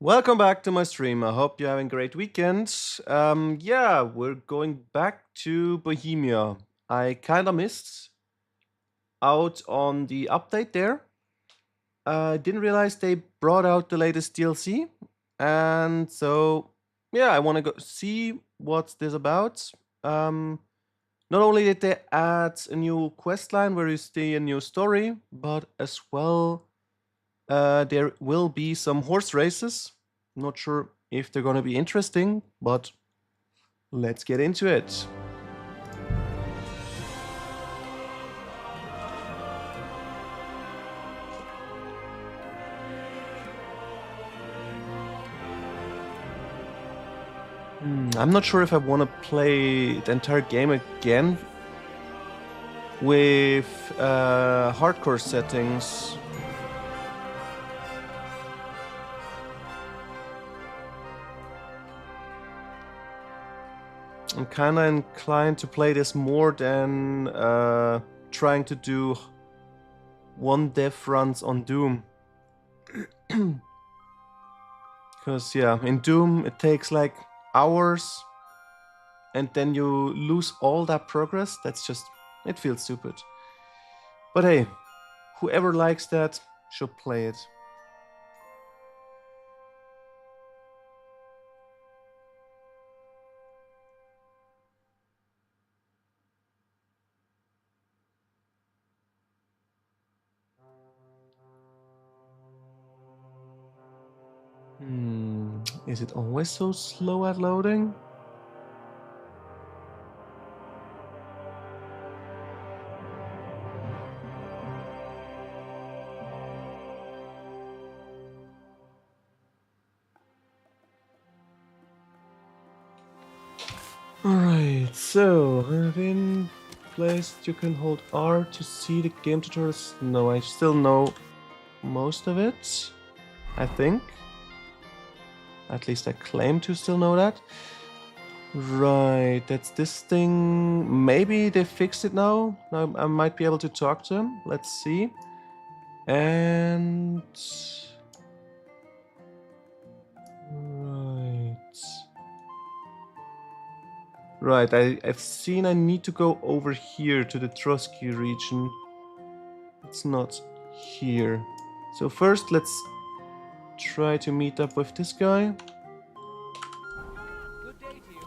Welcome back to my stream. I hope you're having a great weekend. Yeah, we're going back to Bohemia. I kind of missed out on the update there. I didn't realize they brought out the latest DLC, and so yeah, I want to go see what's this about. Um, Not only did they add a new quest line where you see a new story, but as well there will be some horse races. Not sure if they're going to be interesting, but let's get into it. I'm not sure if I want to play the entire game again with hardcore settings. I'm kind of inclined to play this more than trying to do one death runs on Doom. Because, yeah, in Doom it takes like hours and then you lose all that progress. That's just, it feels stupid. But hey, whoever likes that should play it. Is it always so slow at loading? Alright, so I've been placed. You can hold R to see the game tutorials. No, I still know most of it, I think. At least I claim to still know that. Right, that's this thing. Maybe they fixed it now. Now I might be able to talk to him. Let's see. And... Right, I've seen I need to go over here to the Trotsky region. It's not here. So first let's try to meet up with this guy. Good day to you.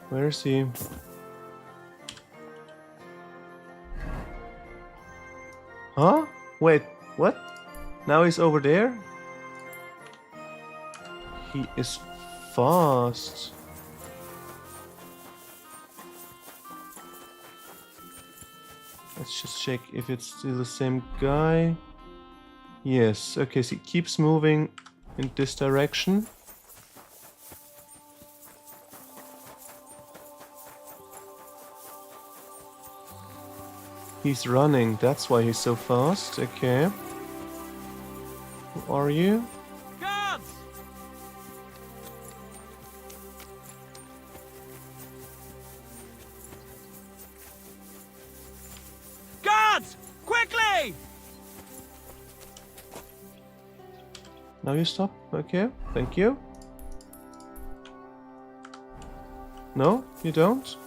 Where is he? Huh? Wait, what? Now he's over there? He is fast. Let's just check if it's still the same guy. Yes, okay, so he keeps moving in this direction. He's running, that's why he's so fast. Okay. Who are you? Guards! Guards! Quickly! Now you stop. Okay, thank you. No, you don't?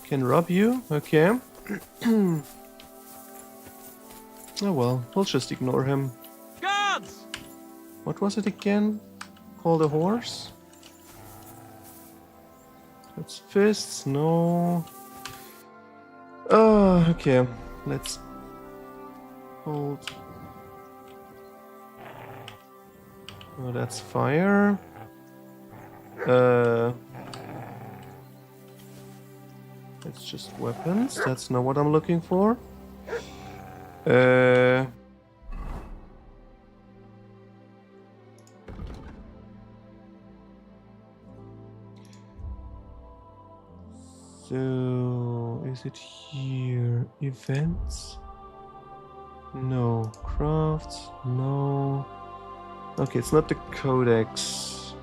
Can rob you? Okay. Oh well, we'll just ignore him. Guards! What was it again? Call the horse? That's fists, no. Oh, okay. Let's hold. Oh, that's fire. It's just weapons. That's not what I'm looking for. So, is it here? Events? No. Crafts? No. Okay, it's not the codex.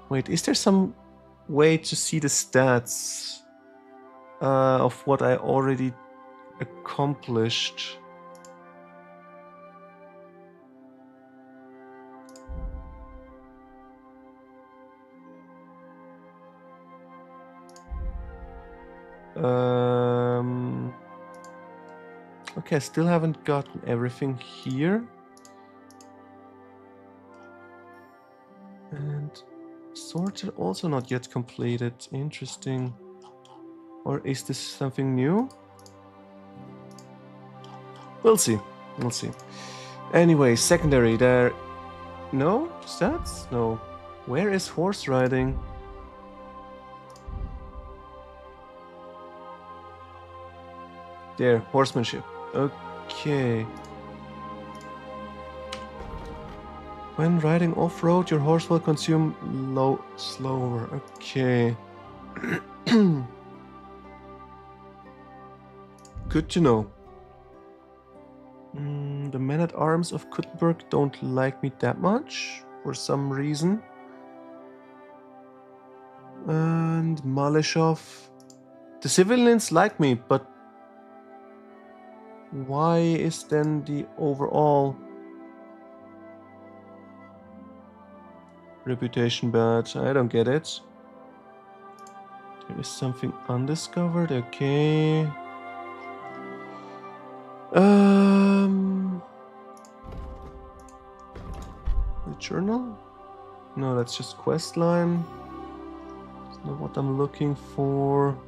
Wait, is there some way to see the stats of what I already accomplished? Okay, I still haven't gotten everything here. And sorted also not yet completed. Interesting. Or is this something new? We'll see. We'll see. Anyway, secondary there. No? Stats? No. Where is horse riding? There, horsemanship. Okay. When riding off-road, your horse will consume slower. Okay. Good to know. The men-at-arms of Kuttenberg don't like me that much, for some reason. And Maleshov. The civilians like me, but why is then the overall reputation bad? I don't get it. There is something undiscovered, okay. The journal? No, that's just quest line. That's not what I'm looking for.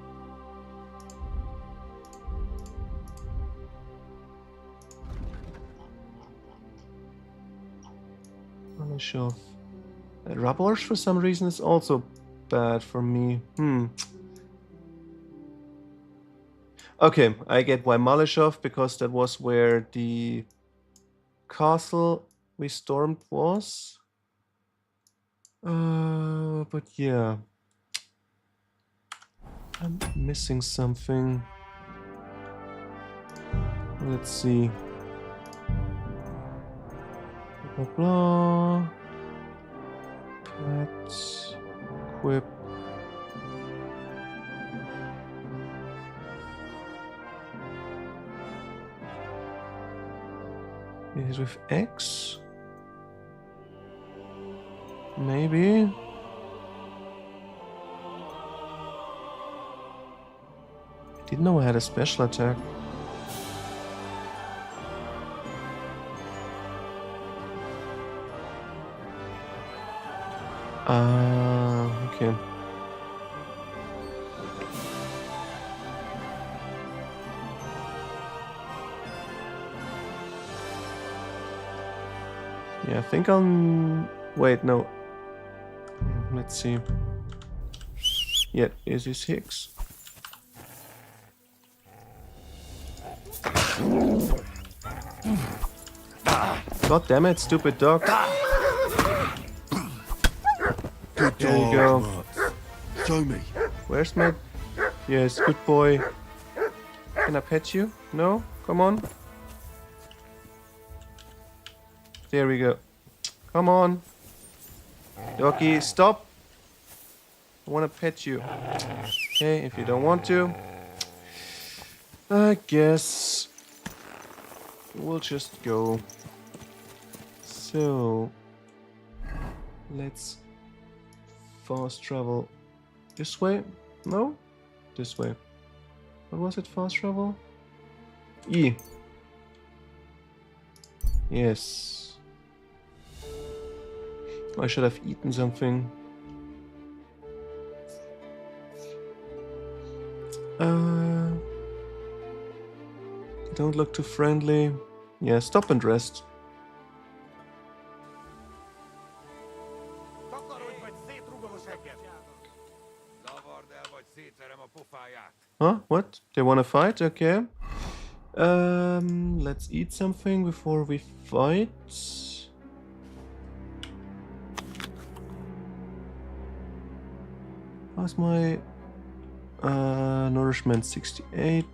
Maleshov. Rablers for some reason is also bad for me. Okay, I get why Maleshov, because that was where the castle we stormed was. But yeah. I'm missing something. Let's see. Blah, blah, blah. Pet. Equip. It is with X? Maybe. I didn't know I had a special attack. Okay. Yeah, I think I'll... Wait, no. Let's see. Yeah, is this Higgs? God damn it, stupid dog. Good There you dog, go. Mats. Show me. Where's my... Yes, good boy. Can I pet you? No? Come on. There we go. Come on. Doggy, stop. I want to pet you. Okay, if you don't want to, I guess we'll just go. So, let's fast travel this way. No? This way. What was it? Fast travel? E. Yes. I should have eaten something. They don't look too friendly. Yeah, stop and rest. Huh? What? They want to fight? Okay. Let's eat something before we fight. How's my nourishment? 68.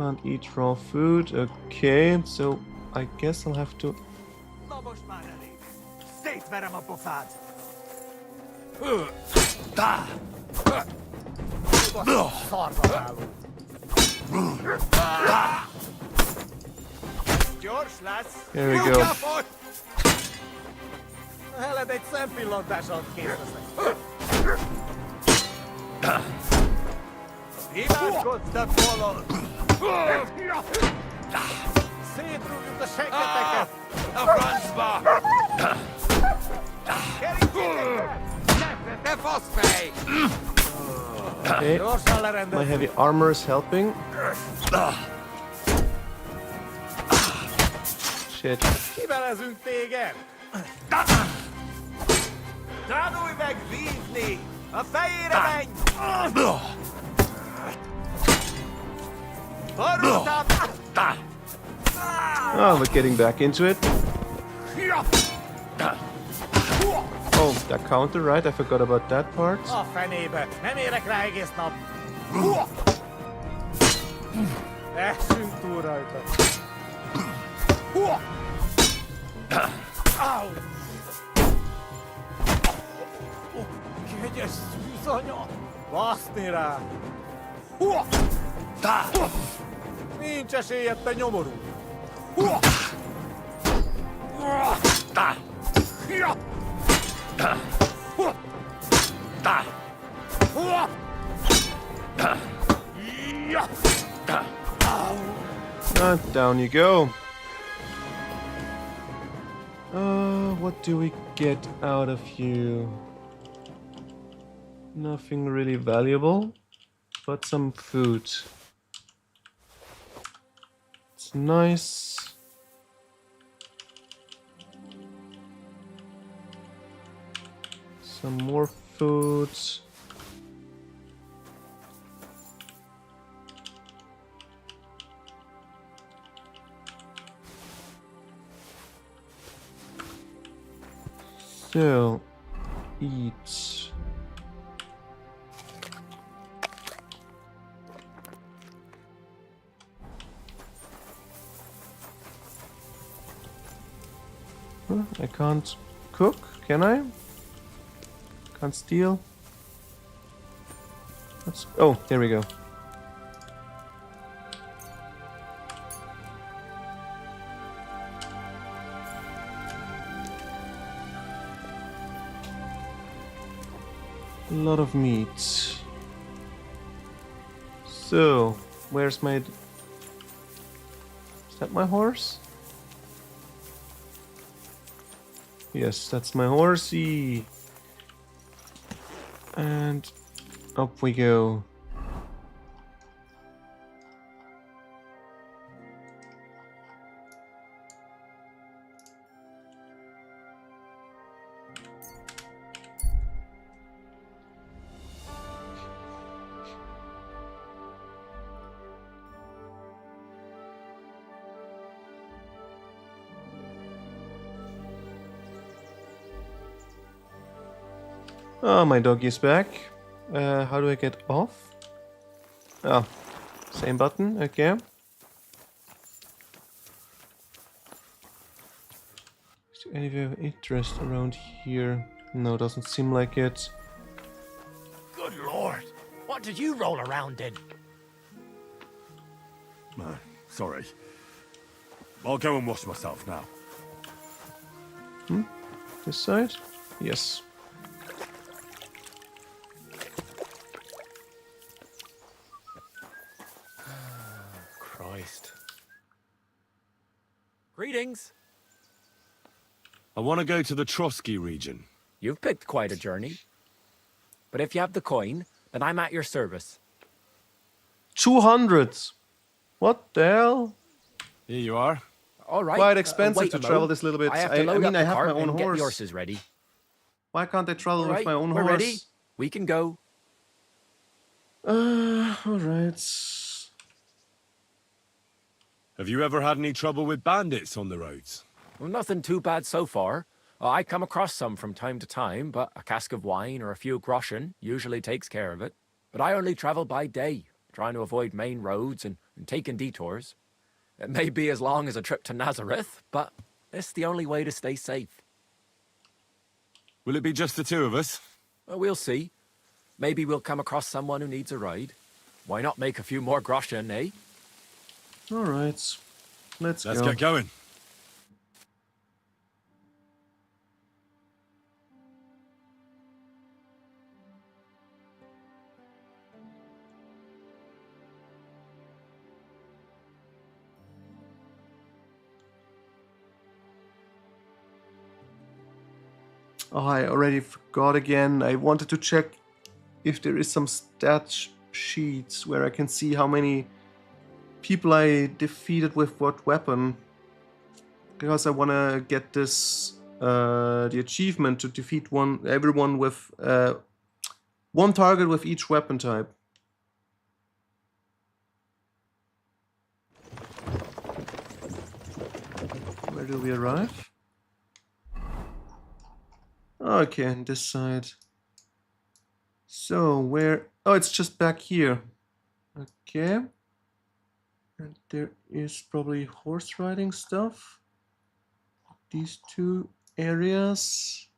Can't eat raw food. Okay, so I guess I'll have to... Na most már elég. Szétverem a pofád. Szarba álló. Gyors lesz. Here we go. Heled egy szempillantás alatt kész leszek. Imádkodsz, de tolod! Szétrúgjuk a senketeket! A francba! Ne faszfej! Okay, Gyorsan my lerendezzük! heavy armor is helping. Shit. Kivelezünk téged! Tanulj meg vívni! A fejére menj! Borultam! Oh, we're getting back into it. Oh, that counter, right? I forgot about that part. A fenébe! Nem érek rá egész nap! Essünk túl rajta! Au! Kegyes szűzanya! Baszni rá! Nincs esélyed, te nyomorú! Ah, down you go. What do we get out of you? Nothing really valuable, but some food. It's nice. Some more food. So, eat. Huh, I can't cook, can I? Can't steal. Oh, there we go. A lot of meat. So, where's my... Is that my horse? Yes, that's my horsey. And up we go. Oh, my doggy is back. How do I get off? Oh, same button, okay. Is there any of interest around here? No, doesn't seem like it. Good lord! What did you roll around in? Sorry. I'll go and wash myself now. This side? Yes. Christ. Greetings. I want to go to the Trotsky region. You've picked quite a journey. But if you have the coin, then I'm at your service. 200! What the hell? Here you are. All right. Quite expensive wait to a travel moment. this little bit. I have to I load mean, up the I have cart my own and get horse. the horses ready. Why can't I travel All with right, my own we're horse? ready. We can go. Alright. Have you ever had any trouble with bandits on the roads? Well, nothing too bad so far. I come across some from time to time, but a cask of wine or a few groschen usually takes care of it. But I only travel by day, trying to avoid main roads and and taking detours. It may be as long as a trip to Nazareth, but it's the only way to stay safe. Will it be just the two of us? Well, we'll see. Maybe we'll come across someone who needs a ride. Why not make a few more groschen, eh? All right, let's Let's go. get going. Oh, I already forgot again. I wanted to check if there is some sheets where I can see how many people I defeated with what weapon. Because I want to get this, the achievement to defeat everyone with one target with each weapon type. Where do we arrive? Okay, on this side. So, where... Oh, it's just back here. Okay. And there is probably horse riding stuff. These two areas.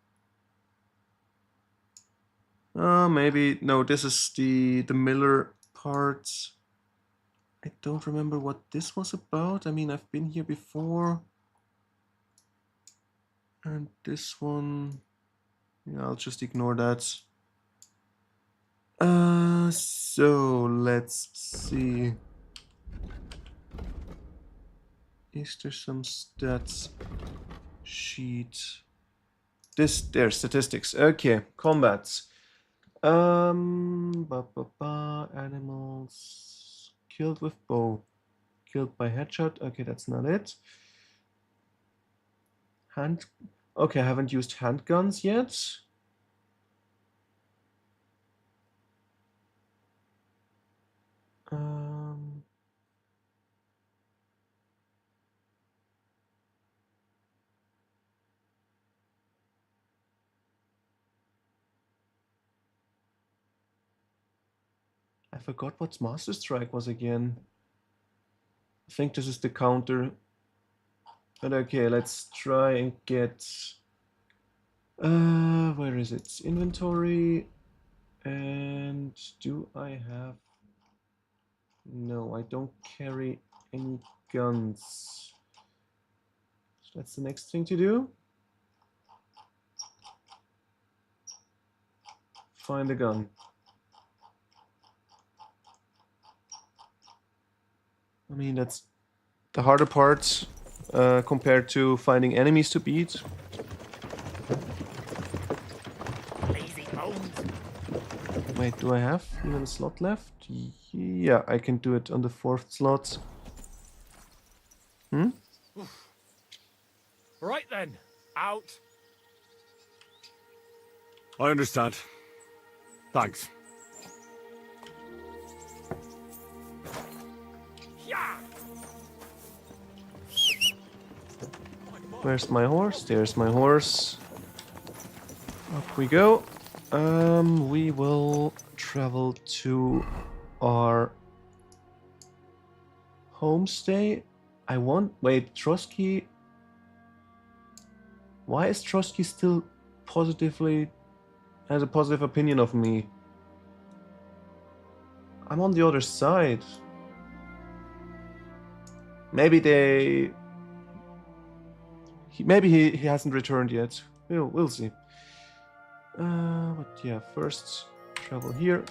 Maybe... No, this is the Miller part. I don't remember what this was about. I mean, I've been here before. And this one... Yeah, I'll just ignore that. So let's see. Is there some stats sheet? There's statistics. Okay, combats. Animals killed with bow, killed by headshot. Okay, that's not it. Okay, I haven't used handguns yet. I forgot what Master Strike was again. I think this is the counter. But okay, let's try and get... where is it? Inventory. And do I have... No, I don't carry any guns. So that's the next thing to do. Find a gun. I mean, that's the harder part compared to finding enemies to beat. Lazy bones. Wait, do I have even a slot left? Yeah, I can do it on the 4th slot. Right then, out. I understand. Thanks. Yeah. Where's my horse? There's my horse. Up we go. We will travel to our homestay. Wait, Trotsky. Why is Trotsky still has a positive opinion of me? I'm on the other side. Maybe maybe he hasn't returned yet. We'll see. But yeah, first travel here.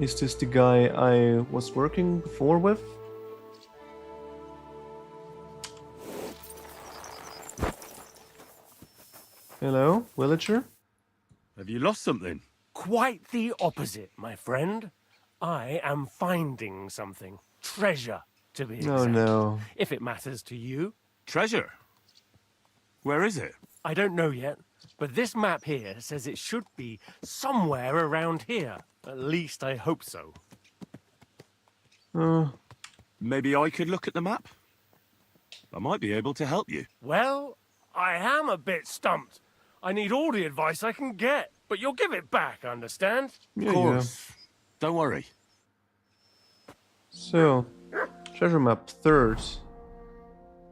Is this the guy I was working before with? Hello, villager? Have you lost something? Quite the opposite, my friend. I am finding something. Treasure, to be exact. Oh no. If it matters to you. Treasure? Where is it? I don't know yet, but this map here says it should be somewhere around here. At least I hope so. Maybe I could look at the map? I might be able to help you. Well, I am a bit stumped. I need all the advice I can get, but you'll give it back, understand? Yeah, Of course. Don't worry. So, treasure map third.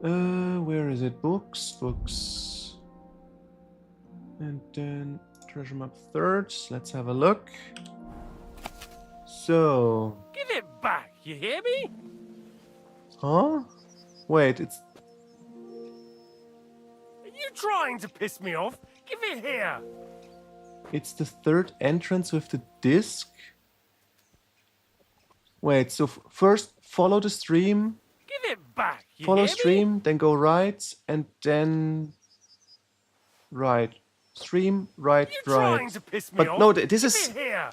Where is it? Books, books. And then treasure map third. Let's have a look. So, Give it back, you hear me? huh? Wait, it's Are you trying to piss me off? Give it here. the third entrance with the disc. Wait, so first follow the stream, Give it back, you follow hear stream, then go right, and then right. Stream, right, me? You trying right. to piss me But off? no, this Give is... it here.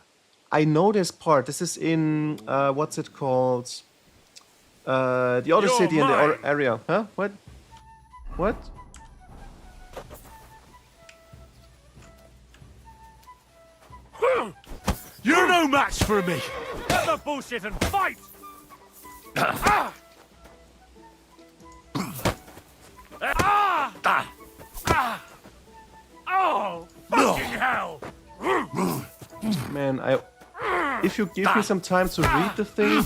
I know this part. This is in what's it called? The other You're city in the other mine. area. Huh? What? What? You're no match for me! Cut the bullshit and fight! Ah! Ah! Ah! Oh, fucking hell! Man, if you give me some time to read the thing,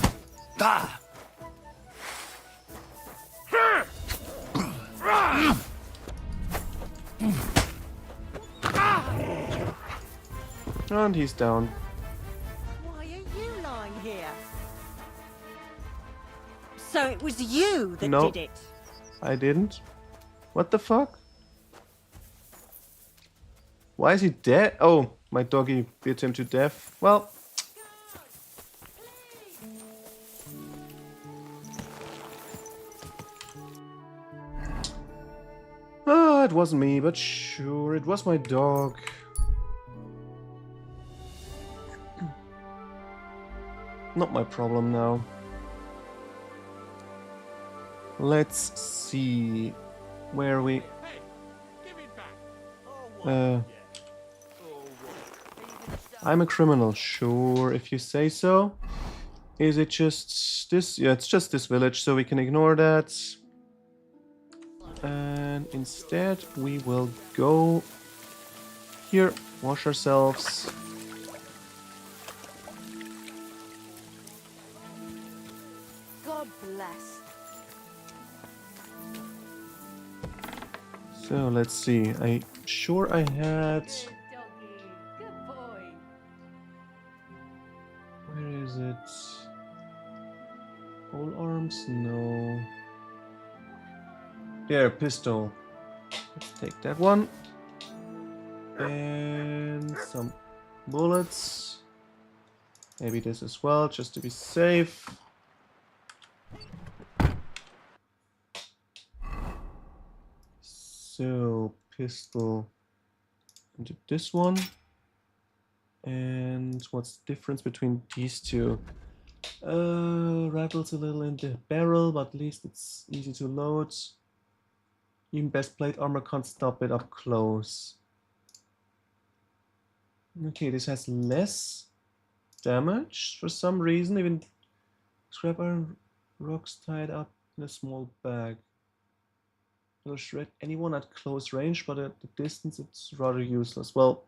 and he's down. Why are you lying here? So it was you that No. did it. I didn't. What the fuck? Why is he dead? Oh, my doggy bit him to death. Well, it wasn't me, but sure, it was my dog. Not my problem now. Let's see where we... Hey, give it back. I'm a criminal, sure, if you say so. Is it just this? Yeah, it's just this village, so we can ignore that. And instead, we will go here, wash ourselves. God bless. So let's see. I sure I had. Doggy. Good boy. Where is it? All arms? No. There, pistol. Let's take that one. And some bullets. Maybe this as well, just to be safe. So, pistol into this one. And what's the difference between these two? Rattles a little in the barrel, but at least it's easy to load. Even best plate armor can't stop it up close. Okay, this has less damage for some reason. Even scrap iron rocks tied up in a small bag. It'll shred anyone at close range, but at the distance it's rather useless. Well,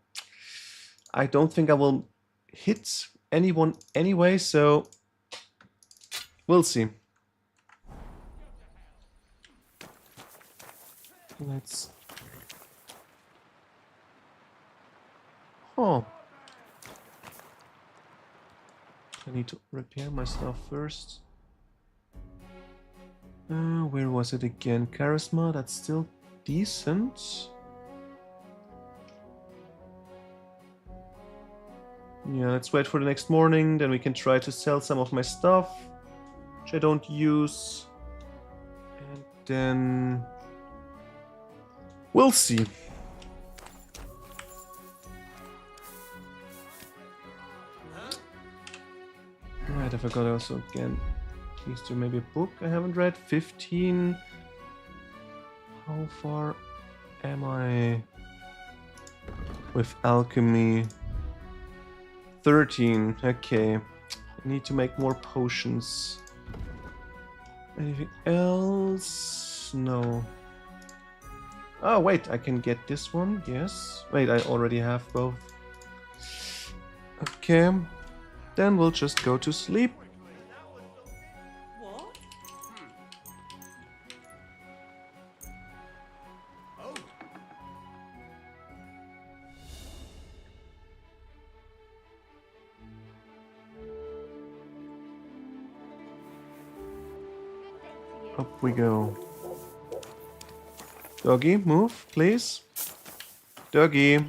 I don't think I will hit anyone anyway, so we'll see. Let's... Oh. I need to repair my stuff first. Where was it again? Charisma, that's still decent. Yeah, let's wait for the next morning, then we can try to sell some of my stuff, which I don't use. And then... we'll see. Right, I forgot also again. Is there maybe a book I haven't read? 15. How far am I with alchemy? 13. Okay. I need to make more potions. Anything else? No. Oh, wait, I can get this one. Yes. Wait, I already have both. Okay. Then we'll just go to sleep. What? Up we go. Doggy, move, please. Doggy.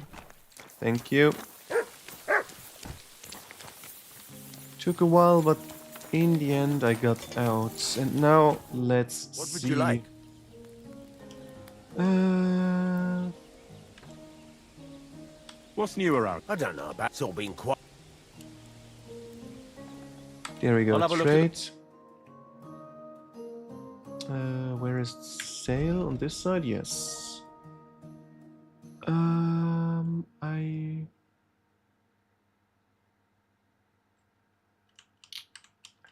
Thank you. Took a while, but in the end I got out. And now let's What would see. you like? What's new around? I don't know about. It's all been quiet. There we go. I'll have a look at Trade. Where is sale on this side? Yes. I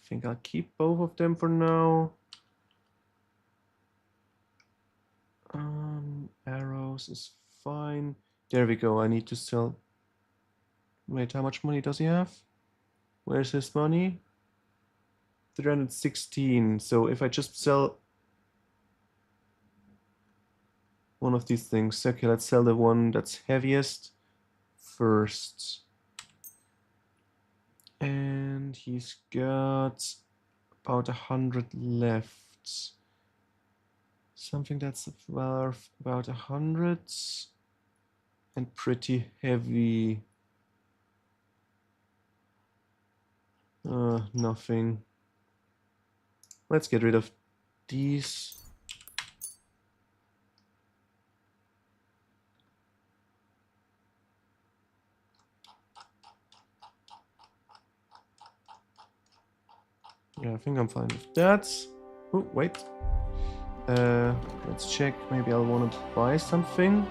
think I'll keep both of them for now. Arrows is fine. There we go. I need to sell. Wait, how much money does he have? Where's his money? 316. So if I just sell one of these things. Okay, let's sell the one that's heaviest first. And he's got about 100 left. Something that's worth about 100 and pretty heavy. Nothing. Let's get rid of these. Yeah, I think I'm fine with that. Oh, wait. Let's check. Maybe I'll want to buy something.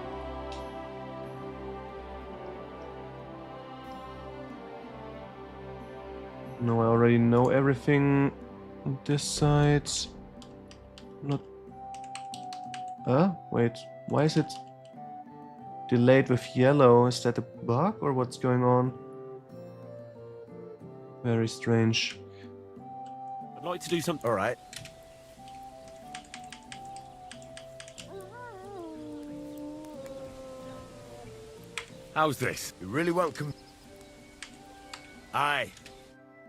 No, I already know everything on this side. Not. Wait. Why is it delayed with yellow? Is that a bug or what's going on? Very strange. I'd like to do something. All right. How's this? You really won't come. Aye.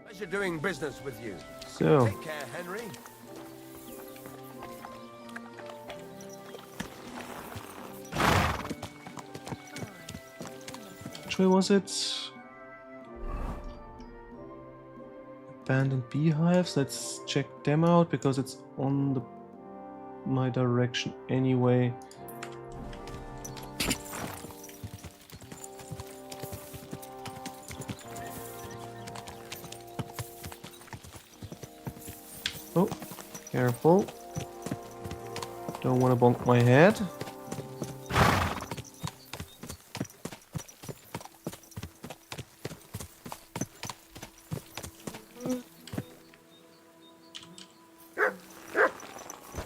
Pleasure doing business with you. So, Take care, Henry. which way was it? Abandoned beehives. Let's check them out because it's on my direction anyway. Oh, careful. Don't want to bonk my head.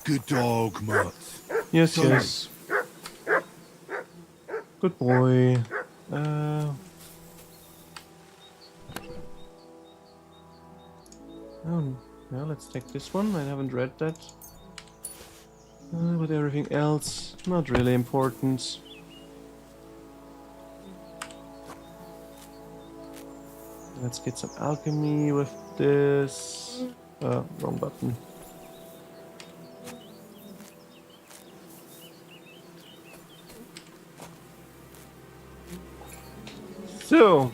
Good dog, Mutt. Yes, Sorry. yes. Good boy. Oh, yeah, let's take this one. I haven't read that. But everything else, not really important. Let's get some alchemy with this. Wrong button. So,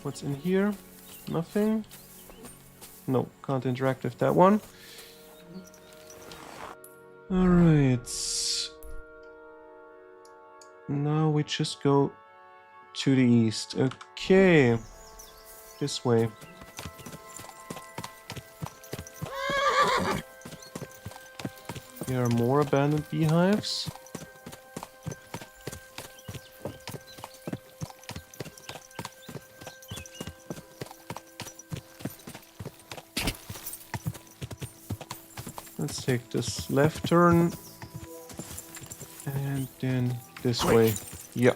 what's in here? Nothing? No, can't interact with that one. Alright. Now we just go to the east. Okay. This way. There are more abandoned beehives. Let's take this left turn And then this way. Yeah.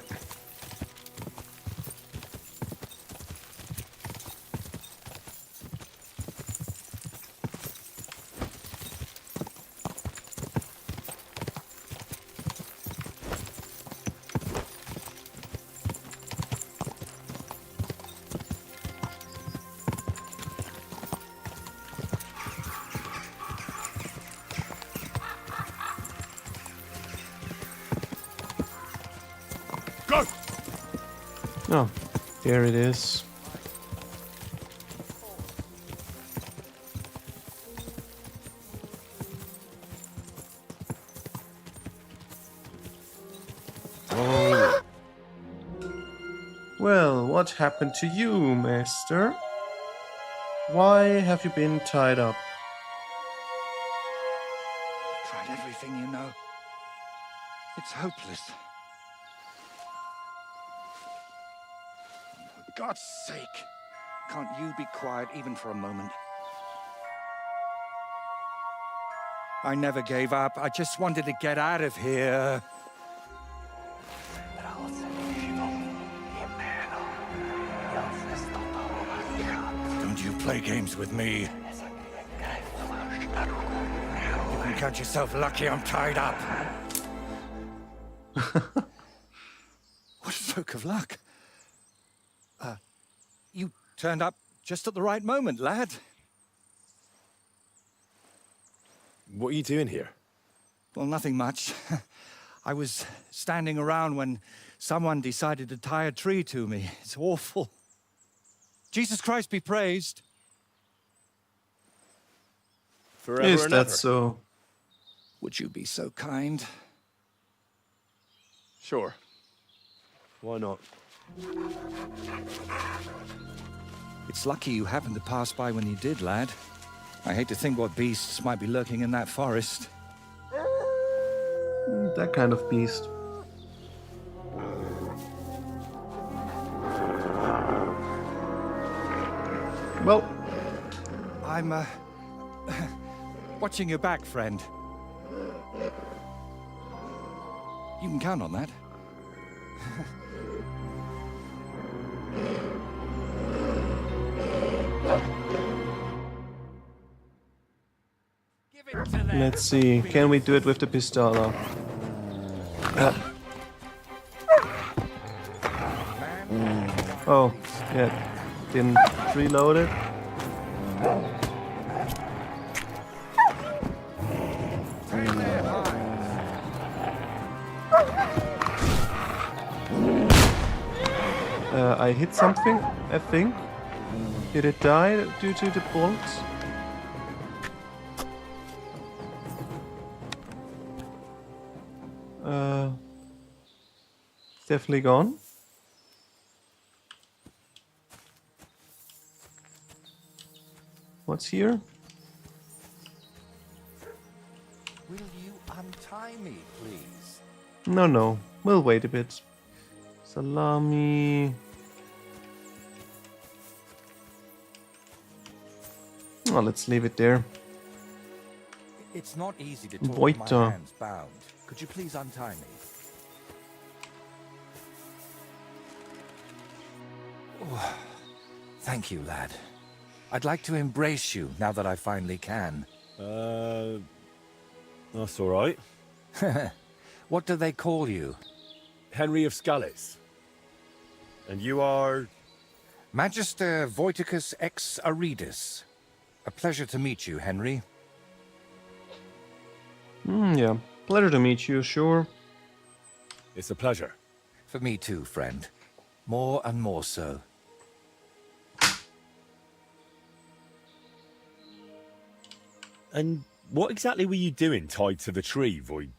Go! Oh, there it is. Oh. Well, what happened to you, master? Why have you been tied up? Tried everything, you know. It's hopeless. For God's sake, can't you be quiet even for a moment? I never gave up. I just wanted to get out of here. Don't you play games with me. You can count yourself lucky I'm tied up. What a stroke of luck. You turned up just at the right moment, lad. What are you doing here? Well, nothing much. I was standing around when someone decided to tie a tree to me. It's awful. Jesus Christ be praised. Forever Is and that ever. so? Would you be so kind? Sure. Why not? It's lucky you happened to pass by when you did, lad. I hate to think what beasts might be lurking in that forest. That kind of beast. Well, I'm, watching your back, friend. You can count on that. let's see. Can we do it with the pistola? Oh, yeah. Didn't reload it. I hit something, I think. Did it die due to the bolts? Definitely gone. What's here? Will you untie me, please? No. We'll wait a bit. Salami. Oh, let's leave it there. It's not easy to talk with Voita. my hands bound. Could you please untie me? Oh, thank you, lad. I'd like to embrace you now that I finally can. That's all right. What do they call you? Henry of Scalis. And you are... Magister Voiticus ex Aridus. A pleasure to meet you, Henry. Yeah. Pleasure to meet you, sure. It's a pleasure. For me too, friend. More and more so. And what exactly were you doing tied to the tree, Voity?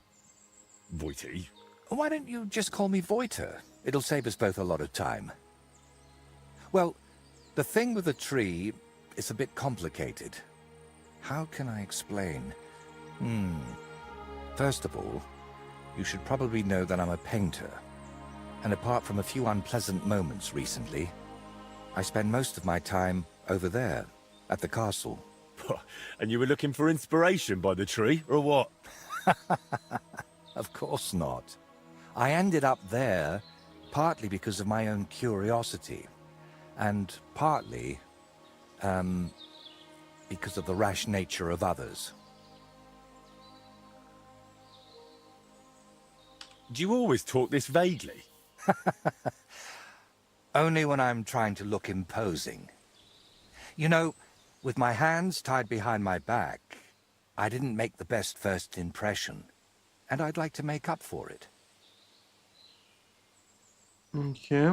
Why don't you just call me Voiter? It'll save us both a lot of time. Well, the thing with the tree is a bit complicated. How can I explain? First of all, you should probably know that I'm a painter. And apart from a few unpleasant moments recently, I spend most of my time over there, at the castle. And you were looking for inspiration by the tree, or what? Of course not. I ended up there partly because of my own curiosity, and partly, because of the rash nature of others. Do you always talk this vaguely? Only when I'm trying to look imposing. You know, with my hands tied behind my back, I didn't make the best first impression, and I'd like to make up for it. Okay.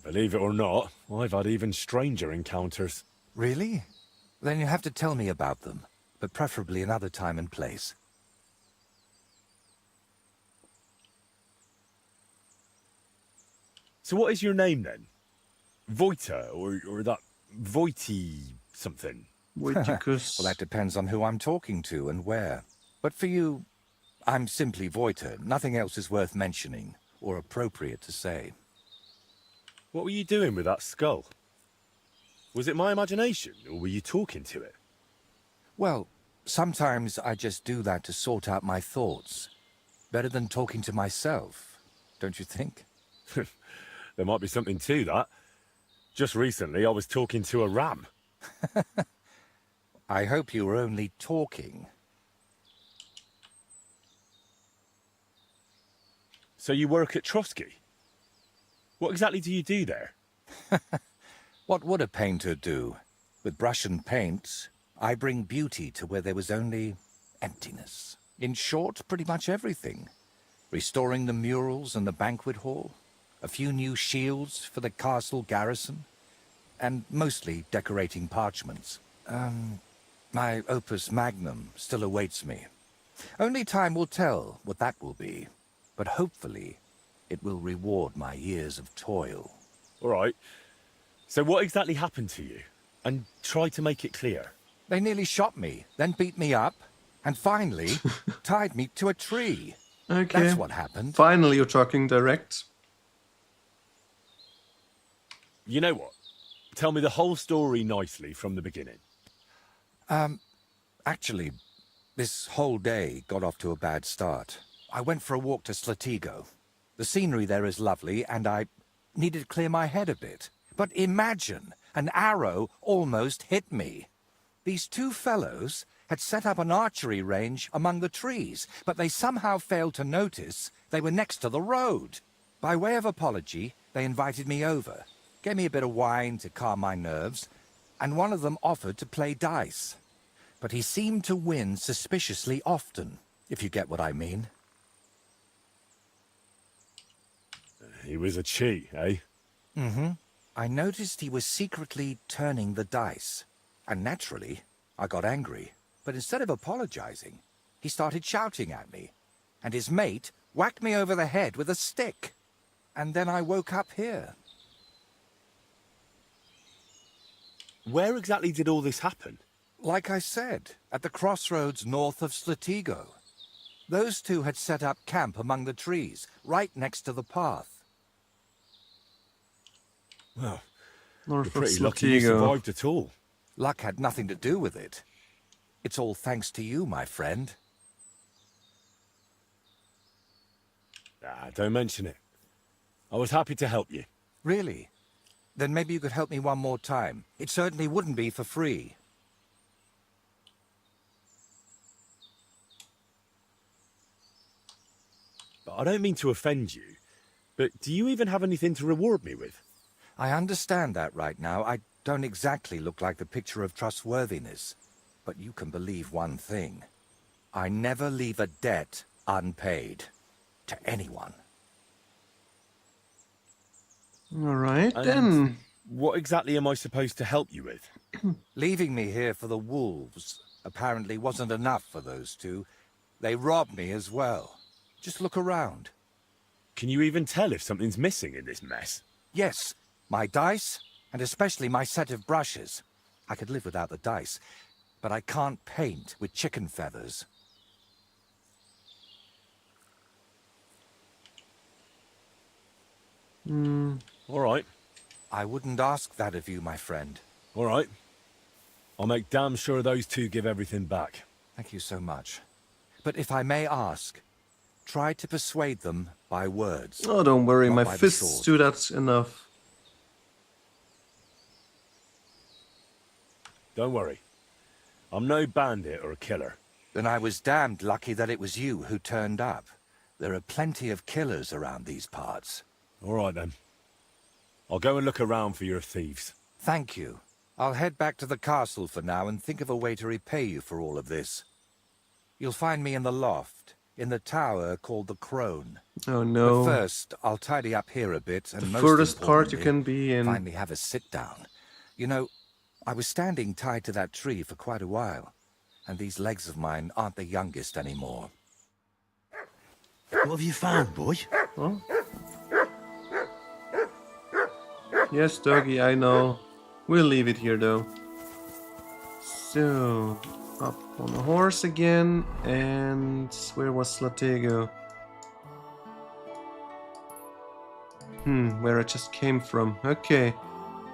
Believe it or not, I've had even stranger encounters. Really? Then you have to tell me about them, but preferably another time and place. So what is your name then? Voita, or that Voity something? Waiticus. Well, that depends on who I'm talking to and where. But for you, I'm simply Voiter. Nothing else is worth mentioning, or appropriate to say. What were you doing with that skull? Was it my imagination, or were you talking to it? Well, sometimes I just do that to sort out my thoughts. Better than talking to myself, don't you think? There might be something to that. Just recently, I was talking to a ram. I hope you were only talking. So you work at Trotsky? What exactly do you do there? What would a painter do? With brush and paint, I bring beauty to where there was only emptiness. In short, pretty much everything. Restoring the murals and the banquet hall, a few new shields for the castle garrison, and mostly decorating parchments. My opus magnum still awaits me. Only time will tell what that will be, but hopefully it will reward my years of toil. All right. So what exactly happened to you? And try to make it clear. They nearly shot me, then beat me up, and finally tied me to a tree. Okay. That's what happened. Finally, you're talking direct. You know what? Tell me the whole story nicely from the beginning. Actually, this whole day got off to a bad start. I went for a walk to Slatigo. The scenery there is lovely, and I needed to clear my head a bit. But imagine, an arrow almost hit me. These two fellows had set up an archery range among the trees, but they somehow failed to notice they were next to the road. By way of apology, they invited me over, gave me a bit of wine to calm my nerves, and one of them offered to play dice. But he seemed to win suspiciously often, if you get what I mean. He was a cheat, eh? Mm-hmm. I noticed he was secretly turning the dice. And naturally, I got angry. But instead of apologizing, he started shouting at me. And his mate whacked me over the head with a stick. And then I woke up here. Where exactly did all this happen? Like I said, at the crossroads north of Slatigo. Those two had set up camp among the trees, right next to the path. Well, North you're of pretty lucky you Slatigo. survived at all. Luck had nothing to do with it. It's all thanks to you, my friend. Ah, don't mention it. I was happy to help you. Really? Then maybe you could help me one more time. It certainly wouldn't be for free. But I don't mean to offend you, but do you even have anything to reward me with? I understand that right now. I don't exactly look like the picture of trustworthiness. But you can believe one thing. I never leave a debt unpaid. To anyone. All right, And then. what exactly am I supposed to help you with? Leaving me here for the wolves apparently wasn't enough for those two. They robbed me as well. Just look around. Can you even tell if something's missing in this mess? Yes, my dice, and especially my set of brushes. I could live without the dice, but I can't paint with chicken feathers. All right, I wouldn't ask that of you, my friend. all right. I'll make damn sure those two give everything back. Thank you so much. But if I may ask, try to persuade them by words. Oh, don't worry, Not my by the fists sword. do that enough. Don't worry. I'm no bandit or a killer. Then I was damned lucky that it was you who turned up. There are plenty of killers around these parts. All right, then. I'll go and look around for your thieves. Thank you. I'll head back to the castle for now and think of a way to repay you for all of this. You'll find me in the loft, in the tower called the Crone. Oh no. But first, I'll tidy up here a bit and The most furthest part you importantly, can be in. finally have a sit down. You know, I was standing tied to that tree for quite a while, and these legs of mine aren't the youngest anymore. What have you found, boy? Oh. Yes, doggy, I know. We'll leave it here though. So, up on the horse again, and where was Slatego? Where I just came from. Okay.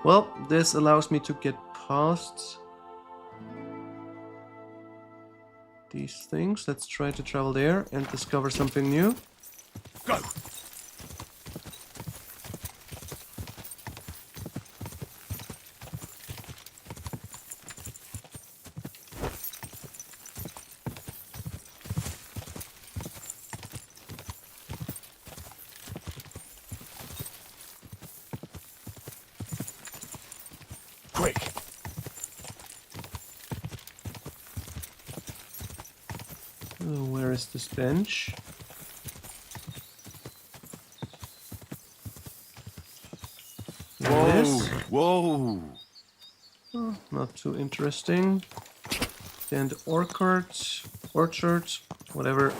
Well, this allows me to get past these things. Let's try to travel there and discover something new. Go! Quick! Oh, where is this bench? There it is. Whoa! Oh, not too interesting. Then the orchard, whatever.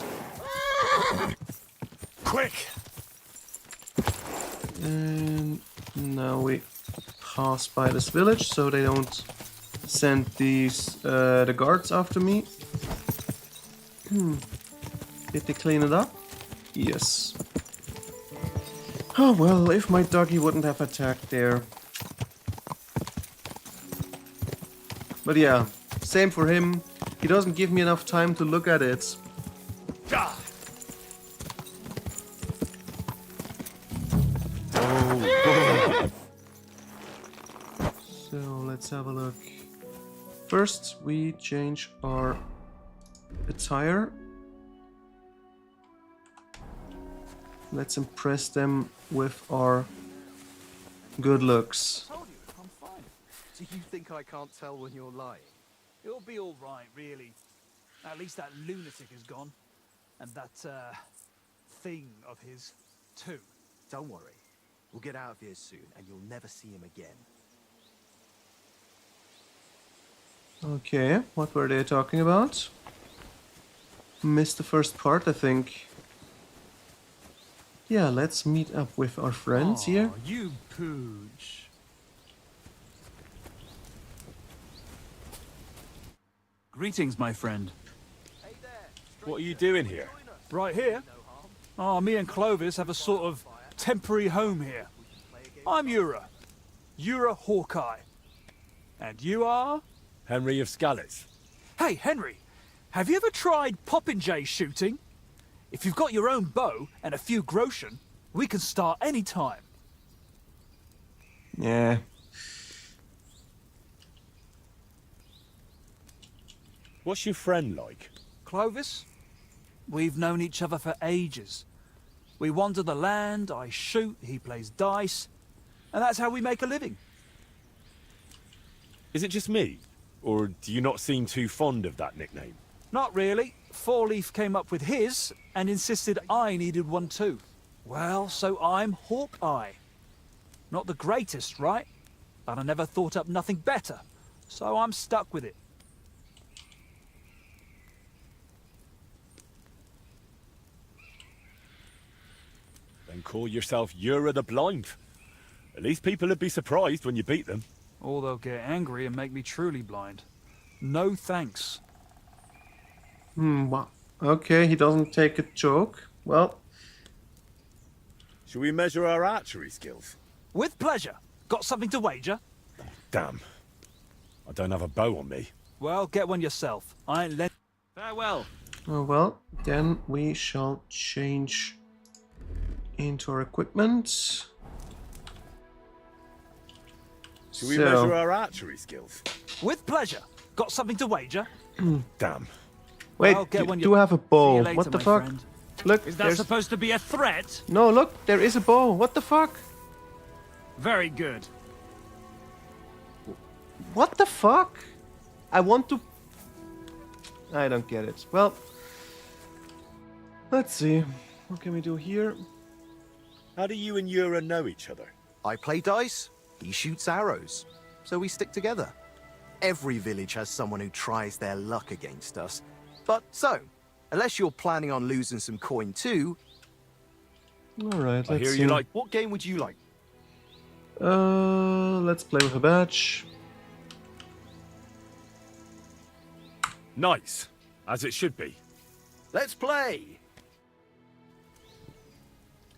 Quick! And now we pass by this village so they don't send the guards after me. Did they clean it up? Yes. Oh well, if my doggy wouldn't have attacked there. But yeah, same for him. He doesn't give me enough time to look at it. Ah! So let's have a look. First, we change our attire. Let's impress them with our good looks. Told you, I'm fine. Do you think I can't tell when you're lying? You'll be all right, really. At least that lunatic is gone. And that, thing of his, too. Don't worry. We'll get out of here soon, and you'll never see him again. Okay, what were they talking about? Missed the first part, I think. Yeah, let's meet up with our friends here. Aw, you pooch. Greetings, my friend. Hey there! What are you doing here? Right here? Oh, me and Clovis have a sort of temporary home here. I'm Ura Hawkeye. And you are? Henry of Scallis. Hey, Henry, have you ever tried popinjay shooting? If you've got your own bow and a few groschen, we can start any time. Yeah. What's your friend like? Clovis? We've known each other for ages. We wander the land, I shoot, he plays dice, and that's how we make a living. Is it just me? Or do you not seem too fond of that nickname? Not really. Four Leaf came up with his and insisted I needed one too. Well, so I'm Hawkeye. Not the greatest, right? But I never thought up nothing better, so I'm stuck with it. Then call yourself Ura the Blind. At least people would be surprised when you beat them. Or they'll get angry and make me truly blind. No thanks. Well, okay, he doesn't take a joke. Well, Shall we measure our archery skills? With pleasure. Got something to wager? Damn. I don't have a bow on me. Well, get one yourself. I ain't let... Farewell. Oh well, then we shall change into our equipment. Shall we measure our archery skills? With pleasure. Got something to wager? Damn. Wait, I'll get you one do you- have a See bow. you later, What the my fuck? friend. Look, Is that there's... supposed to be a threat? No, look, there is a bow. What the fuck? Very good. What the fuck? I want to... I don't get it. Well, let's see. What can we do here? How do you and Yura know each other? I play dice, he shoots arrows. So we stick together. Every village has someone who tries their luck against us. But so, unless you're planning on losing some coin too, Alright, I let's hear see. you like... what game would you like? Let's play with a badge. Nice. As it should be. Let's play!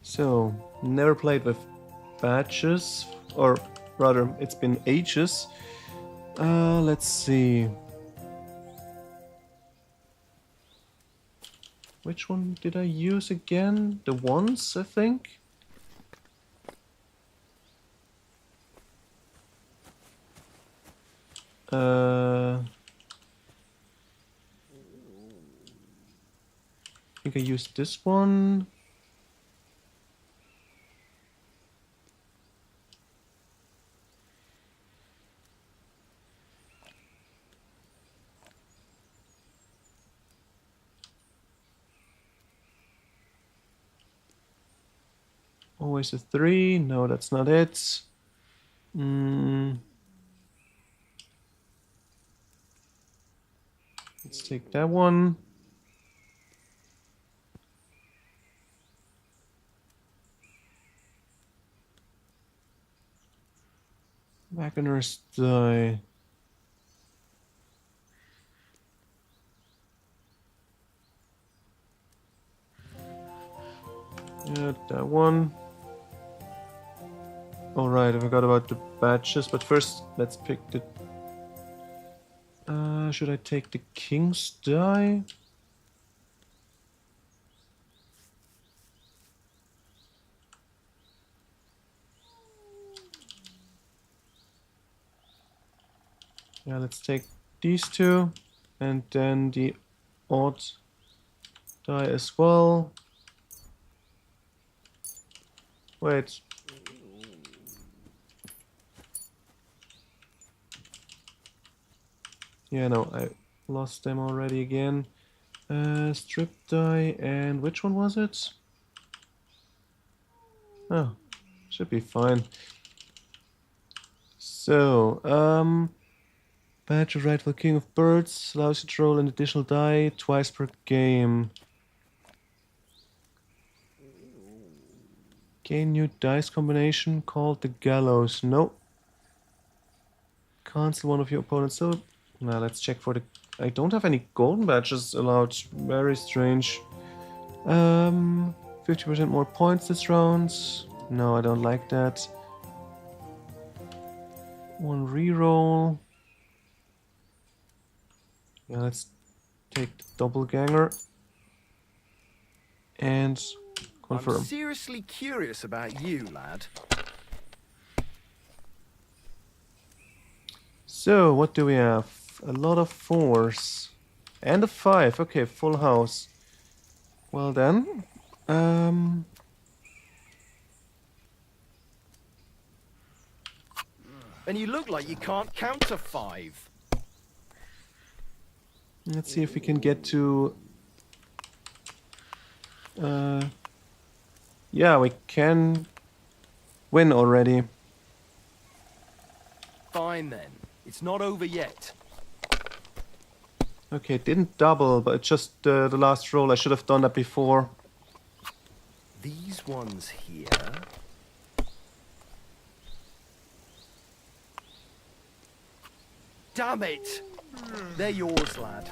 So, never played with badges, or rather, it's been ages. Let's see. Which one did I use again? The ones, I think? I think I used this one. Always a 3. No, that's not it. Let's take that one. Waggoner's die. Yeah, that one. Alright, I forgot about the badges, but first let's pick the... should I take the king's die? Yeah, let's take these two, and then the odd die as well. Wait. Yeah, no, I lost them already again. Strip die, and which one was it? Oh, should be fine. So, badge of rightful king of birds allows you to roll an additional die twice per game. Gain new dice combination called the gallows. No. Cancel one of your opponent's. So, now let's check for the. I don't have any golden badges allowed. Very strange. 50% more points this round. No, I don't like that. One reroll. Yeah, let's take the doppelganger. And confirm. I'm seriously curious about you, lad. So, what do we have? A lot of 4s. And a 5. Okay, full house. Well then. And you look like you can't count to 5. Let's see if we can get to... yeah, we can win already. Fine then. It's not over yet. Okay, it didn't double, but it's just the last roll. I should have done that before. These ones here. Damn it! They're yours, lad.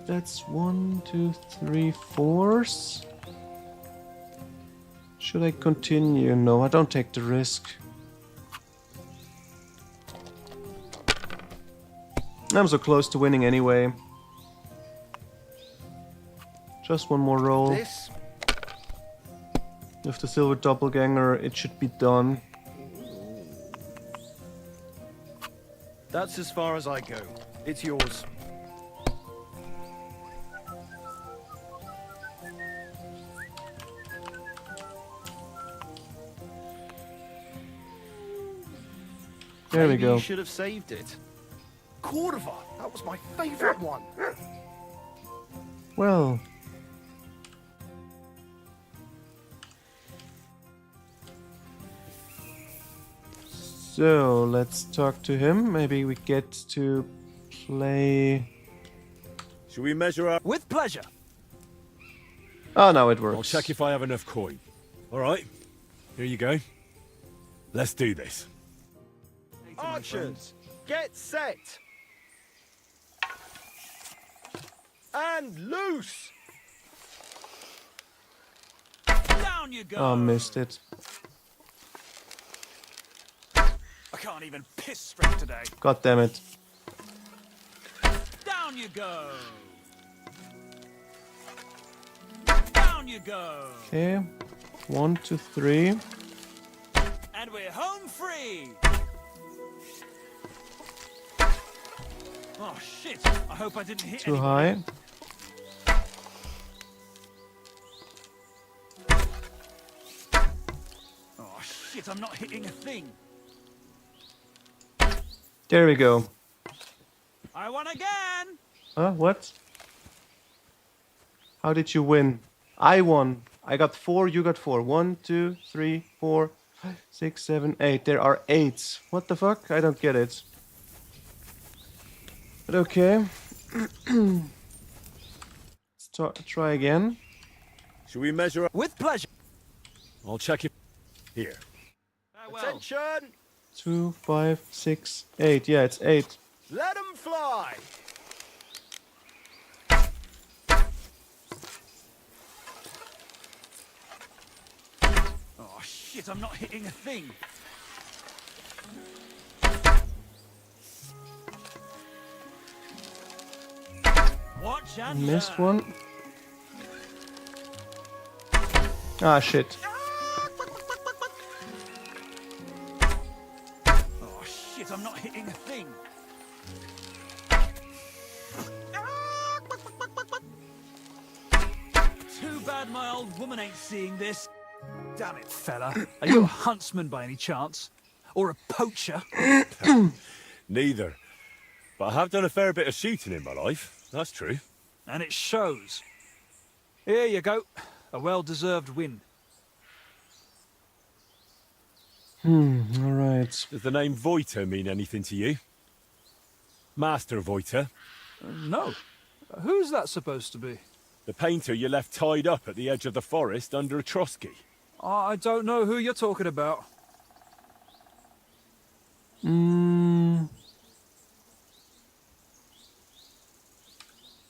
That's 1, 2, 3, 4s. Should I continue? No, I don't take the risk. I'm so close to winning anyway. Just one more roll. This? With the silver doppelganger, it should be done. That's as far as I go. It's yours. There we Maybe go. You should have saved it. Cordoba! That was my favorite one. Well. So, let's talk to him. Maybe we get to play... Should we measure up? With pleasure. Oh, now it works. I'll check if I have enough coin. All right, here you go. Let's do this. Archers, get set! And loose! Down you go. Oh, missed it. I can't even piss straight today. God damn it. Down you go. Down you go. Okay. 1, 2, 3. And we're home free. Oh shit! I hope I didn't hit Too anything. high. Oh shit! I'm not hitting a thing. There we go. I won again. Huh? What? How did you win? I won. I got 4, you got 4. 1, 2, 3, 4, 5, 6, 7, 8. There are 8s. What the fuck? I don't get it. But okay. Let's try again. Should we measure up? With pleasure. I'll check it. Here. Attention! 2, 5, 6, 8. Yeah, it's 8. Let them fly! Oh shit! I'm not hitting a thing. Watch and Missed learn. one. Ah, shit. Oh shit! I'm not hitting a thing. Too bad my old woman ain't seeing this. Damn it, fella. Are you a huntsman by any chance? Or a poacher? Neither. But I have done a fair bit of shooting in my life. That's true. And it shows. Here you go. A well-deserved win. Alright. Does the name Voiter mean anything to you? Master Voiter, No. Who's that supposed to be? the painter you left tied up at the edge of the forest under a Trotsky. I don't know who you're talking about. Don't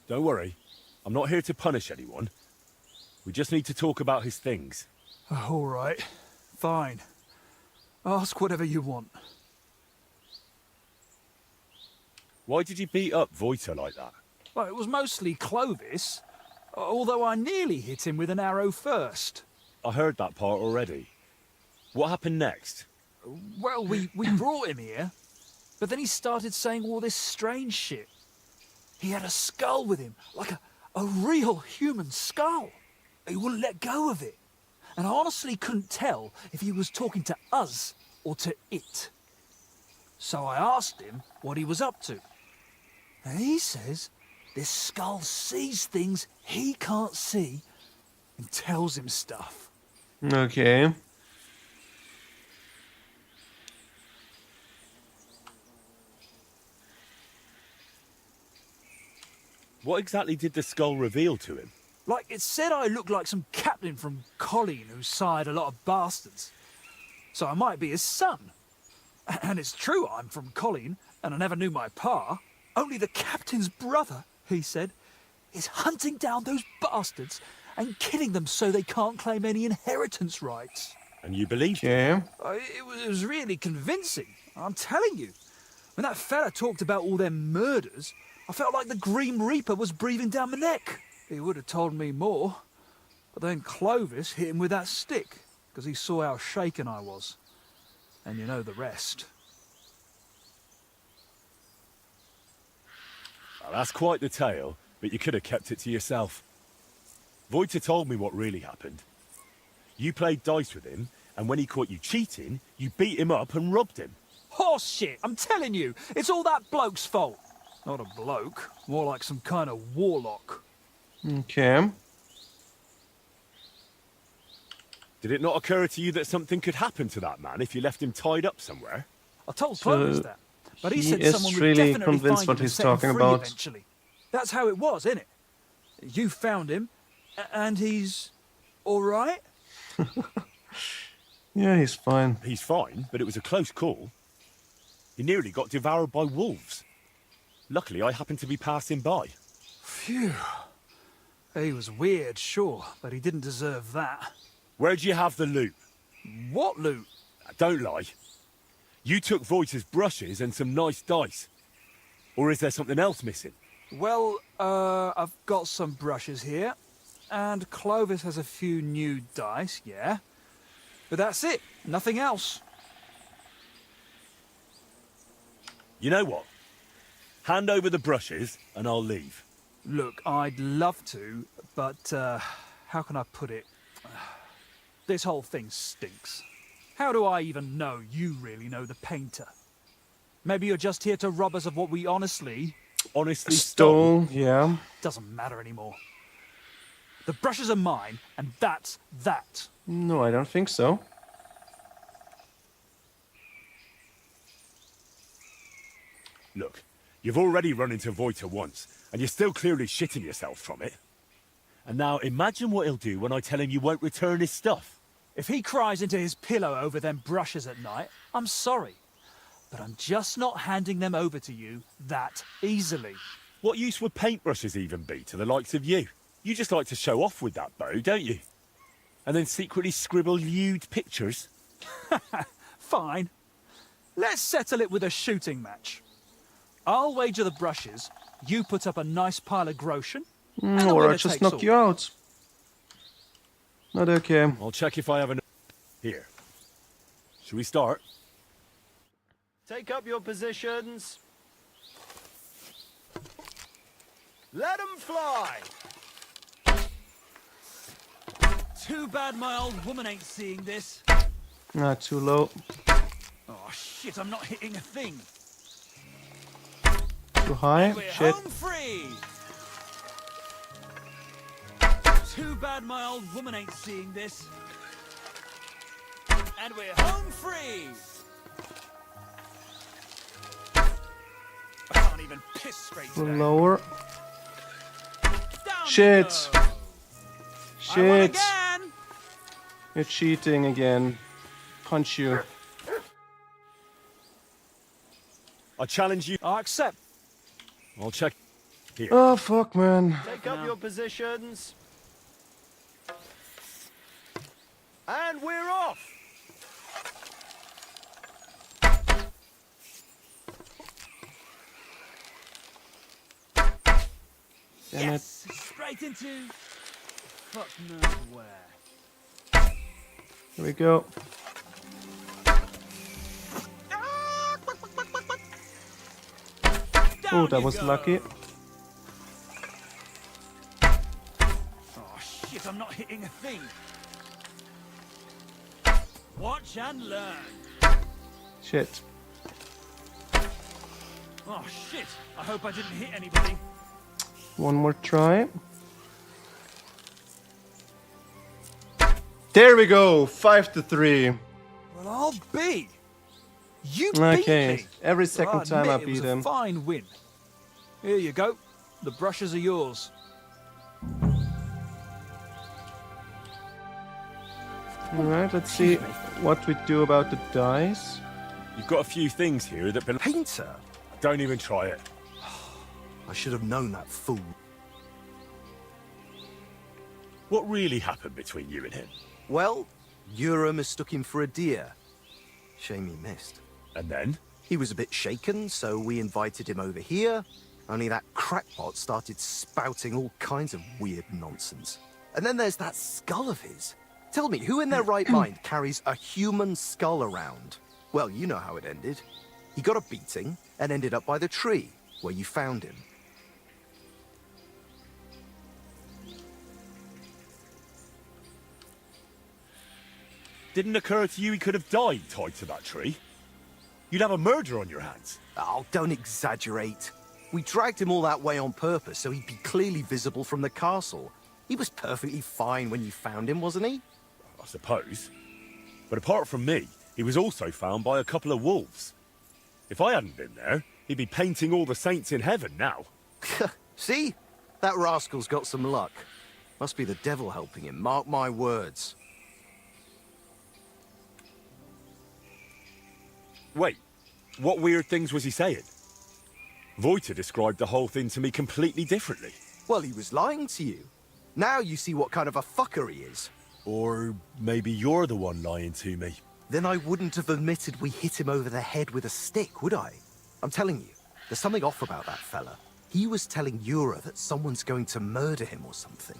worry. I'm not here to punish anyone. We just need to talk about his things. All right. Fine. Ask whatever you want. Why did you beat up Voiter like that? Well, it was mostly Clovis, although I nearly hit him with an arrow first. I heard that part already. What happened next? Well, we brought him here, but then he started saying all this strange shit. He had a skull with him, like a real human skull. He wouldn't let go of it. And I honestly couldn't tell if he was talking to us or to it. So I asked him what he was up to. And he says this skull sees things he can't see and tells him stuff. Okay. What exactly did the skull reveal to him? Like, it said I looked like some captain from Colleen who sired a lot of bastards. So I might be his son. And it's true I'm from Colleen, and I never knew my pa. Only the captain's brother, he said, is hunting down those bastards and killing them so they can't claim any inheritance rights. And you believed him? Okay. It was really convincing, I'm telling you. When that fella talked about all them murders, I felt like the Grim Reaper was breathing down my neck. He would have told me more. But then Clovis hit him with that stick, because he saw how shaken I was. And you know the rest. Well, that's quite the tale, but you could have kept it to yourself. Voita told me what really happened. You played dice with him, and when he caught you cheating, you beat him up and robbed him. Horse shit, I'm telling you, it's all that bloke's fault. Not a bloke, more like some kind of warlock. Okay. Did it not occur to you that something could happen to that man if you left him tied up somewhere? I told Clovis that, but he said is someone would really definitely convinced find what him he's and set him talking free about. eventually. That's how it was, innit? You found him, and he's all right? Yeah, he's fine. He's fine, but it was a close call. He nearly got devoured by wolves. Luckily, I happened to be passing by. Phew. He was weird, sure, but he didn't deserve that. Where'd you have the loot? What loot? Don't lie. You took Voita's brushes and some nice dice. Or is there something else missing? Well, I've got some brushes here, and Clovis has a few new dice, yeah. But that's it, nothing else. You know what? Hand over the brushes and I'll leave. Look, I'd love to, but how can I put it? This whole thing stinks. How do I even know you really know the painter? Maybe you're just here to rob us of what we honestly Stole, yeah. doesn't matter anymore. The brushes are mine, and that's that. No, I don't think so. Look, you've already run into Voita once, and you're still clearly shitting yourself from it. And now imagine what he'll do when I tell him you won't return his stuff. If he cries into his pillow over them brushes at night, I'm sorry. But I'm just not handing them over to you that easily. What use would paintbrushes even be to the likes of you? You just like to show off with that bow, don't you? And then secretly scribble lewd pictures. Fine. Let's settle it with a shooting match. I'll wager the brushes, you put up a nice pile of groschen, and the Or winner I'll just takes knock all. you out. Not okay. I'll check if I have enough. Here. Shall we start? Take up your positions. Let 'em fly. Too bad my old woman ain't seeing this. Not too low. Oh shit, I'm not hitting a thing. Too high. We're Shit. home free. Too bad my old woman ain't seeing this. And we're home free. I can't even piss straight today. Lower. Down Shit. you go. I won Shit. again. You're cheating again. Punch you. I challenge you. I accept. I'll check. Here. Oh, fuck, man. Take up your positions. And we're off. Damn it. Straight into fuck knows where. Here we go. Oh, that was lucky. Oh shit, I'm not hitting a thing. Watch and learn. Shit. Oh shit, I hope I didn't hit anybody. One more try. There we go. 5-3. Well, I'll be. You Okay. beat me. Every But second time I admit it was beat a him. fine win. Here you go. The brushes are yours. Alright, let's see what we do about the dice. You've got a few things here that belong. Painter? Don't even try it. I should have known that fool. What really happened between you and him? Well, Urim mistook him for a deer. Shame he missed. And then? He was a bit shaken, so we invited him over here. Only that crackpot started spouting all kinds of weird nonsense. And then there's that skull of his. Tell me, who in their right mind carries a human skull around? Well, you know how it ended. He got a beating and ended up by the tree where you found him. Didn't occur to you he could have died tied to that tree? You'd have a murder on your hands. Oh, don't exaggerate. We dragged him all that way on purpose so he'd be clearly visible from the castle. He was perfectly fine when you found him, wasn't he? I suppose. But apart from me, he was also found by a couple of wolves. If I hadn't been there, he'd be painting all the saints in heaven now. See? That rascal's got some luck. Must be the devil helping him, mark my words. Wait, what weird things was he saying? Voita described the whole thing to me completely differently. Well, he was lying to you. Now you see what kind of a fucker he is. Or maybe you're the one lying to me. Then I wouldn't have admitted we hit him over the head with a stick, would I? I'm telling you, there's something off about that fella. He was telling Yura that someone's going to murder him or something.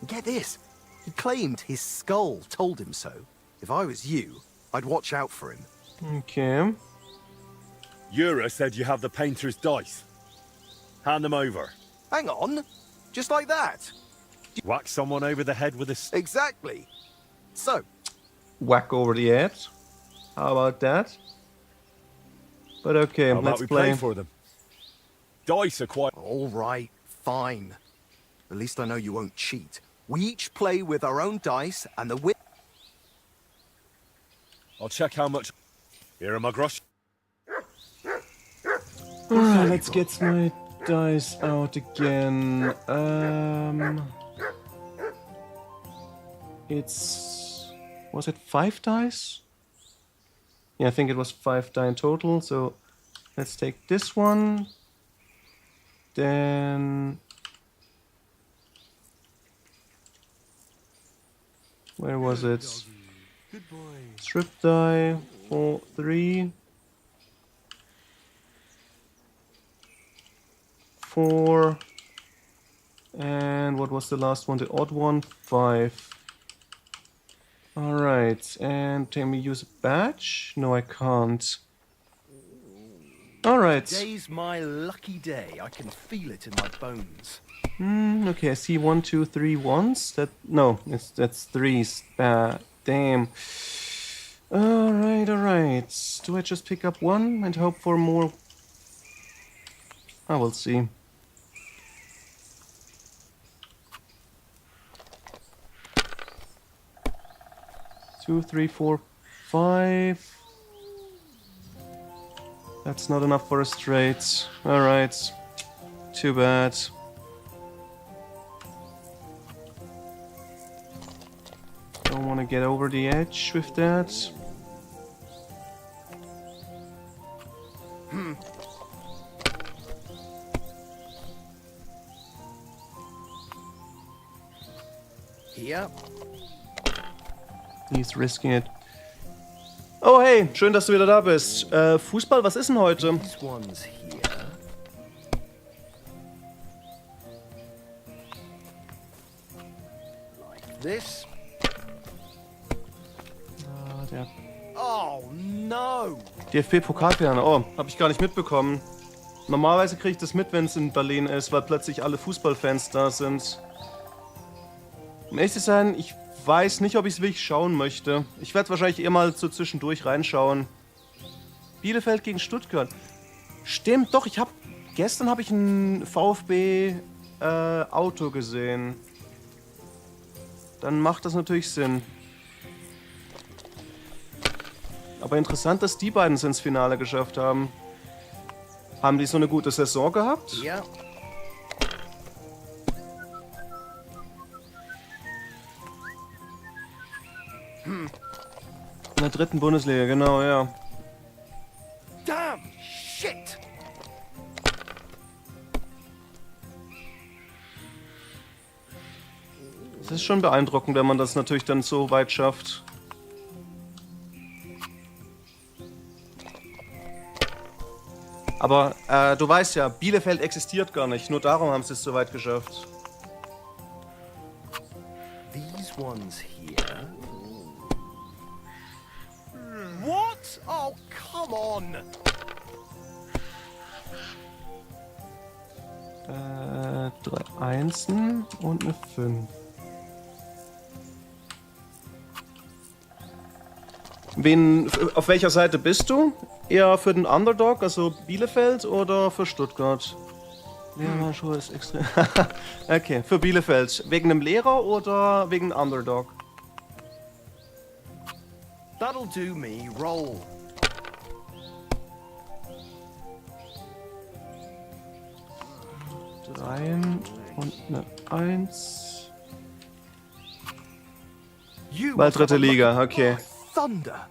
And get this, he claimed his skull told him so. If I was you, I'd watch out for him. Okay. Yura said you have the painter's dice. Hand them over. Hang on, just like that. Whack someone over the head with a stick. Exactly. So, Whack over the head. How about that? But okay, How about let's we play. for them? Dice are quite... all right, fine. At least I know you won't cheat. We each play with our own dice, and the win... I'll check how much... Here are my grosh. Let's get my dice out again. It's... Was it 5 dice? Yeah, I think it was 5 die in total, so let's take this one. Then... Where was it? Strip die, 4, 3. 4. And what was the last one? The odd one? 5. Alright, and can we use a badge? No, I can't. Alright. Today's my lucky day. I can feel it in my bones. Okay, I see 1, 2, 3 ones. That's 3s. Damn. Alright. Do I just pick up one and hope for more? I will see. Two, 3, 4, 5. That's not enough for a straight. Alright. Too bad. Don't want to get over the edge with that. Here. He's risking it. Oh hey, schön, dass du wieder da bist. Fußball, was ist denn heute? This one's here. Like this. Der Oh no! DFB-Pokalfinale. Oh, habe ich gar nicht mitbekommen. Normalerweise kriege ich das mit, wenn es in Berlin ist, weil plötzlich alle Fußballfans da sind. Um ehrlich zu sein, ich weiß nicht, ob ich es wirklich schauen möchte. Ich werde wahrscheinlich eher mal so zwischendurch reinschauen. Bielefeld gegen Stuttgart. Stimmt, doch, gestern habe ich ein VfB Auto gesehen. Dann macht das natürlich Sinn. Aber interessant, dass die beiden es ins Finale geschafft haben. Haben die so eine gute Saison gehabt? Ja. In der 3. Bundesliga, genau, ja. Damn shit! Es ist schon beeindruckend, wenn man das natürlich dann so weit schafft. Aber du weißt ja, Bielefeld existiert gar nicht. Nur darum haben sie es so weit geschafft. These ones here. What? Oh, come on! Drei Einsen und eine 5. Auf welcher Seite bist du? Eher für den Underdog, also Bielefeld, oder für Stuttgart? Lehrerschuhe ist extrem. Okay, für Bielefeld. Wegen einem Lehrer oder wegen Underdog? That'll do me. Roll. Dreien und eine 1. You Bald must have dritte a lucky- Liga, okay. Thunder!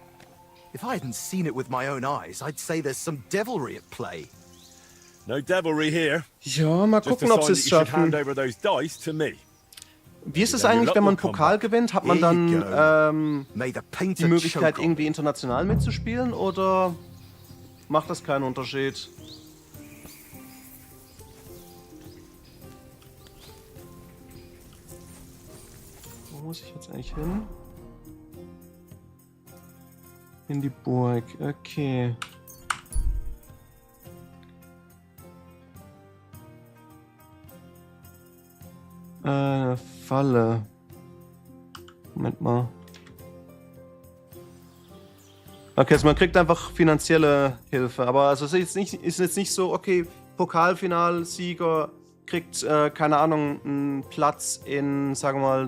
If I hadn't seen it with my own eyes, I'd say there's some devilry at play. No devilry here. Ja, mal Just a gucken, sign ob that sie you es should hand schaffen. over those dice to me. Wie ist es eigentlich, wenn man Pokal gewinnt? Hat man Here you dann May the die painter Möglichkeit, choke on irgendwie international mitzuspielen, oder macht das keinen Unterschied? Wo muss ich jetzt eigentlich hin? In die Burg, okay. Falle. Moment mal. Okay, also man kriegt einfach finanzielle Hilfe, aber also es ist jetzt nicht so, okay, Pokalfinalsieger kriegt, keine Ahnung, einen Platz in, sagen wir mal,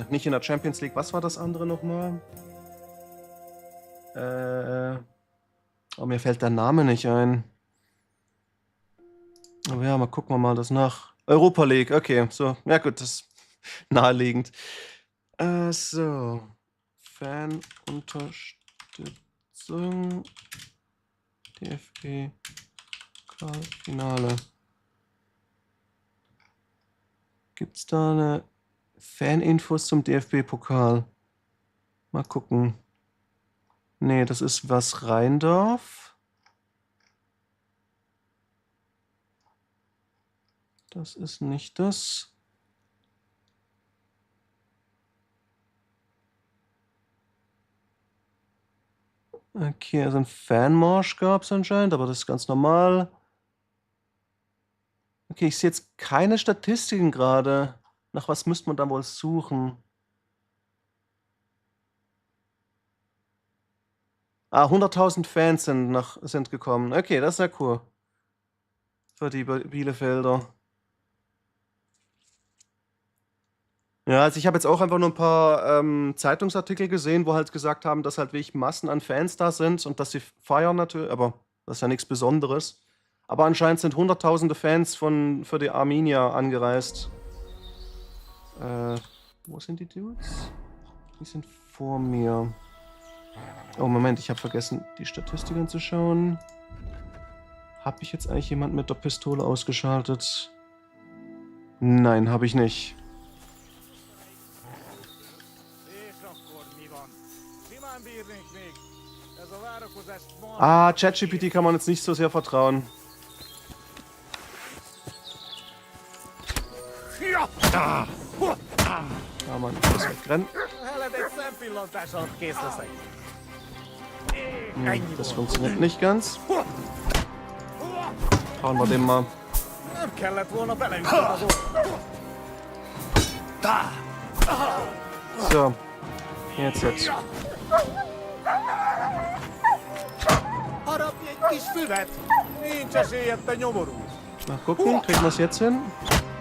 nicht in der Champions League. Was war das andere nochmal? Oh, mir fällt der Name nicht ein. Aber ja, mal gucken wir mal das nach. Europa League, okay, so. Ja gut, das ist naheliegend. So. Fanunterstützung. DFB Finale. Gibt's da eine Faninfos zum DFB-Pokal? Mal gucken. Nee, das ist was Rheindorf. Das ist nicht das. Okay, also ein Fanmarsch gab es anscheinend, aber das ist ganz normal. Okay, ich sehe jetzt keine Statistiken gerade. Nach was müsste man da wohl suchen? 100.000 Fans sind gekommen. Okay, das ist ja cool. Für die Bielefelder. Ja, also ich habe jetzt auch einfach nur ein paar Zeitungsartikel gesehen, wo halt gesagt haben, dass halt wirklich Massen an Fans da sind und dass sie feiern natürlich, aber das ist ja nichts Besonderes. Aber anscheinend sind hunderttausende Fans für die Arminia angereist. Wo sind die Dudes? Die sind vor mir. Oh, Moment, ich habe vergessen, die Statistik anzuschauen. Habe ich jetzt eigentlich jemand mit der Pistole ausgeschaltet? Nein, habe ich nicht. Ah, ChatGPT kann man jetzt nicht so sehr vertrauen. Ja, Mann, ich muss wegrennen. Das funktioniert nicht ganz. Hauen wir den mal. So, jetzt. Mal gucken, kriegen wir es jetzt hin?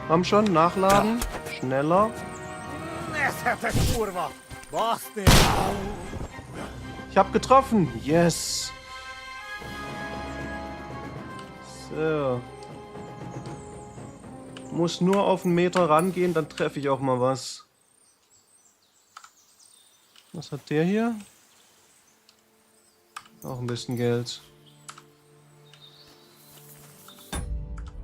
Komm schon, nachladen. Schneller. Ich hab getroffen. Yes. So. Muss nur auf einen Meter rangehen, dann treffe ich auch mal was. Was hat der hier? Auch ein bisschen Geld.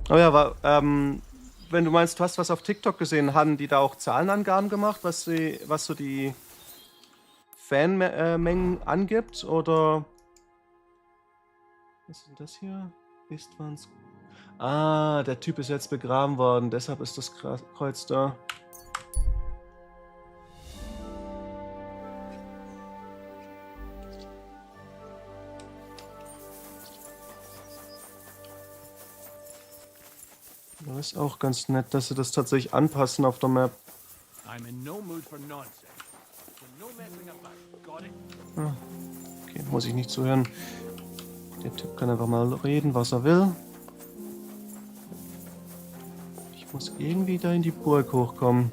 Oh ja, wenn du meinst, du hast was auf TikTok gesehen, haben die da auch Zahlenangaben gemacht, was so die Fanmengen angibt, oder? Was ist denn das hier? Istwans. Ah, der Typ ist jetzt begraben worden, deshalb ist das Kreuz da. Das ist auch ganz nett, dass sie das tatsächlich anpassen auf der Map. I'm in no mood for nonsense. So no messing about. Got it? Okay, muss ich nicht zuhören. Der Typ kann einfach mal reden, was er will. Ich muss irgendwie da in die Burg hochkommen.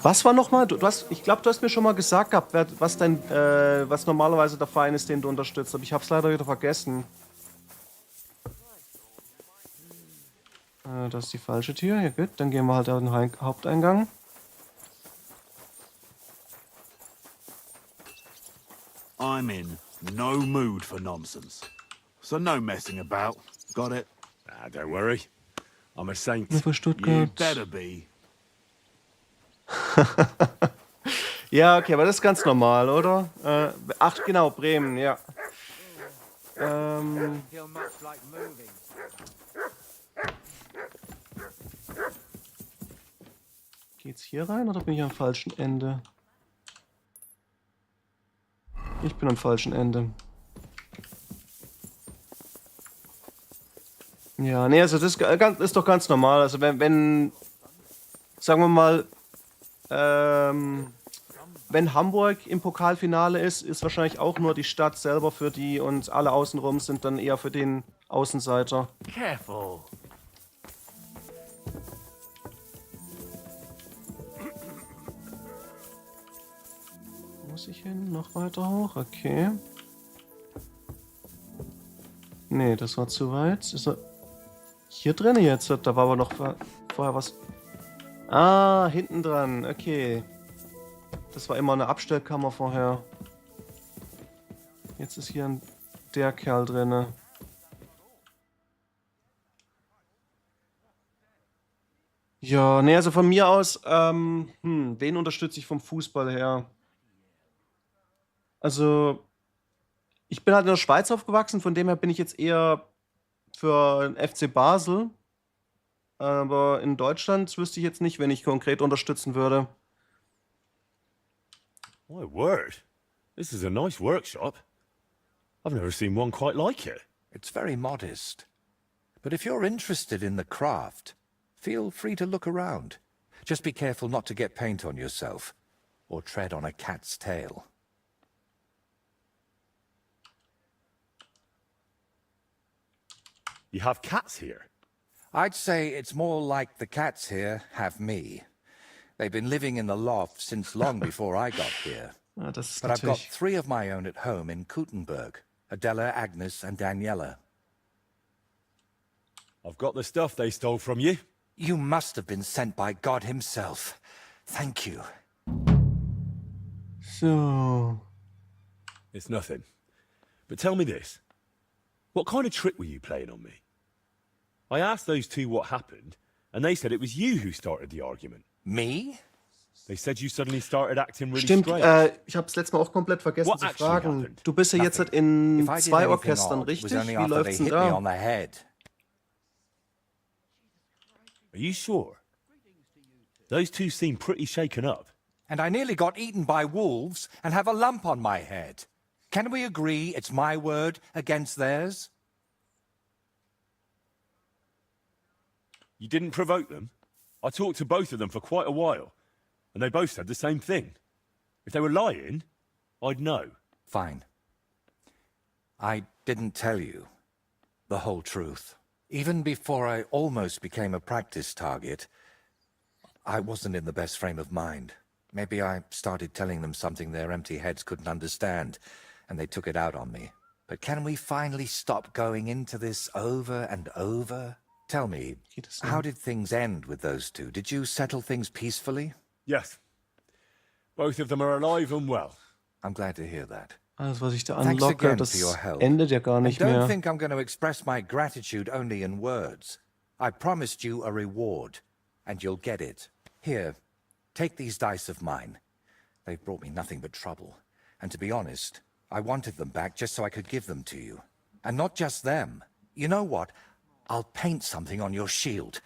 Was war nochmal? Ich glaube, du hast mir schon mal gesagt gehabt, was normalerweise der Verein ist, den du unterstützt. Aber ich habe es leider wieder vergessen. Das ist die falsche Tür. Ja gut, dann gehen wir halt an den Haupteingang. I'm in no mood for nonsense. So no messing about. Got it? Ah, don't worry. I'm a saint. Für You Stuttgart. better be. Ja, okay, aber das ist ganz normal, oder? Ach, genau, Bremen, ja. Feel much like moving. Geht's hier rein oder bin ich am falschen Ende? Ich bin am falschen Ende. Ja, nee, also das ist doch ganz normal. Also wenn sagen wir mal, wenn Hamburg im Pokalfinale ist wahrscheinlich auch nur die Stadt selber für die und alle außenrum sind dann eher für den Außenseiter. Careful. Muss ich hin? Noch weiter hoch? Okay. Nee, das war zu weit. Ist er hier drin jetzt? Da war aber noch vorher was. Ah, hinten dran. Okay. Das war immer eine Abstellkammer vorher. Jetzt ist hier der Kerl drin. Ja, nee, also von mir aus, wen unterstütze ich vom Fußball her? Also, ich bin halt in der Schweiz aufgewachsen, von dem her bin ich jetzt eher für den FC Basel. Aber in Deutschland wüsste ich jetzt nicht, wen ich konkret unterstützen würde. My word. This is a nice workshop. I've never seen one quite like it. It's very modest. But if you're interested in the craft, feel free to look around. Just be careful not to get paint on yourself, or tread on a cat's tail. You have cats here. I'd say it's more like the cats here have me. They've been living in the loft since long before I got here. Ah, das ist But I've got natürlich. 3 of my own at home in Kuttenberg. Adela, Agnes, and Daniela. I've got the stuff they stole from you. You must have been sent by God himself. Thank you. So. It's nothing. But tell me this. What kind of trick were you playing on me? I asked those two what happened, and they said it was you who started the argument. Me? They said you suddenly started acting really Stimmt, strange. ich habe es letztes Mal auch komplett vergessen What zu actually fragen. happened? Du bist ja jetzt Nothing. in If I did 2 anything Orchestern, odd, it was richtig? only Wie after läuft's they denn hit me da? on the head. Are you sure? Those two seem pretty shaken up. And I nearly got eaten by wolves and have a lump on my head. Can we agree it's my word against theirs? You didn't provoke them? I talked to both of them for quite a while, and they both said the same thing. If they were lying, I'd know. Fine. I didn't tell you the whole truth. Even before I almost became a practice target, I wasn't in the best frame of mind. Maybe I started telling them something their empty heads couldn't understand, and they took it out on me. But can we finally stop going into this over and over? Tell me, Geht es how denn? did things end with those two? Did you settle things peacefully? Yes. Both of them are alive and well. I'm glad to hear that. Alles, was ich da Thanks anlocke, again das for your help. endet ja gar I nicht don't mehr. think I'm going to express my gratitude only in words. I promised you a reward, and you'll get it. Here, Take these dice of mine. They've brought me nothing but trouble. And to be honest, I wanted them back just so I could give them to you. And not just them. You know what? I'll paint something on your shield.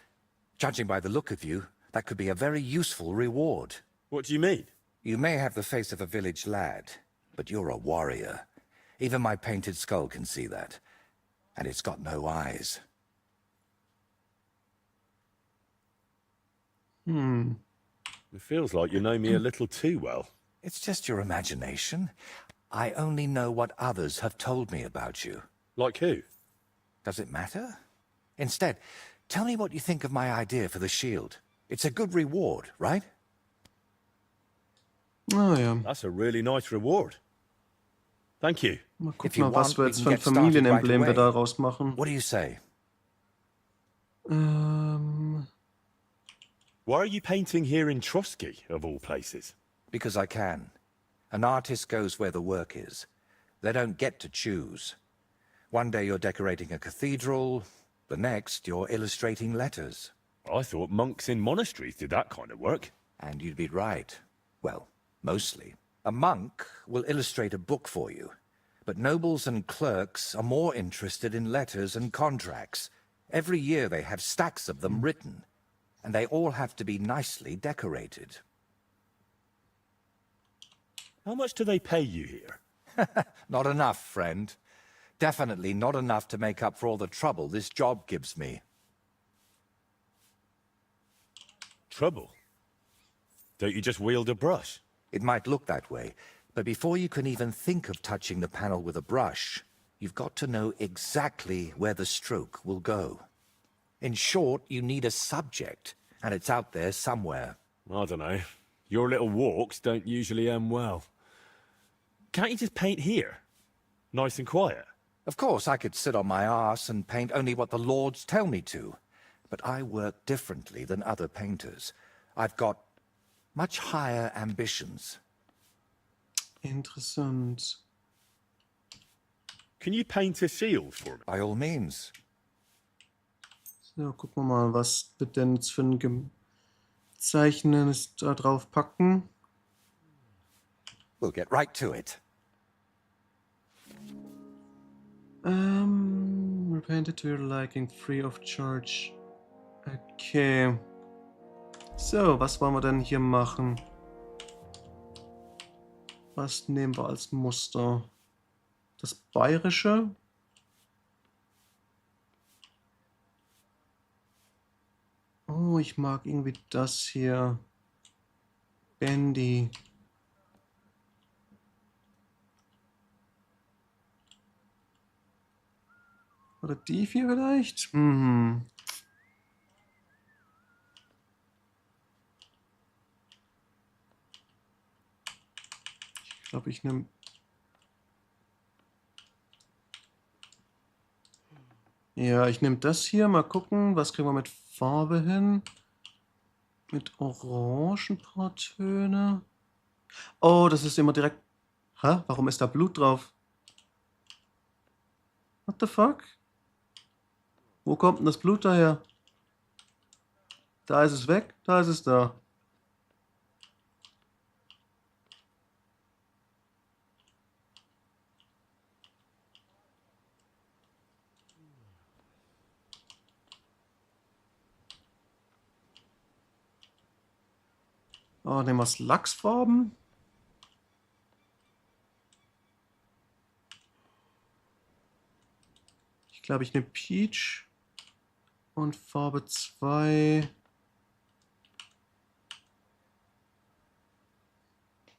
Judging by the look of you, that could be a very useful reward. What do you mean? You may have the face of a village lad, but you're a warrior. Even my painted skull can see that. And it's got no eyes. It feels like you know me a little too well. It's just your imagination. I only know what others have told me about you. Like who? Does it matter? Instead, tell me what you think of my idea for the shield. It's a good reward, right? Oh ja. That's a really nice reward. Thank you. Mal If gucken, you mal, want, was wir we jetzt can für ein get started right Familienemblem wir away. daraus machen. What do you say? Why are you painting here in Trusky, of all places? Because I can. An artist goes where the work is. They don't get to choose. One day you're decorating a cathedral, the next you're illustrating letters. I thought monks in monasteries did that kind of work. And you'd be right. Well, mostly. A monk will illustrate a book for you, but nobles and clerks are more interested in letters and contracts. Every year they have stacks of them written, and they all have to be nicely decorated. How much do they pay you here? Not enough, friend. Definitely not enough to make up for all the trouble this job gives me. Trouble? Don't you just wield a brush? It might look that way, but before you can even think of touching the panel with a brush, you've got to know exactly where the stroke will go. In short, you need a subject, and it's out there somewhere. I don't know. Your little walks don't usually end well. Can't you just paint here? Nice and quiet. Of course, I could sit on my arse and paint only what the lords tell me to, but I work differently than other painters. I've got much higher ambitions. Interessant. Can you paint a shield for me? By all means. So, gucken wir mal, was wir denn jetzt für ein Zeichnen da drauf packen. We'll get right to it. Repaint it to your liking, free of charge. Okay. So, was wollen wir denn hier machen? Was nehmen wir als Muster? Das Bayerische? Oh, ich mag irgendwie das hier. Bandy. Oder die vier vielleicht? Ich glaube, ich nehme... Ja, ich nehme das hier. Mal gucken, was kriegen wir mit Farbe hin. Mit Orange ein paar Töne. Oh, das ist immer direkt... Hä? Warum ist da Blut drauf? What the fuck? Wo kommt denn das Blut daher? Da ist es weg, da ist es da. Oh, nehmen wir es Lachsfarben. Ich glaube, ich nehme Peach und Farbe 2.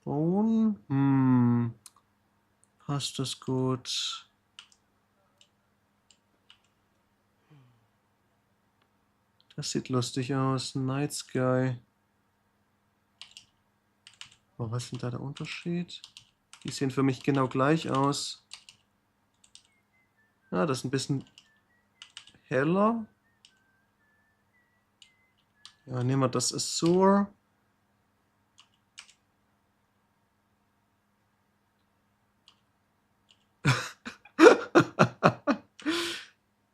Bone. Passt das gut? Das sieht lustig aus. Night Sky. Oh, was ist denn da der Unterschied? Die sehen für mich genau gleich aus. Ja, das ist ein bisschen heller. Ja, nehmen wir das Azur.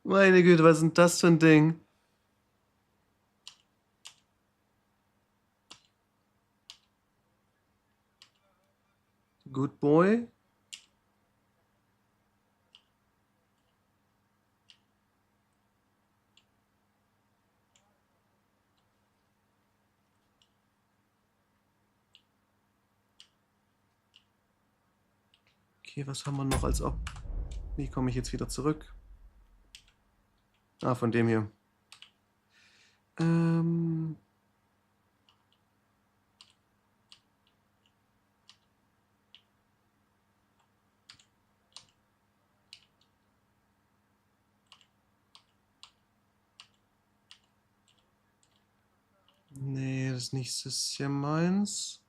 Meine Güte, was ist denn das für ein Ding? Good boy. Okay, was haben wir noch als ob? Wie komme ich jetzt wieder zurück? Ah, von dem hier. Nee, das nächste ist ja meins.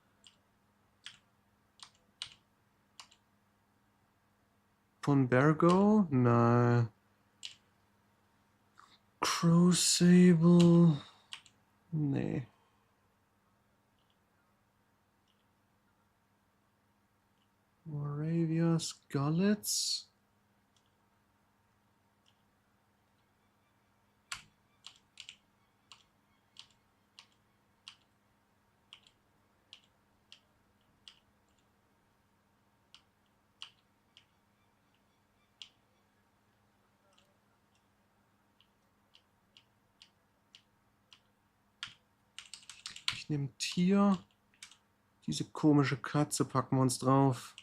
Von Bergo? Nein. Crucible? Nee. Moravia Skullets? Ich nehme Tier. Diese komische Katze packen wir uns drauf.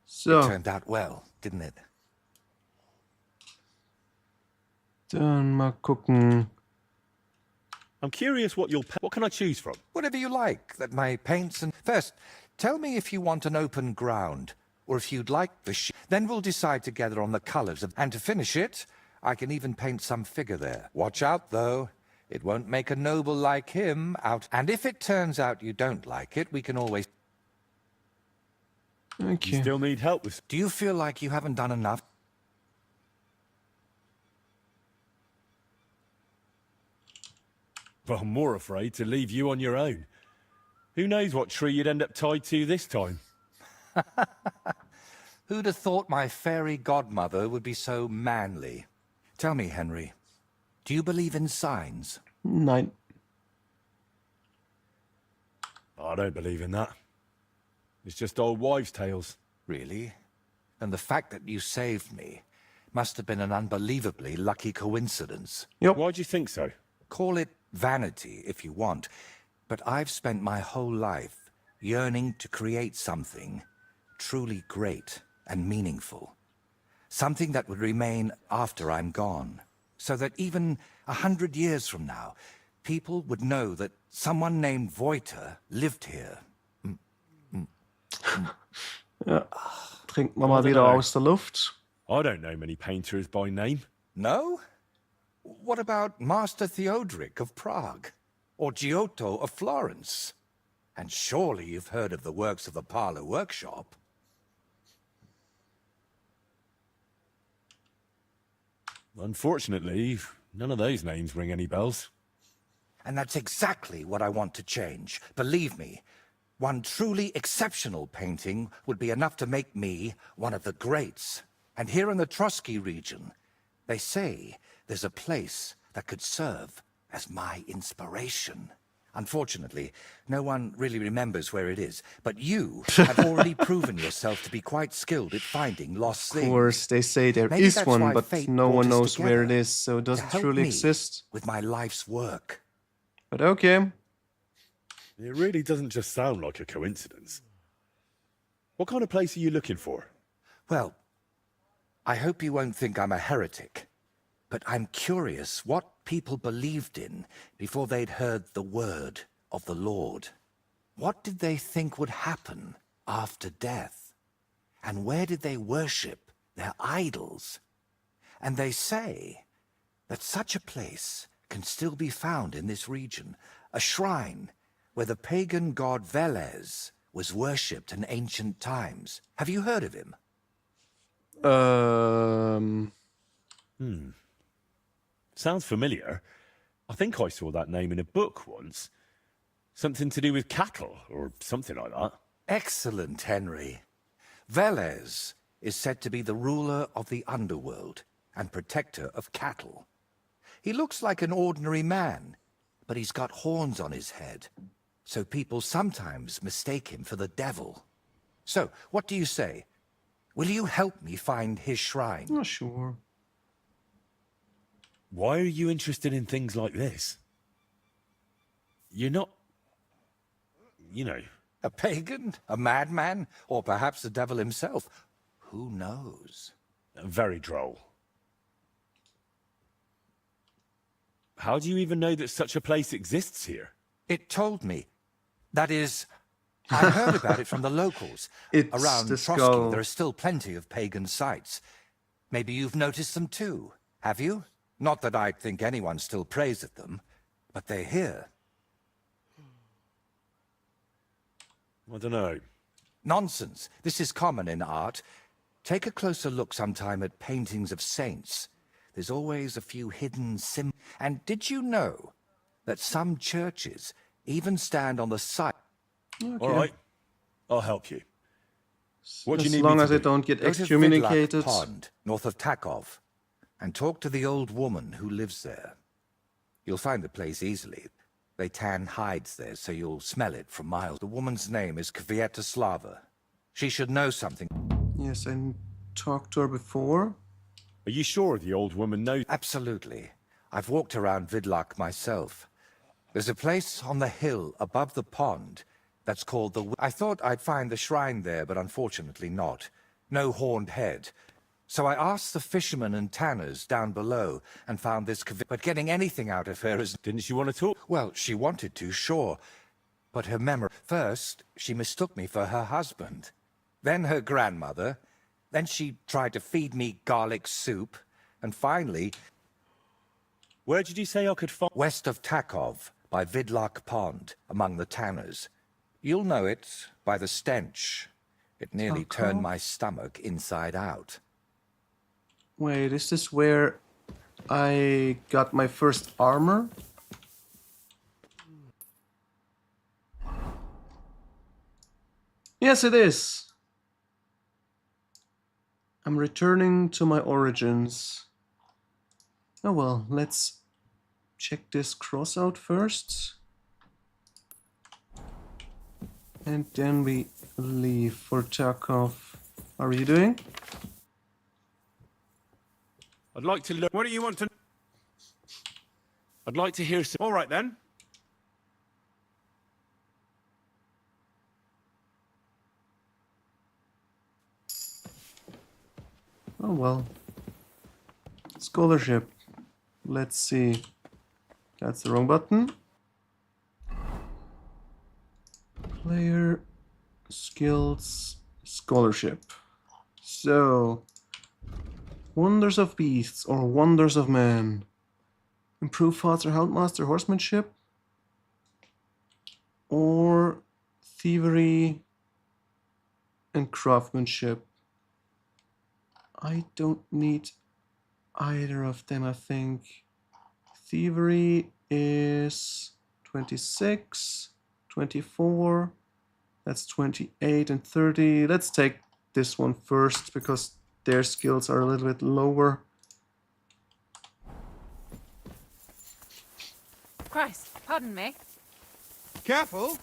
It So, turned out well, didn't it? dann mal gucken. I'm curious what can I choose from? Whatever you like, that my paints and... First, tell me if you want an open ground, or if you'd like the Then we'll decide together on the colours of... And to finish it, I can even paint some figure there. Watch out, though. It won't make a noble like him out... And if it turns out you don't like it, we can always... You Okay. still need help with... Do you feel like you haven't done enough? Well, I'm more afraid to leave you on your own. Who knows what tree you'd end up tied to this time? Who'd have thought my fairy godmother would be so manly? Tell me, Henry, do you believe in signs? Nein. I don't believe in that. It's just old wives' tales. Really? And the fact that you saved me must have been an unbelievably lucky coincidence. Yep. Why do you think so? Call it vanity if you want, but I've spent my whole life yearning to create something truly great and meaningful. Something that would remain after I'm gone, so that even 100 years from now, people would know that someone named Voiter lived here. Ja. Trinken wir mal wieder aus der Luft. I don't know many painters by name. No? What about Master Theodoric of Prague? Or Giotto of Florence? And surely you've heard of the works of the Parlour Workshop. Unfortunately, none of those names ring any bells. And that's exactly what I want to change. Believe me, one truly exceptional painting would be enough to make me one of the greats. And here in the Trotsky region, they say there's a place that could serve as my inspiration. Unfortunately, no one really remembers where it is, but you have already proven yourself to be quite skilled at finding lost Of things. course, they say there Maybe is that's one, why but fate no brought one us knows where it together, is, so it to doesn't help truly me exist. with my life's work. But okay. It really doesn't just sound like a coincidence. What kind of place are you looking for? Well, I hope you won't think I'm a heretic, but I'm curious what people believed in before they'd heard the word of the Lord. What did they think would happen after death? And where did they worship their idols? And they say that such a place can still be found in this region, a shrine where the pagan god Velez was worshipped in ancient times. Have you heard of him? Sounds familiar. I think I saw that name in a book once. Something to do with cattle, or something like that. Excellent, Henry. Velez is said to be the ruler of the underworld and protector of cattle. He looks like an ordinary man, but he's got horns on his head, so people sometimes mistake him for the devil. So, what do you say? Will you help me find his shrine? Oh, sure. Why are you interested in things like this? You're not... you know... A pagan? A madman? Or perhaps the devil himself? Who knows? Very droll. How do you even know that such a place exists here? It told me. That is, I heard about it from the locals. It's Around the Trotsky, skull. there are still plenty of pagan sites. Maybe you've noticed them too, have you? Not that I'd think anyone still prays at them, but they're here. I don't know. Nonsense. This is common in art. Take a closer look sometime at paintings of saints. There's always a few hidden symbols. And did you know that some churches even stand on the site? Okay. All right, I'll help you. What do you As need long me as to I do? don't get Go to excommunicated. Vidlak Pond, north of Takov, and talk to the old woman who lives there. You'll find the place easily. They tan hides there, so you'll smell it from miles. The woman's name is Kvietoslava. She should know something. Yes, I talked to her before. Are you sure the old woman knows? Absolutely. I've walked around Vidlak myself. There's a place on the hill above the pond that's called the... I thought I'd find the shrine there, but unfortunately not. No horned head. So I asked the fishermen and tanners down below and found this... But getting anything out of her is... Didn't she want to talk? Well, she wanted to, sure. But her memory... First, she mistook me for her husband. Then her grandmother. Then she tried to feed me garlic soup. And finally... Where did you say I could find... West of Takov, by Vidlak Pond, among the tanners. You'll know it by the stench. It nearly turned my stomach inside out. Wait, is this where I got my first armor? Yes, it is. I'm returning to my origins. Oh well, let's check this cross out first. And then we leave for Tarkov. How are you doing? I'd like to look... What do you want to... I'd like to hear some... All right, then. Oh well. Scholarship. Let's see. That's the wrong button. Player skills scholarship. So, Wonders of Beasts or Wonders of Man. Improve Father Houndmaster horsemanship. Or thievery and craftsmanship. I don't need either of them, I think. Thievery is 26, 24, that's 28 and 30. Let's take this one first because their skills are a little bit lower. Christ, pardon me. Careful.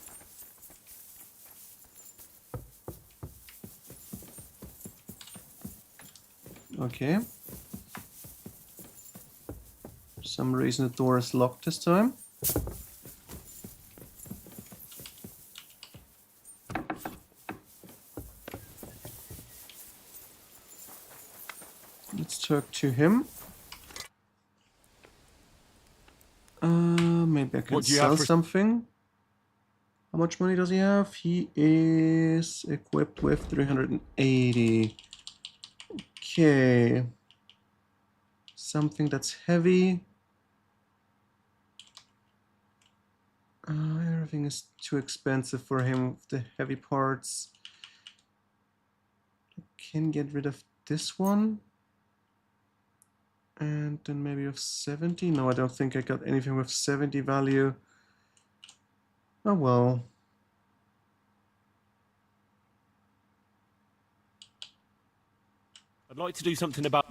Okay. For some reason the door is locked this time. Let's talk to him. Maybe I can What do you sell have for... something. How much money does he have? He is equipped with 380. Okay. Something that's heavy. Everything is too expensive for him with the heavy parts. I can get rid of this one. And then maybe of 70. No, I don't think I got anything with 70 value. Oh well. I'd like to do something about...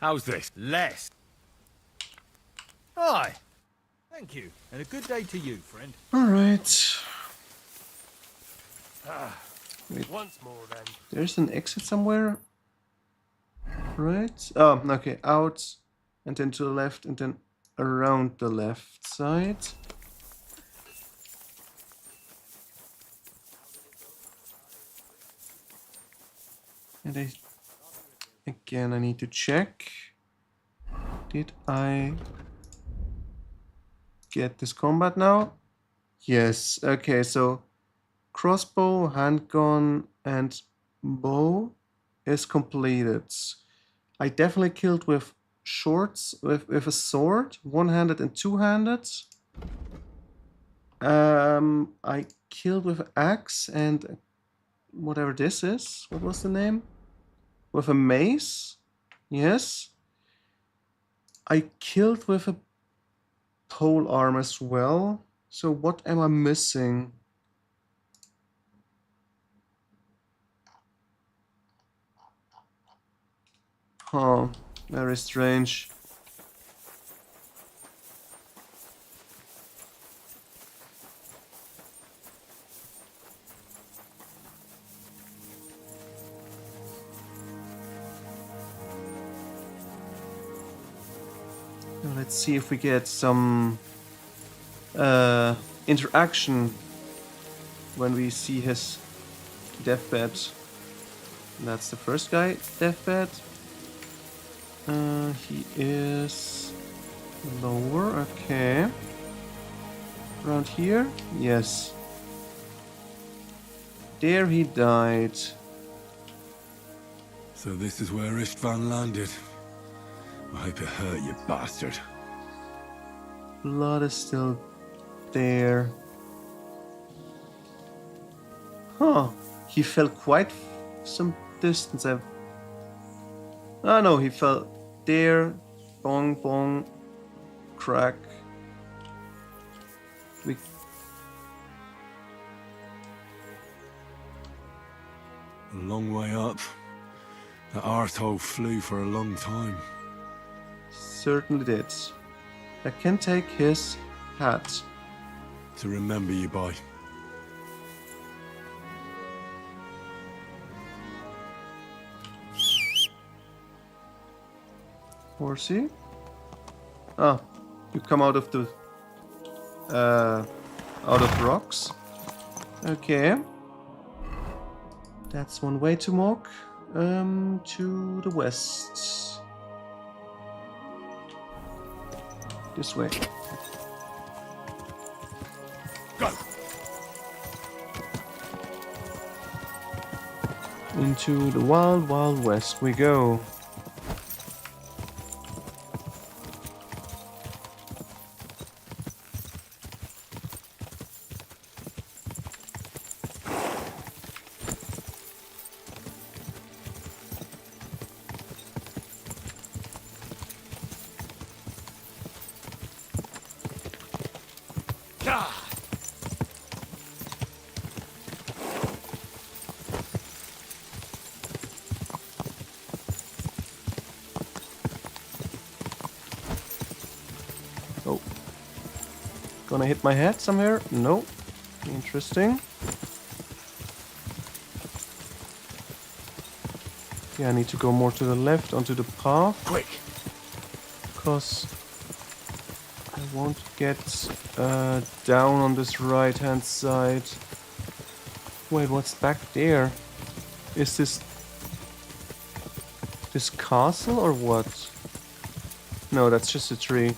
How's this? Less. Aye. Thank you, and a good day to you, friend. Alright. Once more, then. There's an exit somewhere. Right. Oh, okay. Out. And then to the left. And then around the left side. And again, I need to check. Did I get this combat now? Yes. Okay, so crossbow, handgun, and bow is completed. I definitely killed with shorts, with a sword, one-handed and two-handed. I killed with axe and whatever this is. What was the name? With a mace. Yes. I killed with a pole arm as well. So what am I missing? Huh, very strange. Now let's see if we get some interaction when we see his deathbed. That's the first guy, deathbed. He is lower, okay. Around here? Yes. There he died. So this is where Istvan landed. I hope it hurt, you bastard. Blood is still there. Huh. He fell quite some distance. Oh no, he fell there. Bong, bong. Crack. We... A long way up. That arsehole flew for a long time. Certainly did. I can take his hat. To remember you by. Horsey? Ah, you come out of the... out of rocks. Okay. That's one way to walk. To the west. This way. Go! Into the wild, wild west we go. Oh. Gonna hit my head somewhere? No. Interesting. Yeah, I need to go more to the left onto the path. Quick! Because I won't get down on this right hand side. Wait, what's back there? Is this castle or what? No, that's just a tree.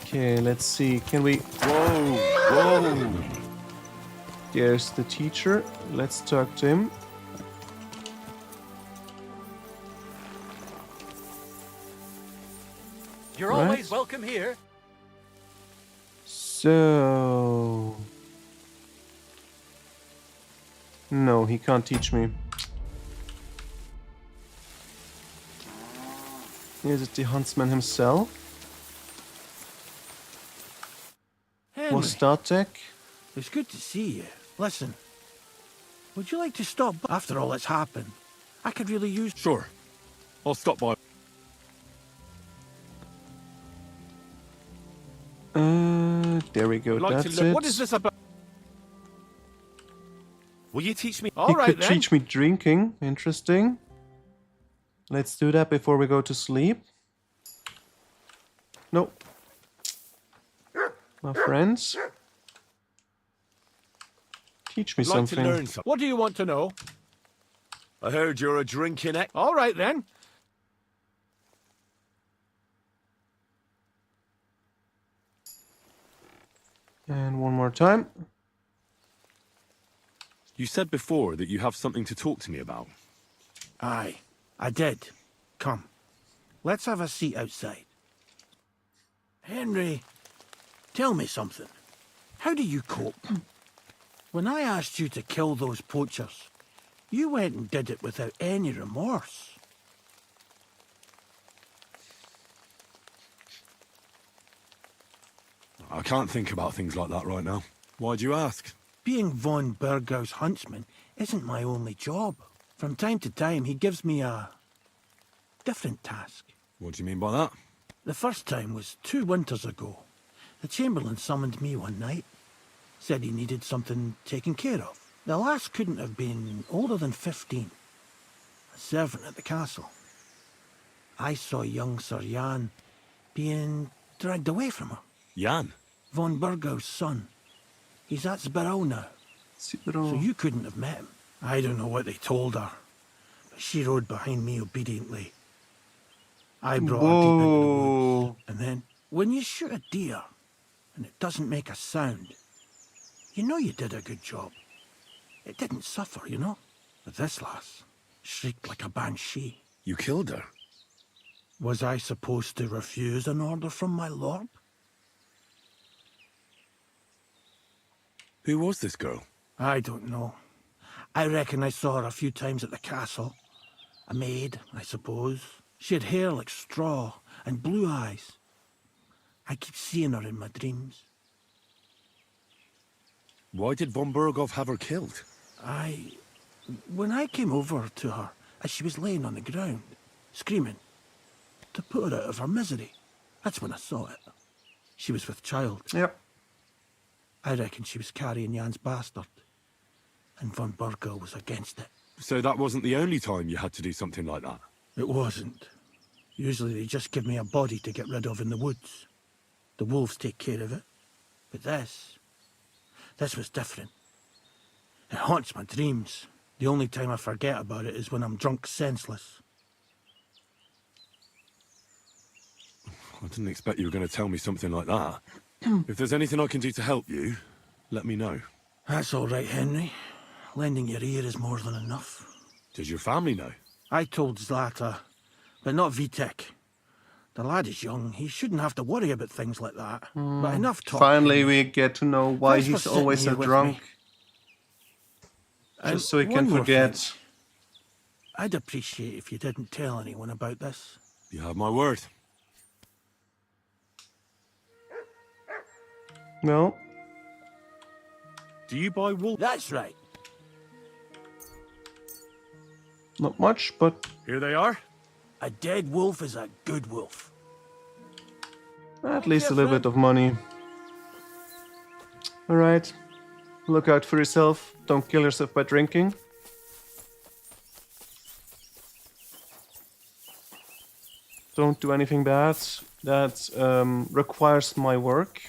Okay, let's see. Can we... Whoa! Whoa! There's the teacher. Let's talk to him. You're Right. always welcome here. So... No, he can't teach me. Is it the huntsman himself? Henry, Was Startek? it's good to see you. Listen, Would you like to stop after all that's happened? I could really use... Sure. I'll stop by. There we go. I'd like That's to learn. it. What is this about? Will you teach me? He All right could then. teach me drinking. Interesting. Let's do that before we go to sleep. No. My friends. Teach me I'd like something. to learn something. What do you want to know? I heard you're a drinking ex. All right then. And one more time. You said before that you have something to talk to me about. Aye, I did. Come, let's have a seat outside. Henry, tell me something. How do you cope? When I asked you to kill those poachers, you went and did it without any remorse. I can't think about things like that right now. Why'd you ask? Being von Burgau's huntsman isn't my only job. From time to time, he gives me a different task. What do you mean by that? The first time was 2 winters ago. The Chamberlain summoned me one night. Said he needed something taken care of. The lass couldn't have been older than 15. A servant at the castle. I saw young Sir Jan being dragged away from her. Jan? Von Burgau's son. He's at Sbarrow now. So you couldn't have met him. I don't know what they told her, but she rode behind me obediently. I brought her deep into the woods. And then, when you shoot a deer and it doesn't make a sound, you know you did a good job. It didn't suffer, you know. But this lass shrieked like a banshee. You killed her? Was I supposed to refuse an order from my lord? Who was this girl? I don't know. I reckon I saw her a few times at the castle. A maid, I suppose. She had hair like straw and blue eyes. I keep seeing her in my dreams. Why did von Burgov have her killed? When I came over to her, as she was laying on the ground, screaming, to put her out of her misery, that's when I saw it. She was with child. Yep. I reckon she was carrying Jan's bastard, and von Burgau was against it. So that wasn't the only time you had to do something like that? It wasn't. Usually they just give me a body to get rid of in the woods. The wolves take care of it. But this was different. It haunts my dreams. The only time I forget about it is when I'm drunk senseless. I didn't expect you were going to tell me something like that. If there's anything I can do to help you, let me know. That's all right, Henry. Lending your ear is more than enough. Does your family know? I told Zlata, but not Vitek. The lad is young. He shouldn't have to worry about things like that. But enough talk. Finally, we get to know why Thanks for he's sitting always here so with drunk. me. Just so he one can more forget. thing. I'd appreciate if you didn't tell anyone about this. You have my word. No. Do you buy wool? That's right. Not much, but Here they are. A dead wolf is a good wolf. at least a little bit of money. Alright. Look out for yourself. Don't kill yourself by drinking. Don't do anything bad that requires my work.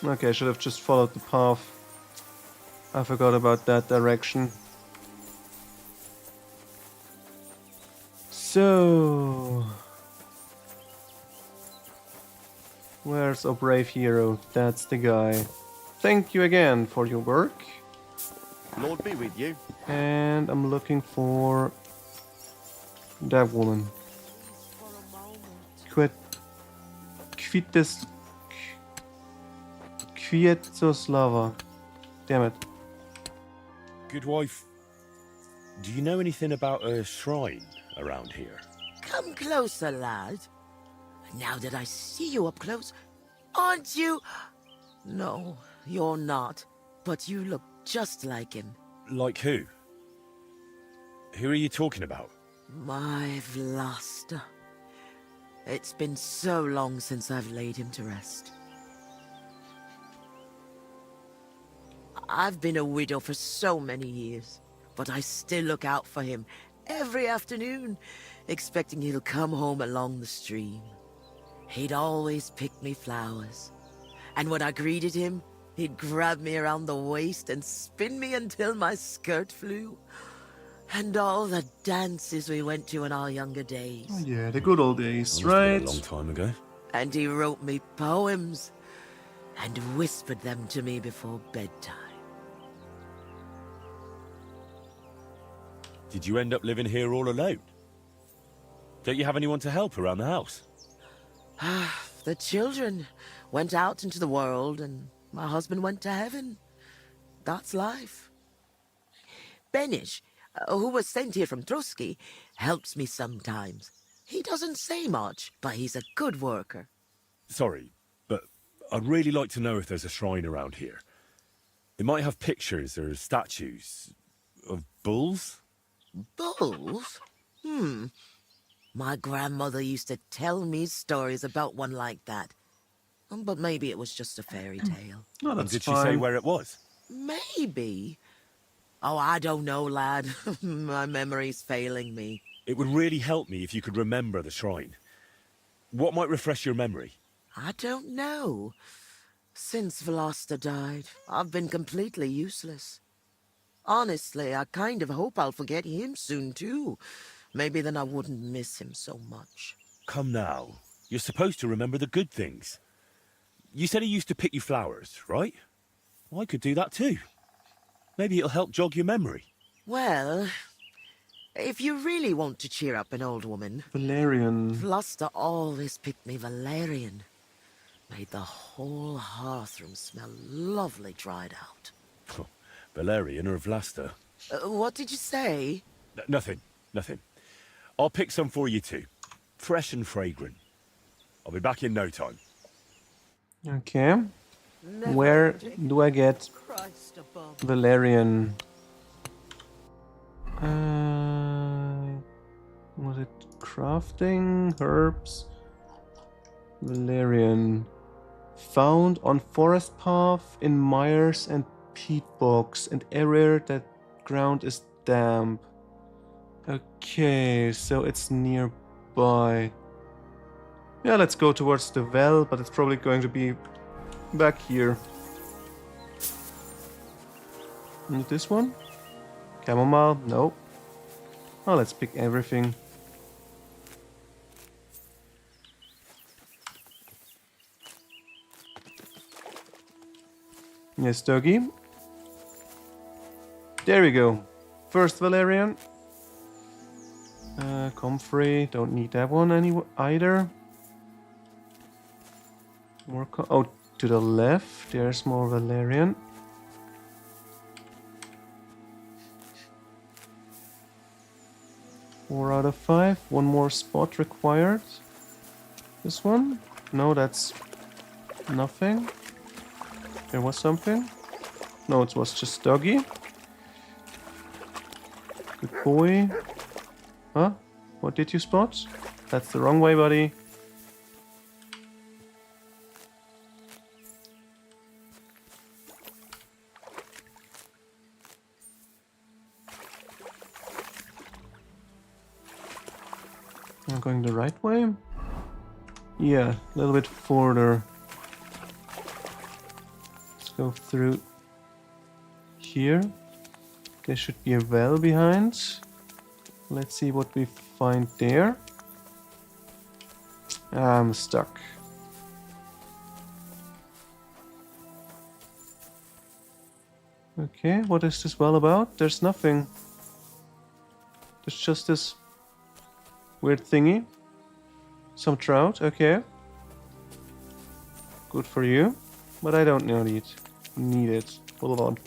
Okay, I should have just followed the path. I forgot about that direction. So... where's our brave hero? That's the guy. Thank you again for your work. Lord be with you. And I'm looking for... that woman. Quit this... Kwietoslava. Damn it. Good wife, do you know anything about a shrine around here? Come closer, lad. Now that I see you up close, aren't you? No, you're not. But you look just like him. Like who? Who are you talking about? My Vlasta. It's been so long since I've laid him to rest. I've been a widow for so many years, but I still look out for him every afternoon, expecting he'll come home along the stream. He'd always pick me flowers, and when I greeted him, he'd grab me around the waist and spin me until my skirt flew. And all the dances we went to in our younger days. Oh yeah, the good old days, That must have been right? a long time ago. And he wrote me poems and whispered them to me before bedtime. Did you end up living here all alone? Don't you have anyone to help around the house? The children went out into the world and my husband went to heaven. That's life. Benish, who was sent here from Trotsky, helps me sometimes. He doesn't say much, but he's a good worker. Sorry, but I'd really like to know if there's a shrine around here. It might have pictures or statues of bulls. Bulls? My grandmother used to tell me stories about one like that. But maybe it was just a fairy tale. No, And that's did she fine. say where it was? Maybe. Oh, I don't know, lad. My memory's failing me. It would really help me if you could remember the shrine. What might refresh your memory? I don't know. Since Vlasta died, I've been completely useless. Honestly, I kind of hope I'll forget him soon, too. Maybe then I wouldn't miss him so much. Come now. You're supposed to remember the good things. You said he used to pick you flowers, right? Well, I could do that too. Maybe it'll help jog your memory. Well, if you really want to cheer up an old woman, Valerian. Vlasta always picked me valerian. Made the whole hearthroom smell lovely dried out. Valerian or Vlasta? What did you say? Nothing. I'll pick some for you too. Fresh and fragrant. I'll be back in no time. Okay. Never Where drink do I get Christ above. Valerian? Was it crafting? Herbs? Valerian. Found on forest path in mires and peat bogs and area that ground is damp. Okay, so it's nearby. Yeah, let's go towards the well, but it's probably going to be back here. Need this one? Chamomile? No. Oh, let's pick everything. Yes, doggy. There we go. First Valerian. Comfrey. Don't need that one either. More oh, to the left. There's more Valerian. Four out of 5. One more spot required. This one? No, that's nothing. There was something. No, it was just doggy. Good boy. Huh? What did you spot? That's the wrong way, buddy. I'm going the right way? Yeah, a little bit further. Let's go through here. There should be a well behind. Let's see what we find there. I'm stuck. Okay, what is this well about? There's nothing. There's just this weird thingy. Some trout, okay. Good for you. but I don't need it. Hold on.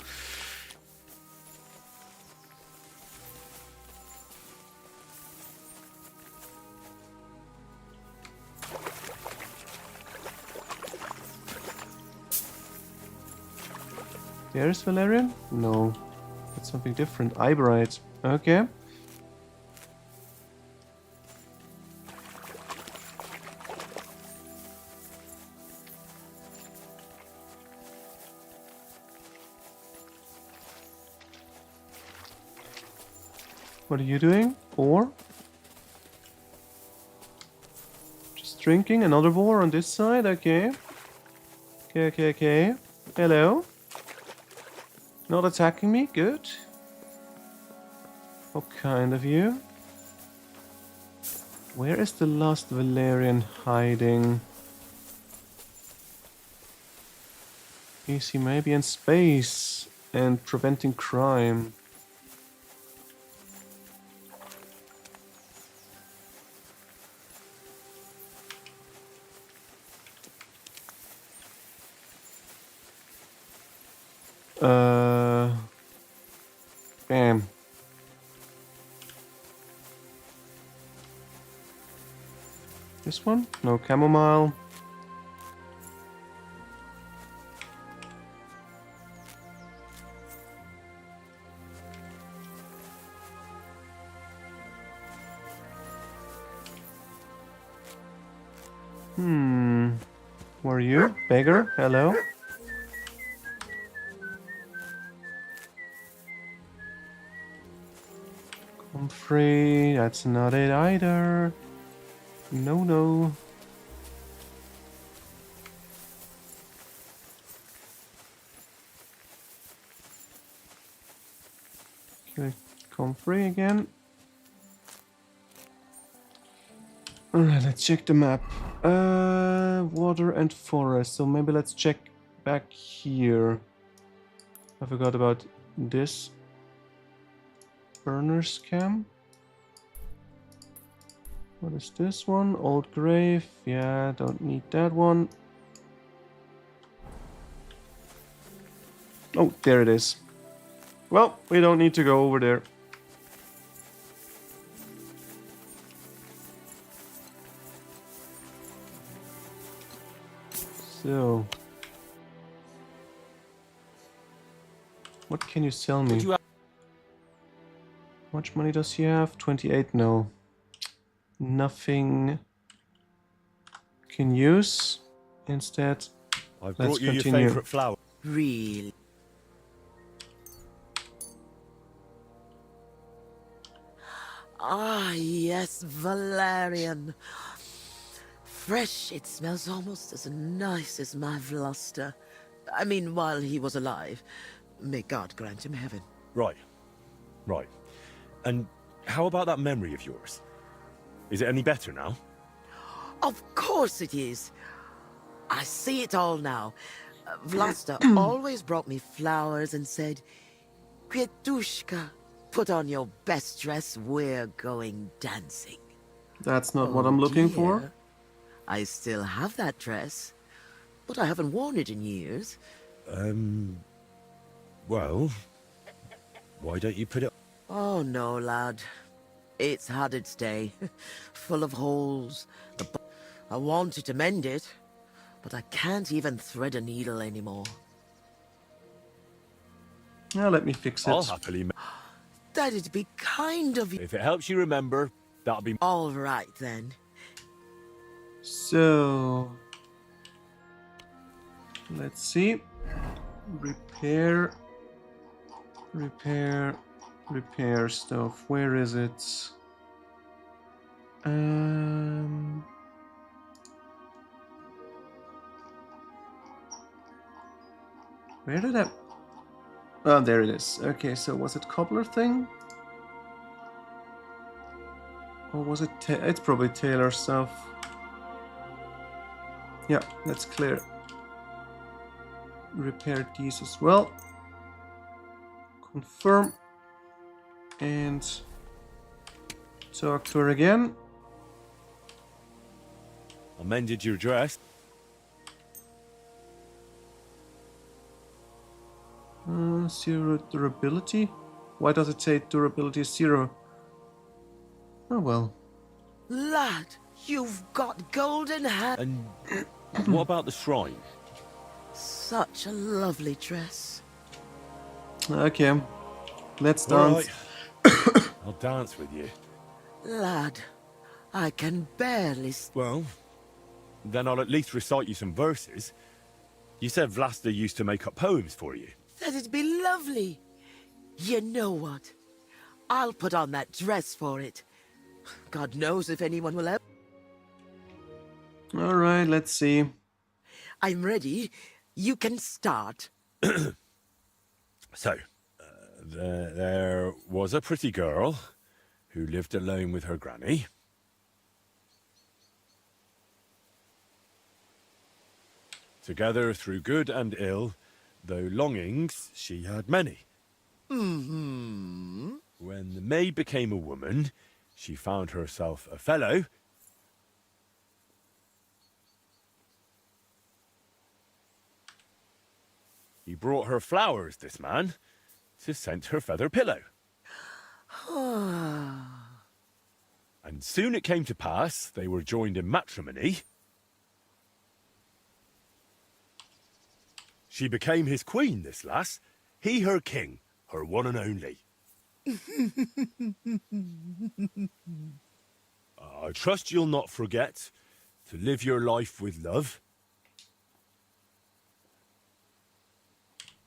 There's Valerian? No. That's something different. Eyebright. Okay. What are you doing? War? Just drinking. Another war on this side? Okay. Okay. Hello? Not attacking me? Good. How kind of you. Where is the last Valerian hiding? Is he maybe in space and preventing crime? Bam. This one? No chamomile. Who are you? Beggar? Hello? Comfrey, that's not it either. No. Okay, Comfrey again. Alright, let's check the map. Water and forest. So maybe let's check back here. I forgot about this. Burner's camp. What is this one? Old grave. Yeah, don't need that one. Oh, there it is. Well, we don't need to go over there. So, what can you sell me? How much money does he have? 28? No. Nothing can use. Instead, I've let's brought you continue. your favourite flower. Really? Ah, yes, Valerian. Fresh, it smells almost as nice as my Vlasta. I mean, while he was alive. May God grant him heaven. Right. And how about that memory of yours? Is it any better now? Of course it is. I see it all now. Vlasta always brought me flowers and said, Květuška, put on your best dress, we're going dancing. That's not what I'm looking for. Dear, I still have that dress, but I haven't worn it in years. Well, why don't you put it... Oh, no, lad. It's had its day. Full of holes. I wanted to mend it, but I can't even thread a needle anymore. Now let me fix it. I'll happily... That'd be kind of you. If it helps you remember, that'll be... All right, then. So, let's see. Repair stuff. Where is it? Where did I... Oh, there it is. Okay, so was it cobbler thing? Or was it... It's probably tailor stuff. Yeah, that's clear. Repair these as well. Confirm. And talk to her again. Amended your dress. Zero durability? Why does it say durability 0? Oh well. Lad, you've got golden hair. And what about the shrine? Such a lovely dress. Okay. Let's All dance. right. I'll dance with you. Lad, I can barely... Well, then I'll at least recite you some verses. You said Vlasta used to make up poems for you. That'd be lovely. You know what? I'll put on that dress for it. God knows if anyone will ever... Alright, let's see. I'm ready. You can start. So, there was a pretty girl who lived alone with her granny. Together through good and ill, though longings she had many. Mm-hmm. When the maid became a woman, she found herself a fellow. He brought her flowers, this man, to scent her feather pillow. And soon it came to pass they were joined in matrimony. She became his queen, this lass. He her king, her one and only. I trust you'll not forget to live your life with love.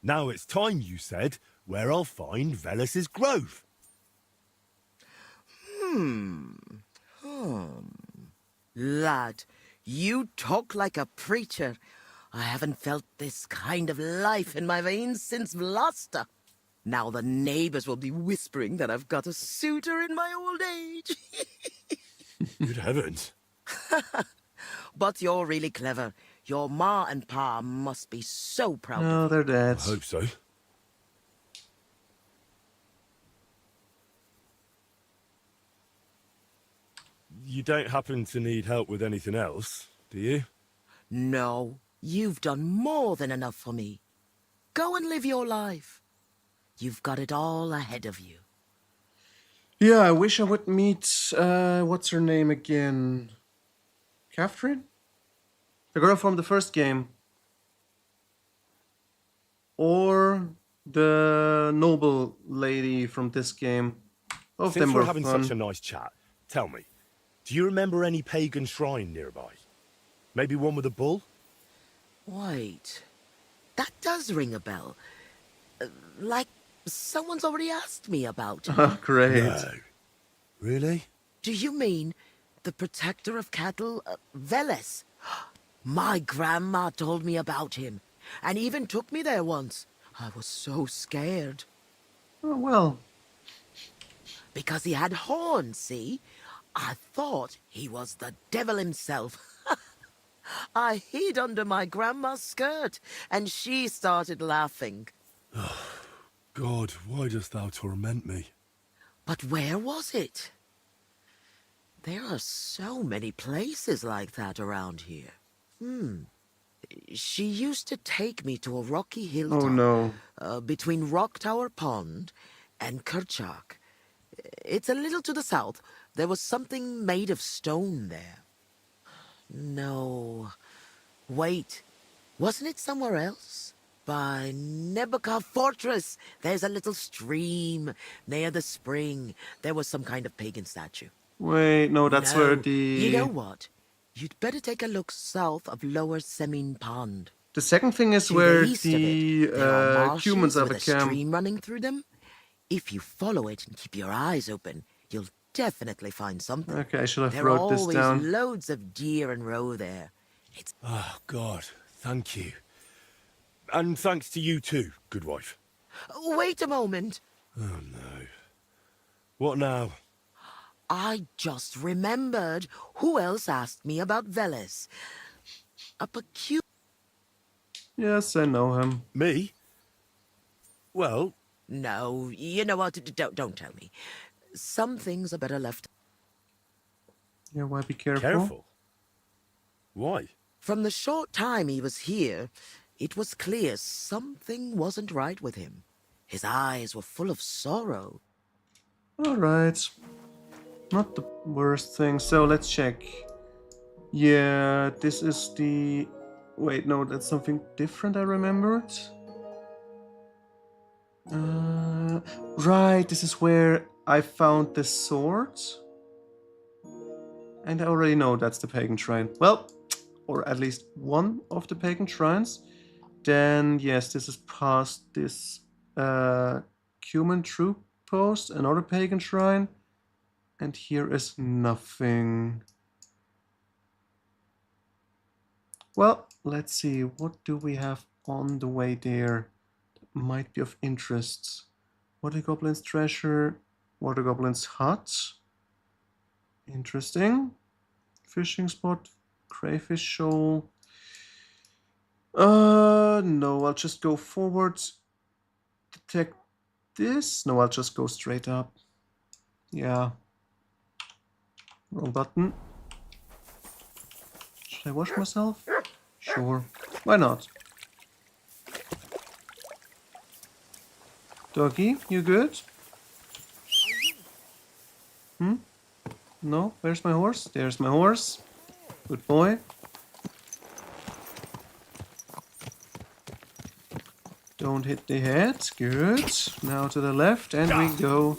Now it's time, you said, where I'll find Velus's grove. Lad, you talk like a preacher. I haven't felt this kind of life in my veins since Vlasta. Now the neighbors will be whispering that I've got a suitor in my old age. Good heavens. But you're really clever. Your ma and pa must be so proud No, of they're I dead. hope so. You don't happen to need help with anything else, do you? you. No, you've done more than enough for me. Go and live your life. You've got it all ahead of you. Yeah, I wish I would meet, what's her name again? Catherine? The girl from the first game. Or the noble lady from this game. Both of Since them we're were having fun. such a nice chat, tell me, do you remember any pagan shrine nearby? Maybe one with a bull? Wait, that does ring a bell. Like someone's already asked me about it. Great. No. Really? Do you mean the protector of cattle, Velez? My grandma told me about him, and even took me there once. I was so scared. Oh, well. Because he had horns, see? I thought he was the devil himself. I hid under my grandma's skirt, and she started laughing. God, why dost thou torment me? But where was it? There are so many places like that around here. She used to take me to a rocky hilltop. Oh no. Between Rock Tower Pond and Kerchak. It's a little to the south. There was something made of stone there. No. Wait. Wasn't it somewhere else? By Nebuchadnezzar Fortress. There's a little stream. Near the spring, there was some kind of pagan statue. Wait, no, that's where the... You know what? You'd better take a look south of Lower Semine Pond. The second thing is To where the east of the it, there are humans marshes have with a a camp. stream running through them. If you follow it and keep your eyes open, you'll definitely find something. Okay, I should have There wrote are this always down. loads of deer and roe there. It's Oh, God, thank you. And thanks to you too, good wife. Wait a moment. Oh, no. What now? I just remembered who else asked me about Velez. A peculiar... Yes, I know him. Me? Well, No, you know what? Don't tell me. Some things are better left. Yeah, why be careful? careful. Why? From the short time he was here, It was clear something wasn't right with him. His eyes were full of sorrow. Alright. Not the worst thing. So let's check. Yeah, this is the... Wait, no, that's something different I remembered. Right, this is where I found the sword. And I already know that's the pagan shrine. Well, or at least one of the pagan shrines. Then, yes, this is past this Cuman troop post, another pagan shrine. And here is nothing. Well, let's see. What do we have on the way there that might be of interest? Water Goblin's treasure. Water Goblin's hut. Interesting. Fishing spot. Crayfish shoal. No, I'll just go forward. Detect this. No, I'll just go straight up. Yeah. Wrong button. Should I wash myself? Sure. Why not? Doggy, you good? Hmm? No? Where's my horse? There's my horse. Good boy. Don't hit the head. Good. Now to the left and we go.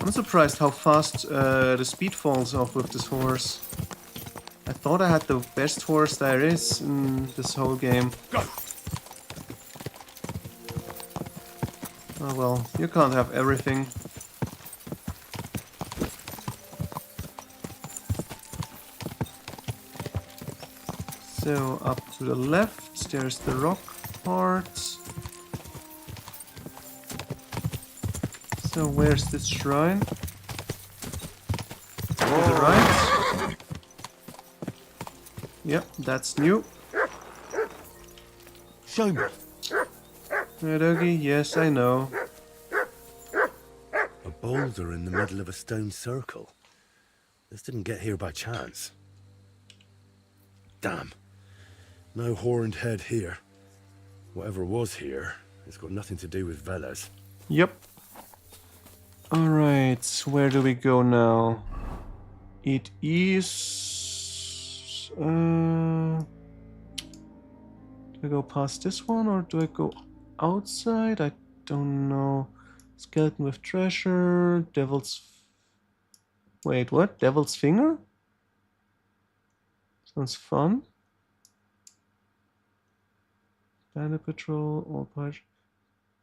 I'm surprised how fast the speed falls off with this horse. I thought I had the best horse there is in this whole game. Oh well, you can't have everything. So up to the left, there's the rock part. So where's this shrine? To the right. Yep, that's new. Show me. Hey, doggy, yes, I know. A boulder in the middle of a stone circle. This didn't get here by chance. Damn. No horned head here. Whatever was here, it's got nothing to do with Veles. Yep. Alright, where do we go now? It is... do I go past this one or do I go outside? I don't know. Skeleton with treasure, devil's... Wait, what? Devil's finger? Sounds fun. Bandit patrol, all part.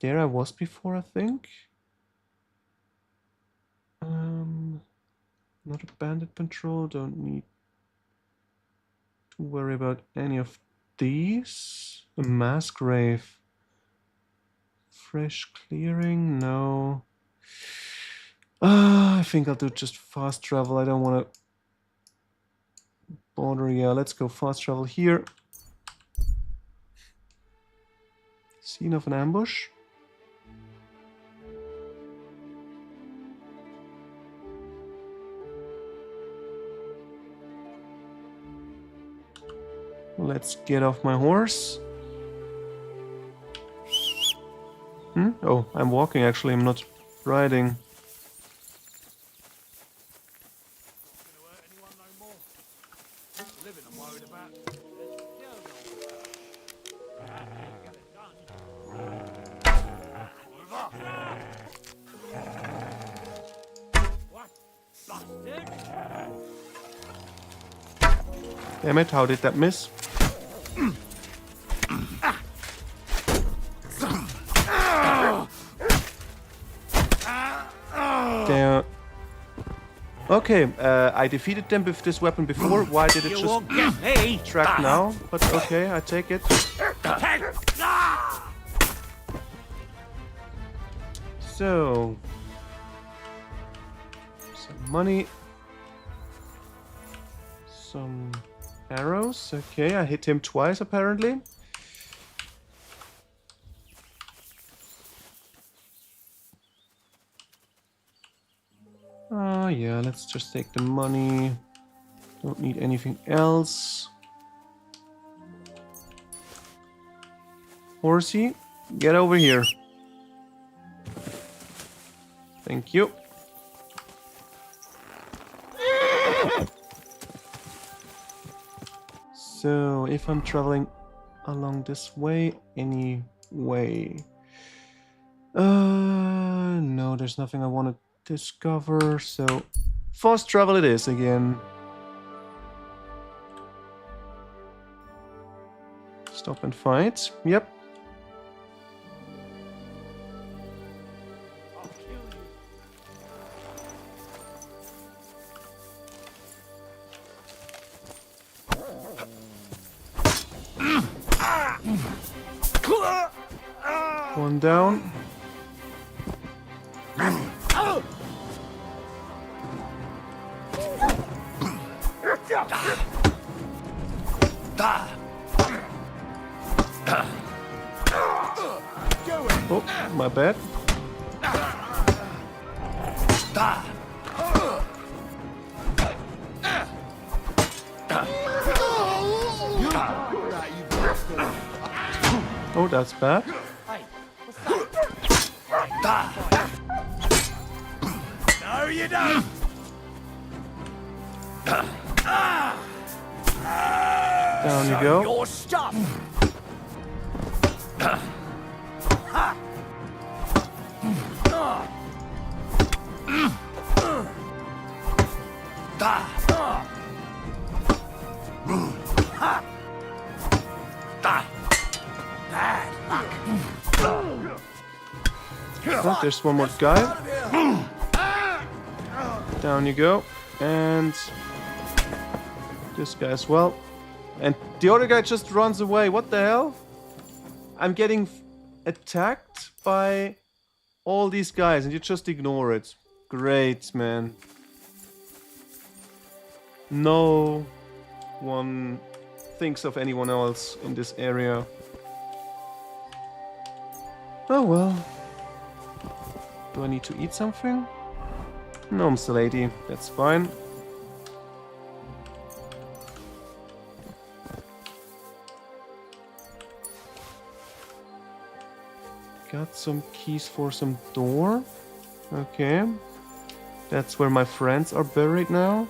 There I was before, I think. Not a bandit patrol, don't need to worry about any of these. A mass grave. Fresh clearing, no. I think I'll do just fast travel. I don't want to bother. Yeah, let's go fast travel here. Scene of an ambush. Let's get off my horse. Oh, I'm walking actually, I'm not riding. Damn it, how did that miss? Damn. Okay, I defeated them with this weapon before. Why did it just track now? But okay, I take it. So, some money, some arrows. Okay, I hit him twice apparently. Yeah, let's just take the money. Don't need anything else. Horsey, get over here. Thank you. So, if I'm traveling along this way, any way. No, there's nothing I want to discover, so fast travel it is again. Stop and fight. Yep. One down. Oh, my bad. Oh, that's bad. No, you don't! Down you go. Your stuff! Oh, there's one more guy. Down you go. And this guy as well. And the other guy just runs away. What the hell? I'm getting attacked by all these guys and you just ignore it. Great, man. No one thinks of anyone else in this area. Oh well. Do I need to eat something? No, Mr. Lady. That's fine. Got some keys for some door. Okay. That's where my friends are buried now.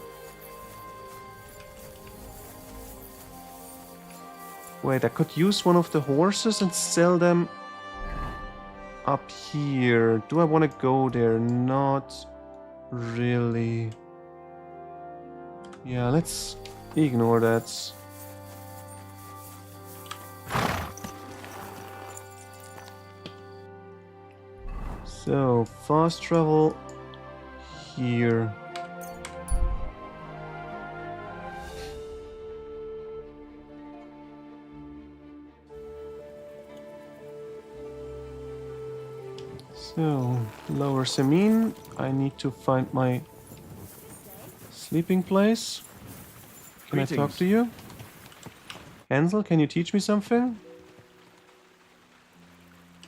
Wait, I could use one of the horses and sell them up here. Do I want to go there? Not really. Yeah, let's ignore that. So, fast travel here. So, Lower Semin. I need to find my sleeping place. Can I talk to you? Hansel, can you teach me something?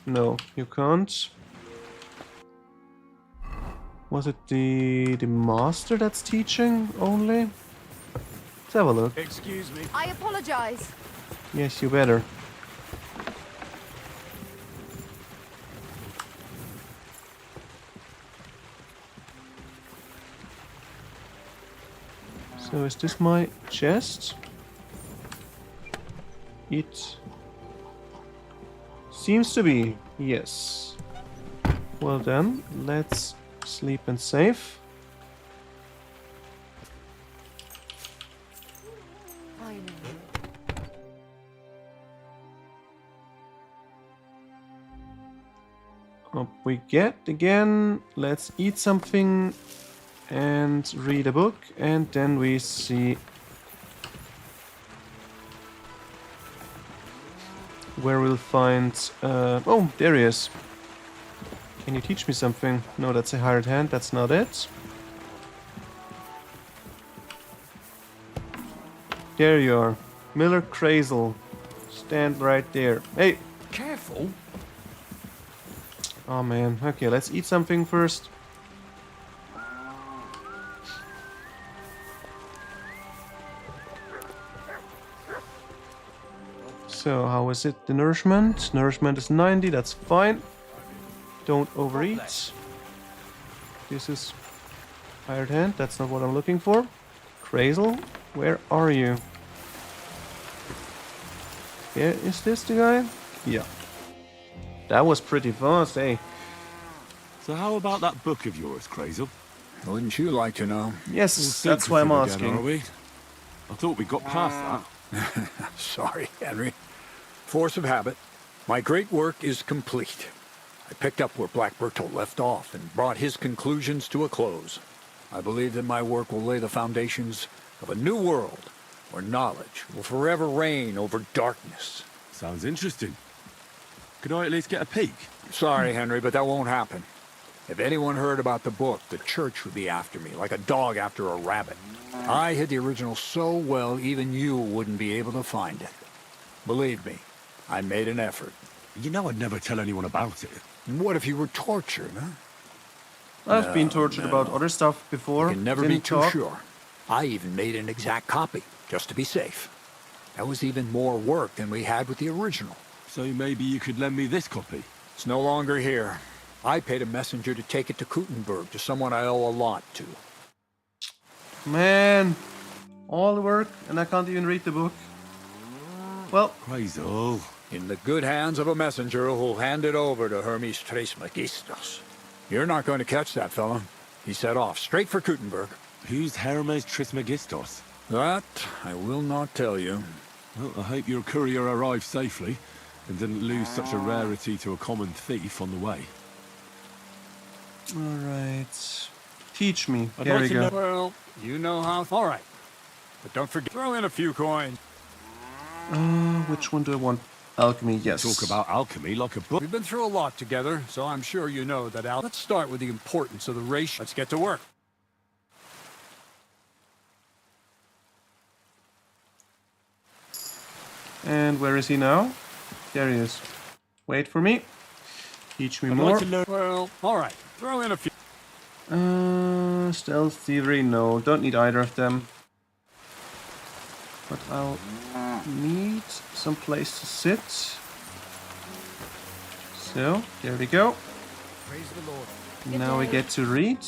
No, you can't. Was it the master that's teaching only? Let's have a look. Excuse me. I apologize. Yes, you better. So is this my chest? It seems to be, yes. Well then, let's sleep and save. Up we get again. Let's eat something and read a book, and then we see where we'll find. Oh, there he is. Can you teach me something? No, that's a hired hand. That's not it. There you are, Miller Crazel. Stand right there. Hey. Careful. Oh man. Okay, let's eat something first. So, how is it? The nourishment? Nourishment is 90, that's fine. Don't overeat. This is hired hand, that's not what I'm looking for. Crazel, where are you? Yeah, is this the guy? Yeah. That was pretty fast, eh? So how about that book of yours, Crazel? Wouldn't you like to know? Yes, that's why I'm asking. Again, are we? I thought we got past that. Sorry, Henry. Force of habit. My great work is complete. I picked up where Black Bertolt left off and brought his conclusions to a close. I believe that my work will lay the foundations of a new world where knowledge will forever reign over darkness. Sounds interesting. Could I at least get a peek? Sorry, Henry, but that won't happen. If anyone heard about the book, the church would be after me, like a dog after a rabbit. I hid the original so well, even you wouldn't be able to find it. Believe me, I made an effort. You know I'd never tell anyone about it. What if you were tortured, huh? I've been tortured about other stuff before. You can never be Didn't too talk. sure. I even made an exact copy, just to be safe. That was even more work than we had with the original. So maybe you could lend me this copy? It's no longer here. I paid a messenger to take it to Kuttenberg, to someone I owe a lot to. Man, all the work and I can't even read the book. Well, Crazel. In the good hands of a messenger who'll hand it over to Hermes Trismegistus. You're not going to catch that fella. He set off straight for Kuttenberg. Who's Hermes Trismegistus? That I will not tell you. Well, I hope your courier arrived safely and didn't lose such a rarity to a common thief on the way. alright. Teach me. I'd There like we to go. know- Well, you know how... All right. But don't forget, throw in a few coins. Which one do I want? Alchemy, yes. Talk about alchemy like a book. We've been through a lot together, so I'm sure you know that Let's start with the importance of the ratio. Let's get to work. And where is he now? There he is. Wait for me. Teach me I'd more. like to learn. Well, all right. Throw in a few. Stealth, thievery, no. Don't need either of them. But I'll need some place to sit. So, there we go. Praise the Lord. Now we get to read.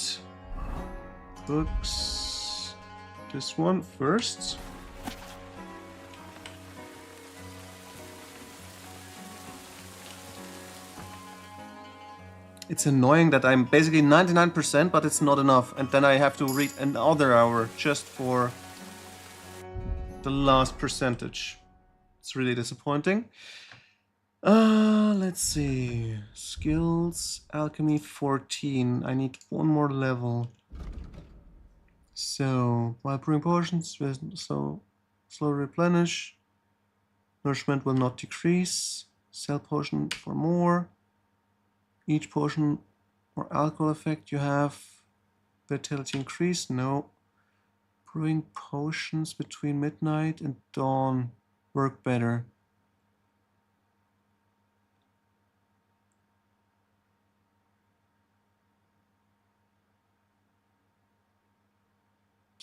Books. This one first. It's annoying that I'm basically 99%, but it's not enough. And then I have to read another hour just for the last percentage. It's really disappointing. Let's see. Skills, alchemy 14. I need one more level. So, while brewing potions, so slow replenish. Nourishment will not decrease. Sell potion for more. Each potion or alcohol effect you have. Vitality increase? No. Brewing potions between midnight and dawn work better.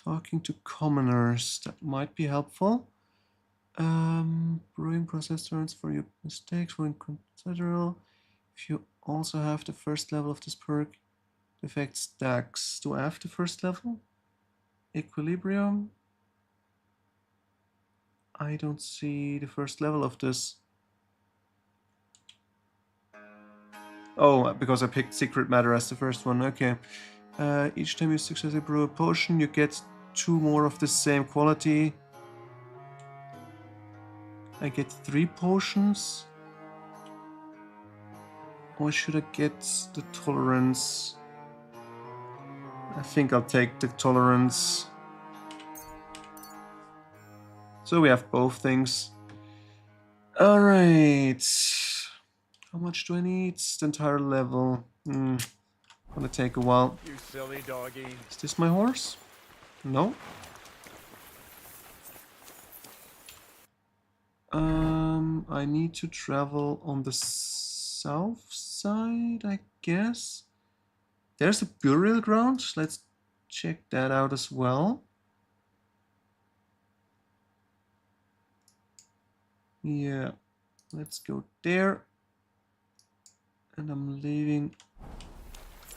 Talking to commoners, that might be helpful. Brewing process turns for your mistakes were inconsiderable. If you also have the first level of this perk, the effect stacks. Do I have the first level? Equilibrium? I don't see the first level of this. Oh, because I picked Secret Matter as the first one, okay. Each time you successfully brew a potion, you get 2 more of the same quality. I get 3 potions. Or should I get the tolerance? I think I'll take the tolerance. So we have both things. Alright. How much do I need? The entire level. Gonna take a while. You silly doggy. Is this my horse? No. I need to travel on the south side, I guess. There's a burial ground. Let's check that out as well. Yeah, let's go there. And I'm leaving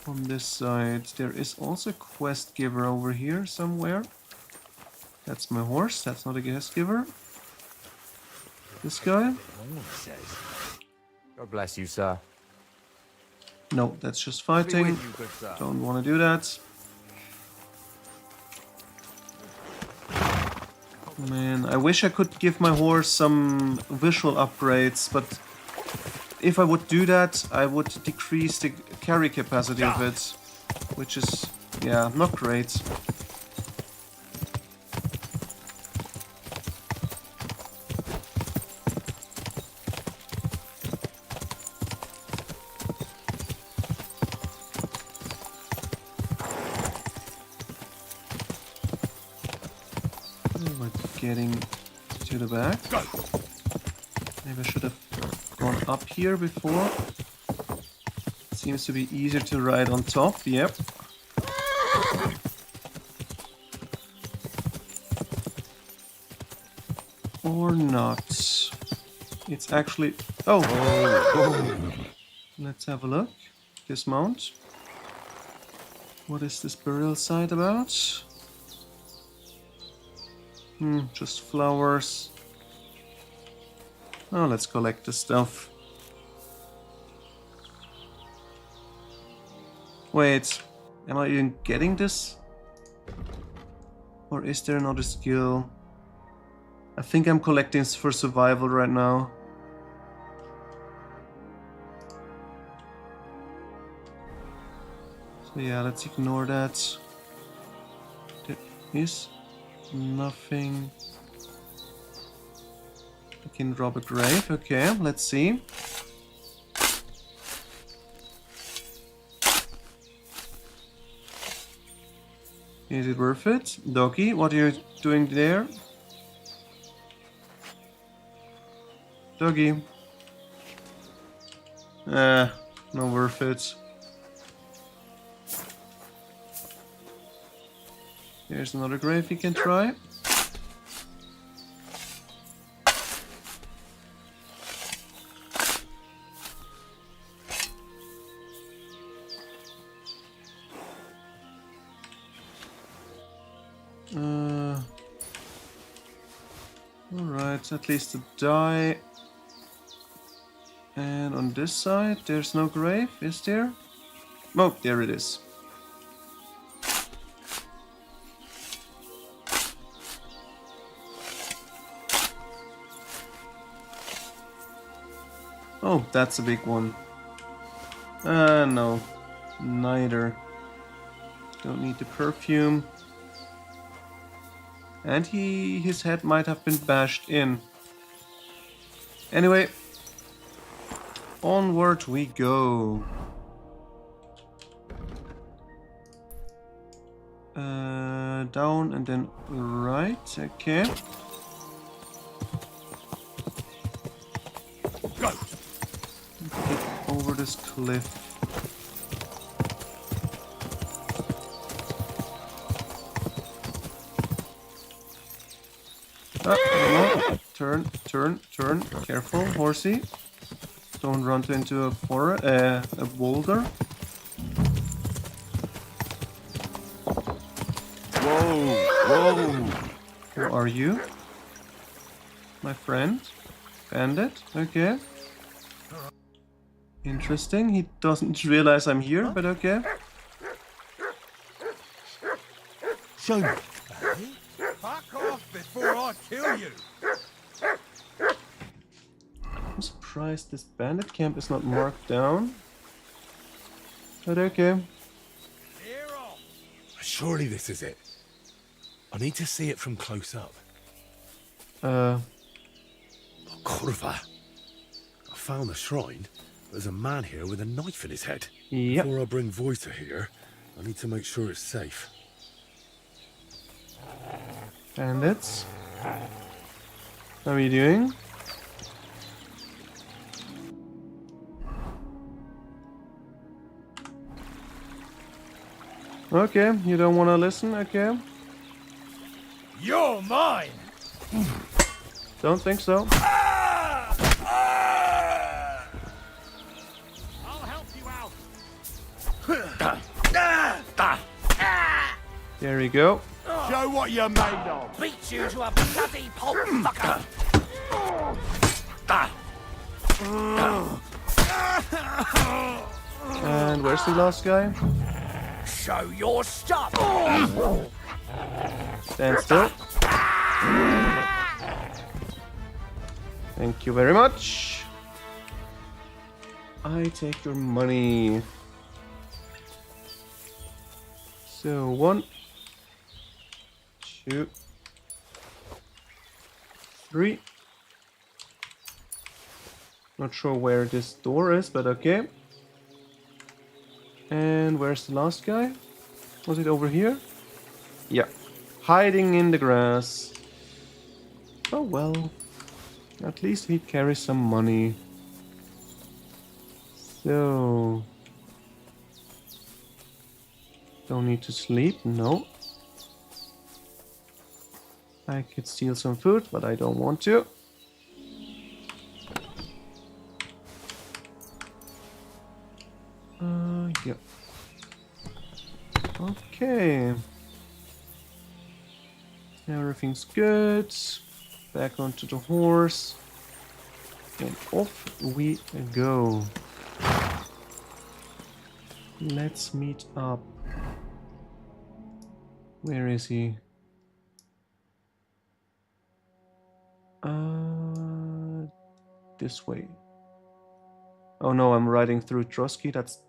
on this side. There is also a quest giver over here somewhere. That's my horse. That's not a quest giver. This guy? God bless you, sir. No, that's just Be fighting. with you, good sir. Don't want to do that. Man, I wish I could give my horse some visual upgrades, but if I would do that, I would decrease the carry capacity of it, which is, yeah, not great. We're getting to the back. Maybe I should have gone up here before. Seems to be easier to ride on top, yep. Or not. It's actually... Oh! Let's have a look. Dismount. What is this burial site about? Just flowers. Oh, let's collect the stuff. Wait, am I even getting this? Or is there another skill? I think I'm collecting for survival right now. So yeah, let's ignore that. There is nothing. I can rob a grave. Okay, let's see. Is it worth it? Doggy, what are you doing there? Doggy. Not worth it. Here's another grave you can try. Alright, at least a die. And on this side, there's no grave, is there? Oh, there it is. Oh, that's a big one. No. Neither. Don't need the perfume. And his head might have been bashed in. Anyway, onward we go. Down and then right, okay. Go. Get over this cliff. No. Turn. Careful, horsey. Don't run into a boulder. Whoa. Who are you? My friend? Bandit? Okay. Interesting. He doesn't realize I'm here, but okay. Show me. Fuck off before I kill you! I'm surprised this bandit camp is not marked down. But okay. Surely this is it. I need to see it from close up. Corva. I found the shrine. There's a man here with a knife in his head. Yep. Before I bring Voita here, I need to make sure it's safe. Bandits. How are you doing? Okay, you don't want to listen? Okay. You're mine! Don't think so. There we go. Show what you're made of. Beat you to a bloody pulp, fucker! And where's the last guy? Show your stuff! Stand still. Thank you very much. I take your money. So 1, 2, 3. Not sure where this door is, but okay. And where's the last guy? Was it over here? Yeah. Hiding in the grass. Oh well. At least he carries some money. So... Don't need to sleep, no. I could steal some food, but I don't want to. Yeah. Okay. Everything's good. Back onto the horse. And off we go. Let's meet up. Where is he? This way. Oh no, I'm riding through Trotsky. That's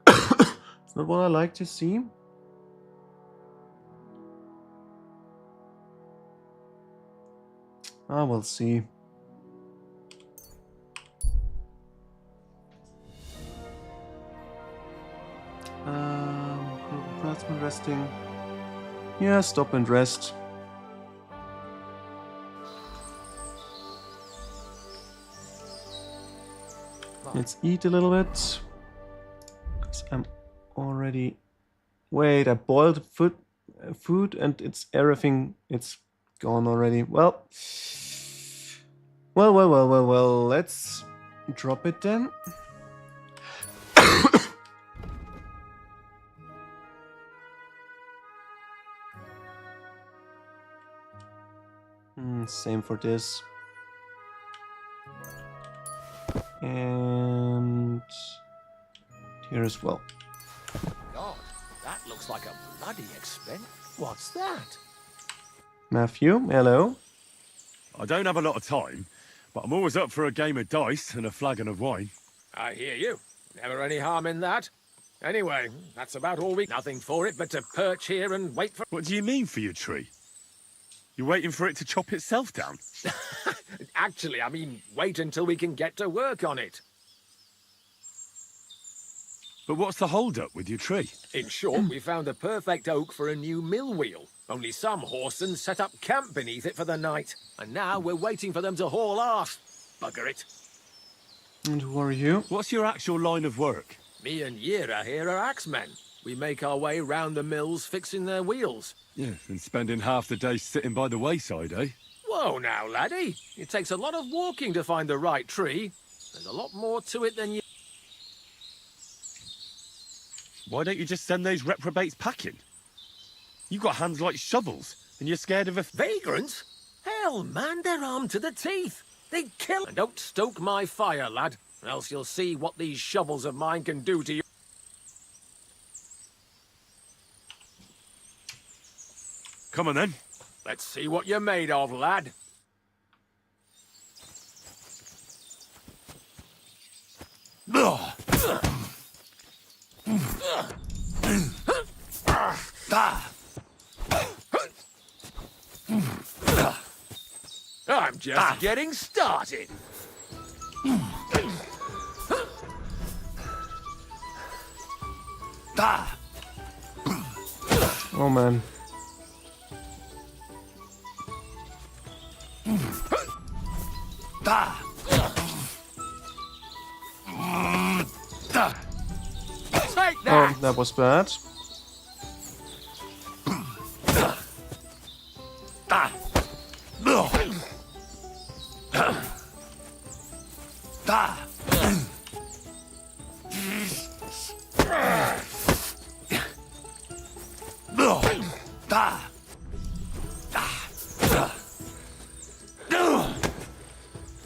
it's not what I like to see. We'll see. Craftsman resting. Yeah, stop and rest. Let's eat a little bit. Because I'm already... Wait, I boiled food and it's everything... It's gone already. Well, let's drop it then. Same for this. And here as well. God, that looks like a bloody expense. What's that? Matthew, hello. I don't have a lot of time, but I'm always up for a game of dice and a flagon of wine. I hear you. Never any harm in that. Anyway, that's about all we... Nothing for it but to perch here and wait for... What do you mean for your tree? You're waiting for it to chop itself down? Actually, I mean, wait until we can get to work on it. But what's the hold-up with your tree? In short, we found the perfect oak for a new mill wheel. Only some horsens set up camp beneath it for the night. And now we're waiting for them to haul off. Bugger it. And who are you? What's your actual line of work? Me and Yira here are axemen. We make our way round the mills fixing their wheels. Yeah, and spending half the day sitting by the wayside, eh? Whoa now, laddie. It takes a lot of walking to find the right tree. There's a lot more to it than you... Why don't you just send those reprobates packing? You've got hands like shovels, and you're scared of a... Vagrants? Hell, man, they're armed to the teeth. They'd kill... And don't stoke my fire, lad, else you'll see what these shovels of mine can do to you. Come on, then. Let's see what you're made of, lad. I'm just getting started. Oh man. Take that! Oh, that was bad.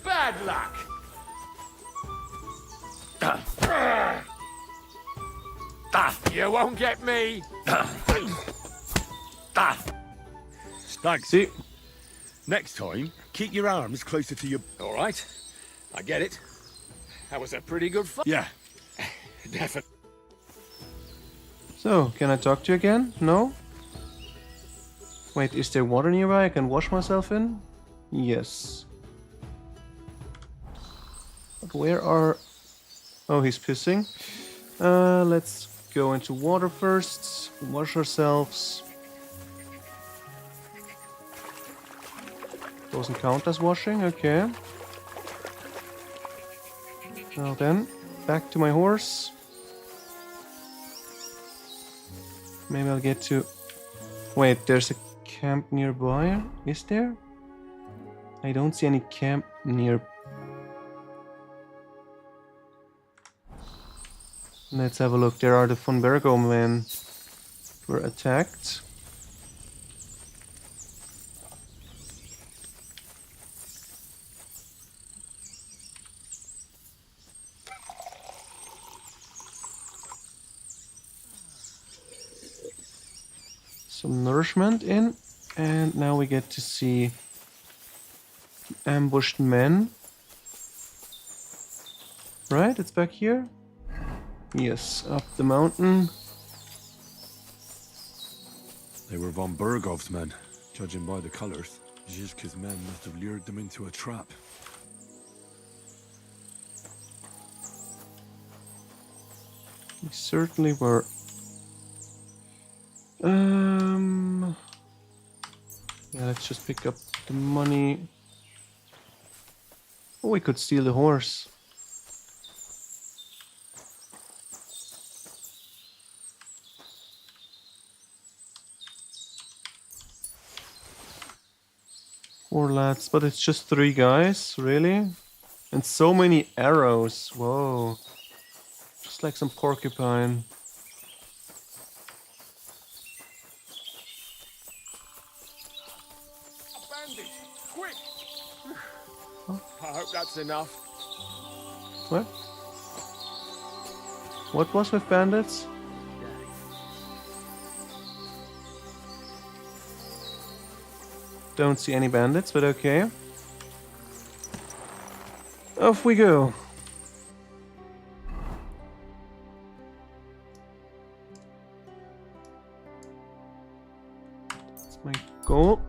Bad luck. You won't get me. Thanks. See? Next time, keep your arms closer to your... All right. I get it. That was a pretty good fight. Yeah. Definitely. So, can I talk to you again? No? Wait, is there water nearby I can wash myself in? Yes. But where are... Oh, he's pissing. Let's go into water first. Wash ourselves. Doesn't count as washing, okay. Now then, back to my horse. Maybe I'll get to... Wait, there's a camp nearby? Is there? I don't see any camp near... Let's have a look. There are the von Bergo men were attacked. Some nourishment in, and now we get to see the ambushed men. Right, it's back here. Yes, up the mountain. They were von Bergov's men, judging by the colors. Zhizka's men must have lured them into a trap. They certainly were. Yeah, let's just pick up the money. Oh, we could steal the horse. Four lads, but it's just 3 guys, really? And so many arrows, whoa. Just like some porcupine. Bandit, quick! I hope that's enough. What? What was with bandits? Don't see any bandits, but okay. Off we go. That's my goal.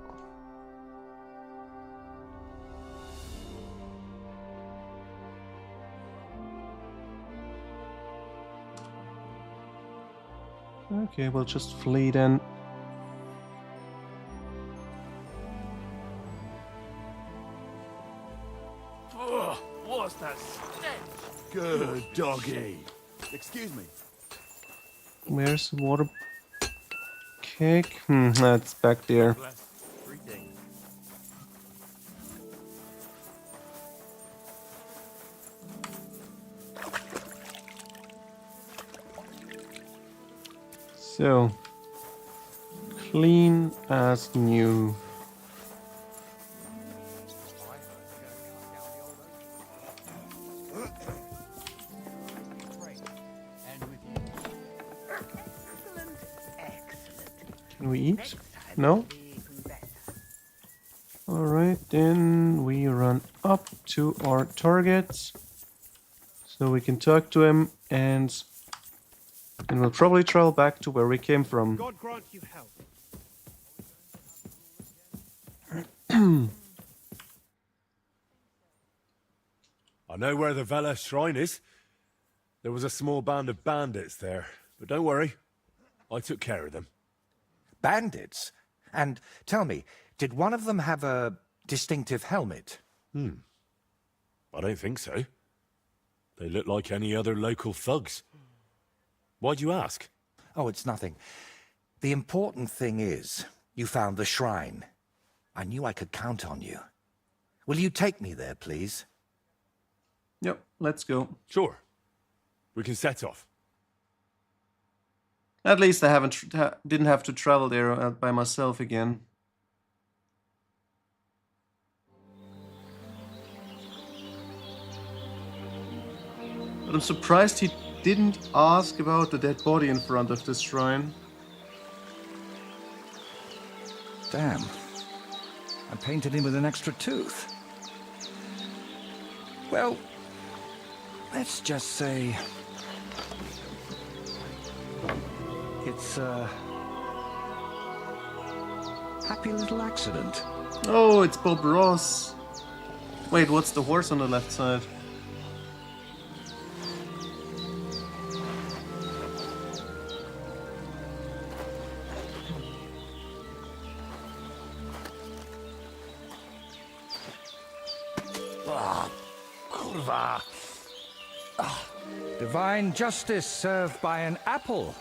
Okay, we'll just flee then. What's that stench? Good doggy. Excuse me. Where's the water cake? That's back there. So, clean as new. Can we eat? No? Alright, then we run up to our target. So we can talk to him and we'll probably travel back to where we came from. God grant you health. I know where the Vela shrine is. There was a small band of bandits there, but don't worry. I took care of them. Bandits? And tell me, did one of them have a distinctive helmet? I don't think so. They look like any other local thugs. Why'd you ask? Oh, it's nothing. The important thing is, you found the shrine. I knew I could count on you. Will you take me there, please? Yep, let's go. Sure. We can set off. At least I didn't have to travel there by myself again. But I'm surprised he didn't ask about the dead body in front of this shrine. Damn. I painted him with an extra tooth. Well, let's just say it's a happy little accident. Oh, it's Bob Ross. Wait, what's the horse on the left side? Kurva. Divine justice served by an apple.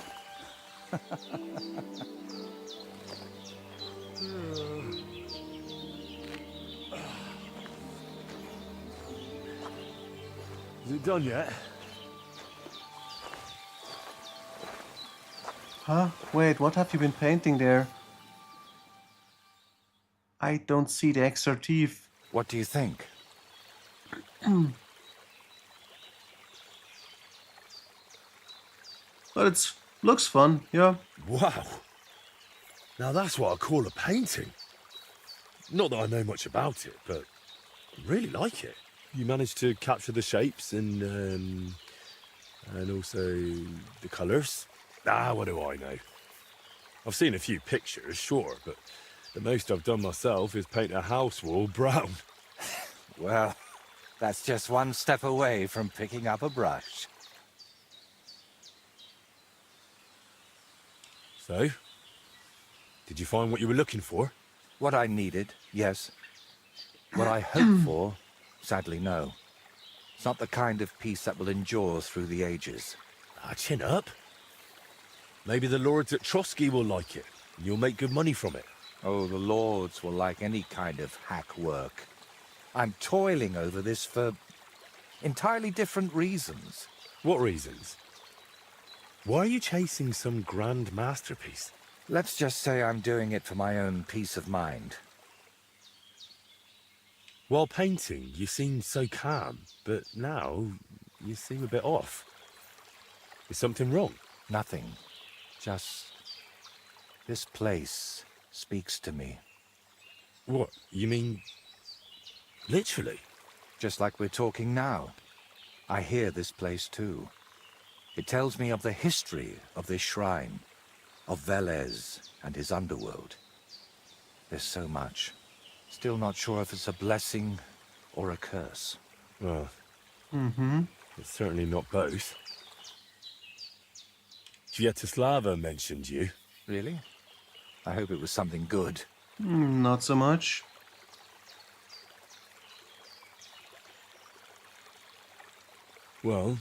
Is it done yet? Huh? Wait, what have you been painting there? I don't see the extra teeth. What do you think? But it looks fun, yeah. Wow. Now that's what I call a painting. Not that I know much about it, but I really like it. You managed to capture the shapes and also the colours. Ah, what do I know? I've seen a few pictures, sure, but the most I've done myself is paint a house wall brown. Well, that's just one step away from picking up a brush. So, did you find what you were looking for? What I needed, yes. What I hoped for, sadly, no. It's not the kind of piece that will endure through the ages. Ah, chin up. Maybe the lords at Trotsky will like it, and you'll make good money from it. Oh, the lords will like any kind of hack work. I'm toiling over this for entirely different reasons. What reasons? Why are you chasing some grand masterpiece? Let's just say I'm doing it for my own peace of mind. While painting, you seemed so calm, but now you seem a bit off. Is something wrong? Nothing. Just this place speaks to me. What? You mean literally? Just like we're talking now. I hear this place too. It tells me of the history of this shrine, of Velez and his underworld. There's so much. Still not sure if it's a blessing or a curse. Well, Mm-hmm. it's certainly not both. Sviatoslava mentioned you. Really? I hope it was something good. Not so much. Well,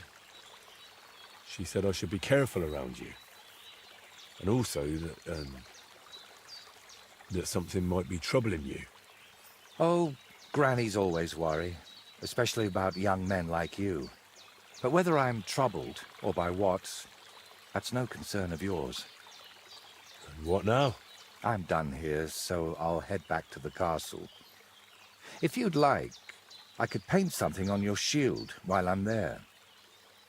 she said I should be careful around you. And also that something might be troubling you. Oh, grannies always worry, especially about young men like you. But whether I'm troubled or by what, that's no concern of yours. And what now? I'm done here, so I'll head back to the castle. If you'd like, I could paint something on your shield while I'm there.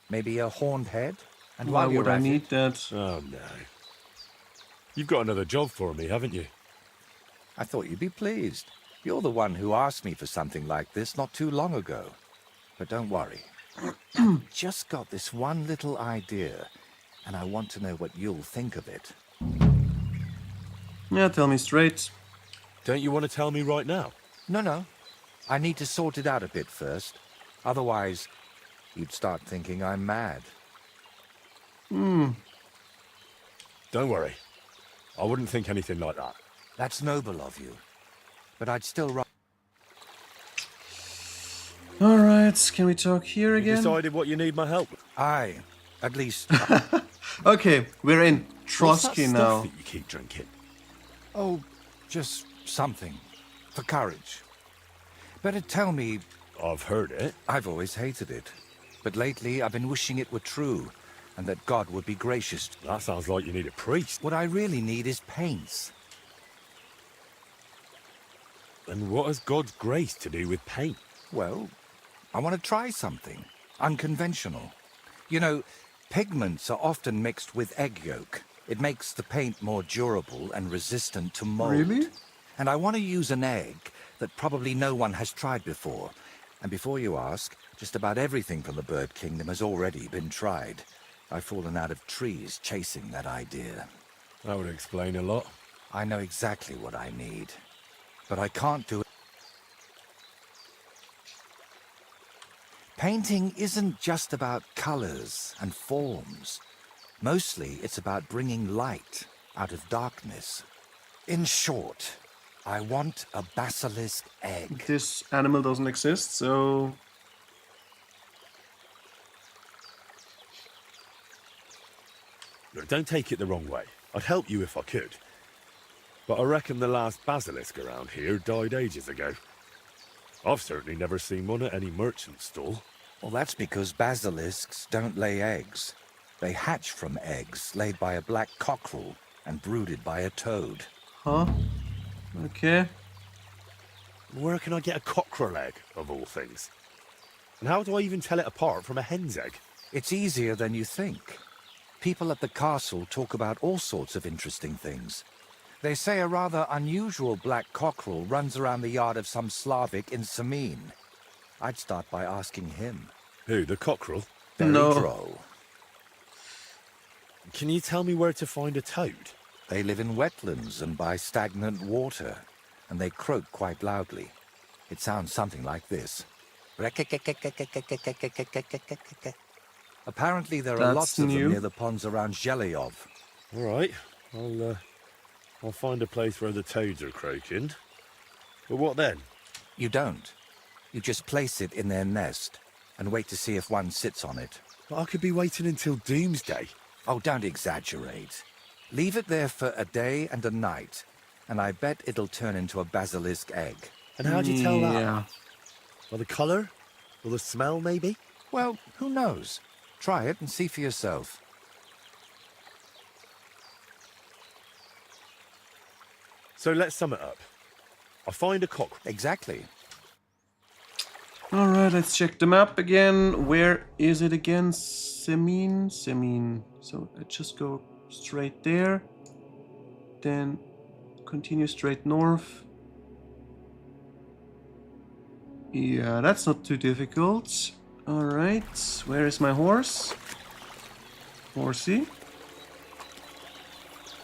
Maybe a horned head? And Why while you're would I at need it, that? Oh, no. You've got another job for me, haven't you? I thought you'd be pleased. You're the one who asked me for something like this not too long ago. But don't worry. I've just got this one little idea, and I want to know what you'll think of it. Yeah, tell me straight. Don't you want to tell me right now? No. I need to sort it out a bit first. Otherwise, you'd start thinking I'm mad. Hmm. Don't worry. I wouldn't think anything like that. That's noble of you. But I'd still rather... Alright, can we talk here You again? decided what you need my help with? Aye, at least... Okay, we're in What's that Trotsky stuff now. that you keep drinking? Oh, just something. For courage. Better tell me... I've heard it. I've always hated it. But lately, I've been wishing it were true. and that God would be gracious. That sounds like you need a priest. What I really need is paints. And what has God's grace to do with paint? Well, I want to try something unconventional. You know, pigments are often mixed with egg yolk. It makes the paint more durable and resistant to mold. Really? And I want to use an egg that probably no one has tried before. And before you ask, just about everything from the bird kingdom has already been tried. I've fallen out of trees chasing that idea. That would explain a lot. I know exactly what I need, but I can't do it. Painting isn't just about colors and forms. Mostly, it's about bringing light out of darkness. In short, I want a basilisk egg. This animal doesn't exist, so... Look, don't take it the wrong way. I'd help you if I could. But I reckon the last basilisk around here died ages ago. I've certainly never seen one at any merchant stall. Well, that's because basilisks don't lay eggs. They hatch from eggs laid by a black cockerel and brooded by a toad. Huh? Okay. Where can I get a cockerel egg, of all things? And how do I even tell it apart from a hen's egg? It's easier than you think. People at the castle talk about all sorts of interesting things. They say a rather unusual black cockerel runs around the yard of some Slavic in Samin. I'd start by asking him. Who, the cockerel? Very No. droll. Can you tell me where to find a toad? They live in wetlands and by stagnant water, and they croak quite loudly. It sounds something like this. Apparently there are That's lots of new. them near the ponds around Zhelyov. All right, I'll find a place where the toads are croaking. But what then? You don't. You just place it in their nest and wait to see if one sits on it. But I could be waiting until doomsday. Oh, don't exaggerate. Leave it there for a day and a night, and I bet it'll turn into a basilisk egg. And how do you tell that? Yeah. By the colour? Or the smell, maybe? Well, who knows? Try it and see for yourself. So let's sum it up. I find a cockerel. Exactly. Alright, let's check the map again. Where is it again? Semin? Semin. So I just go straight there. Then continue straight north. Yeah, that's not too difficult. Alright, where is my horse? Horsey.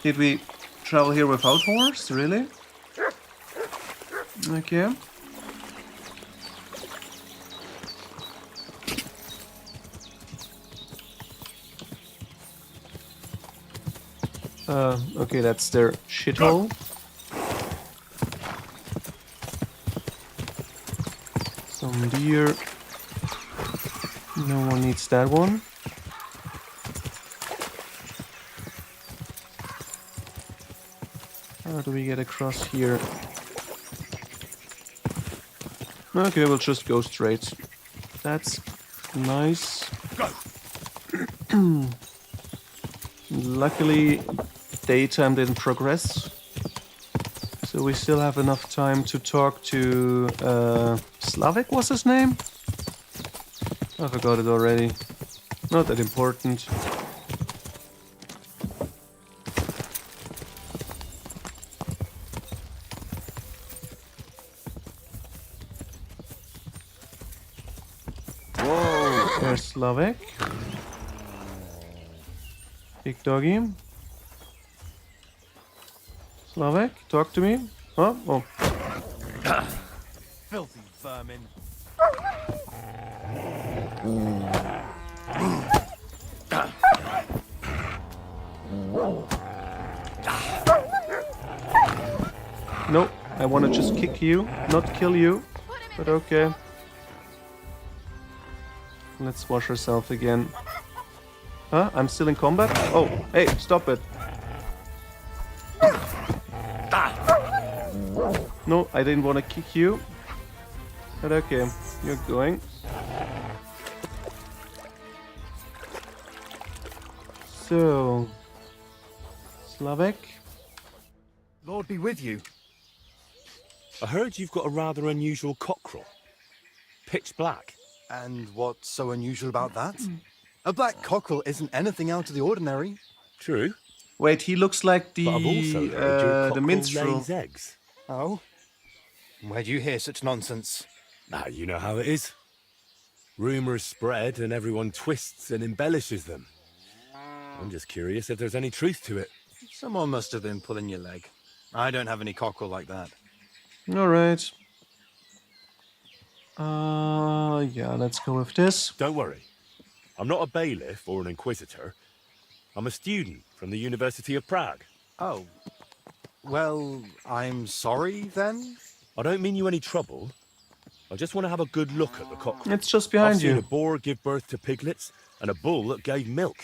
Did we travel here without horse? Really? Okay. Okay, that's their shithole. Some deer. No one needs that one. How do we get across here? Okay, we'll just go straight. That's nice. Luckily, daytime didn't progress. So we still have enough time to talk to Slavic, was his name? I forgot it already. Not that important. Whoa! There's Slavic. Big doggy. Slavic, talk to me. Huh? Oh. Filthy vermin. No, I want to just kick you, not kill you. But okay. Let's wash ourselves again. Huh? I'm still in combat? Oh, hey, stop it. No, I didn't want to kick you. But okay, you're going. So, Slavek. Lord be with you. I heard you've got a rather unusual cockerel. Pitch black. And what's so unusual about that? A black cockerel isn't anything out of the ordinary. True. Wait, he looks like But I've also heard your the cockerel minstrel. lays eggs. Oh? Where do you hear such nonsense? Ah, you know how it is. Rumours spread and everyone twists and embellishes them. I'm just curious if there's any truth to it. Someone must have been pulling your leg. I don't have any cockerel like that. All right. Yeah, let's go with this. Don't worry. I'm not a bailiff or an inquisitor. I'm a student from the University of Prague. Oh. Well, I'm sorry, then? I don't mean you any trouble. I just want to have a good look at the cockerel. It's just behind I've you. seen a boar give birth to piglets and a bull that gave milk.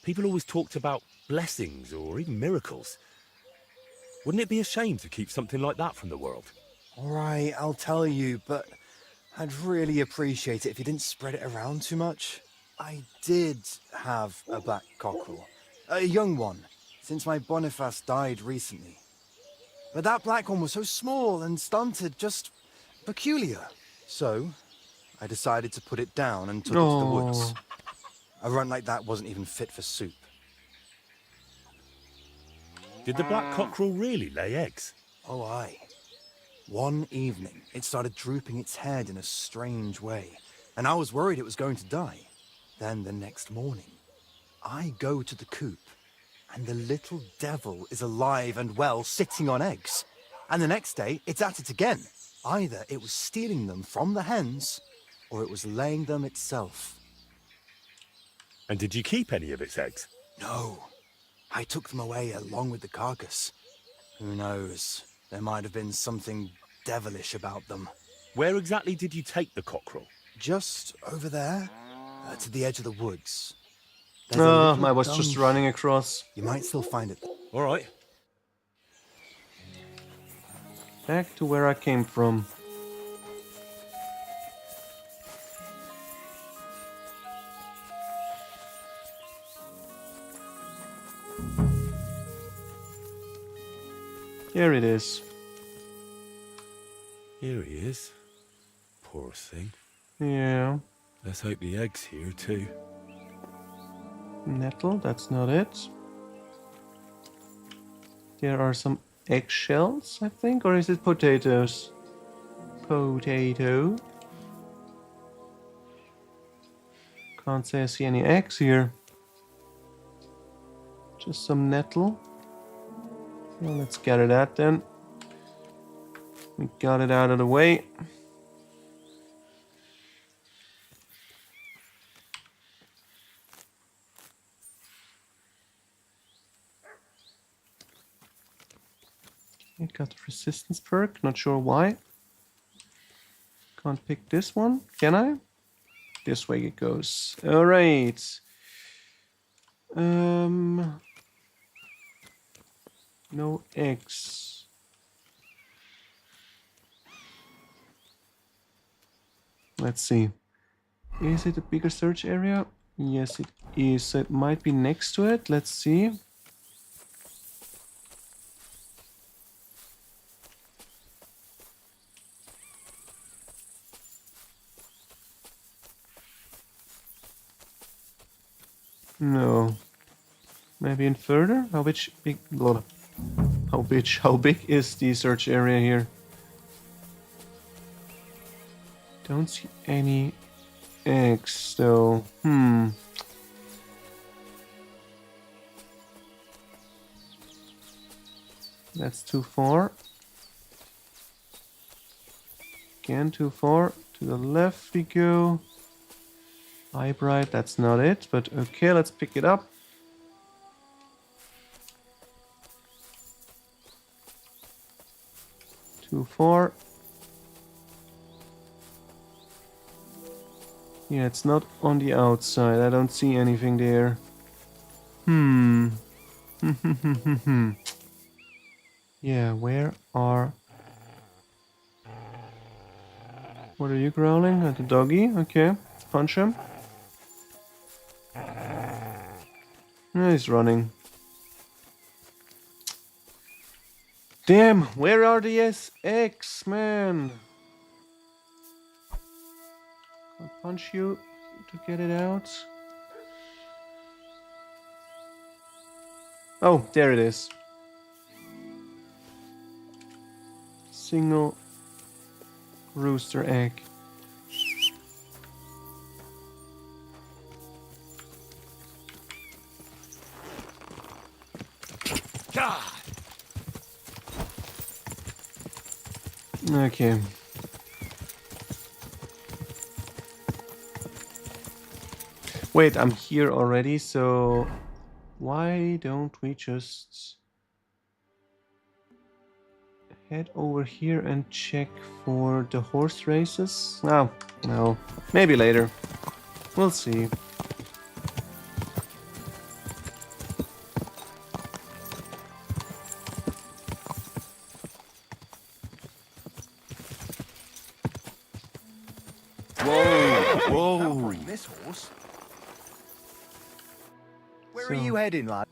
People always talked about blessings or even miracles. Wouldn't it be a shame to keep something like that from the world? All right, I'll tell you, but I'd really appreciate it if you didn't spread it around too much. I did have a black cockerel. A young one, since my Boniface died recently. But that black one was so small and stunted, just peculiar. So, I decided to put it down and took it to the woods. A runt like that wasn't even fit for soup. Did the black cockerel really lay eggs? Oh, aye. One evening, it started drooping its head in a strange way, and I was worried it was going to die. Then the next morning, I go to the coop, and the little devil is alive and well, sitting on eggs. And the next day, it's at it again. Either it was stealing them from the hens, or it was laying them itself. And did you keep any of its eggs? No. I took them away along with the carcass. Who knows? There might have been something devilish about them. Where exactly did you take the cockerel? Just over there, to the edge of the woods. I was just running across. You might still find it. All right. Back to where I came from. Here it is. Here he is. Poor thing. Yeah. Let's hope the egg's here too. Nettle, that's not it. There are some eggshells, I think, or is it potatoes? Potato. Can't say I see any eggs here. Just some nettle. Well, let's gather that then. We got it out of the way. Okay, got the resistance perk, not sure why. Can't pick this one, can I? This way it goes. Alright. No eggs. Let's see. Is it a bigger search area? Yes, it is. So it might be next to it. Let's see. No. Maybe in further? How big is the search area here? Don't see any eggs though. That's too far. Again too far. To the left we go. Eyebright, that's not it, but okay, let's pick it up. Too far. Yeah, it's not on the outside. I don't see anything there. Yeah, where are... What are you growling? At the doggy? Okay, let's punch him. He's running. Damn, where are the SX, man? I'll punch you to get it out. Oh, there it is. Single rooster egg. God. Okay. Wait, I'm here already, so why don't we just head over here and check for the horse races? Oh, no. Maybe later. We'll see. Whoa! This horse? Where are you heading, lad?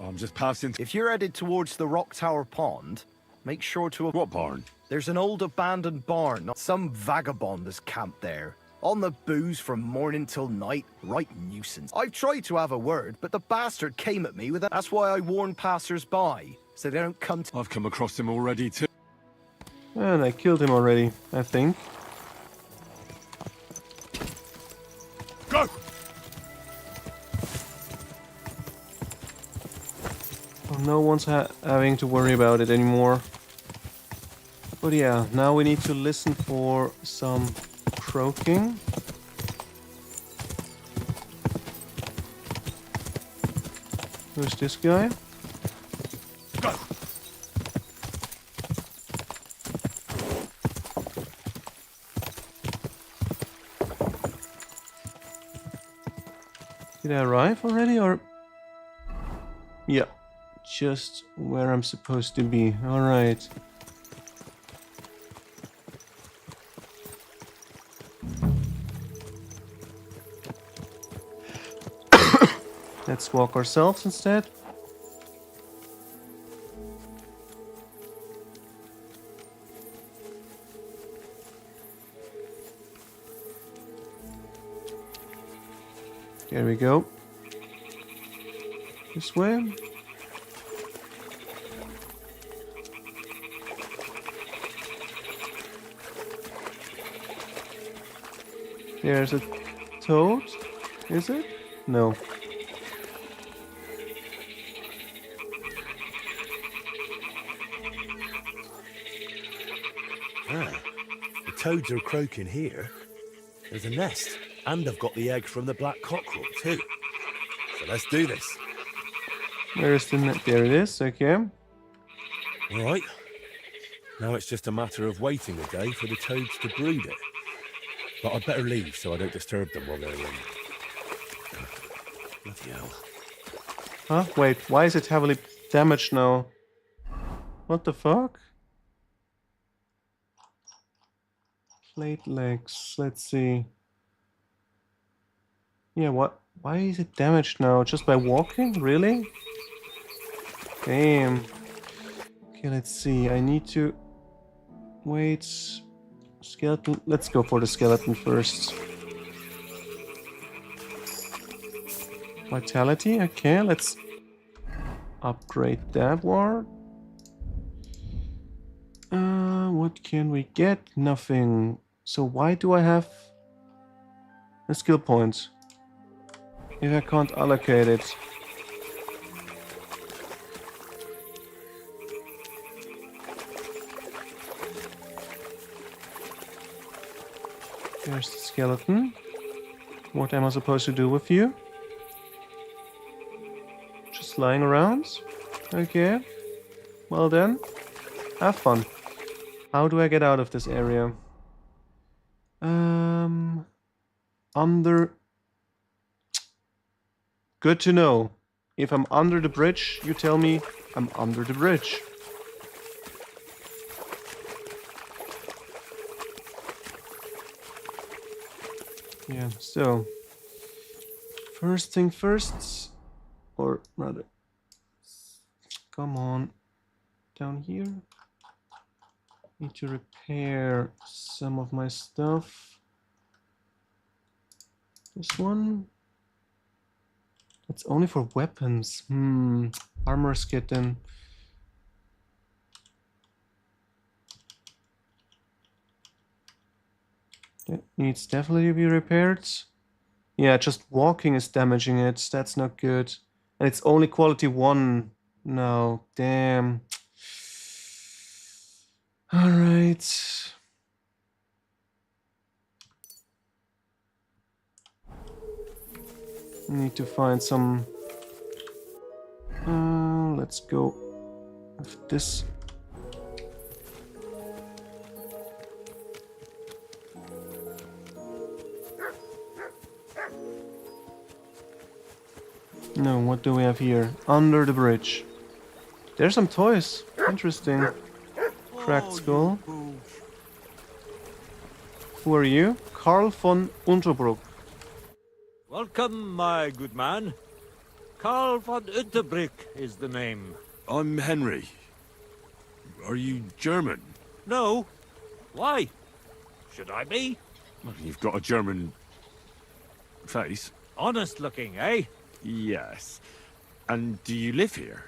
I'm just passing. If you're headed towards the Rock Tower Pond, make sure to... What barn? There's an old abandoned barn. Some vagabond has camped there. On the booze from morning till night. Right nuisance. I've tried to have a word, but the bastard came at me with that. That's why I warn passers-by, so they don't come to... I've come across him already too. And I killed him already, I think. Go! No one's having to worry about it anymore. But yeah, now we need to listen for some croaking. Who's this guy? Go! Did I arrive already, or...? Yeah, just where I'm supposed to be. Alright. Let's walk ourselves instead. There we go. This way. There's a toad. Is it? No. Ah, the toads are croaking here. There's a nest, and I've got the egg from the black cockerel too. So let's do this. Where's the net? There it is. Okay. All right. Now it's just a matter of waiting a day for the toads to breed it. But I'd better leave so I don't disturb them while they're in. Bloody hell. Huh? Wait, why is it heavily damaged now? What the fuck? Plate legs. Let's see. Yeah, what? Why is it damaged now? Just by walking? Really? Damn. Okay, let's see. I need to... Wait. Skeleton. Let's go for the skeleton first. Vitality. Okay, let's upgrade that one. What can we get? Nothing. So why do I have a skill point if I can't allocate it? There's the skeleton. What am I supposed to do with you? Just lying around? Okay. Well then, have fun. How do I get out of this area? Under... Good to know. If I'm under the bridge, you tell me I'm under the bridge. Yeah, so... First thing first, or rather, come on, down here. Need to repair some of my stuff. This one. It's only for weapons. Armor skeleton. That needs definitely to be repaired. Yeah, just walking is damaging it. That's not good. And it's only quality 1 now. Damn. Alright. Need to find some... let's go with this. No, what do we have here? Under the bridge. There's some toys. Interesting. Cracked skull. Who are you? Karl von Unterbruck. Welcome, my good man. Karl von Unterbruck is the name. I'm Henry. Are you German? No. Why? Should I be? Well, you've got a German face. Honest looking, eh? Yes. And do you live here?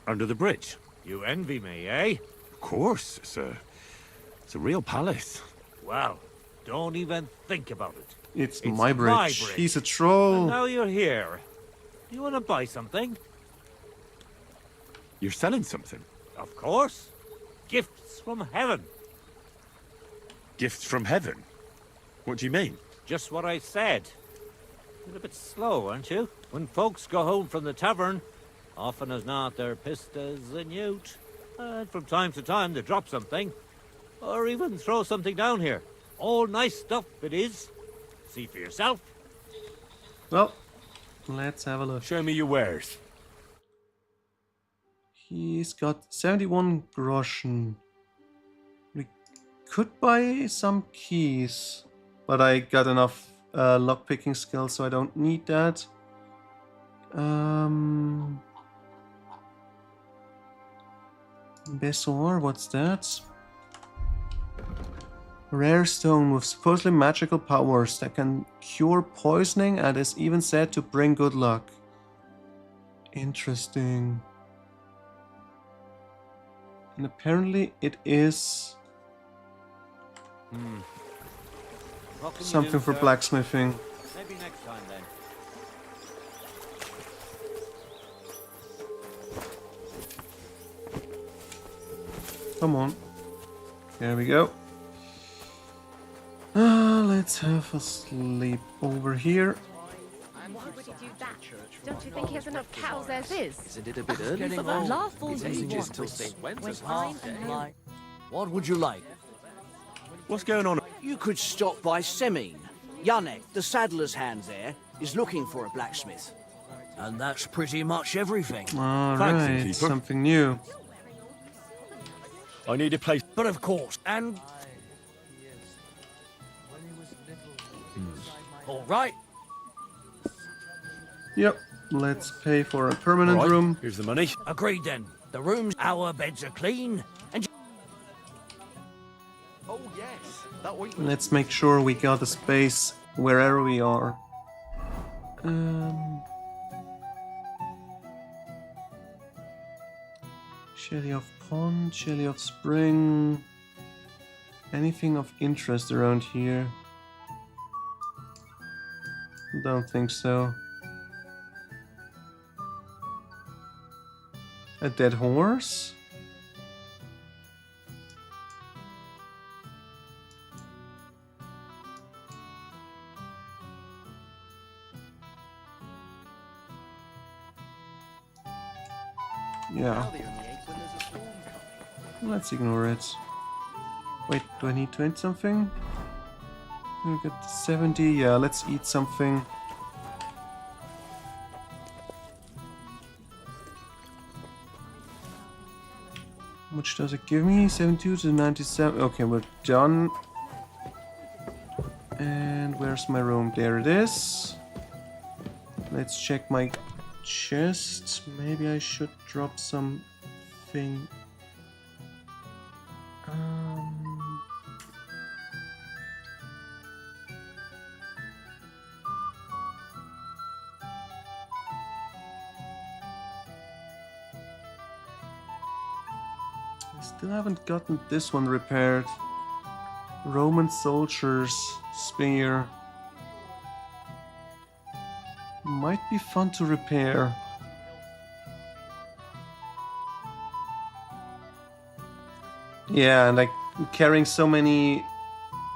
Under the bridge? You envy me, eh? Of course. It's a real palace. Well, don't even think about it. It's my bridge. He's a troll. And now you're here. Do you want to buy something? You're selling something? Of course. Gifts from heaven. Gifts from heaven? What do you mean? Just what I said. You're a bit slow, aren't you? When folks go home from the tavern, often as not they're pissed as a newt. And from time to time they drop something. Or even throw something down here. All nice stuff it is. See for yourself. Well, let's have a look. Show me your wares. He's got 71 groschen. We could buy some keys, but I got enough lockpicking skills, so I don't need that. Besor, what's that? Rare stone with supposedly magical powers that can cure poisoning and is even said to bring good luck. Interesting. And apparently it is something for blacksmithing. Maybe next time then. Come on. There we go. Let's have a sleep over here. Why would he do that? Don't you think he has enough cows as is? Isn't it a bit early for that? that? Laugh all It's you ages want. till St. Wence's When I'm half a day. man- What would you like? What's going on? You could stop by Semine. Yannick, the saddler's hand there, is looking for a blacksmith. And that's pretty much everything. Alright, innkeeper. something new. I need a place. But of course, and... All right. Yep, let's pay for a permanent Right, room. here's the money. Agreed then. The rooms, our beds are clean, and... Oh, yes. That ointment. Let's make sure we got a space wherever we are. Shelly of Pond, Shelly of Spring. Anything of interest around here? Don't think so. A dead horse? Yeah. Let's ignore it. Wait, do I need to eat something? We got 70. Yeah, let's eat something. How much does it give me? 72 to 97. Okay, we're done. And where's my room? There it is. Let's check my chest. Maybe I should drop something. I still haven't gotten this one repaired. Roman soldier's spear. Might be fun to repair. Yeah, and I'm carrying so many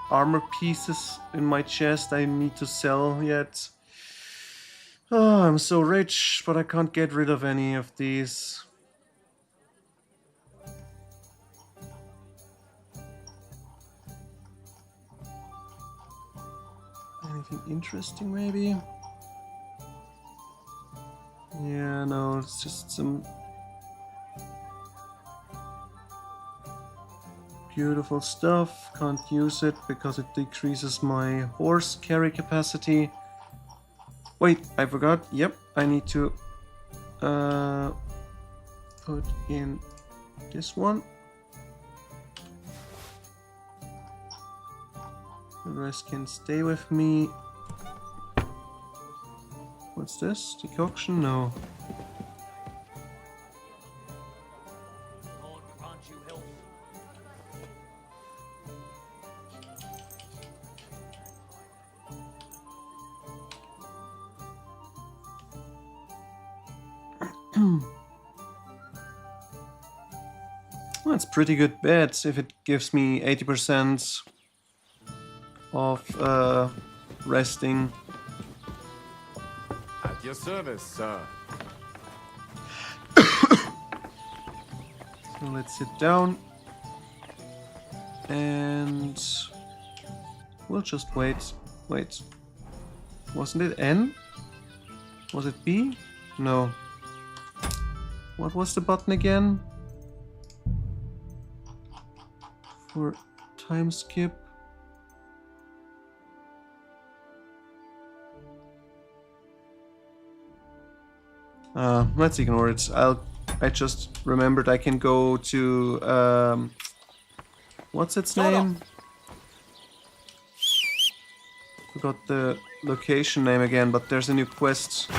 armor pieces in my chest I need to sell yet. Oh, I'm so rich, but I can't get rid of any of these. Anything interesting, maybe? Yeah, no, it's just some beautiful stuff. Can't use it because it decreases my horse carry capacity. Wait, I forgot. Yep, I need to put in this one. The rest can stay with me. What's this? Decoction? No. That's pretty good bet if it gives me 80% of resting. At your service, sir. So let's sit down and we'll just wait. Wait. Wasn't it N? Was it B? No. What was the button again? For time skip. Let's ignore it. I just remembered I can go to what's its name? Forgot the location name again, but there's a new quest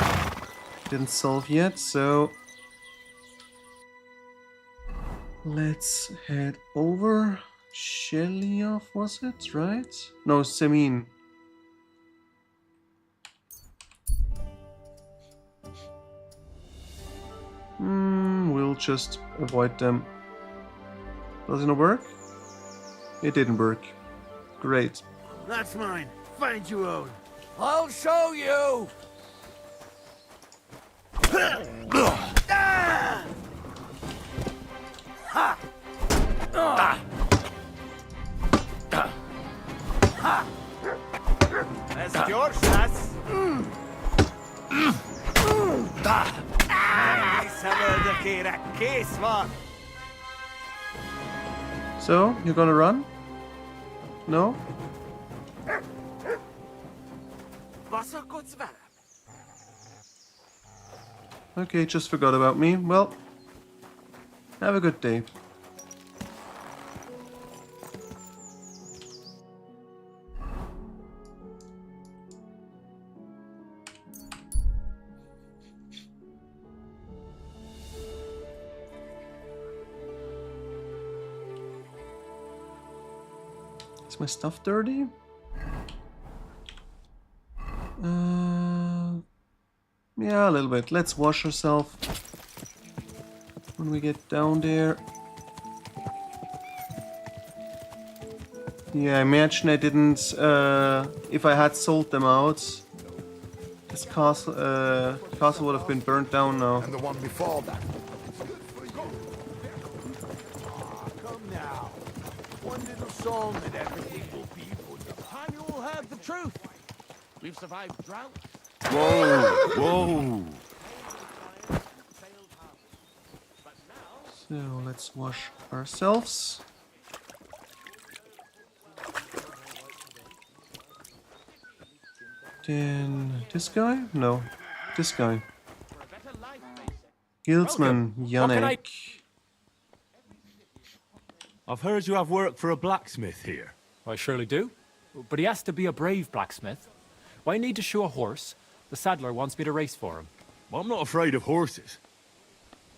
didn't solve yet, so let's head over. Sheliov, was it, right? No, Semin. We'll just avoid them. Doesn't it work? It didn't work. Great. That's mine. Find your own. I'll show you! That's yours, lass. So, you're gonna run? No? Okay, just forgot about me. Well, have a good day. Is my stuff dirty? Yeah, a little bit. Let's wash ourselves when we get down there. Yeah, I imagine I didn't, if I had sold them out, this castle would have been burnt down now. And the one before that. Come now. One little song and everything will be good. Time you all heard the truth. We've survived drought. Whoa! Whoa! So let's wash ourselves. Then this guy? No. This guy. Guildsman Yannick. I've heard you have work for a blacksmith here. I surely do. But he has to be a brave blacksmith. When I need to shoe a horse, the saddler wants me to race for him. I'm not afraid of horses.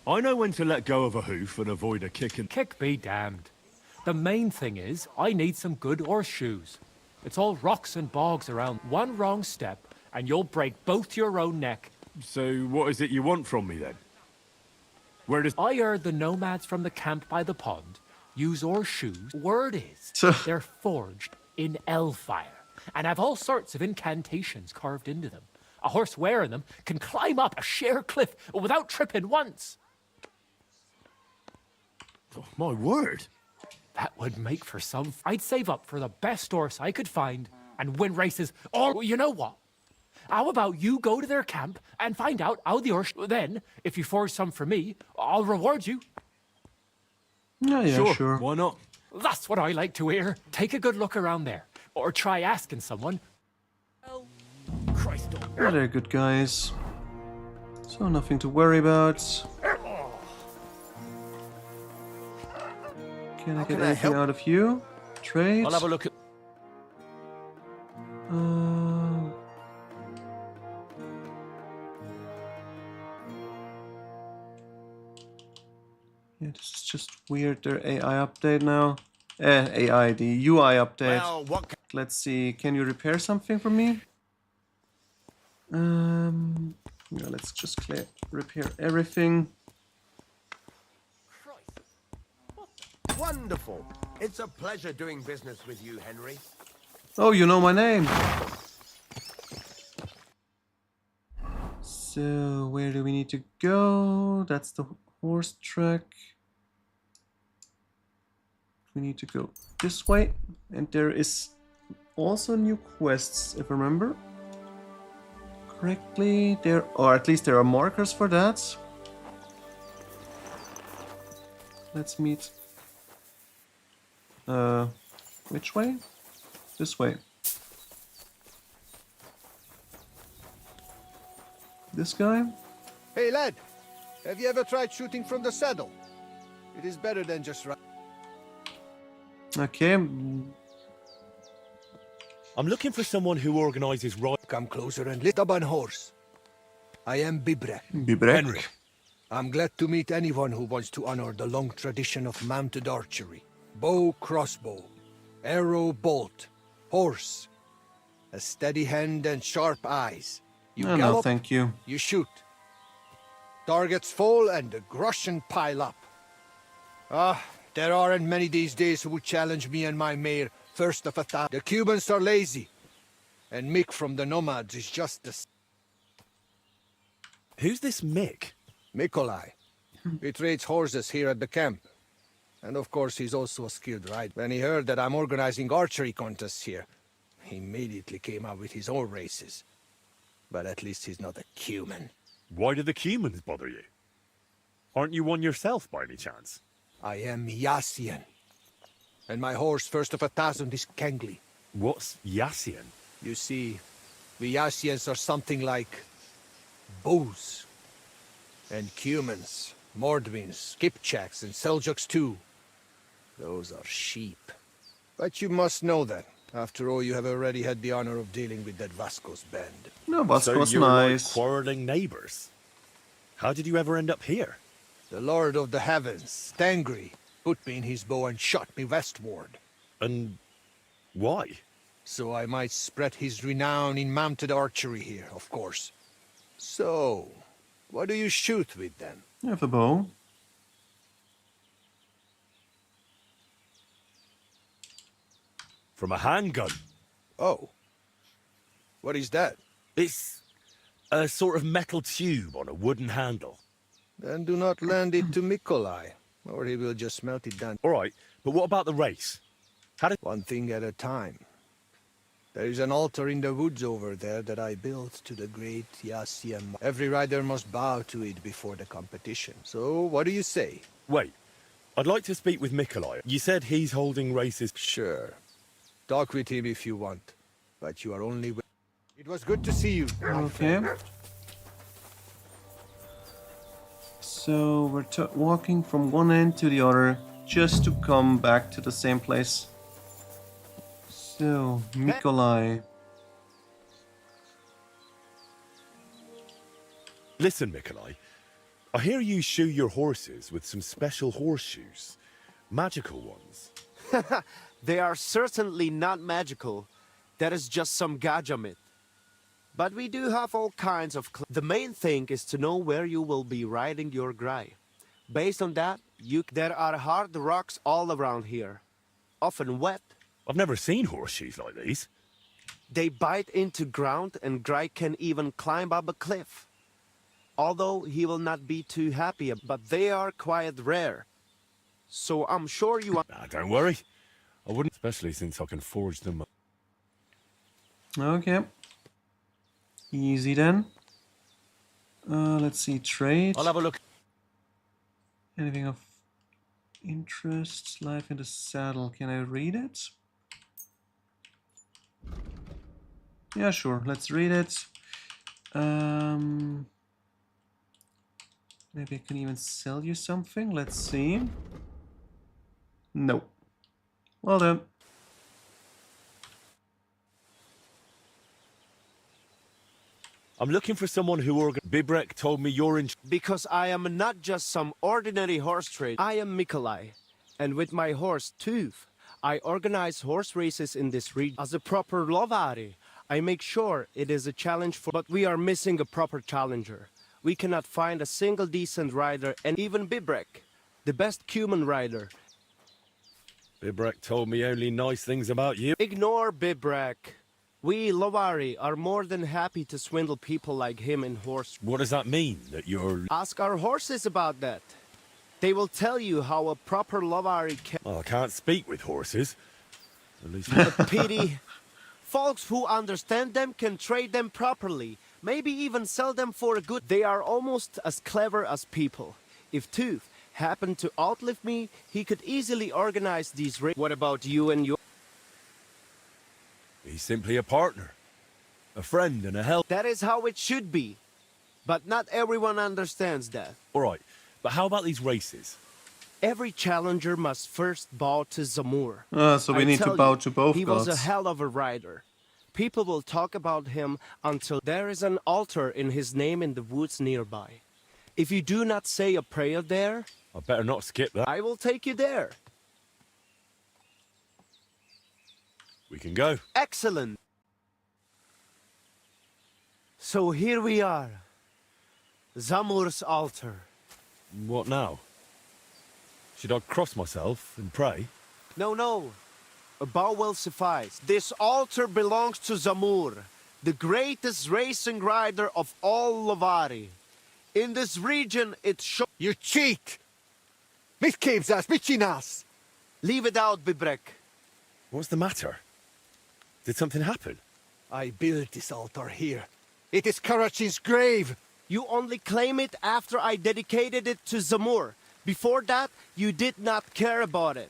I know when to let go of a hoof and avoid a kick and... Kick be damned. The main thing is, I need some good horseshoes. It's all rocks and bogs around. One wrong step, and you'll break both your own neck. So what is it you want from me then? Where does... I heard the nomads from the camp by the pond use horseshoes. Word is, they're forged in Elfire, and have all sorts of incantations carved into them. A horse wearing them can climb up a sheer cliff without tripping once. Oh, my word. That would make for some... I'd save up for the best horse I could find and win races. Or, you know what? How about you go to their camp and find out how the horse... Then, if you forge some for me, I'll reward you. Yeah, sure. Why not? That's what I like to hear. Take a good look around there. Or try asking someone. Oh, Christ. Yeah, they're good guys. So nothing to worry about. Can I get anything out of you? Trade? I'll have a look at... Yeah, this is just weird. Their AI update now. AI, the UI update. Well, Let's see. Can you repair something for me? Yeah, let's just repair everything. Wonderful. It's a pleasure doing business with you, Henry. Oh, you know my name. So, where do we need to go? That's the horse track. We need to go this way. And there is also new quests, if I remember correctly. Or at least there are markers for that. Let's meet. Which way? This way. This guy? Hey lad, have you ever tried shooting from the saddle? It is better than just right. Okay. I'm looking for someone who organizes right. Come closer and lift up on horse. I am Bibrek. Bibrek. Henry. I'm glad to meet anyone who wants to honor the long tradition of mounted archery. Bow, crossbow, arrow, bolt, horse. A steady hand and sharp eyes. You No, gallop, no, thank you. you shoot. Targets fall and the groschen pile up. There aren't many these days who would challenge me and my mare first of a thousand. The Cubans are lazy, and Mick from the Nomads is just the... Who's this Mick? Mikolai. He trades horses here at the camp. And of course he's also a skilled rider. When he heard that I'm organizing archery contests here, he immediately came up with his own races. But at least he's not a Cuman. Why do the Cumans bother you? Aren't you one yourself by any chance? I am Yassian. And my horse first of 1,000 is Kengli. What's Yassian? You see, we Yassians are something like... Bows. And Cumans, Mordvins, Kipchaks, and Seljuks too. Those are sheep. But you must know that. After all, you have already had the honor of dealing with that Vasco's band. No, Vasco's so you're nice. Like quarreling neighbors. How did you ever end up here? The Lord of the Heavens, Stangri, put me in his bow and shot me westward. And why? So I might spread his renown in mounted archery here, of course. So, what do you shoot with then? You have a bow. From a handgun. Oh. What is that? It's a sort of metal tube on a wooden handle. Then do not lend it to Mikolai, or he will just melt it down. All right, but what about the race? How did... One thing at a time. There is an altar in the woods over there that I built to the great Yassian. Every rider must bow to it before the competition. So, what do you say? Wait, I'd like to speak with Mikolai. You said he's holding races... Sure. Talk with him if you want, but you are only... It was good to see you. Okay. So we're walking from one end to the other just to come back to the same place. So, Nikolai. Listen, Nikolai. I hear you shoe your horses with some special horseshoes. Magical ones. They are certainly not magical. That is just some gadget. But we do have all kinds of... The main thing is to know where you will be riding your grey. Based on that, there are hard rocks all around here. Often wet. I've never seen horseshoes like these. They bite into ground and grey can even climb up a cliff. Although he will not be too happy, but they are quite rare. So I'm sure you... Nah, don't worry. I wouldn't, especially since I can forge them up. Okay. Easy then. Let's see, trade. I'll have a look. Anything of interest? Life in the saddle. Can I read it? Yeah, sure. Let's read it. Maybe I can even sell you something. Let's see. No. Well done. I'm looking for someone who Bibrek told me you're in... Because I am not just some ordinary horse trader. I am Nikolai. And with my horse, Tooth, I organize horse races in this region. As a proper Lovari, I make sure it is a challenge for... But we are missing a proper challenger. We cannot find a single decent rider, and even Bibrek, the best human rider. Bibrek told me only nice things about you. Ignore Bibrek. We, Lovari, are more than happy to swindle people like him in horse... What does that mean, that you're... Ask our horses about that. They will tell you how a proper Lovari can... Well, I can't speak with horses. At least... A pity. Folks who understand them can trade them properly. Maybe even sell them for a good... They are almost as clever as people. If Tooth happened to outlive me, he could easily organize these... What about you and your... He's simply a partner. A friend and a help. That is how it should be. But not everyone understands that. All right, but how about these races? Every challenger must first bow to Zamur. So we need to bow to both He gods. was a hell of a rider. People will talk about him until there is an altar in his name in the woods nearby. If you do not say a prayer there... I better not skip that. I will take you there. We can go. Excellent. So here we are. Zamur's altar. What now? Should I cross myself and pray? No. A bow will suffice. This altar belongs to Zamur, the greatest racing rider of all Lovari. In this region, it shows... You cheat! Mitkebzas, Michinas! Leave it out, Bibrek. What's the matter? Did something happen? I built this altar here. It is Karachin's grave. You only claim it after I dedicated it to Zamur. Before that, you did not care about it.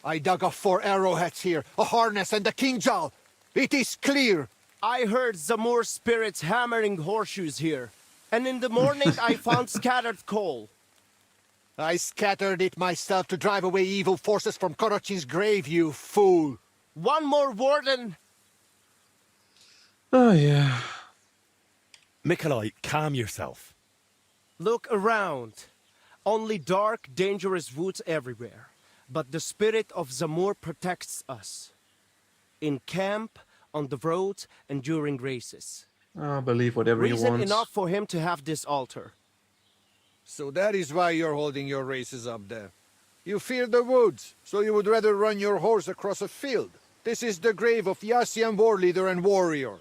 I dug up 4 arrowheads here, a harness and a kinjal. It is clear. I heard Zamur's spirits hammering horseshoes here. And in the morning I found scattered coal. I scattered it myself to drive away evil forces from Karachin's grave, you fool. One more warden. Oh, yeah. Nikolai, calm yourself. Look around. Only dark, dangerous woods everywhere. But the spirit of Zamur protects us. In camp, on the road, and during races. I believe whatever he Reason wants. enough for him to have this altar. So that is why you're holding your races up there. You fear the woods, so you would rather run your horse across a field. This is the grave of Yassian war leader and warrior.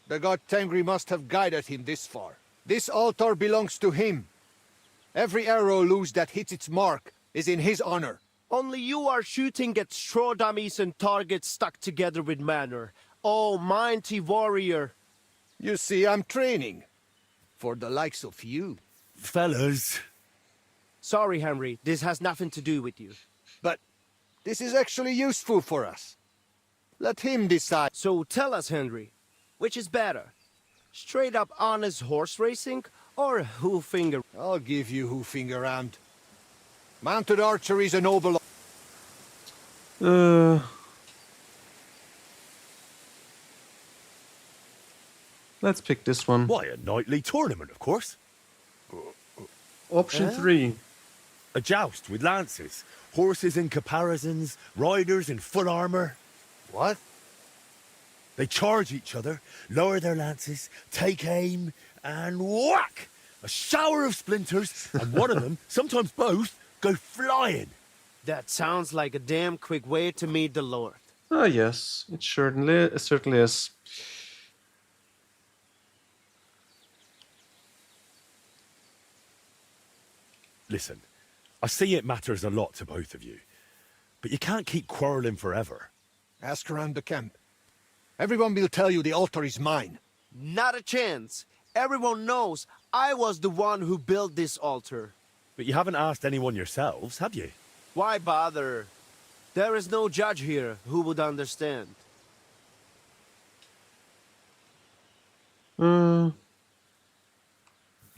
The god Tengri must have guided him this far. This altar belongs to him. Every arrow loose that hits its mark is in his honor. Only you are shooting at straw dummies and targets stuck together with manner. Oh, mighty warrior. You see, I'm training. For the likes of you. Fellas. Sorry, Henry. This has nothing to do with you. But this is actually useful for us. Let him decide. So tell us, Henry, which is better? Straight up honest horse racing Or Hoofinger? I'll give you Hoofinger round. Mounted archery's a noble... Let's pick this one. Why, a knightly tournament, of course. Option 3. A joust with lances, horses in caparisons, riders in full armour. What? They charge each other, lower their lances, take aim, and whack! A shower of splinters, and one of them, sometimes both, go flying. That sounds like a damn quick way to meet the Lord. Ah, yes, it certainly is. Listen, I see it matters a lot to both of you, but you can't keep quarrelling forever. Ask around the camp. Everyone will tell you the altar is mine. Not a chance. Everyone knows I was the one who built this altar. But you haven't asked anyone yourselves, have you? Why bother? There is no judge here who would understand. Then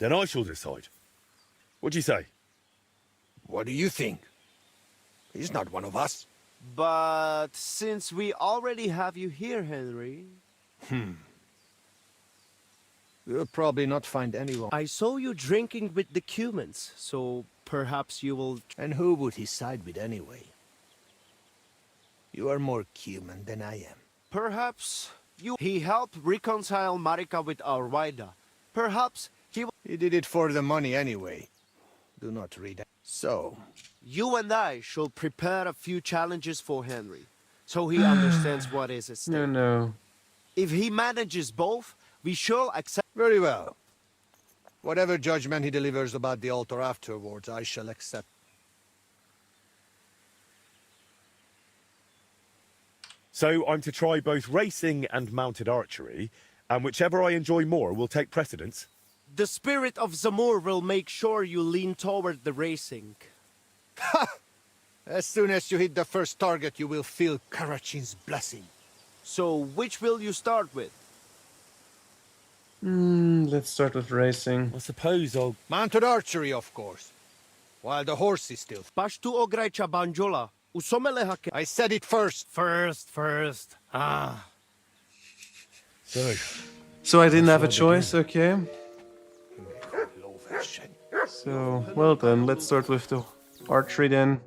I shall decide. What do you say? What do you think? He's not one of us. But since we already have you here, Henry... We'll probably not find anyone. I saw you drinking with the Cumans, so perhaps you will... And who would he side with anyway? You are more Cuman than I am. Perhaps you... He helped reconcile Marika with Arwaida. Perhaps he... He did it for the money anyway. Do not read it. So, you and I shall prepare a few challenges for Henry, so he understands what is at stake. No. If he manages both, we shall accept... Very well. Whatever judgment he delivers about the altar afterwards, I shall accept. So I'm to try both racing and mounted archery, and whichever I enjoy more will take precedence? The spirit of Zamur will make sure you lean toward the racing. As soon as you hit the first target, you will feel Karachin's blessing. So, which will you start with? Let's start with racing. I suppose I'll... Mounted archery, of course. While the horse is still... Pashtu ograjcha banjola. Usomelehake. I said it first. First. Ah. So I didn't have a choice, okay. So, well then, let's start with the archery then.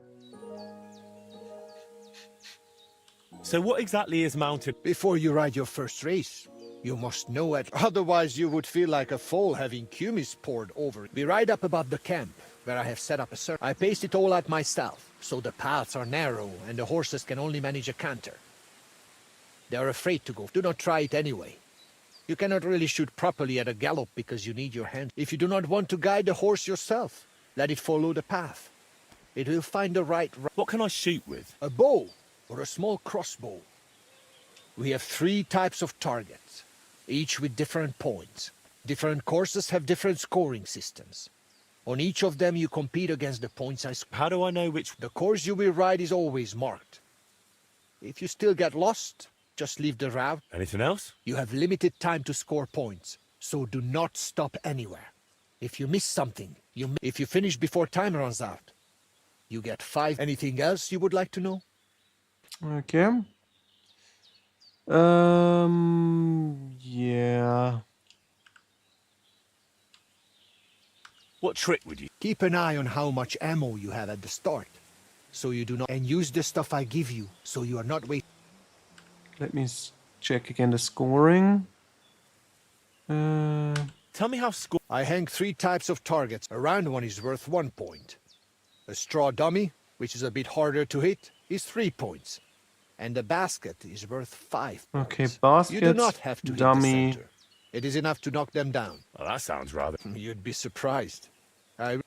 So what exactly is mounted? Before you ride your first race, you must know it. Otherwise you would feel like a fool having kumis poured over. We ride up above the camp, where I have set up a circle. I paced it all out myself, so the paths are narrow and the horses can only manage a canter. They are afraid to go. Do not try it anyway. You cannot really shoot properly at a gallop because you need your hands. If you do not want to guide the horse yourself, let it follow the path. It will find the right... What can I shoot with? A bow or a small crossbow. We have 3 types of targets, each with different points. Different courses have different scoring systems. On each of them you compete against the points I score. How do I know which... The course you will ride is always marked. If you still get lost, just leave the route. Anything else? You have limited time to score points, so do not stop anywhere. If you miss something, if you finish before time runs out, you get 5. Anything else you would like to know? Okay. Yeah. What trick would you... Keep an eye on how much ammo you have at the start, so you do not... And use the stuff I give you, so you are not waiting. Let me check again the scoring. Tell me how I hang 3 types of targets. A round one is worth 1 point. A straw dummy, which is a bit harder to hit, is 3 points. And a basket is worth 5 points. Okay, basket, you do not have to dummy. hit the center. It is enough to knock them down. Well, that sounds rather... You'd be surprised.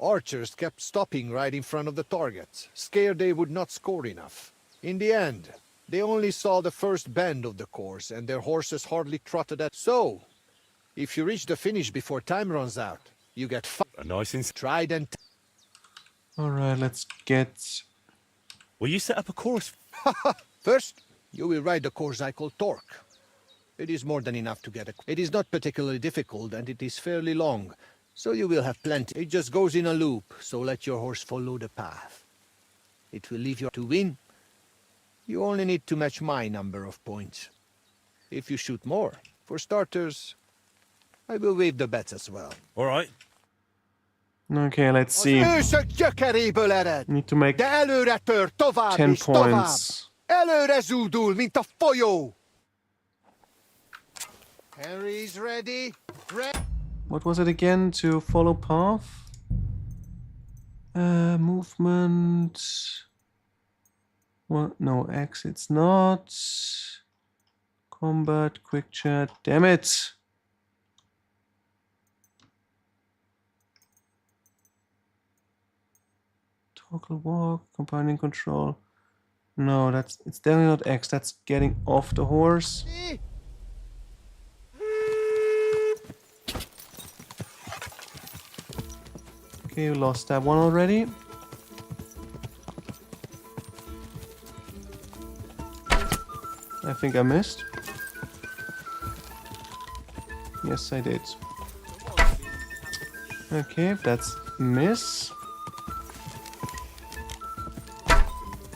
Archers kept stopping right in front of the targets, scared they would not score enough. In the end, they only saw the first bend of the course, and their horses hardly trotted at... So, if you reach the finish before time runs out, you get 5. A nice... Trident. Alright, let's get... Will you set up a course? First, you will ride the course I call Torque. It is more than enough to get a... It is not particularly difficult, and it is fairly long, So you will have plenty. It just goes in a loop, so let your horse follow the path. It will leave you to win. You only need to match my number of points. If you shoot more, for starters, I will waive the bets as well. All right. Okay, let's see. Need to make 10 points. Előre zúdul, mint a folyó! Henry's ready. What was it again? To follow path? Movement. What? No, X it's not. Combat, quick chat. Damn it! Toggle walk, combining control. No, it's definitely not X. That's getting off the horse. Okay, you lost that one already. I think I missed. Yes, I did. Okay, that's miss.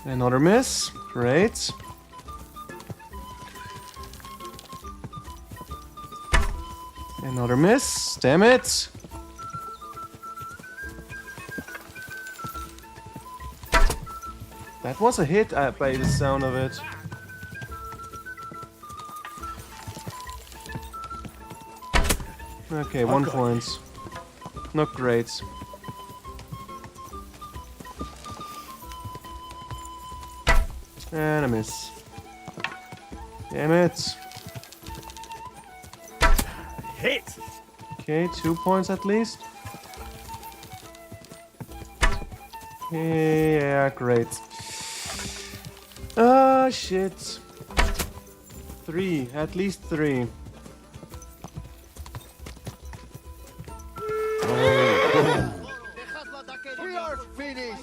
Another miss. Great. Another miss. Damn it. That was a hit by the sound of it. Okay, 1 point. Not great. And a miss. Damn it. Hit! Okay, 2 points at least. Yeah, great. Ah, shit. 3, at least 3. We are finished.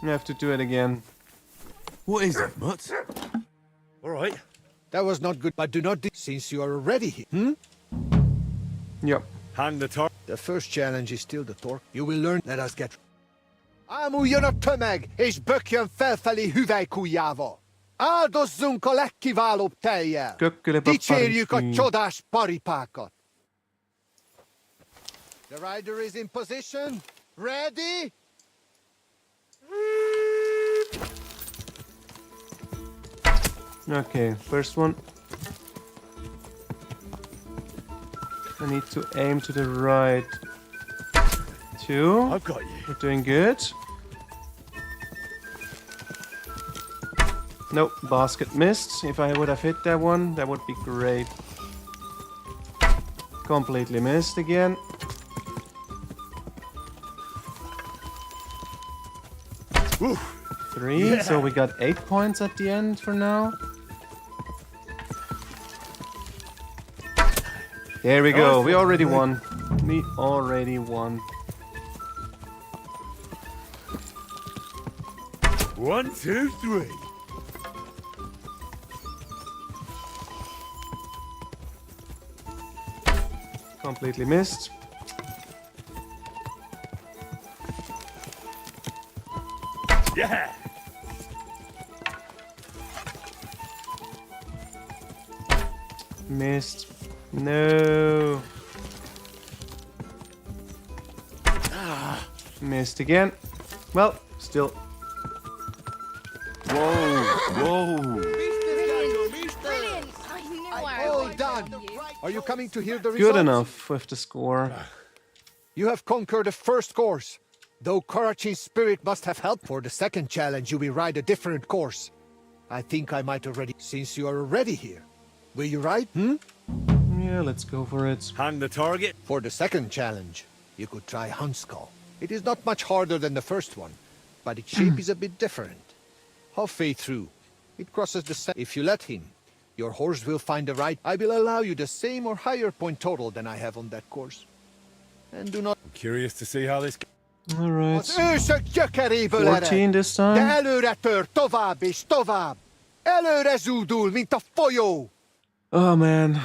We have to do it again. What is it, Mutt? All right. That was not good, but do not since you are already here. Yep. Hand the tar. The first challenge is still the torque. You will learn. Let us get. Ámuljon a tömeg, és bökjön felfelé hüvelykujjával. Áldozzunk a legkiválóbb tejjel. Dicsérjük a csodás paripákat. The rider is in position. Ready? Okay, first one. I need to aim to the right. 2. I've got you. We're doing good. Nope, basket missed. If I would have hit that one, that would be great. Completely missed again. Oof. 3, Yeah. so we got 8 points at the end for now. There we go, we already won. We already won. 1, 2, 3. Completely missed. Yeah. Missed. No. Missed again. Well, still. Whoa, whoa. Brilliant! I knew I All would done. Are you coming to hear the results? Good enough with the score. You have conquered the first course. Though Karachin's spirit must have helped for the second challenge, you will ride a different course. I think I might already, since you are already here. Will you ride? Yeah, let's go for it. Hand the target. For the second challenge, you could try Huntskull. It is not much harder than the first one, but its shape is a bit different. Halfway through, it crosses the If you let him, your horse will find the right. I will allow you the same or higher point total than I have on that course. And do not... I'm curious to see how this... Alright. Az ősök gyökeréből 14 this time. De előre tör, tovább és tovább. Előre zúdul, mint a folyó. Oh man.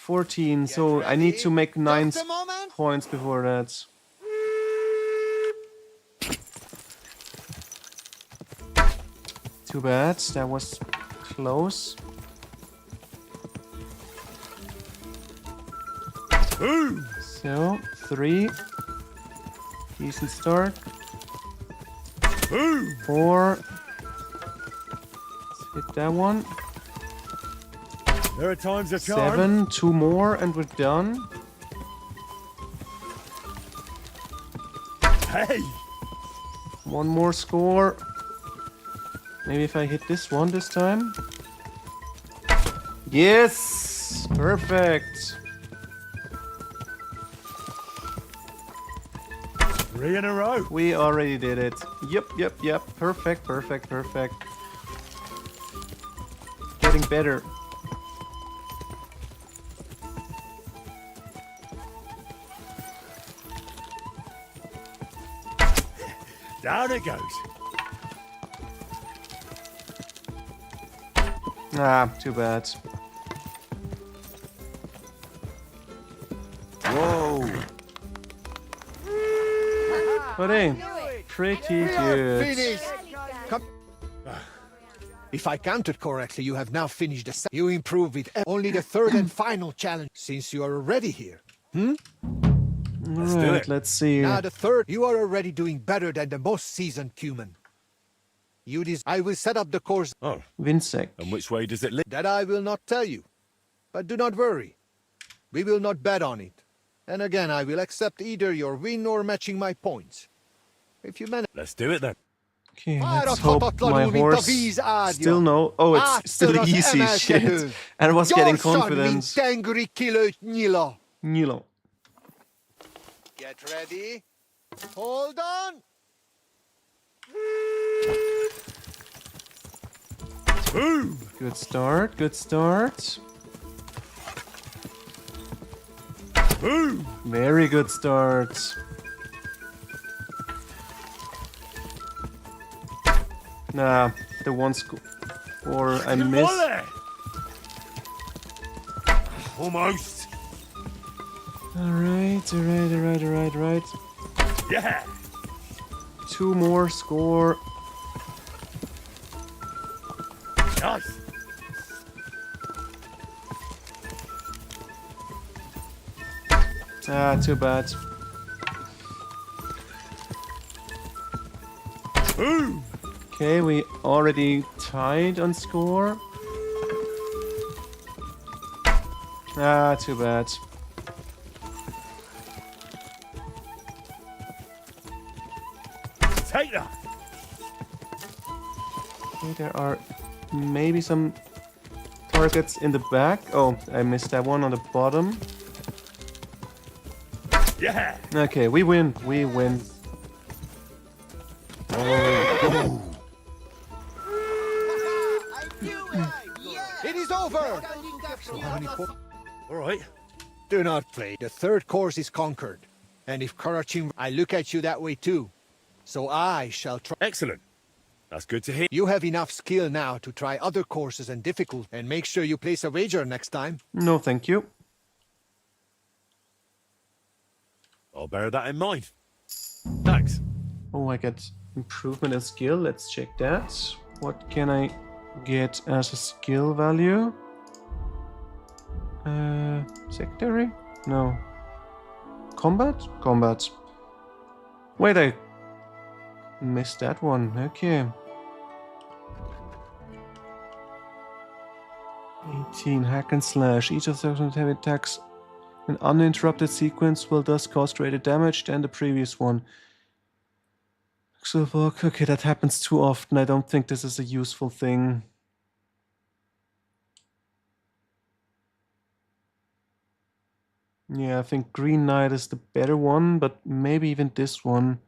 14, so I need to make 9 points before that. Too bad, that was close. So, 3. Decent start. 4. Let's hit that one. There are times a charm. 7. 2 more and we're done. Hey! 1 more score. Maybe if I hit this one this time. Yes! Perfect. 3 in a row. We already did it. Yep. Perfect. Getting better. Down it goes. Ah, too bad. Whoa. But hey, pretty good. Finished. Come. If I counted correctly, you have now finished the. You improve with only the third and final challenge, since you are already here. Alright, let's see. Now the third, you are already doing better than the most seasoned cumin. I will set up the course. Oh. Vinsec. And which way does it lead? That I will not tell you. But do not worry. We will not bet on it. And again, I will accept either your win or matching my points. If you manage. Let's do it then. Okay, let's hope my horse still know. Oh, it's still easy. Shit. And I was getting confidence. Nilo. Get ready. Hold on. Good start. Very good start. Nah, the one score I missed. Almost. Alright. Yeah. 2 more score. Nice. Ah, too bad. Okay, we already tied on score. Ah, too bad. Take that. Okay, there are maybe some targets in the back. Oh, I missed that one on the bottom. Yeah. Okay, we win. Oh. It is over. All right. Do not play. The third course is conquered. And if Karachim, I look at you that way too. So I shall try. Excellent. That's good to hear. You have enough skill now to try other courses and difficult, and make sure you place a wager next time. No, thank you. I'll bear that in mind. Thanks. Oh, I get improvement in skill. Let's check that. What can I get as a skill value? Secondary? No. Combat. Wait, I missed that one. Okay. 18 hack and slash. Each of those heavy attacks an uninterrupted sequence will thus cause greater damage than the previous one. Okay, that happens too often. I don't think this is a useful thing. Yeah, I think Green Knight is the better one, but maybe even this one.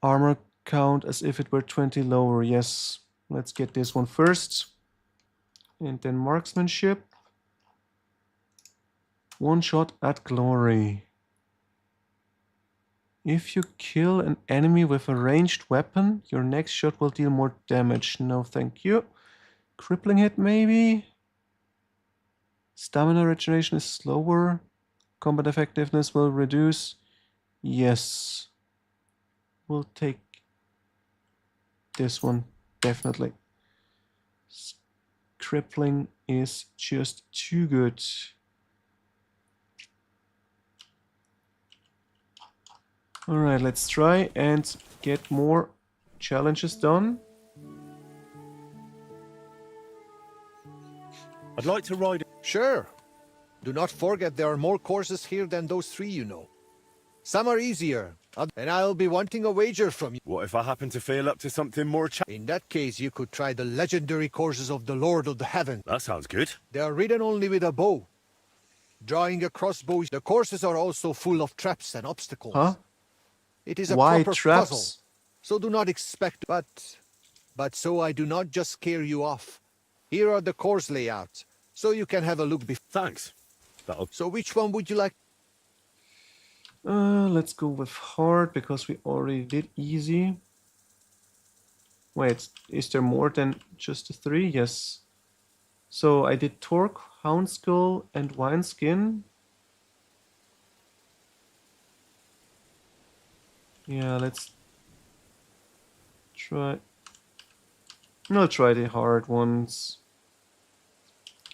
Armor count as if it were 20 lower. Yes, let's get this one first. And then marksmanship. 1 shot at glory. If you kill an enemy with a ranged weapon, your next shot will deal more damage. No, thank you. Crippling hit, maybe? Stamina regeneration is slower. Combat effectiveness will reduce. Yes. We'll take this one, definitely. Crippling is just too good. Alright, let's try and get more challenges done. I'd like to ride... Sure. Do not forget there are more courses here than those 3 you know. Some are easier, and I'll be wanting a wager from you. What if I happen to feel up to something more In that case, you could try the legendary courses of the Lord of the Heaven. That sounds good. They are ridden only with a bow. Drawing a crossbow, the courses are also full of traps and obstacles. Huh? It is a Why proper traps? puzzle, so do not expect... But so I do not just scare you off. Here are the course layouts, so you can have a look before. Thanks. So which one would you like? Let's go with hard, because we already did easy. Wait, is there more than just the 3? Yes. So I did Torque, Hound Skull, and Wineskin. Yeah, let's try. I'll try the hard ones.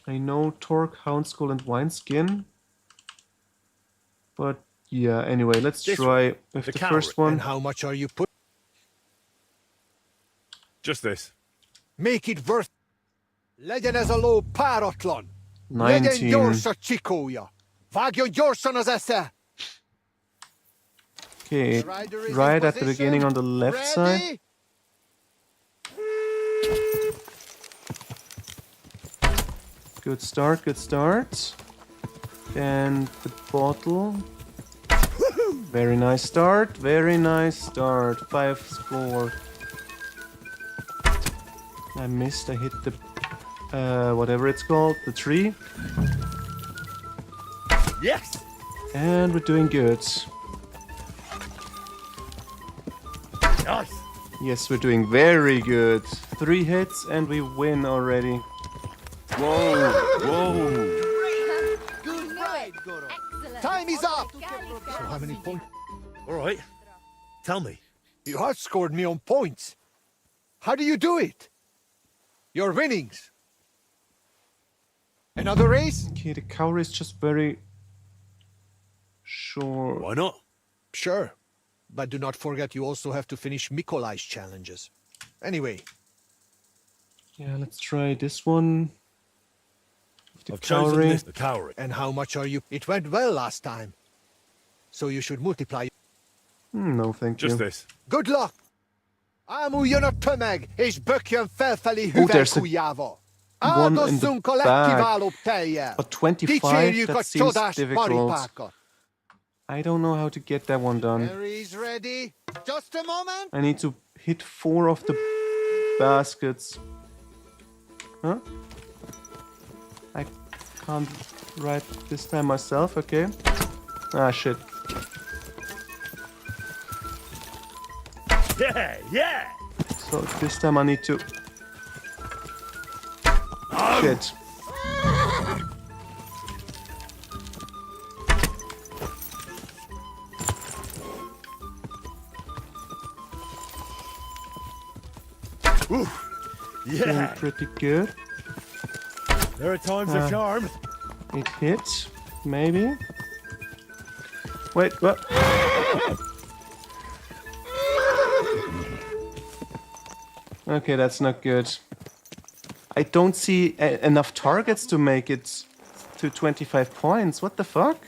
I know Torque, Hound Skull, and Wineskin. But yeah, anyway, let's try with the first one. And how much are you put? Just this. Make it worth. Legyen ez a ló páratlan. 19. Legyen gyors a csikója. Vágjon gyorsan az esze. Okay, right at the beginning on the left side. Good start, good start. And the bottle. Very nice start, very nice start. 5 score. I missed, I hit the, whatever it's called, the tree. Yes! And we're doing good. Nice! Yes, we're doing very good. 3 hits and we win already. Whoa! Whoa! Time is up! So how many points? Alright. Tell me. You outscored me on points. How do you do it? Your winnings. Another race? Okay, the cow is just very... Sure. Why not? Sure. But do not forget you also have to finish Mikolai's challenges. Anyway. Yeah, let's try this one. The I've chosen cowrie. this, the cowrie. And how much are you? It went well last time. So you should multiply. No, thank you. Just this. Good luck! Ámuljon a tömeg, és bökjön felfelé Oh, there's a hüvelykujjába. one in the Áldozzunk a back. legkiválóbb tejjel. But 25, Dicsérjük a that seems csodás difficult. maripákat. I don't know how to get that one done. Mary's ready. Just a moment. I need to hit 4 of the baskets. Huh? I can't write this time myself, okay. Ah, shit. Yeah, yeah! So this time I need to... Shit. Ooh, Doing yeah! pretty good. There are times of charm. It hits, maybe. Wait, what? Okay, that's not good. I don't see enough targets to make it to 25 points. What the fuck?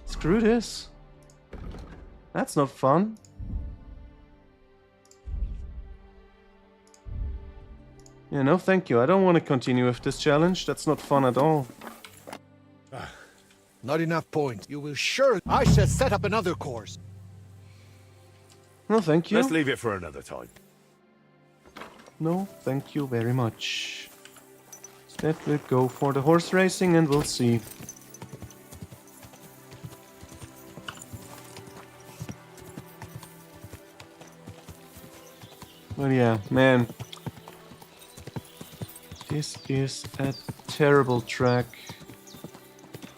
Screw this. That's not fun. Yeah, no thank you. I don't want to continue with this challenge. That's not fun at all. Not enough points. You will sure... I shall set up another course. No thank you. Let's leave it for another time. No, thank you very much. Instead, we'll go for the horse racing and we'll see. Well, yeah, man. This is a terrible track.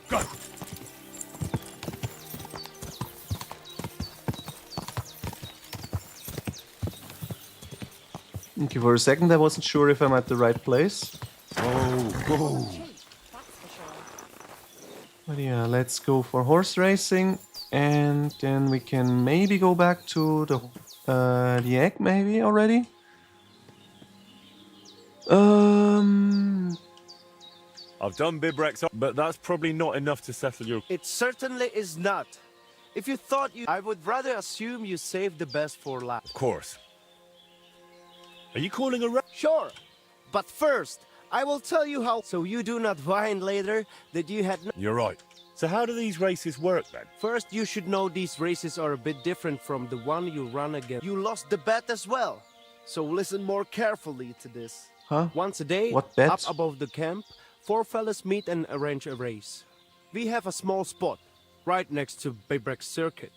Go! Okay, for a second I wasn't sure if I'm at the right place. Oh. But yeah, let's go for horse racing, and then we can maybe go back to the egg maybe already. I've done Bibrex, but that's probably not enough to settle your... It certainly is not. If you thought you... I would rather assume you saved the best for last. Of course. Are you calling a... Sure. But first, I will tell you how... So you do not whine later that you had... You're right. So how do these races work then? First, you should know these races are a bit different from the one you run against. You lost the bet as well. So listen more carefully to this. Huh? Once a day, What bet? up above the camp, 4 fellas meet and arrange a race. We have a small spot, right next to Bibrex Circuit.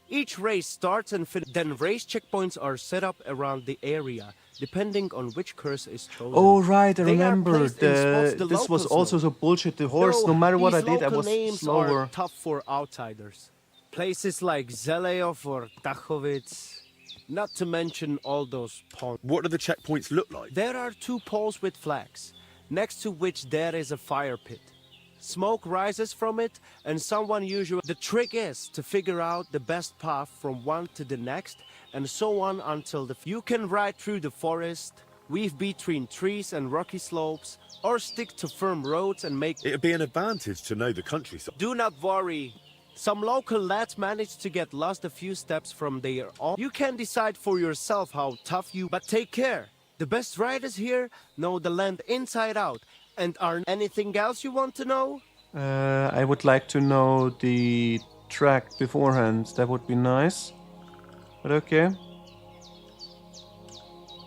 Each race starts and finishes. Then race checkpoints are set up around the area, depending on which course is chosen. Oh right, I They are remember. placed in spots the This was locals also know. so bullshit. The horse, Though no matter what I these did, I local was names slower. are tough for outsiders. Places like Zelejov or Tachovitz, not to mention all those ponds. What do the checkpoints look like? There are 2 poles with flags, next to which there is a fire pit. Smoke rises from it, and someone usually... The trick is to figure out the best path from one to the next, and so on until the... You can ride through the forest, weave between trees and rocky slopes, or stick to firm roads and make... It'd be an advantage to know the countryside. Do not worry. Some local lads managed to get lost a few steps from their own. You can decide for yourself how tough you... But take care. The best riders here know the land inside out. And are anything else you want to know? I would like to know the track beforehand. That would be nice. But okay.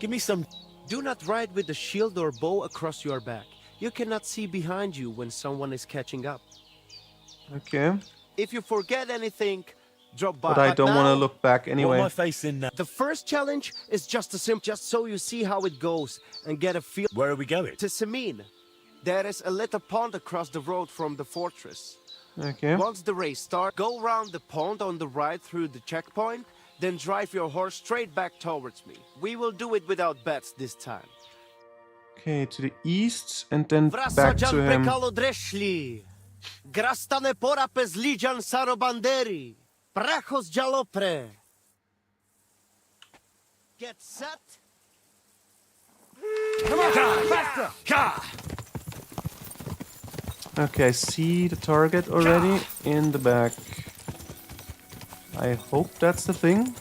Give me some... Do not ride with a shield or bow across your back. You cannot see behind you when someone is catching up. Okay. If you forget anything, drop by. But I don't want to now, look back anyway. What am I facing now? The first challenge is just just so you see how it goes and get a feel. Where are we going? To Semin. There is a little pond across the road from the fortress. Okay. Once the race starts, go round the pond on the right through the checkpoint, then drive your horse straight back towards me. We will do it without bets this time. Okay, to the east and then back to him. Grastane pora pezlijan sarobanderi. Prachos jalopre. Get set. Come on, faster! Okay, I see the target already in the back. I hope that's the thing.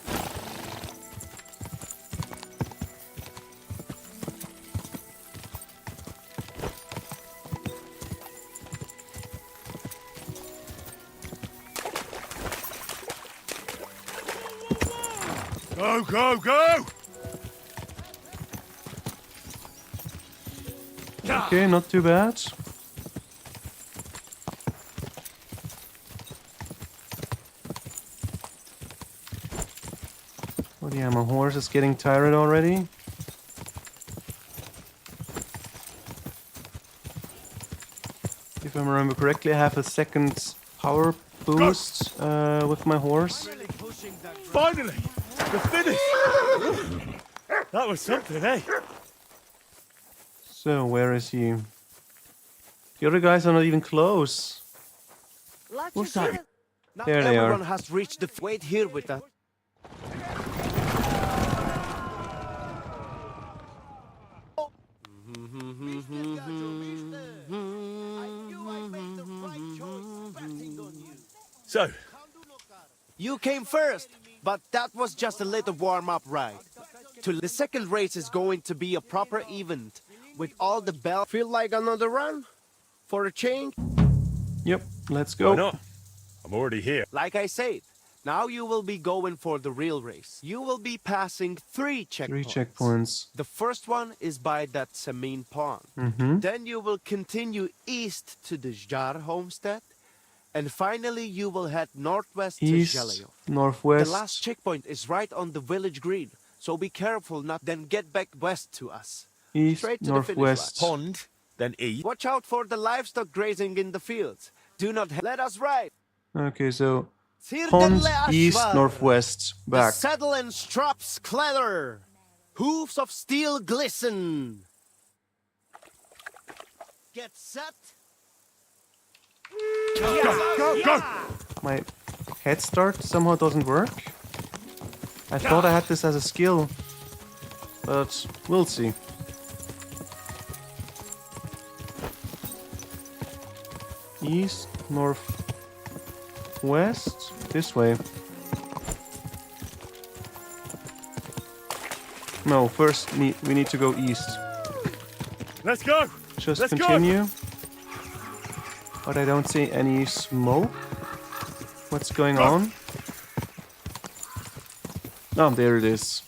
Go, go, go! Okay, not too bad. Oh yeah, my horse is getting tired already. If I remember correctly, I have a second power boost with my horse. Finally! The finish! That was something, eh? So, where is he? The other guys are not even close. What's that? Not There they everyone are. has reached the... Wait here with that. So, You came first, but that was just a little warm-up ride. The second race is going to be a proper event, with all the bells. Feel like another run? For a change? Yep, let's go. why not? I'm already here. Like I said, now you will be going for the real race. You will be passing 3 checkpoints. 3 checkpoints. The first one is by that Semin pond. Mm-hmm. Then you will continue east to the Zhar homestead. And finally, you will head northwest East, to Zelejov. northwest. The last checkpoint is right on the village green, so be careful not then get back west to us. East, Straight to the finish line. northwest. Pond, then east. Watch out for the livestock grazing in the fields. Do not let us ride. Okay, so pond, east, northwest, The back. saddle and straps clatter. Hooves of steel glisten. Get set. Go! My head start somehow doesn't work. I thought I had this as a skill, but we'll see. East, north, west, this way. No, first we need to go east. Let's go! Just Let's continue. But I don't see any smoke. What's going on? Oh, there it is.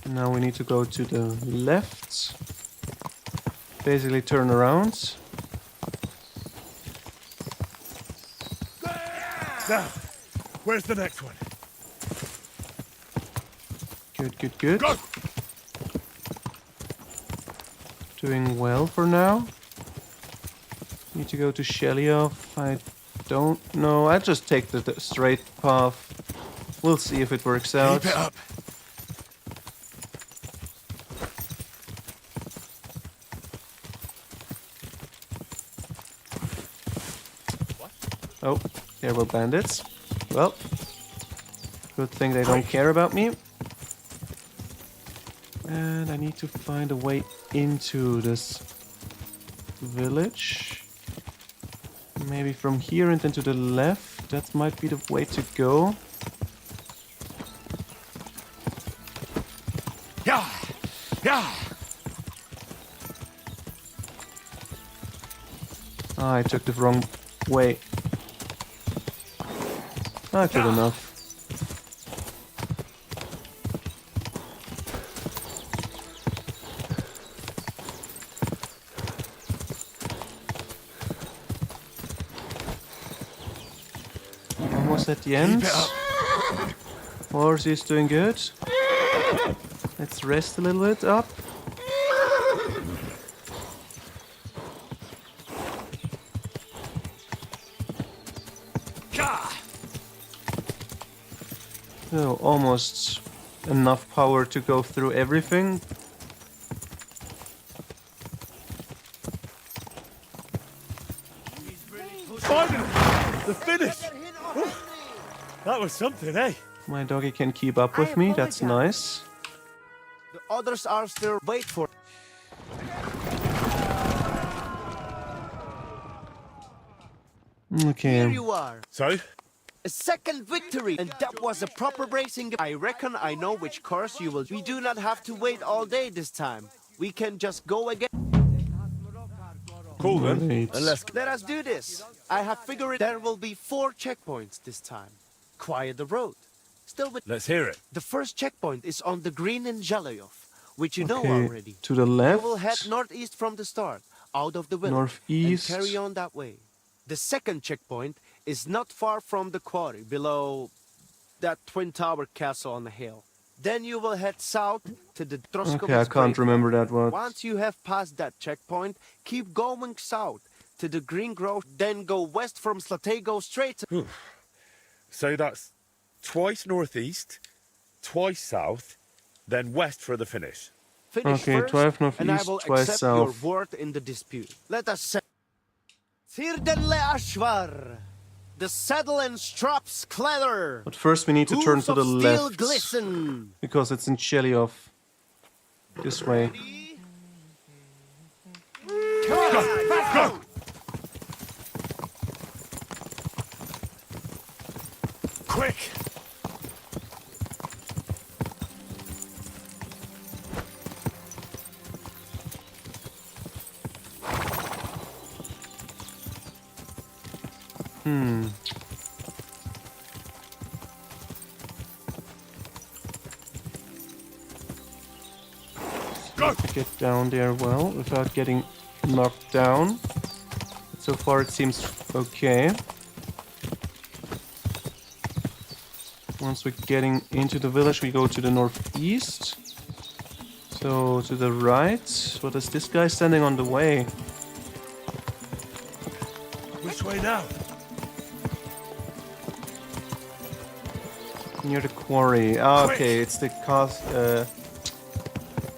Now we need to go to the left. Basically turn around. Now, where's the next one? Good, good, good. Go! Doing well for now. Need to go to Sheliov. I don't know. I just take the straight path. We'll see if it works out. Keep it up. Oh, there were bandits. Well, good thing they don't care about me. And I need to find a way into this village. Maybe from here and then to the left. That might be the way to go. Yeah! Yeah! Ah, I took the wrong way. Ah, good enough. Almost at the end. Horse is doing good. Let's rest a little bit up. So almost enough power to go through everything. Finally! The finish! That was something, eh? My doggy can keep up with me, that's nice. The others are still wait for. Okay. Here you are. So? A second victory, and that was a proper racing. I reckon I know which course you will. We do not have to wait all day this time. We can just go again. Cool then. Great. And let's Let us do this. I have figured there will be 4 checkpoints this time. Quiet the road. Still with. Let's hear it. The first checkpoint is on the green in Jalayov, which you know Okay, already. to the left. You will head northeast from the start, out of the village, Northeast. and carry on that way. The second checkpoint is not far from the quarry, below that twin tower castle on the hill. Then you will head south to the Troskovets Okay, I can't remember that one. Once you have passed that checkpoint, keep going south to the Green Grove, then go west from Slatego straight to... So that's twice northeast, twice south, then west for the finish. Finish Okay, first, 12 northeast, and I will twice accept south. your word in the dispute. Let us say... Tirdenle Ashvar, the saddle and straps clatter. But first we need to turn Hooves to the of steel left. glisten. Because it's in Sheliov. This way. Go! Quick! Go! to get down there well without getting knocked down. But so far it seems okay. Once we're getting into the village, we go to the northeast. So to the right. What is this guy standing on the way? Which way now? Near the quarry. Ah, okay, it's the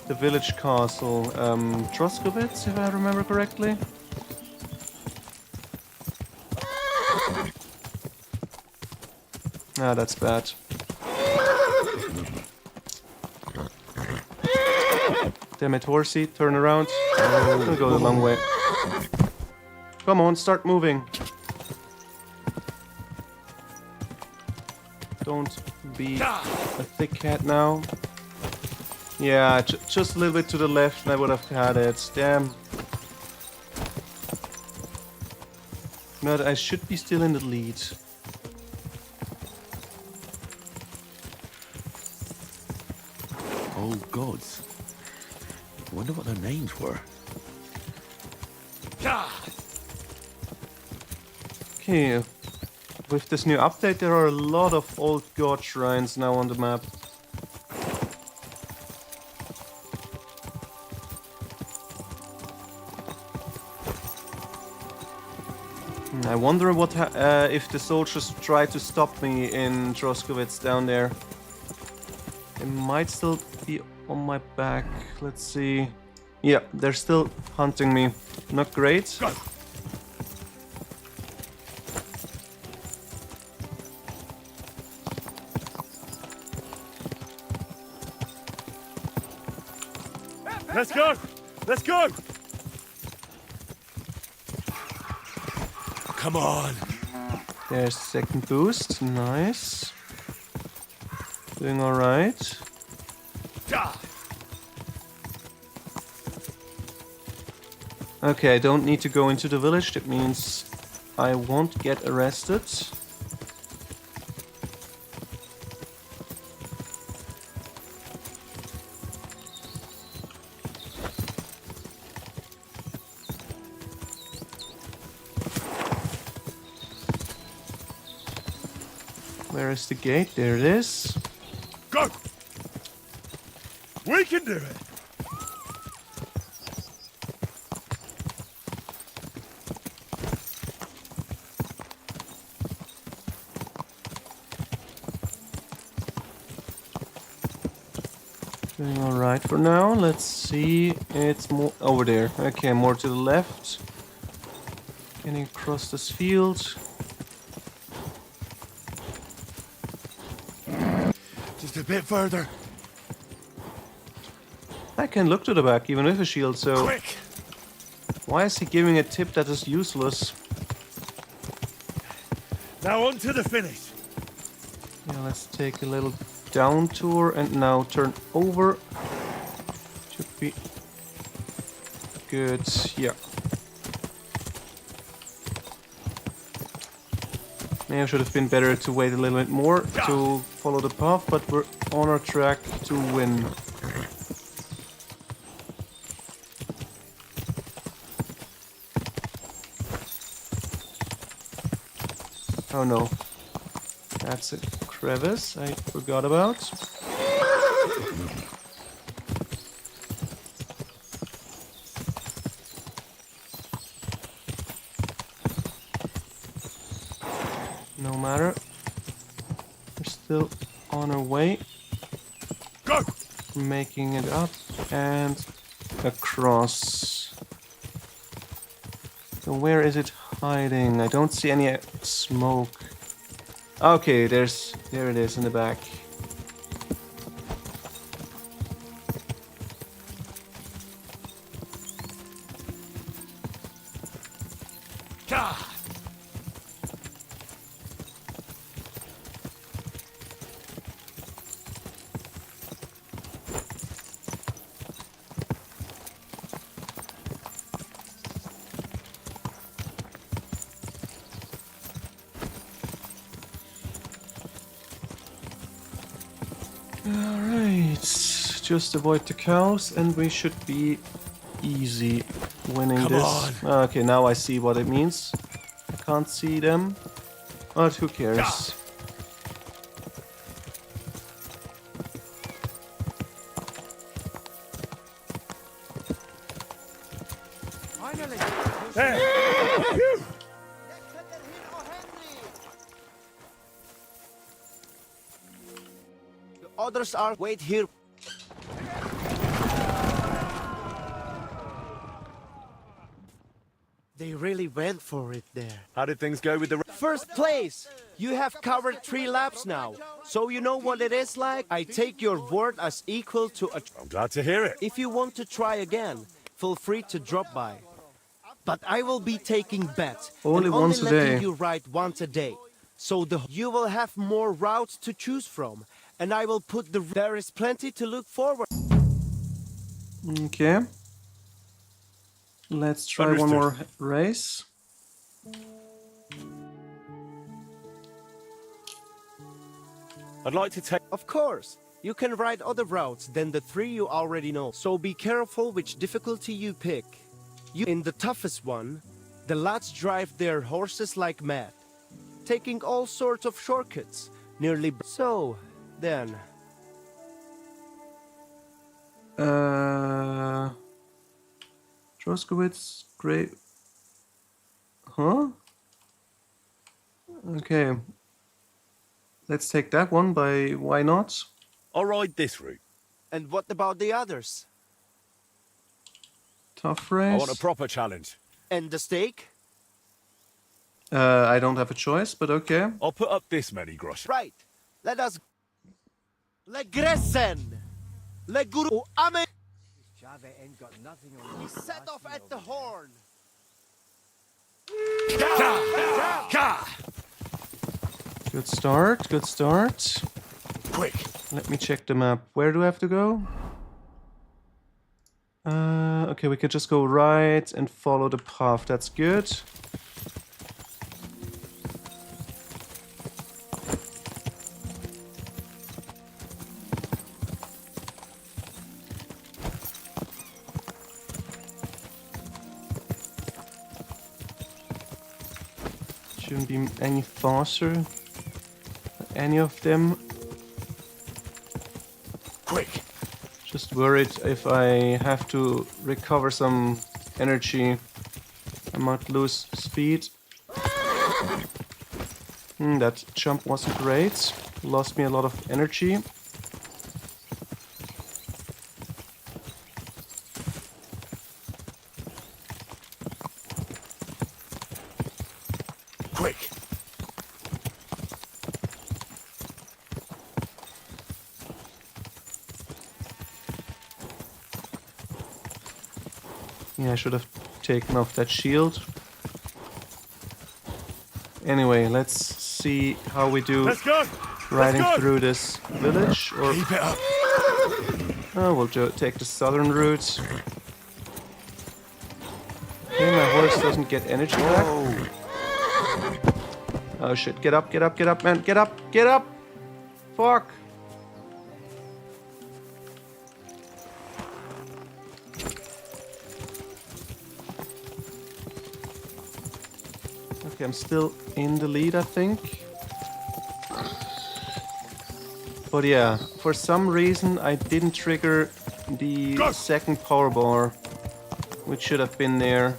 the village castle. Troskovitz, if I remember correctly. Ah, that's bad. Damn it, horsey, turn around. We'll go the long way. Come on, start moving. Don't be a thick cat now. Yeah, just a little bit to the left and I would have had it. Damn. But I should be still in the lead. Oh, gods. I wonder what their names were. Okay, with this new update there are a lot of old god shrines now on the map. I wonder what if the soldiers try to stop me in Troskovitz down there. They might still be on my back. Let's see. Yeah, they're still hunting me. Not great. Go. Let's go! Let's go! Come on! There's second boost. Nice. Doing alright. Okay, I don't need to go into the village. That means I won't get arrested. Where is the gate? There it is. Go! We can do it! Doing alright for now. Let's see. It's more over there. Okay, more to the left. Getting across this field. Just a bit further. I can look to the back even with a shield, so... Quick! Why is he giving a tip that is useless? Now on to the finish. Yeah, let's take a little down tour and now turn over. Should be good. Yeah. Maybe I should have been better to wait a little bit more to follow the path, but we're on our track to win. Oh no. That's a crevice I forgot about. No matter. We're still on our way. Go! Making it up and across. So where is it hiding? I don't see any smoke. Okay, there it is in the back. Alright, just avoid the cows and we should be easy winning Come this. Okay, now I see what it means. I can't see them, but who cares? The others are wait here. They really went for it there. How did things go with the... First place! You have covered 3 laps now, so you know what it is like? I take your word as equal to a... I'm glad to hear it. If you want to try again, feel free to drop by. But I will be taking bet. Only and once a letting day. you ride once a day. So you will have more routes to choose from. And I will put the... There is plenty to look forward. Okay. Let's try one Understood. more race. I'd like to take... Of course. You can ride other routes than the 3 you already know. So be careful which difficulty you pick. In the toughest one, the lads drive their horses like mad, taking all sorts of shortcuts, nearly... So, then... Droskowitz, great. Huh? Okay. Let's take that one by why not? I'll ride this route. And what about the others? Tough race. I want a proper challenge. And the stake? I don't have a choice, but okay. I'll put up this many groschen. Right. Let us... Le Gressen! Le Guru Ame! We set off at the horn! Good start, good start. Quick. Let me check the map. Where do I have to go? Okay, we could just go right and follow the path. That's good. Shouldn't be any faster. Any of them. Quick. Just worried if I have to recover some energy, I might lose speed. That jump wasn't great. Lost me a lot of energy. Quick. Yeah, I should have taken off that shield. Anyway, let's see how we do Let's go. riding Let's go. through this village. Or Keep it up. oh, we'll take the southern route. Okay, my horse doesn't get energy back. Oh shit, get up, man, get up! Fuck! Okay, I'm still in the lead, I think. But yeah, for some reason I didn't trigger the second power bar, which should have been there.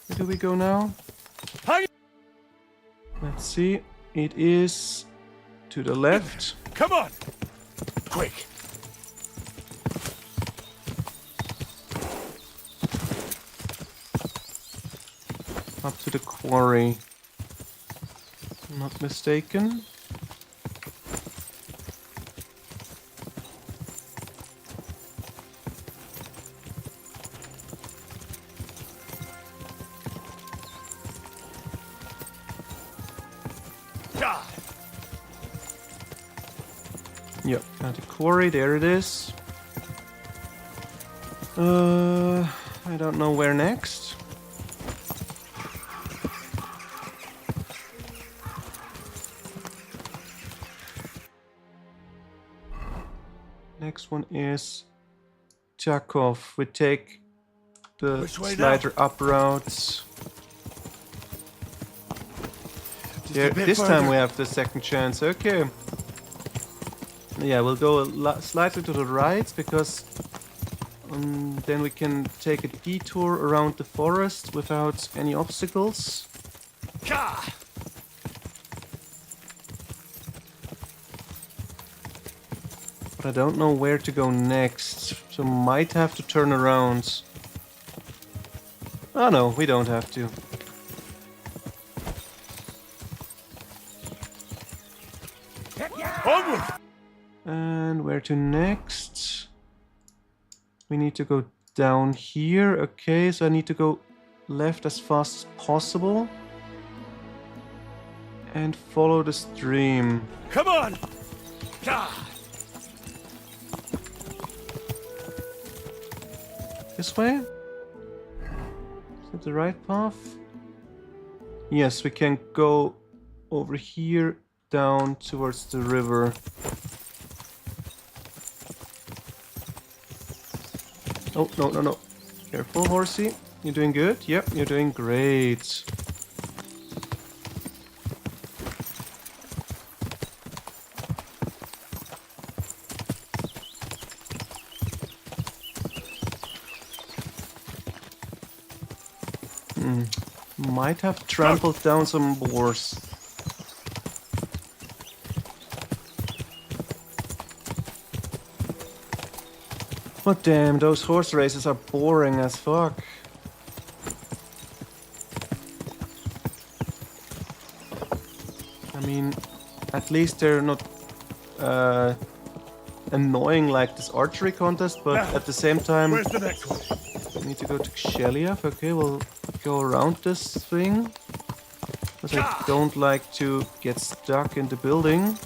Where do we go now? Let's see. It is to the left. Come on. Quick. Up to the quarry. Not mistaken. Yep, at the quarry, there it is. I don't know where next. Next one is Chakov. We take the slider up routes. Yeah, this time we have the second chance. Okay. Yeah, we'll go slightly to the right because then we can take a detour around the forest without any obstacles. But I don't know where to go next, so might have to turn around. Oh no, we don't have to. Onward! And where to next? We need to go down here. Okay, so I need to go left as fast as possible. And follow the stream. Come on! This way? Is that the right path? Yes, we can go over here down towards the river. Oh, no, no, no. Careful, horsey. You're doing good? Yep, you're doing great. Might have trampled down some boars. But damn, those horse races are boring as fuck. I mean, at least they're not annoying like this archery contest, but at the same time... Where's the next one? We need to go to Ksheliav. Okay, we'll go around this thing. Because I don't like to get stuck in the building.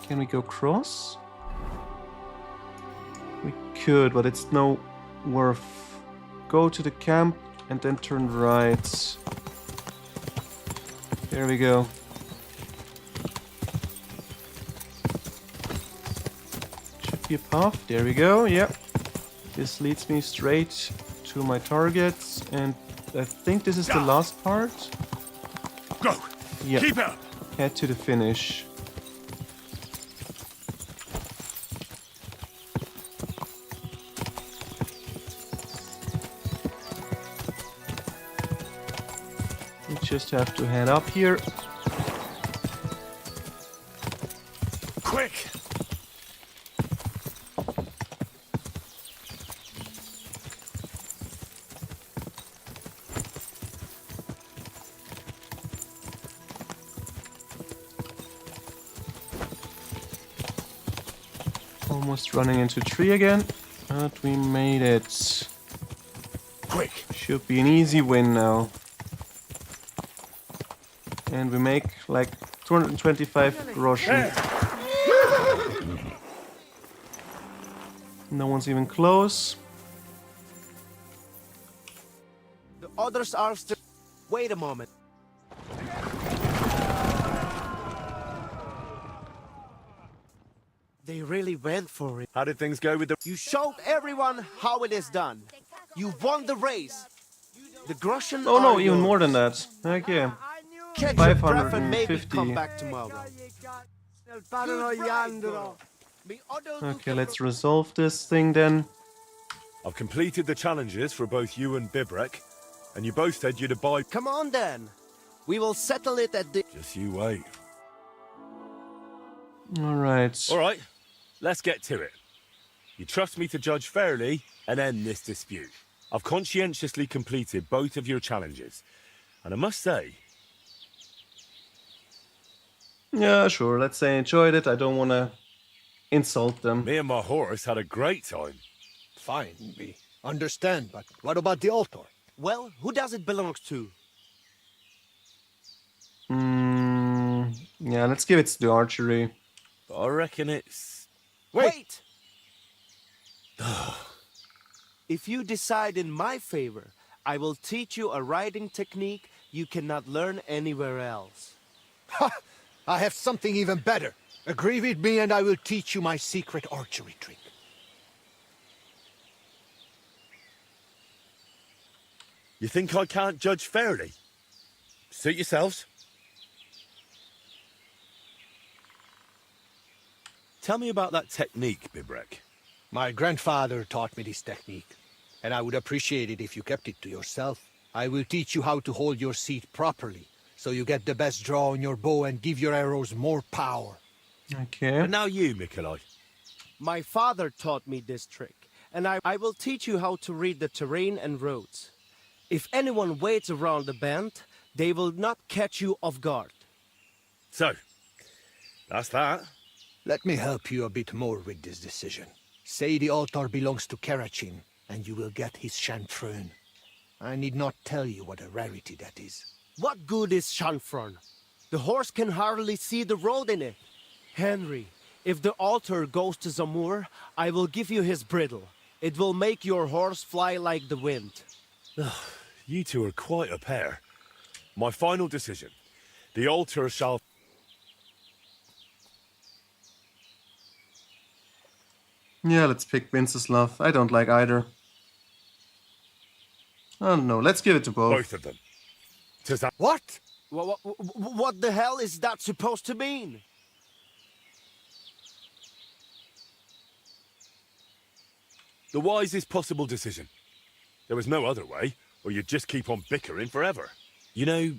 Can we go cross? We could, but it's no worth. Go to the camp and then turn right. There we go. Should be a path. There we go. Yep. This leads me straight to my targets, and I think this is the last part. Go! Yep. Keep up! Head to the finish. We just have to head up here. Quick! Almost running into a tree again, but we made it. Quick! Should be an easy win now. And we make like 225 groschen. No one's even close. The others are still... Wait a moment. They really went for it. How did things go with the... You showed everyone how it is done. You won the race. The groschen Oh no, are even more yours. than that. Heck yeah. Catch your breath and maybe come 550. back tomorrow. Okay, let's resolve this thing then. I've completed the challenges for both you and Bibrek, and you both said you'd abide... Come on then. We will settle it at the... Just you wait. Alright. Alright, let's get to it. You trust me to judge fairly and end this dispute. I've conscientiously completed both of your challenges, and I must say... Yeah, sure, let's say I enjoyed it. I don't want to insult them. Me and my horse had a great time. Fine, we understand, but what about the altar? Well, who does it belong to? Yeah, let's give it to the archery. I reckon it's... Wait! If you decide in my favor, I will teach you a riding technique you cannot learn anywhere else. Ha! I have something even better. Agree with me and I will teach you my secret archery trick. You think I can't judge fairly? Suit yourselves. Tell me about that technique, Bibrek. My grandfather taught me this technique, and I would appreciate it if you kept it to yourself. I will teach you how to hold your seat properly, so you get the best draw on your bow and give your arrows more power. Okay. And now you, Mikolai. My father taught me this trick, and I will teach you how to read the terrain and roads. If anyone waits around the bend, they will not catch you off guard. So, that's that. Let me help you a bit more with this decision. Say the altar belongs to Karachin, and you will get his chanfrein. I need not tell you what a rarity that is. What good is chanfrein? The horse can hardly see the road in it. Henry, if the altar goes to Zamur, I will give you his bridle. It will make your horse fly like the wind. You two are quite a pair. My final decision. The altar shall... Yeah, let's pick Wenceslav. I don't like either. Oh no, let's give it to both. Both of them. What? What the hell is that supposed to mean? The wisest possible decision. There was no other way, or you'd just keep on bickering forever. You know,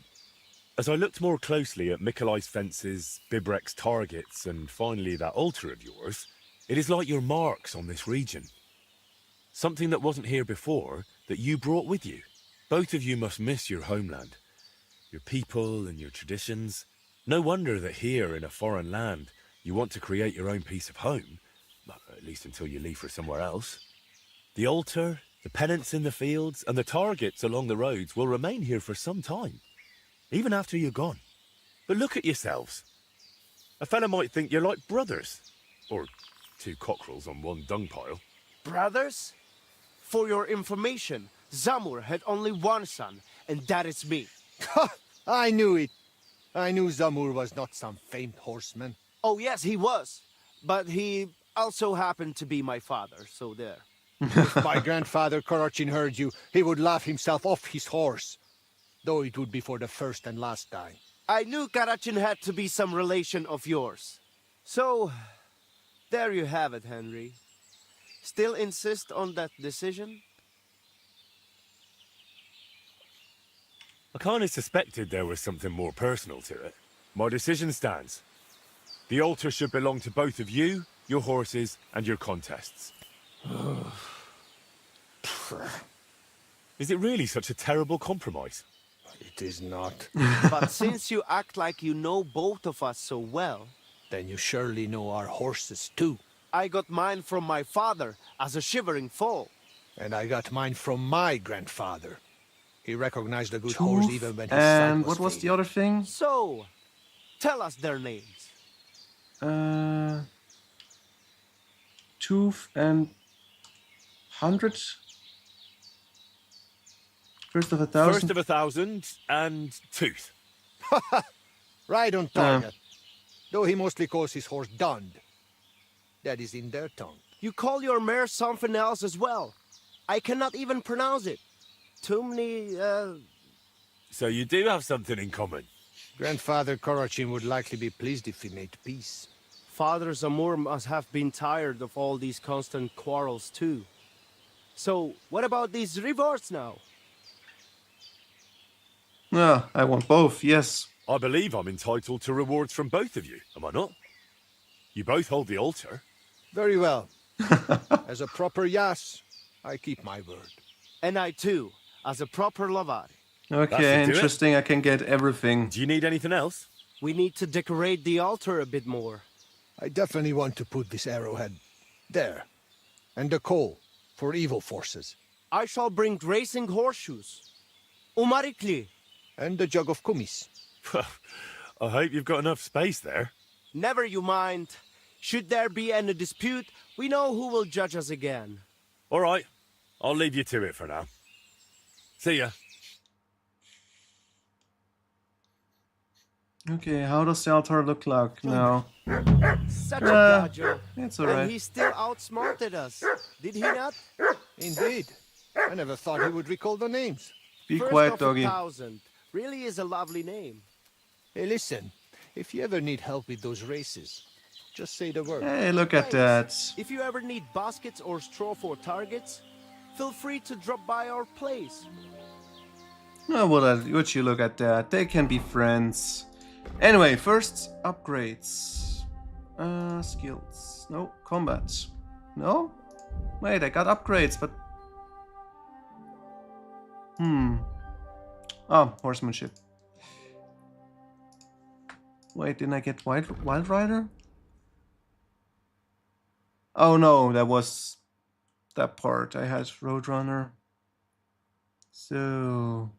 as I looked more closely at Mikolai's fences, Bibrek's targets, and finally that altar of yours, it is like your marks on this region. Something that wasn't here before, that you brought with you. Both of you must miss your homeland, your people and your traditions. No wonder that here in a foreign land, you want to create your own piece of home, at least until you leave for somewhere else. The altar, the pennants in the fields, and the targets along the roads will remain here for some time, even after you're gone. But look at yourselves. A fella might think you're like brothers, or two cockerels on one dung pile. Brothers? For your information, Zamur had only one son, and that is me. I knew it. I knew Zamur was not some famed horseman. Oh yes, he was. But he also happened to be my father, so there. If my grandfather Karachin heard you, he would laugh himself off his horse. Though it would be for the first and last time. I knew Karachin had to be some relation of yours. So, there you have it, Henry. Still insist on that decision? I kind of suspected there was something more personal to it. My decision stands. The altar should belong to both of you, your horses, and your contests. Is it really such a terrible compromise? It is not. But since you act like you know both of us so well... Then you surely know our horses too. I got mine from my father as a shivering foal. And I got mine from my grandfather. He recognized a good horse even when his sight And was what was fading. the other thing? So, tell us their names. Tooth and 100? First of 1,000? First of 1,000 and Tooth. Right on target. Though he mostly calls his horse Dund. That is in their tongue. You call your mare something else as well. I cannot even pronounce it. Too many, So you do have something in common. Grandfather Karachin would likely be pleased if we made peace. Father Zamur must have been tired of all these constant quarrels too. So, what about these rewards now? Yeah, I want both, yes. I believe I'm entitled to rewards from both of you, am I not? You both hold the altar. Very well. As a proper Yas, I keep my word. And I too, as a proper Lavari. Okay, interesting, I can get everything. Do you need anything else? We need to decorate the altar a bit more. I definitely want to put this arrowhead there. And the coal for evil forces. I shall bring racing horseshoes. Umarikli. And the jug of kumis. I hope you've got enough space there. Never you mind. Should there be any dispute, we know who will judge us again. All right. I'll leave you to it for now. See ya. Okay, how does the altar look like now? Such a dodger. It's And alright. he still outsmarted us. Did he not? Indeed. I never thought he would recall the names. Be First quiet, of doggy. 1,000. Really is a lovely name. Hey, listen. If you ever need help with those races, just say the word. Hey, look at Thanks. that. If you ever need baskets or straw for targets, feel free to drop by our place. Oh, would you look at that? They can be friends. Anyway, first upgrades. Skills. No, combat. No? Wait, I got upgrades, but... Oh, horsemanship. Wait, didn't I get Wild Rider? Oh no, that was that part. I had Roadrunner. So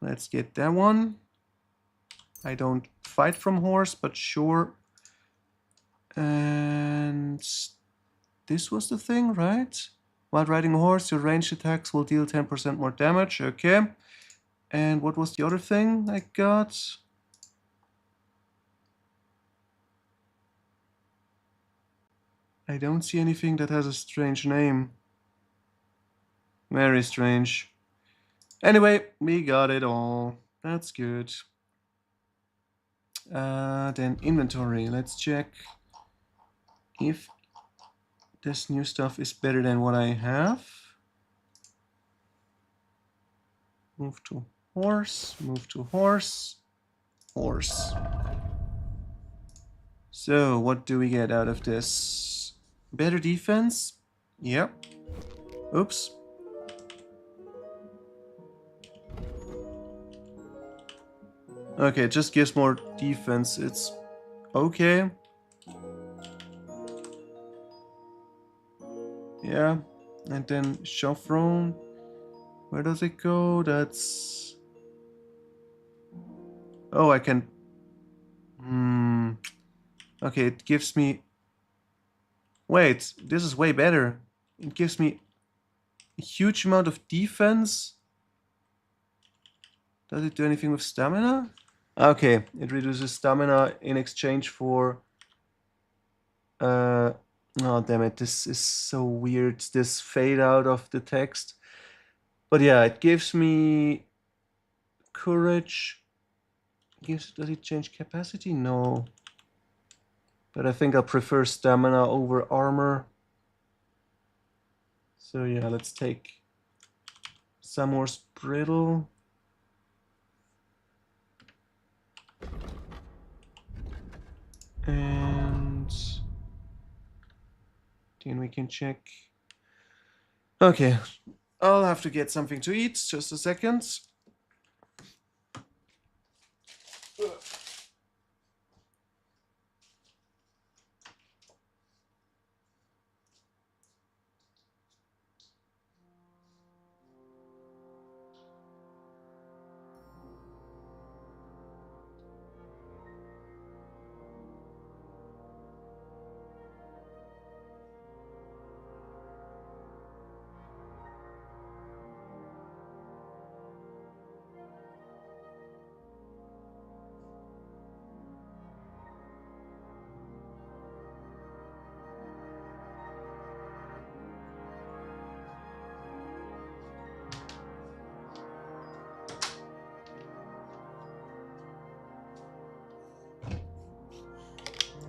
let's get that one. I don't fight from horse, but sure. And this was the thing, right? While riding a horse, your ranged attacks will deal 10% more damage. Okay. And what was the other thing I got? I don't see anything that has a strange name. Very strange. Anyway, we got it all. That's good. Then inventory. Let's check if this new stuff is better than what I have. Move to horse, move to horse, horse. So what do we get out of this? Better defense? Yep. Oops. Okay, it just gives more defense. It's okay. Yeah. And then Chevron. Where does it go? That's... Oh, I can... Okay, it gives me... Wait, this is way better. It gives me a huge amount of defense. Does it do anything with stamina? Okay, it reduces stamina in exchange for... Oh, damn it, this is so weird, this fade out of the text. But yeah, it gives me courage. Does it change capacity? No. But I think I prefer stamina over armor. So yeah, let's take some more brittle. And then we can check. Okay, I'll have to get something to eat. Just a second.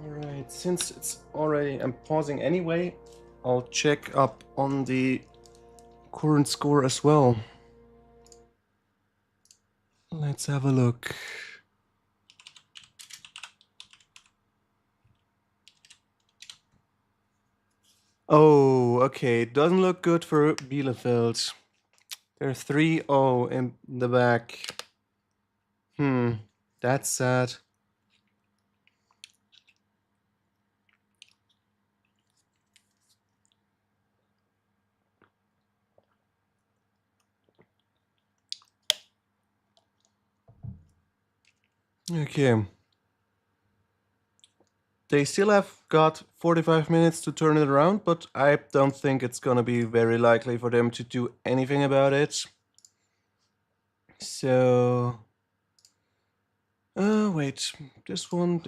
Alright, since it's already, I'm pausing anyway, I'll check up on the current score as well. Let's have a look. Oh, okay, it doesn't look good for Bielefeld. They're 3-0 in the back. That's sad. Okay. They still have got 45 minutes to turn it around, but I don't think it's gonna be very likely for them to do anything about it. So, wait, this one,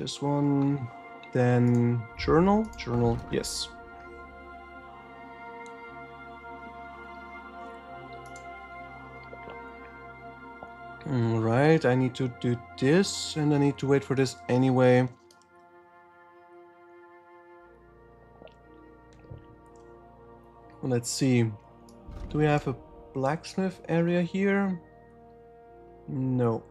then journal, yes. Right, I need to do this, and I need to wait for this anyway. Let's see. Do we have a blacksmith area here? No.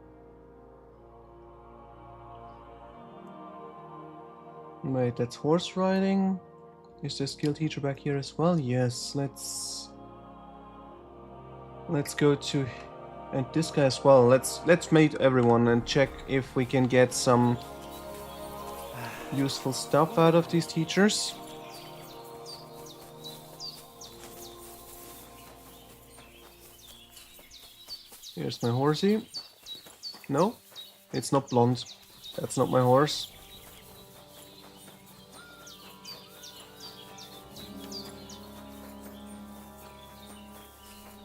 Wait, that's horse riding. Is there a skill teacher back here as well? Yes, let's go to and this guy as well. Let's meet everyone and check if we can get some useful stuff out of these teachers. Here's my horsey. No, it's not blonde. That's not my horse.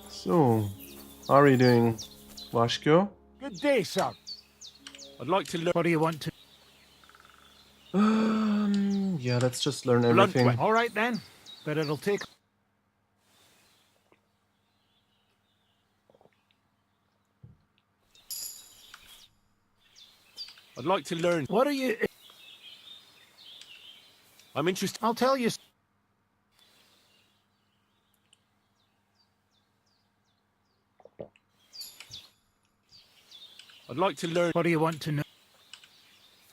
So, how are you doing, Vashko? Good day, sir. I'd like to learn. What do you want to? Yeah, let's just learn Blunt everything. weapon. All right then, but it'll take. I'd like to learn. What are you? I'm interested. I'll tell you. I'd like to learn. What do you want to know?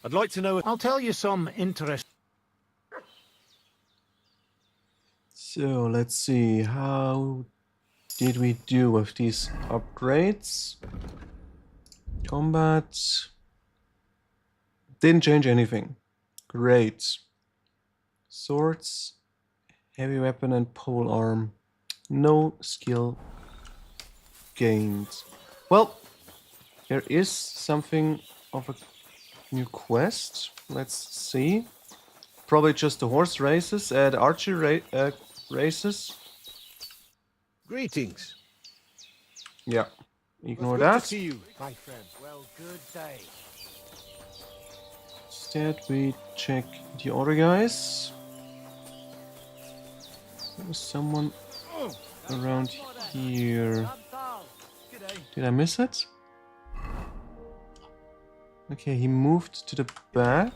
I'd like to know. I'll tell you some interest. So let's see, how did we do with these upgrades? Combat didn't change anything. Great. Swords, heavy weapon, and pole arm. No skill gained. Well, there is something of a new quest. Let's see. Probably just the horse races and archery races. Greetings. Yeah, ignore Good that. to see you, My friend. Well, good day. Instead, we check the other guys. There was someone around here. Did I miss it? Okay, he moved to the back.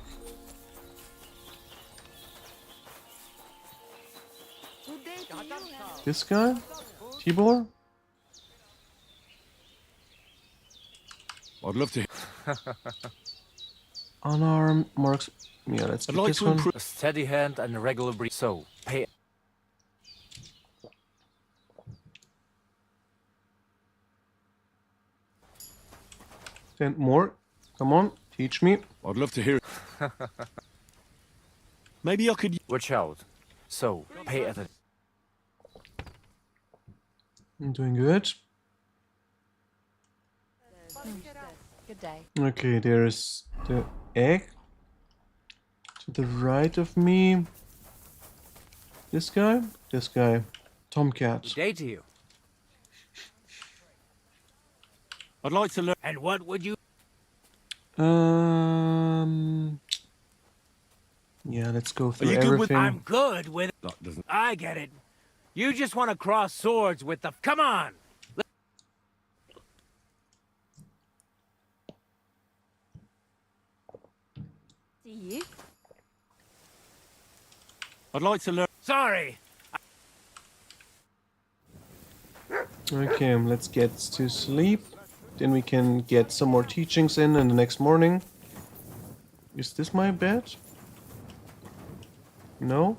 This guy? Tibor? I'd love to. Unarmed marks. Yeah, let's I'd get like this to one. improve. A steady hand and a regular breeze. So, pay. Then more. Come on, teach me. I'd love to hear it. Maybe I could. Watch out. So, pay attention. I'm doing good. Good day. Okay, there's the egg. To the right of me. This guy? This guy. Tomcat. Good day to you. I'd like to learn. And what would you... Yeah, let's go through you good with- everything. I'm good with... That doesn't. I get it. You just want to cross swords with the... Come on! See you. I'd like to learn. Sorry. Okay, let's get to sleep. Then we can get some more teachings in the next morning. Is this my bed? No?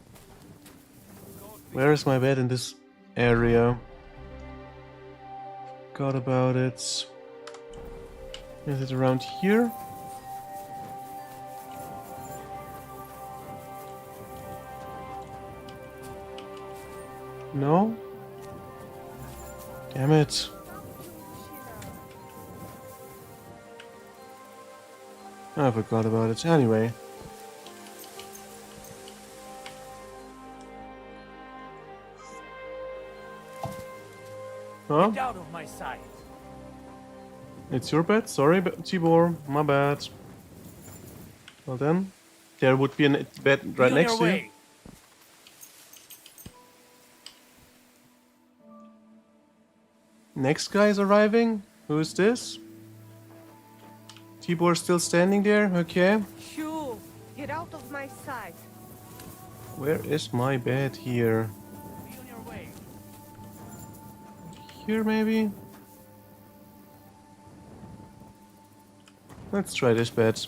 Where is my bed in this area? Forgot about it. Is it around here? No? Damn it. I forgot about it. Anyway. Huh? Get out of my sight. It's your bed? Sorry, Tibor. My bad. Well then, there would be a bed Be right on next your to you. way. Next guy is arriving. Who is this? Tibor still standing there. Okay. Shoo! Get out of my sight. Where is my bed here? Be on your way. Here maybe? Let's try this bed.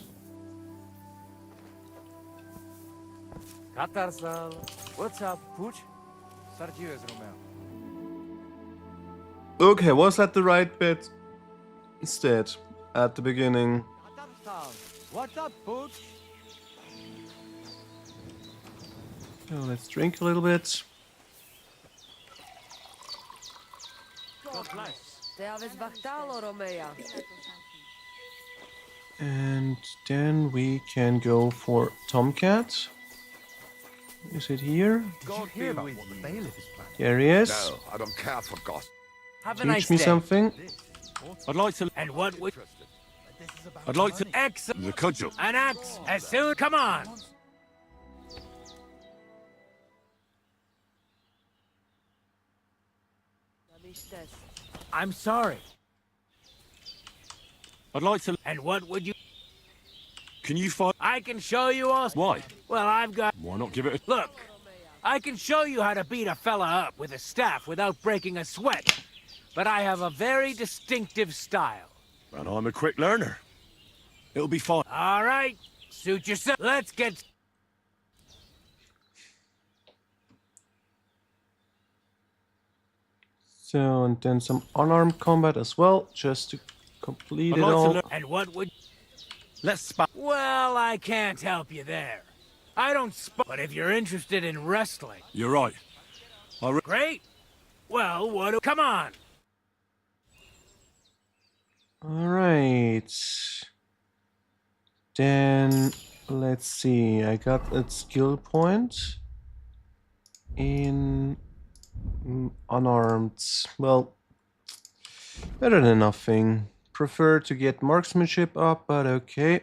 Katarsal. What's up, Pooch? Sergio is Romeo. Okay, was that the right bed? Instead, at the beginning. Katarsal. What's up, Pooch? So let's drink a little bit. God bless. And then we can go for Tomcat. Is it here? God be with what the bailiff is planning. There he is. No, I don't care for gossip. Have a Teach nice me day. something. I'd like to. And what would... I'd like to. Excellent. The cudgel. An axe. As soon... Come on. I'm sorry. I'd like to. And what would you... Can you find? I can show you all... Why? Well, I've got... Why not give it a... Look, I can show you how to beat a fella up with a staff without breaking a sweat. But I have a very distinctive style. And I'm a quick learner. It'll be fine. All right, suit yourself. Let's get... So, and then some unarmed combat as well, just to complete I'd it like to all. learn- And what would... Let's spa. Well, I can't help you there. I don't but if you're interested in wrestling... You're right. Great. Well, what... Come on. Alright. Then, let's see. I got a skill point in unarmed. Well, better than nothing. Prefer to get marksmanship up, but okay.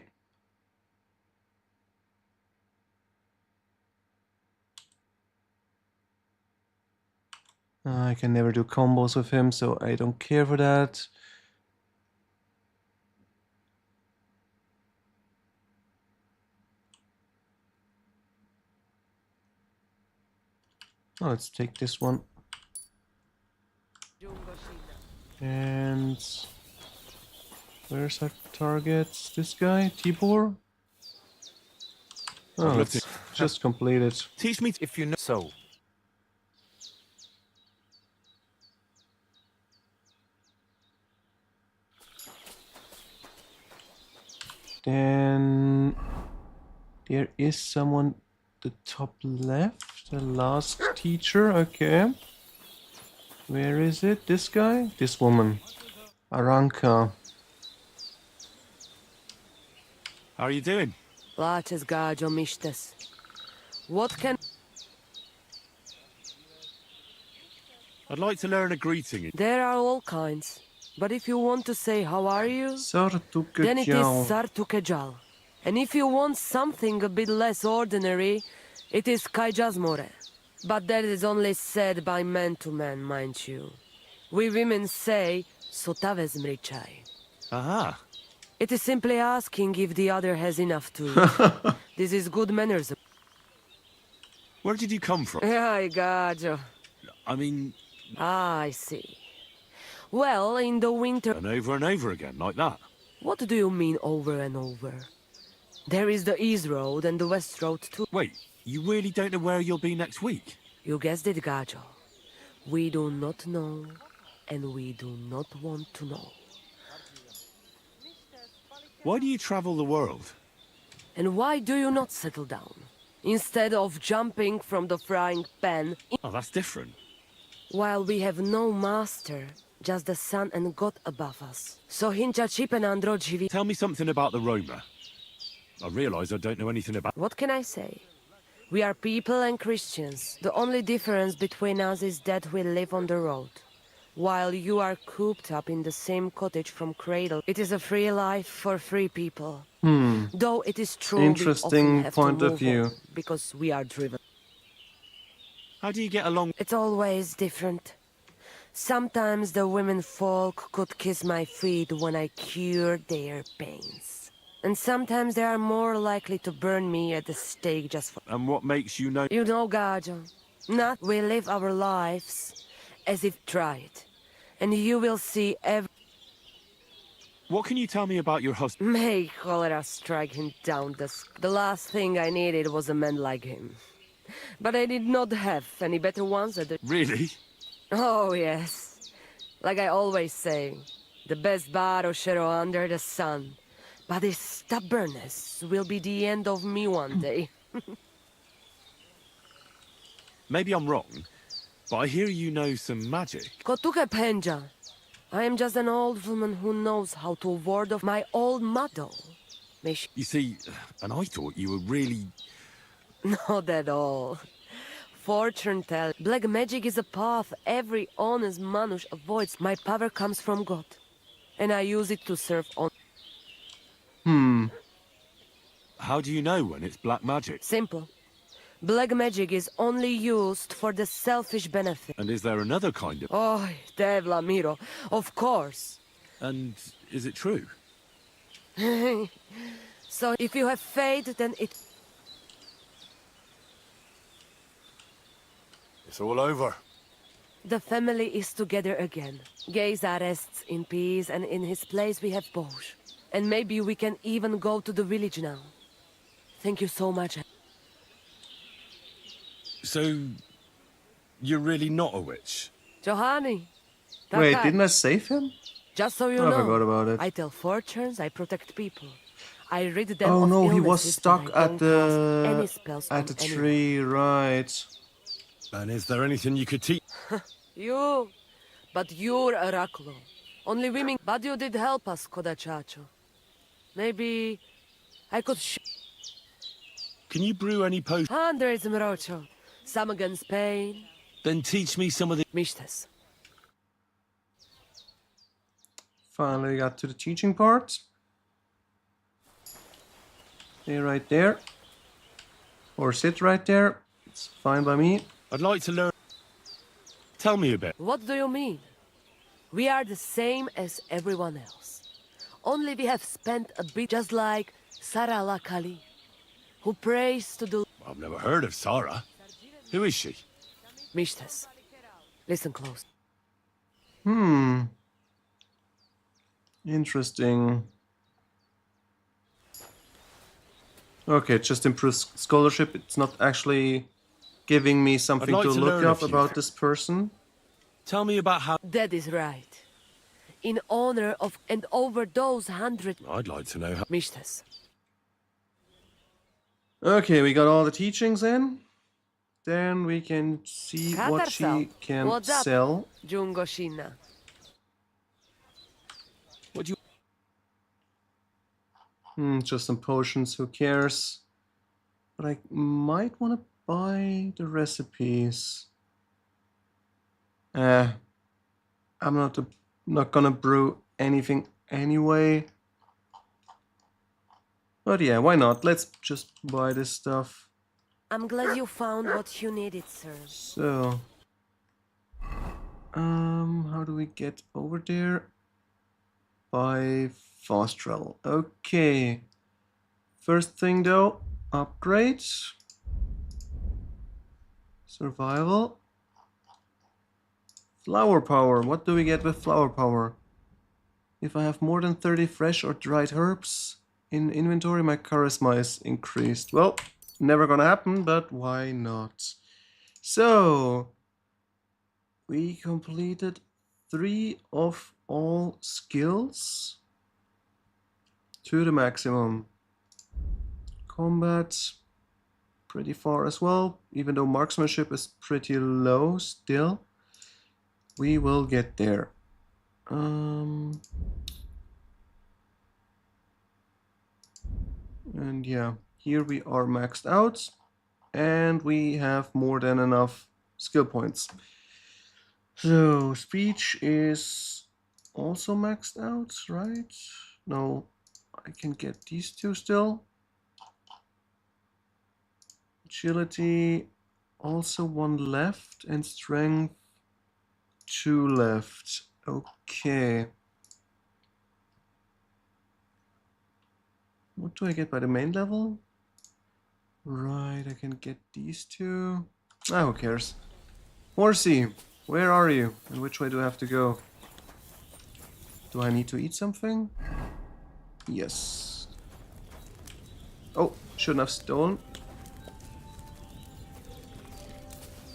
I can never do combos with him, so I don't care for that. Oh, let's take this one. And where's our target? This guy, Tibor? Oh, it's just completed. Teach me If you know so. Then there is someone the top left, the last teacher, okay. Where is it? This guy? This woman. Aranka. How are you doing? Plačes gađo mištes. What can... I'd like to learn a greeting. There are all kinds. But if you want to say how are you, then it is Sartukajal. Sartukajal. And if you want something a bit less ordinary, it is Kaijazmore. But that is only said by man to man, mind you. We women say, Sotavez mrichai. Aha. It is simply asking if the other has enough to eat. This is good manners. Where did you come from? Ay, gajo. I mean... Ah, I see. Well, in the winter... And over again, like that. What do you mean over and over? There is the East Road and the West Road too. Wait, you really don't know where you'll be next week? You guessed it, Gajo. We do not know, and we do not want to know. Why do you travel the world? And why do you not settle down? Instead of jumping from the frying pan... Oh, that's different. While we have no master, just the sun and God above us. So hincha chip and androjivi... Tell me something about the Roma. I realise I don't know anything about... What can I say? We are people and Christians. The only difference between us is that we live on the road. while you are cooped up in the same cottage from cradle. It is a free life for free people. Though it is true we often Interesting have to point of move view. on because we are driven. How do you get along? It's always different. Sometimes the women folk could kiss my feet when I cured their pains. And sometimes they are more likely to burn me at the stake just for... And what makes you know? You know, Gajo, not we live our lives as if tried. And you will see every... What can you tell me about your husband? May cholera strike him down the last thing I needed was a man like him. But I did not have any better ones at the... Really? Oh, yes. Like I always say, the best Baroshero under the sun. But his stubbornness will be the end of me one day. Maybe I'm wrong, but I hear you know some magic. Kotuke Penja. I am just an old woman who knows how to ward off my old motto. You see, and I thought you were really... Not at all. Fortune tell. Black magic is a path every honest Manush avoids. My power comes from God. And I use it to serve on... How do you know when it's black magic? Simple. Black magic is only used for the selfish benefit. And is there another kind of... Oh, Devla Miro, of course. And is it true? So if you have faith, then it... It's all over. The family is together again. Geza rests in peace, and in his place we have Bosch. And maybe we can even go to the village now. Thank you so much. So, you're really not a witch? Johanny. Wait, Taka. didn't I save him? Just so you I know, forgot about it. I tell fortunes, I protect people. I rid them Oh of no, he was illnesses, stuck but I at don't cast any the spells at on the anyone. tree, right? And is there anything you could teach? You, but you're Oraculo. Only women, but you did help us, Kodachacho. Maybe I could Can you brew any potions? Hundreds, Mrocho. Some against pain. Then teach me some of the... Mishtes. Finally got to the teaching part. Stay right there. Or sit right there. It's fine by me. I'd like to learn... Tell me a bit. What do you mean? We are the same as everyone else. Only we have spent a bit just like Sarah Lakali, who prays to the... I've never heard of Sarah. Who is she? Mishtes. Listen close. Interesting. Okay, it just improves scholarship. It's not actually giving me something like to to look learn a up few about things. this person. Tell me about how... That is right. In honor of and over those 100... I'd like to know how... Mishtes. Okay, we got all the teachings in. Then we can see what she Katarsal. can What's up, sell. Jungoshina? What do you... Just some potions, who cares? But I might want to buy the recipes. I'm not gonna brew anything anyway. But yeah, why not? Let's just buy this stuff. I'm glad you found what you needed, sir. So, how do we get over there? By fast travel. Okay. First thing though, upgrade. Survival. Flower power. What do we get with flower power? If I have more than 30 fresh or dried herbs in inventory, my charisma is increased. Well, never gonna happen, but why not? So, we completed 3 of all skills to the maximum. Combat, pretty far as well, even though marksmanship is pretty low still. We will get there. And yeah, here we are maxed out and we have more than enough skill points. So, speech is also maxed out, right? No, I can get these two still. Agility, also one left, and strength, two left. Okay. What do I get by the main level? Right, I can get these two. Ah, who cares? Horsey, where are you? And which way do I have to go? Do I need to eat something? Yes. Oh, shouldn't have stolen.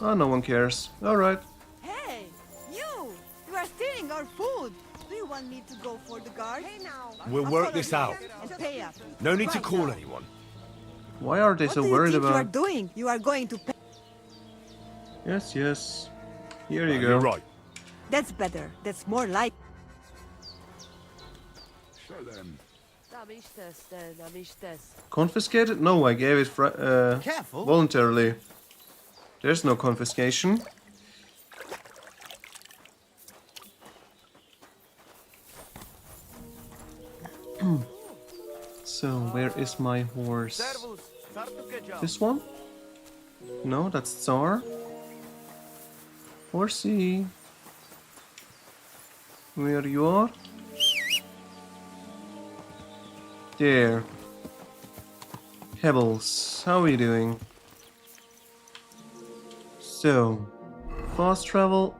Oh, no one cares. Alright. Hey, you! You are stealing our food! Do you want me to go for the guard? Hey now! We'll work this out. And pay up. No need to Right call now. anyone. Why are they What so do you worried think you are about? doing? You are going to pay. Yes, yes. Here you go. You're right. That's better. That's more like. Show them. Confiscated? No, I gave it Careful. voluntarily. There's no confiscation. So, where is my horse? This one? No, that's Tsar. Horsey. Where you are? There. Pebbles, how are you doing? So, fast travel.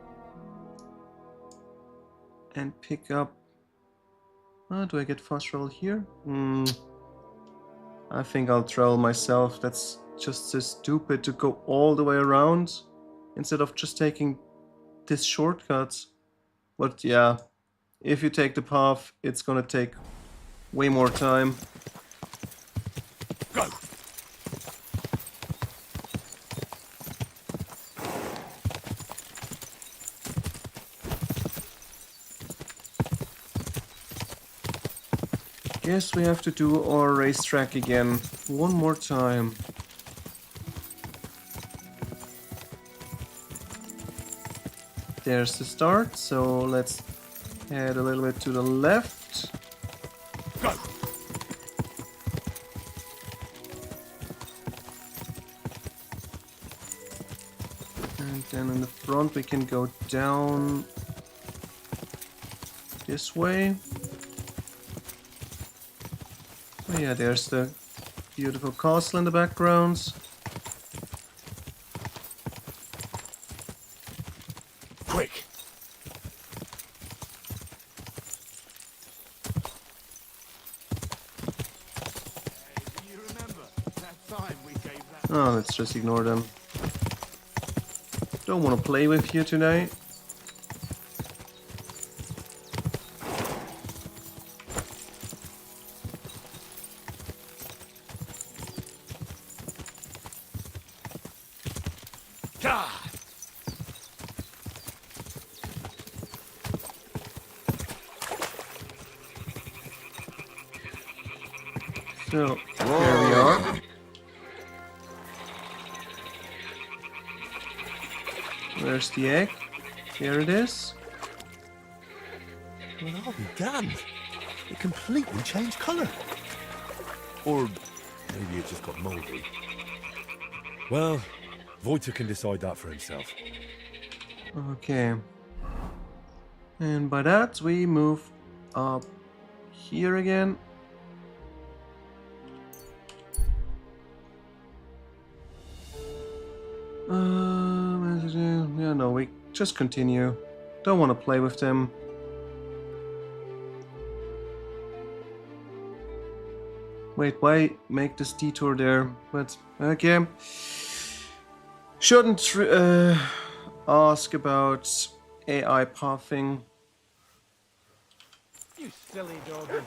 And pick up. Do I get fast travel here? I think I'll travel myself. That's just so stupid to go all the way around instead of just taking this shortcut. But yeah, if you take the path, it's gonna take way more time. Go! Guess we have to do our racetrack again. One more time. There's the start, so let's head a little bit to the left. Go! And then in the front we can go down this way. Oh yeah, there's the beautiful castle in the background. Quick! Oh, let's just ignore them. Don't want to play with you tonight. So, there we are. Where's the egg? Here it is. Well, I'll be damned. It completely changed colour. Or maybe it just got mouldy. Well, Voiter can decide that for himself. Okay. And by that, we move up here again. Yeah, no, we just continue. Don't want to play with them. Wait, why make this detour there? But, okay. Shouldn't ask about AI pathing. You silly doggy.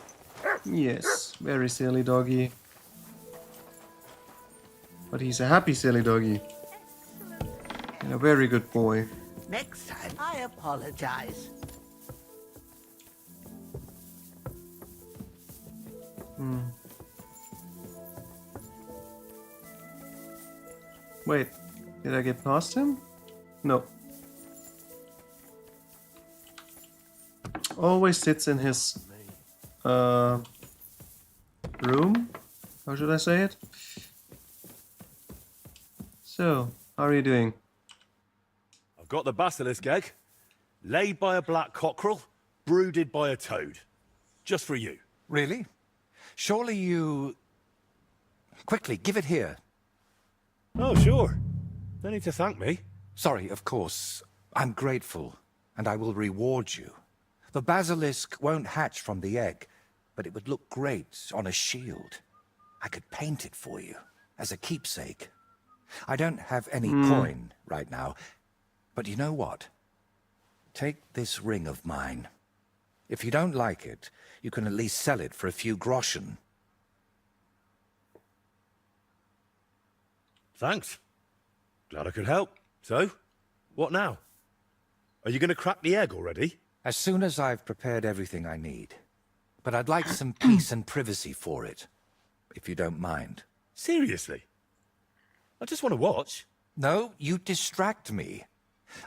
Yes, very silly doggy. But he's a happy silly doggy. And a very good boy. Next time, I apologize. Wait, did I get past him? No. always sits in his room. How should I say it? So, how are you doing? I've got the basilisk egg, laid by a black cockerel, brooded by a toad. Just for you. Really? Surely you... Quickly, give it here. Oh, sure. No need to thank me. Sorry, of course. I'm grateful, and I will reward you. The basilisk won't hatch from the egg, but it would look great on a shield. I could paint it for you, as a keepsake. I don't have any coin right now, but you know what? Take this ring of mine. If you don't like it, you can at least sell it for a few groschen. Thanks. Glad I could help. So, what now? Are you going to crack the egg already? As soon as I've prepared everything I need. But I'd like some peace and privacy for it, if you don't mind. Seriously? I just want to watch. No, you distract me.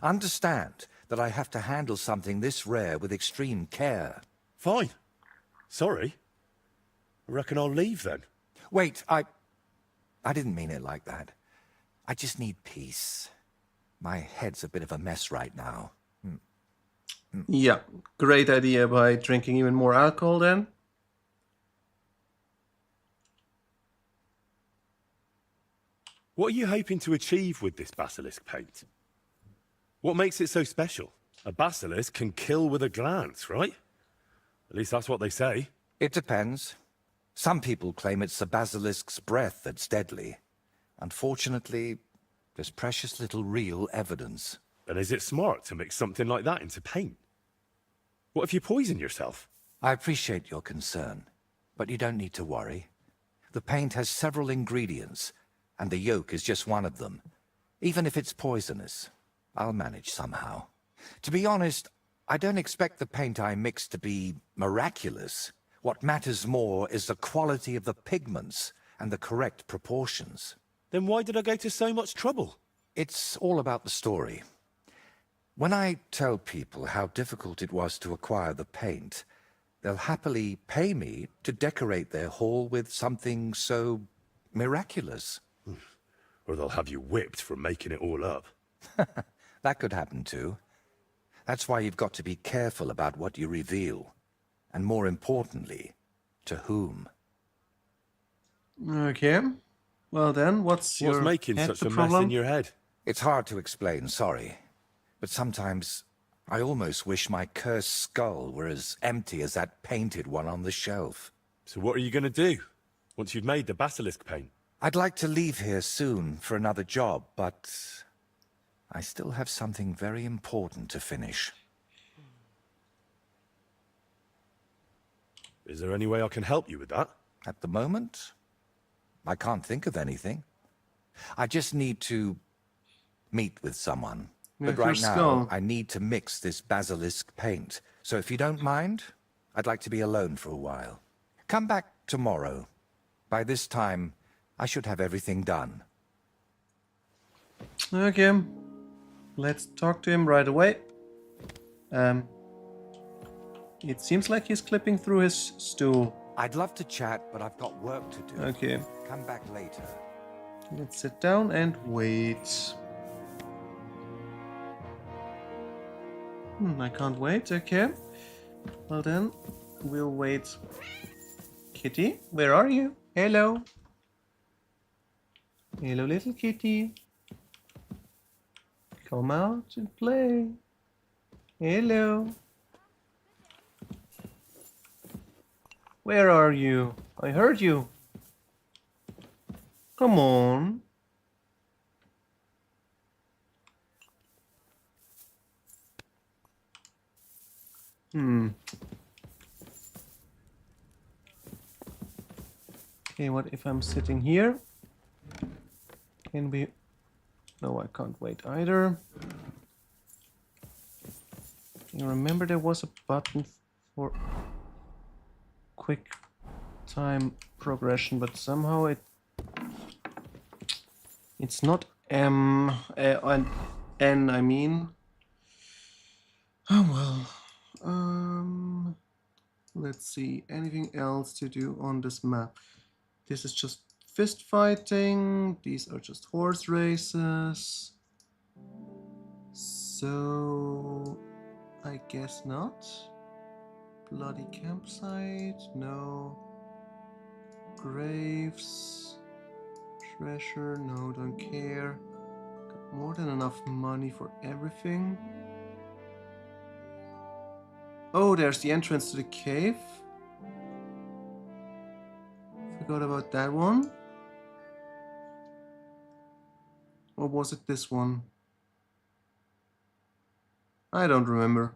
Understand that I have to handle something this rare with extreme care. Fine. Sorry. I reckon I'll leave then. Wait, I didn't mean it like that. I just need peace. My head's a bit of a mess right now. Yeah, great idea by drinking even more alcohol then. What are you hoping to achieve with this basilisk paint? What makes it so special? A basilisk can kill with a glance, right? At least that's what they say. It depends. Some people claim it's the basilisk's breath that's deadly. Unfortunately, there's precious little real evidence. And is it smart to mix something like that into paint? What if you poison yourself? I appreciate your concern, but you don't need to worry. The paint has several ingredients, and the yolk is just one of them. Even if it's poisonous, I'll manage somehow. To be honest, I don't expect the paint I mix to be miraculous. What matters more is the quality of the pigments and the correct proportions. Then why did I go to so much trouble? It's all about the story. When I tell people how difficult it was to acquire the paint, they'll happily pay me to decorate their hall with something so miraculous. Or they'll have you whipped for making it all up. That could happen too. That's why you've got to be careful about what you reveal. And more importantly, to whom. Okay. Well then, what's making such a mess in your head? It's hard to explain, sorry. But sometimes I almost wish my cursed skull were as empty as that painted one on the shelf. So what are you going to do, once you've made the basilisk paint? I'd like to leave here soon for another job, but I still have something very important to finish. Is there any way I can help you with that? At the moment, I can't think of anything. I just need to meet with someone. But right now, I need to mix this basilisk paint. So if you don't mind, I'd like to be alone for a while. Come back tomorrow. By this time, I should have everything done. Okay. Let's talk to him right away. It seems like he's clipping through his stool. I'd love to chat, but I've got work to do. Okay. Come back later. Let's sit down and wait. I can't wait. Okay. Well then, we'll wait. Kitty, where are you? Hello. Hello, little kitty. Come out and play. Hello. Where are you? I heard you. Come on. Okay, what if I'm sitting here? Can we... No, I can't wait either. You remember there was a button for quick time progression, but somehow it's not N, I mean. Oh well. Let's see, anything else to do on this map? This is just fist fighting. These are just horse races. So I guess not. Bloody campsite, no. Graves, treasure, no, don't care. Got more than enough money for everything. Oh, there's the entrance to the cave. Forgot about that one. Or was it this one? I don't remember.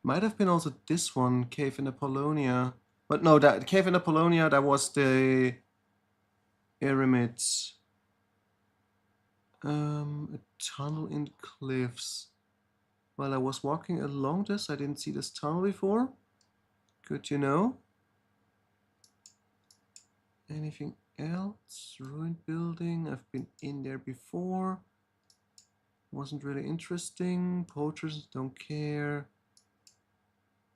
Might have been also this one, Cave in Apollonia. But no, that Cave in Apollonia, that was the Eremites. A tunnel in cliffs. While I was walking along this, I didn't see this tunnel before. Good to know. Anything else? Ruined building. I've been in there before. Wasn't really interesting. Poachers, don't care.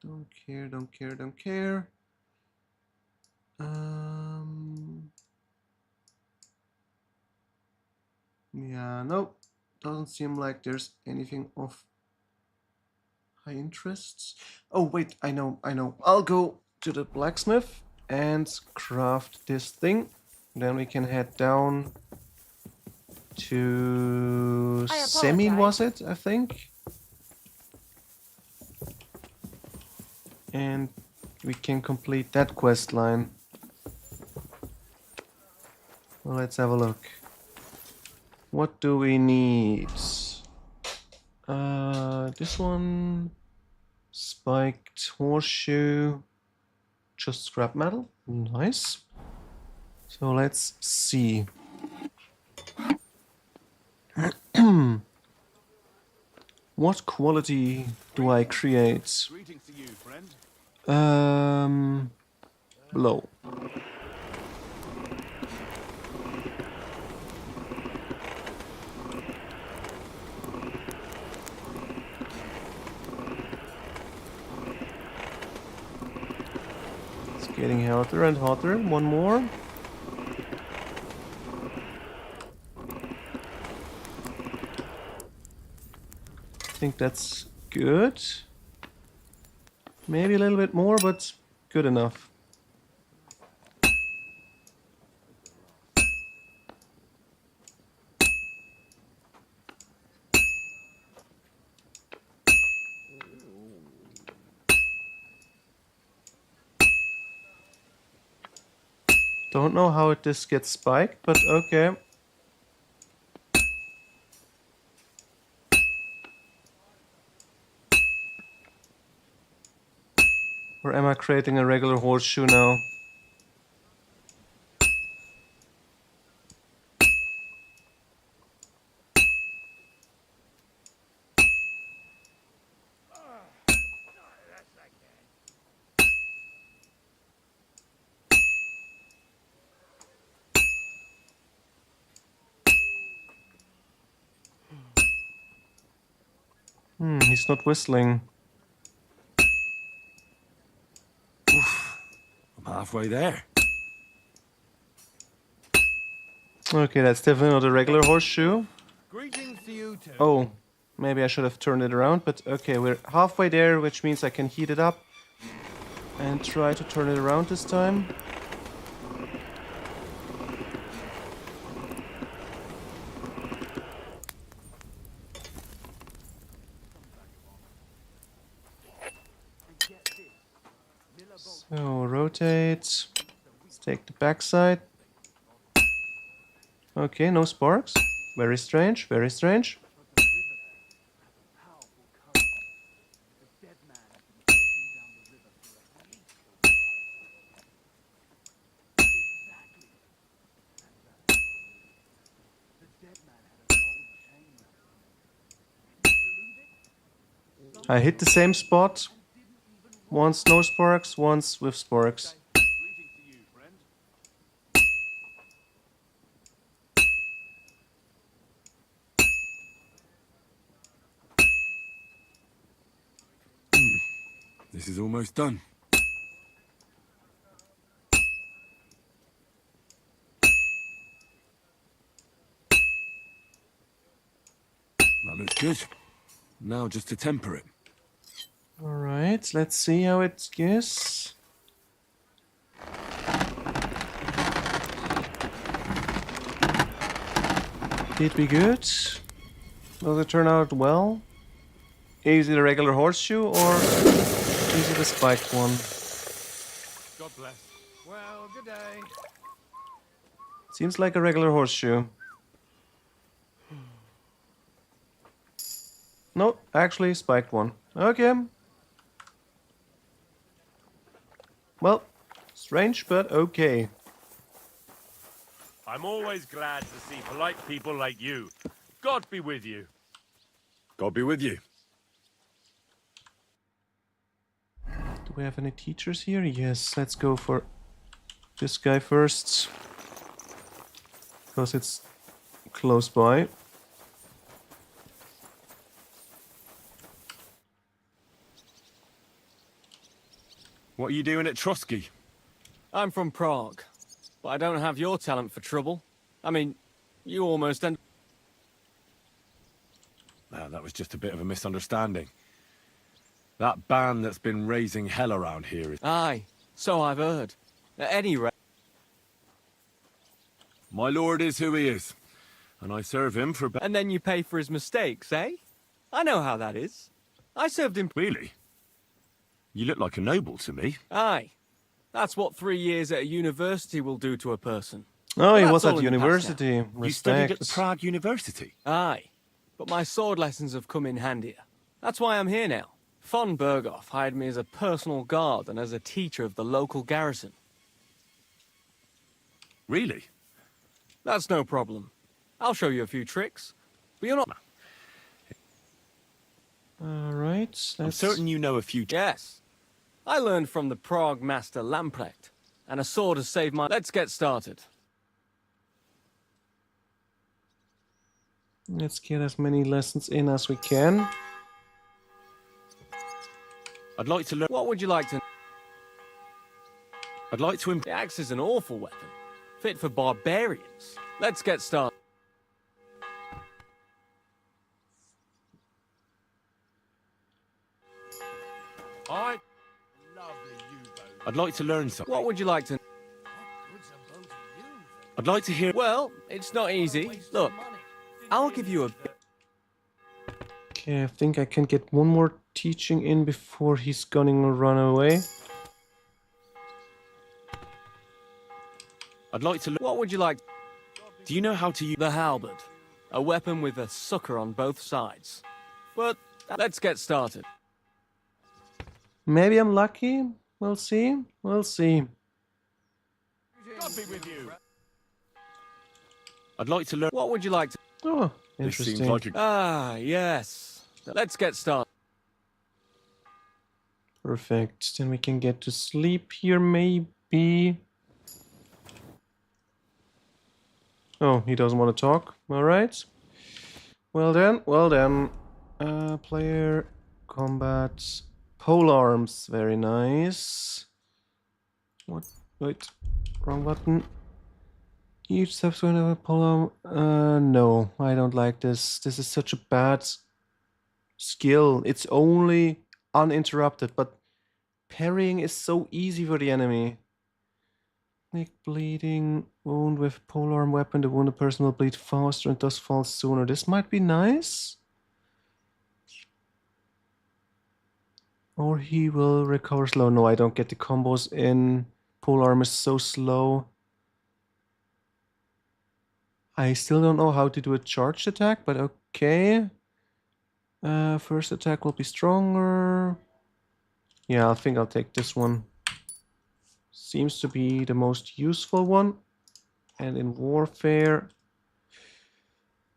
Don't care, don't care, don't care. Yeah, nope. Doesn't seem like there's anything of high interests. Oh, wait, I know. I'll go to the blacksmith and craft this thing. Then we can head down to Semin, was it? I think. And we can complete that quest line. Well, let's have a look. What do we need? This one. Spiked horseshoe. Just scrap metal. Nice. So let's see. What quality do I create? Low. It's getting hotter and hotter. One more. I think that's good. Maybe a little bit more, but good enough. Don't know how this gets spiked, but okay. Or am I creating a regular horseshoe now? He's not whistling. Oof, I'm halfway there. Okay, that's definitely not a regular horseshoe. Greetings to you too. Oh, maybe I should have turned it around, but okay, we're halfway there, which means I can heat it up and try to turn it around this time. So, rotate. Let's take the backside. Okay, no sparks. Very strange, very strange. I hit the same spot. Once no sparks, once with sparks. This is almost done. That looks good. Now just to temper it. Alright, let's see how it goes. Did we good? Does it turn out well? Is it a regular horseshoe or is it a spiked one? God bless. Well, good day. Seems like a regular horseshoe. No, actually spiked one. Okay. Well, strange, but okay. I'm always glad to see polite people like you. God be with you. God be with you. Do we have any teachers here? Yes, let's go for this guy first. Because it's close by. What are you doing at Trotsky? I'm from Prague, but I don't have your talent for trouble. I mean, you almost end... That was just a bit of a misunderstanding. That band that's been raising hell around here is... Aye, so I've heard. At any rate... My lord is who he is, and I serve him for... And then you pay for his mistakes, eh? I know how that is. I served him... Really? You look like a noble to me. Aye. That's what 3 years at a university will do to a person. Oh, But he that's was all at in the past now. university. You studied at the Respect. Prague University? Aye. But my sword lessons have come in handier. That's why I'm here now. Von Berghoff hired me as a personal guard and as a teacher of the local garrison. Really? That's no problem. I'll show you a few tricks. But you're not... Alright, I'm certain you know a few... Yes. I learned from the Prague master Lamprecht, and a sword has saved my... Let's get started. Let's get as many lessons in as we can. I'd like to learn... What would you like to... I'd like to... The axe is an awful weapon, fit for barbarians. Let's get started. I'd like to learn something. What would you like to... I'd like to hear... Well, it's not easy. Look, I'll give you a... Okay, I think I can get one more teaching in before he's gonna run away. I'd like to... What would you like? Do you know how to use... The halberd. A weapon with a sucker on both sides. But let's get started. Maybe I'm lucky. We'll see. We'll see. God be with you. I'd like to learn... What would you like to... Oh, This interesting. seems like a... Ah, yes. Let's get started. Perfect. Then we can get to sleep here, maybe. Oh, he doesn't want to talk. Alright. Well then, well then. Player, combat, pole arms. Very nice. What? Wait. Wrong button. Each steps to another pole arm. No, I don't like this. This is such a bad skill. It's only uninterrupted, but parrying is so easy for the enemy. Nick bleeding, wound with polearm weapon. The wounded person will bleed faster and thus fall sooner. This might be nice. Or he will recover slow. No, I don't get the combos in. Polearm is so slow. I still don't know how to do a charged attack, but okay. First attack will be stronger. Yeah, I think I'll take this one. Seems to be the most useful one. And in warfare,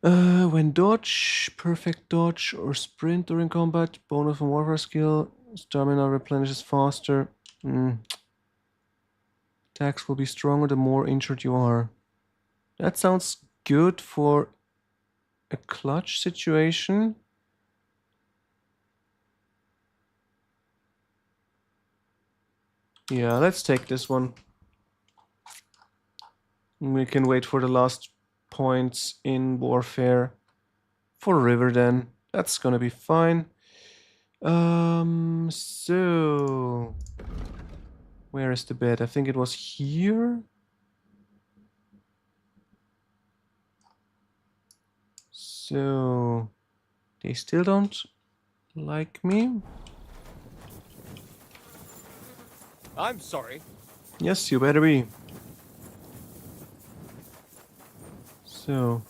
when dodge, perfect dodge or sprint during combat, bonus from warfare skill, stamina replenishes faster. Attacks will be stronger the more injured you are. That sounds good for a clutch situation. Yeah, let's take this one. We can wait for the last points in warfare for river then. That's gonna be fine. So where is the bed? I think it was here. So they still don't like me. I'm sorry. Yes, you better be. So,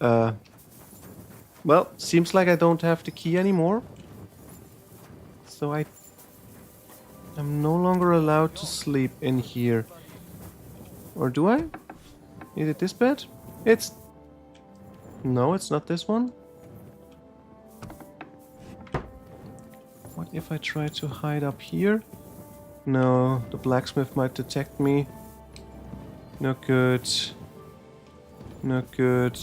well, seems like I don't have the key anymore. So I'm no longer allowed to sleep in here. Or do I? Is it this bed? It's... No, it's not this one. What if I try to hide up here? No, the blacksmith might detect me. Not good. Not good.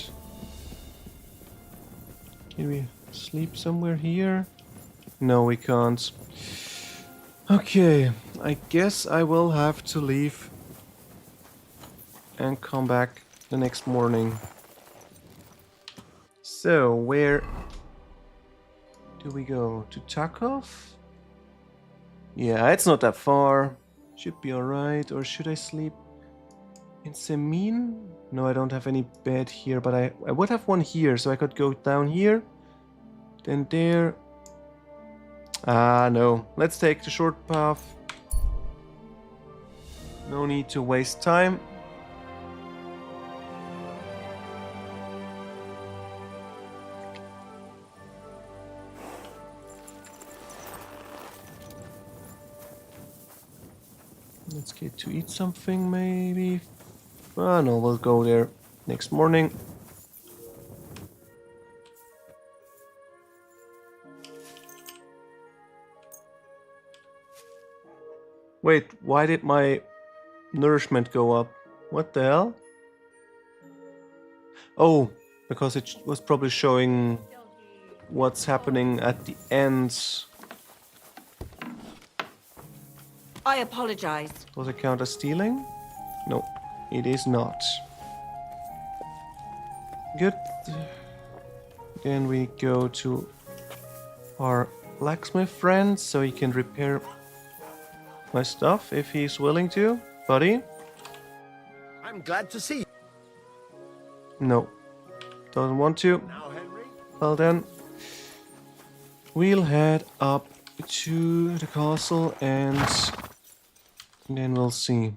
Can we sleep somewhere here? No, we can't. Okay, I guess I will have to leave and come back the next morning. So, where do we go? To Takov? Yeah, it's not that far. Should be alright. Or should I sleep in Semin? No, I don't have any bed here, but I would have one here, so I could go down here. Then there. Ah, no. Let's take the short path. No need to waste time. Let's get to eat something, maybe. Ah, no, we'll go there next morning. Wait, why did my nourishment go up? What the hell? Oh, because it was probably showing what's happening at the end. I apologize. Does it count as stealing? No, it is not. Good. Then we go to our blacksmith friend so he can repair my stuff if he's willing to. Buddy? I'm glad to see you. No. Doesn't want to. Well then, we'll head up to the castle and then we'll see.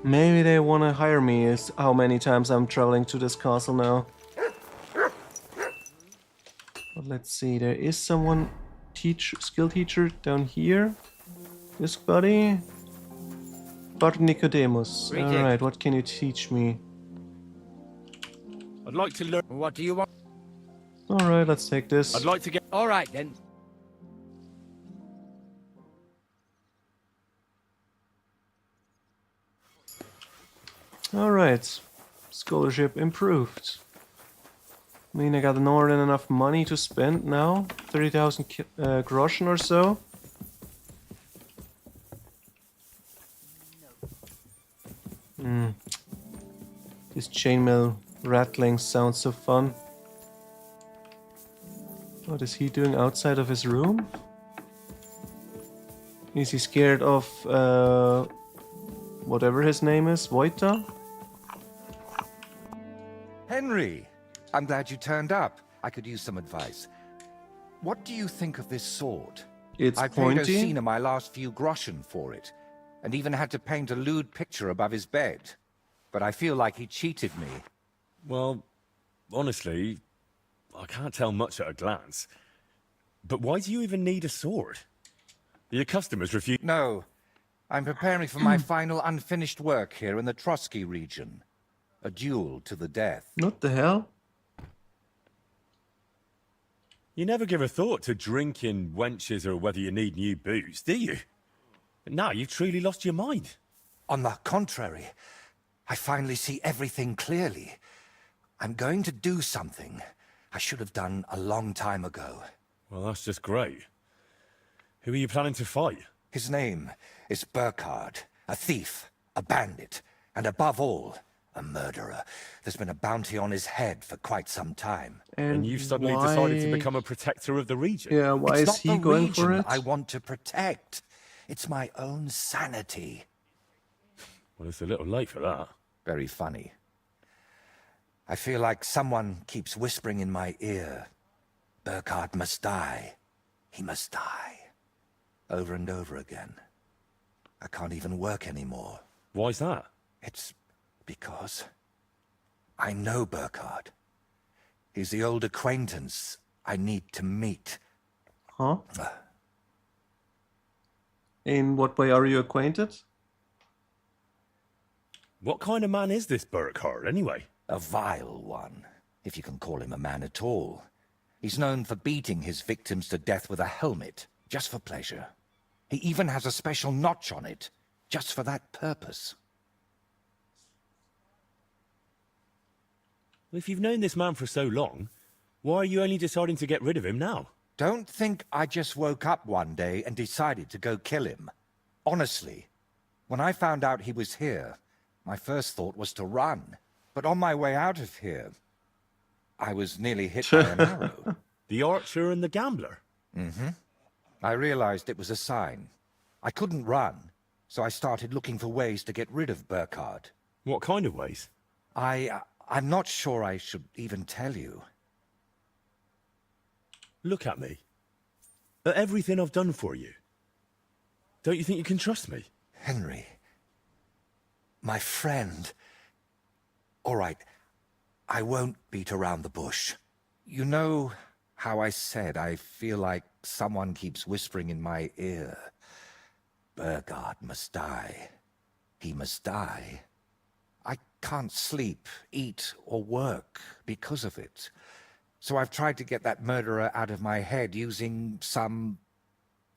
Maybe they want to hire me, is how many times I'm traveling to this castle now. But let's see, there is someone, skill teacher down here. This buddy. But Nicodemus. Alright, what can you teach me? I'd like to learn. What do you want? Alright, let's take this. I'd like to get. All right then. Alright, scholarship improved. I mean, I got more than enough money to spend now. 30,000 groschen or so. This chainmail rattling sounds so fun. What is he doing outside of his room? Is he scared of whatever his name is? Voita? Henry, I'm glad you turned up. I could use some advice. What do you think of this sword? It's I paid pointy. Osina my last few groschen for it, and even had to paint a lewd picture above his bed. But I feel like he cheated me. Well, honestly, I can't tell much at a glance. But why do you even need a sword? Your customers refuse... No, I'm preparing for my final unfinished work here in the Trotsky region. A duel to the death. What the hell? You never give a thought to drinking wenches or whether you need new booze, do you? But now you've truly lost your mind. On the contrary, I finally see everything clearly. I'm going to do something I should have done a long time ago. Well, that's just great. Who are you planning to fight? His name is Burkhard, a thief, a bandit, and above all, a murderer. There's been a bounty on his head for quite some time. And you've suddenly decided to become a protector of the region. Yeah, why It's is not he the going for region it? I want to protect. It's my own sanity. Well, it's a little late for that. Very funny. I feel like someone keeps whispering in my ear, Burkhard must die. He must die. Over and over again. I can't even work anymore. Why's that? It's because I know Burkhard. He's the old acquaintance I need to meet. Huh? In what way are you acquainted? What kind of man is this Burkhard, anyway? A vile one, if you can call him a man at all. He's known for beating his victims to death with a helmet, just for pleasure. He even has a special notch on it, just for that purpose. Well, if you've known this man for so long, why are you only deciding to get rid of him now? Don't think I just woke up one day and decided to go kill him. Honestly, when I found out he was here, my first thought was to run. But on my way out of here, I was nearly hit by an arrow. The archer and the gambler? Mm-hmm. I realized it was a sign. I couldn't run, so I started looking for ways to get rid of Burkhard. What kind of ways? I'm not sure I should even tell you. Look at me. At everything I've done for you. Don't you think you can trust me? Henry. My friend. All right. I won't beat around the bush. You know how I said I feel like someone keeps whispering in my ear. Burkhard must die. He must die. I can't sleep, eat, or work because of it. So I've tried to get that murderer out of my head using some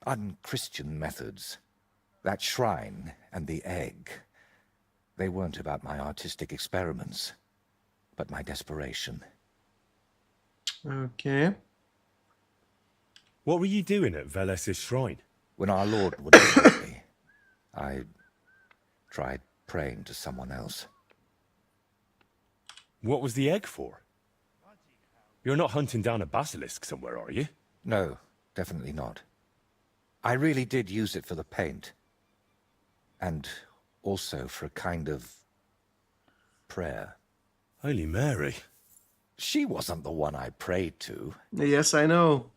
unchristian methods. That shrine and the egg. They weren't about my artistic experiments, but my desperation. Okay. What were you doing at Veles's shrine? When our Lord wouldn't let me, I tried praying to someone else. What was the egg for? You're not hunting down a basilisk somewhere, are you? No, definitely not. I really did use it for the paint. And also for a kind of prayer. Holy Mary. She wasn't the one I prayed to. Yes, I know.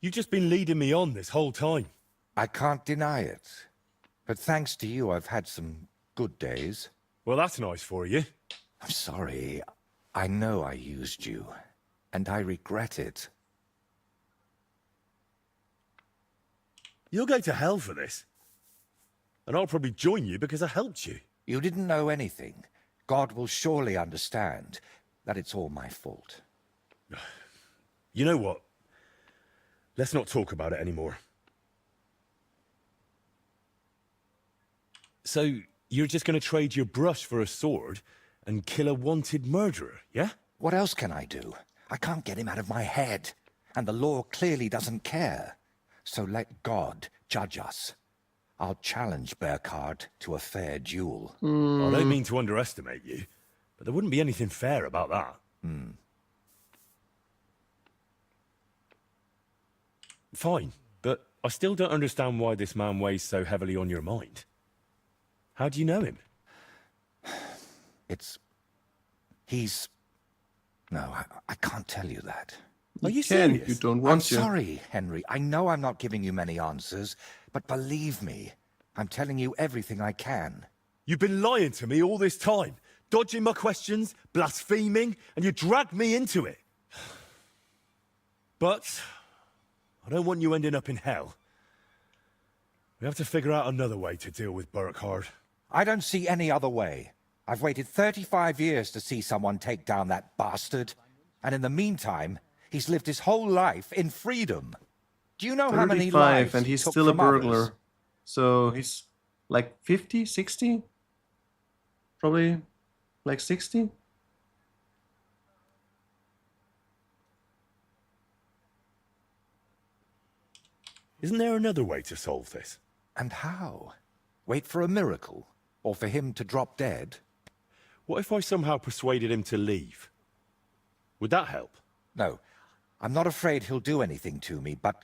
You've just been leading me on this whole time. I can't deny it. But thanks to you, I've had some good days. Well, that's nice for you. I'm sorry. I know I used you. And I regret it. You'll go to hell for this. And I'll probably join you because I helped you. You didn't know anything. God will surely understand that it's all my fault. You know what? Let's not talk about it anymore. So, you're just going to trade your brush for a sword and kill a wanted murderer, yeah? What else can I do? I can't get him out of my head. And the law clearly doesn't care. So let God judge us. I'll challenge Burkhard to a fair duel. I don't mean to underestimate you, but there wouldn't be anything fair about that. Fine, but I still don't understand why this man weighs so heavily on your mind. How do you know him? No, I can't tell you that. Are you serious? You don't want to. I'm sorry, Henry. I know I'm not giving you many answers, but believe me, I'm telling you everything I can. You've been lying to me all this time, dodging my questions, blaspheming, and you dragged me into it. But I don't want you ending up in hell. We have to figure out another way to deal with Burkhard. I don't see any other way. I've waited 35 years to see someone take down that bastard. And in the meantime, he's lived his whole life in freedom. Do you know how many 35, lives and he he's took still a from others? burglar. So he's like 50, 60? Probably like 60? Isn't there another way to solve this? And how? Wait for a miracle? Or for him to drop dead? What if I somehow persuaded him to leave? Would that help? No, I'm not afraid he'll do anything to me, but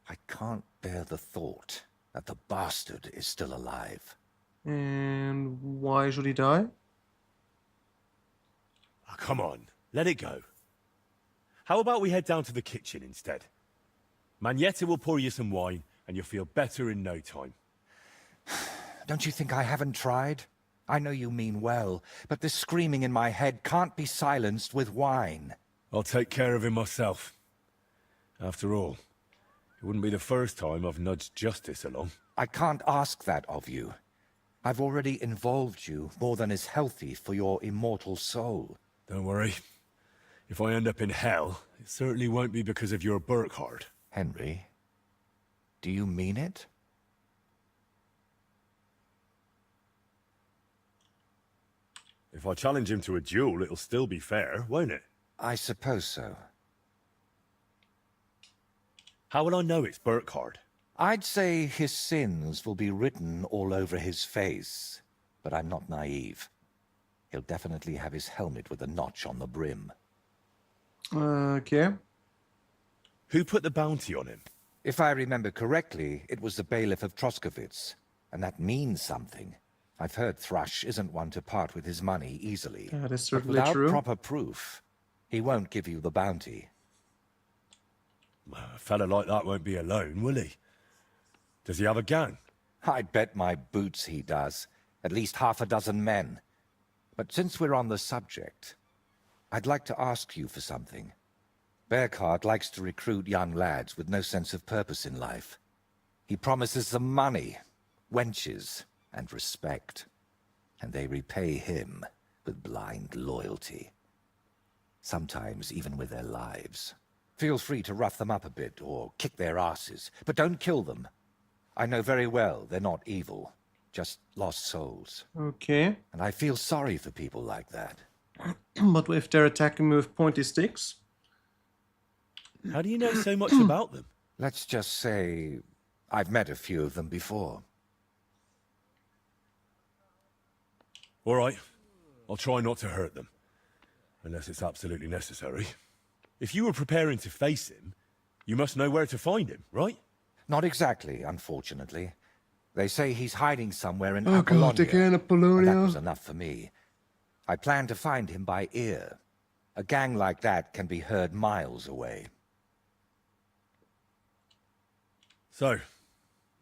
I can't bear the thought that the bastard is still alive. And why should he die? Oh, come on, let it go. How about we head down to the kitchen instead? Magnetta will pour you some wine, and you'll feel better in no time. Don't you think I haven't tried? I know you mean well, but this screaming in my head can't be silenced with wine. I'll take care of him myself. After all, it wouldn't be the first time I've nudged justice along. I can't ask that of you. I've already involved you more than is healthy for your immortal soul. Don't worry. If I end up in hell, it certainly won't be because of your Burkhardt. Henry, do you mean it? If I challenge him to a duel, it'll still be fair, won't it? I suppose so. How will I know it's Burkhardt? I'd say his sins will be written all over his face, but I'm not naive. He'll definitely have his helmet with a notch on the brim. Okay. Who put the bounty on him? If I remember correctly, it was the bailiff of Troskowitz, and that means something. I've heard Thrush isn't one to part with his money easily. That is But certainly without true. proper proof, he won't give you the bounty. A fella like that won't be alone, will he? Does he have a gang? I'd bet my boots he does. At least half a dozen men. But since we're on the subject, I'd like to ask you for something. Burkhardt likes to recruit young lads with no sense of purpose in life. He promises them money, wenches, and respect. And they repay him with blind loyalty. Sometimes even with their lives. Feel free to rough them up a bit or kick their asses, but don't kill them. I know very well they're not evil, just lost souls. Okay. And I feel sorry for people like that. But if they're attacking me with pointy sticks? How do you know so much about them? Let's just say I've met a few of them before. All right. I'll try not to hurt them. Unless it's absolutely necessary. If you were preparing to face him, you must know where to find him, right? Not exactly, unfortunately. They say he's hiding somewhere in Oh Apollonia. god, again And Apollonia. that was enough for me. I plan to find him by ear. A gang like that can be heard miles away. So,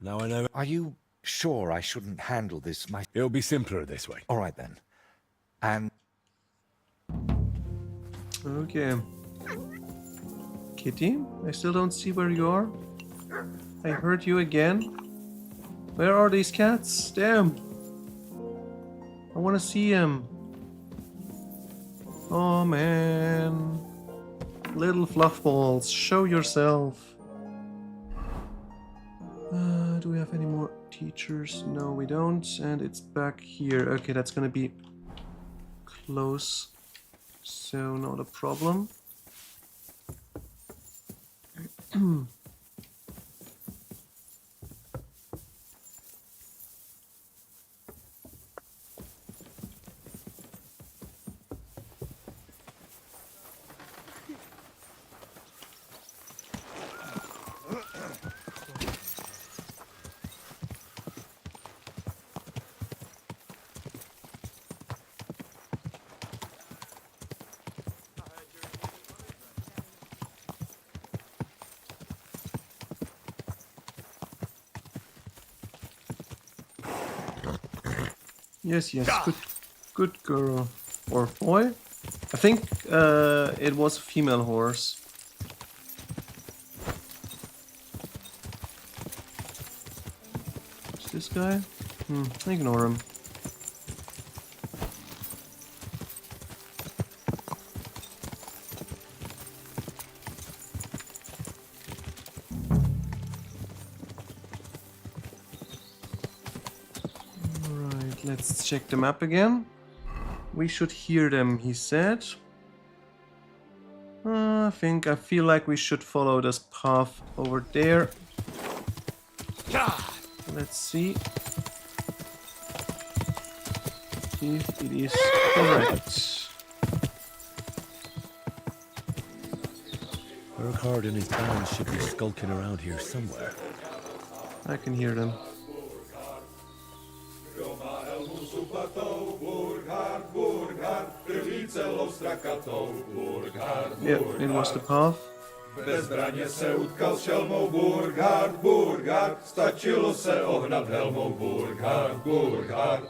now I know... Are you sure I shouldn't handle this myself? It'll be simpler this way. All right then. And... Okay. Kitty, I still don't see where you are. I heard you again. Where are these cats? Damn. I want to see him. Oh man. Little fluff balls, show yourself. Do we have any more teachers? No, we don't. And it's back here. Okay, that's gonna be close. So, not a problem. Yes, yes, good girl. Or boy? I think it was a female horse. Is this guy? Ignore him. Let's check the map again. We should hear them, he said. I feel like we should follow this path over there. Let's see if it is correct. Burkhard and his band should be skulking around here somewhere. I can hear them. Yeah, it was the path. Bezbraně se utkal s šelmou Burkhard, Burkhard, stačilo se ohnat helmou Burkhard, Burkhard.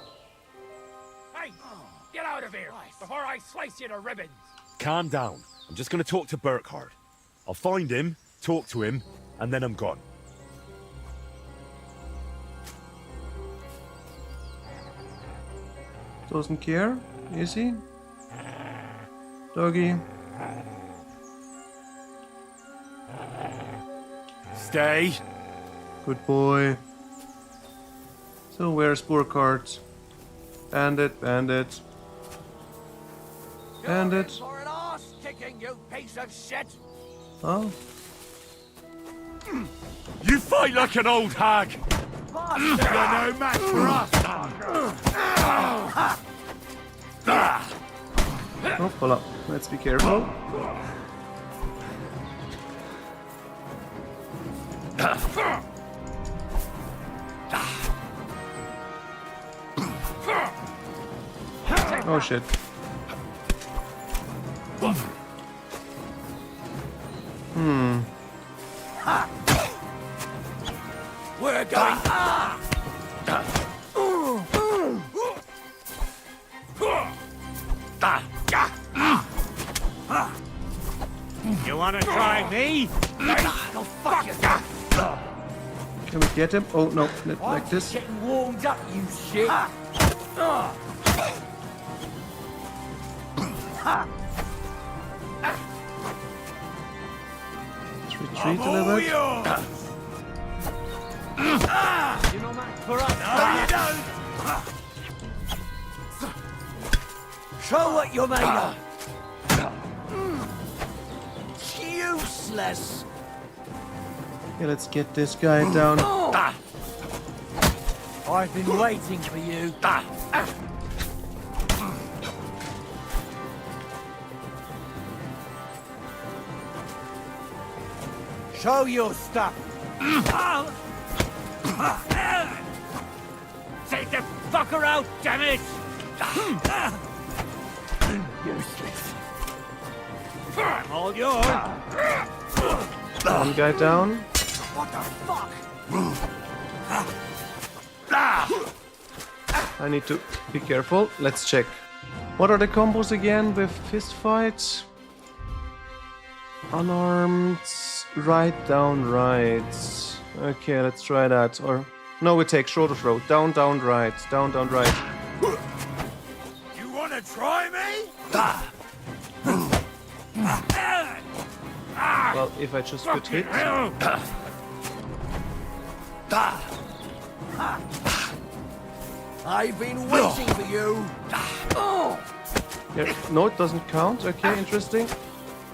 Hey, get out of here before I slice you to ribbons. Calm down. I'm just going to talk to Burkhard. I'll find him, talk to him, and then I'm gone. Doesn't care, is he? Doggy. Stay. Good boy. So where's Burkhard? Bandit, bandit. Bandit. For an arse kicking, you piece of shit. Oh. You fight like an old hag. You're no match for us. Oh, hold up. Let's be careful. Oh shit. We're going. You wanna try me? Go fuck yourself. Can we get him? Oh no, not like this. Getting warmed up, you shit. Let's retreat a little bit. You're no match for us. No, you don't. Show what you're made of. Useless. Okay, let's get this guy down. I've been waiting for you. Show your stuff. Take the fucker out, damn it! Useless. All yours. One guy down. What the fuck? I need to be careful. Let's check. What are the combos again with fist fights? Unarmed, right, down, right. Okay, let's try that. Or no, we take shoulder throw. Down, down, right. Down, down, right. You wanna try me? Well, if I just could hit. I've been waiting for you. Yeah, no, it doesn't count. Okay, interesting.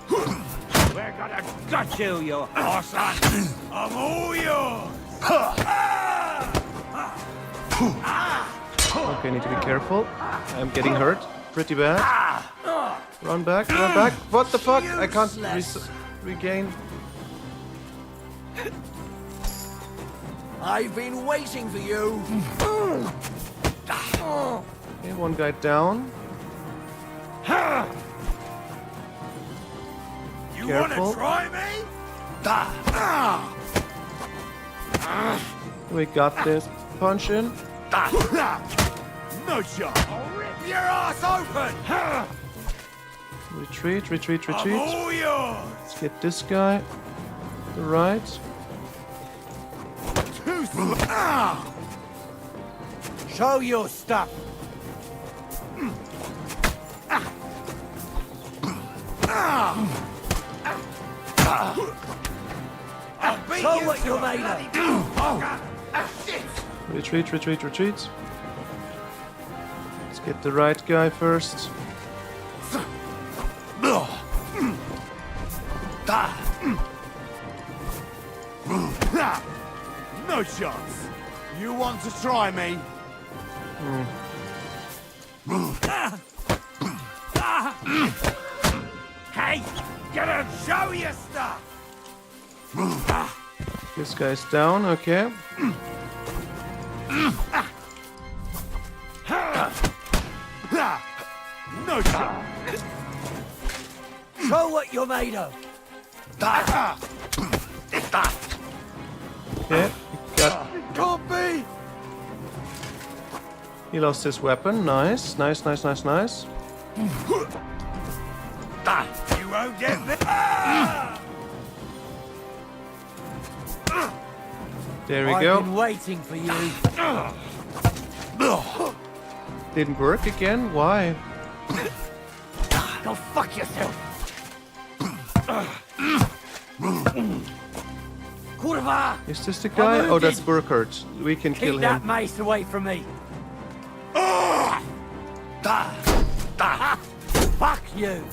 We're gonna gut you, you horse. I'm all yours. Okay, need to be careful. I'm getting hurt. Pretty bad. Run back, run back. What the fuck? I can't regain. I've been waiting for you. Okay, one guy down. You Careful. wanna try me? We got this. Punch in. No shot. I'll rip your ass open. Retreat, retreat, I'm retreat. all yours. Let's get this guy. The right. Show your stuff. Show what you're made of. Retreat, retreat, retreat. Get the right guy first. No chance. You want to try me? Hey, gonna show you stuff. This guy's down, okay. No chance. Show what you're made of. Okay, got. Can't be. He lost his weapon. Nice, nice, nice, nice, nice. You won't get me. There we I've go. been waiting for you. Didn't work again? Why? Go fuck yourself. Kurva! Is this the guy? Oh, that's Burkhardt. We can kill Keep that him. mace away from me. Fuck you.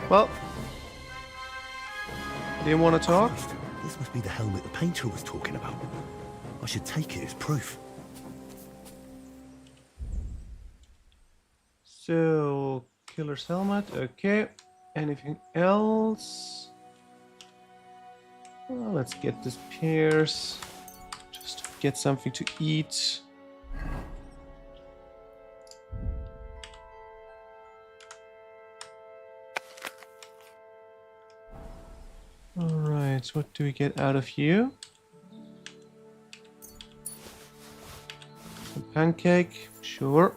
Well, didn't want to talk. This must be the helmet the painter was talking about. I should take it as proof. So, killer's helmet, okay. Anything else? Well, let's get this pears. Just to get something to eat. Alright, what do we get out of you? A pancake, sure.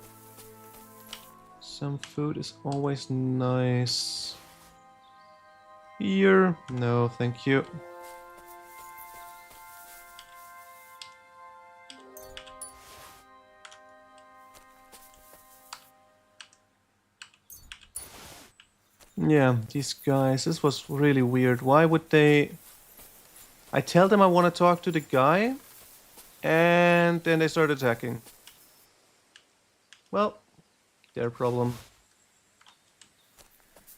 Some food is always nice. Beer? No, thank you. Yeah, these guys, this was really weird. Why would they... I tell them I want to talk to the guy, and then they start attacking. Well, their problem.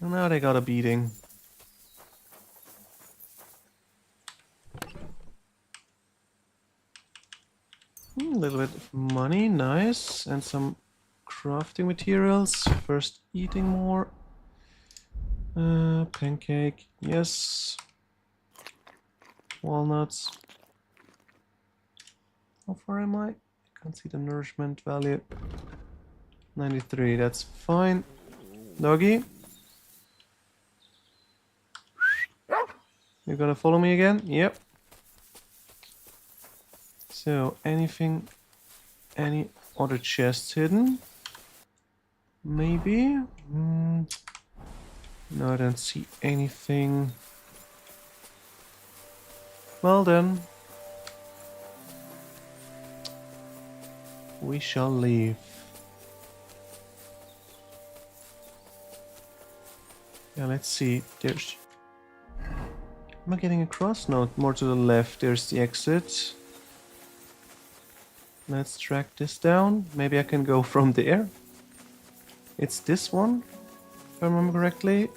And now they got a beating. A little bit of money, nice. And some crafting materials. First eating more. Pancake, yes. Walnuts. How far am I? I can't see the nourishment value. 93, that's fine. Doggy. You're gonna follow me again? Yep. So, anything... Any other chests hidden? Maybe? No, I don't see anything. Well then. We shall leave. Yeah, let's see. There's... Am I getting across? No, more to the left. There's the exit. Let's track this down. Maybe I can go from there. It's this one, if I remember correctly.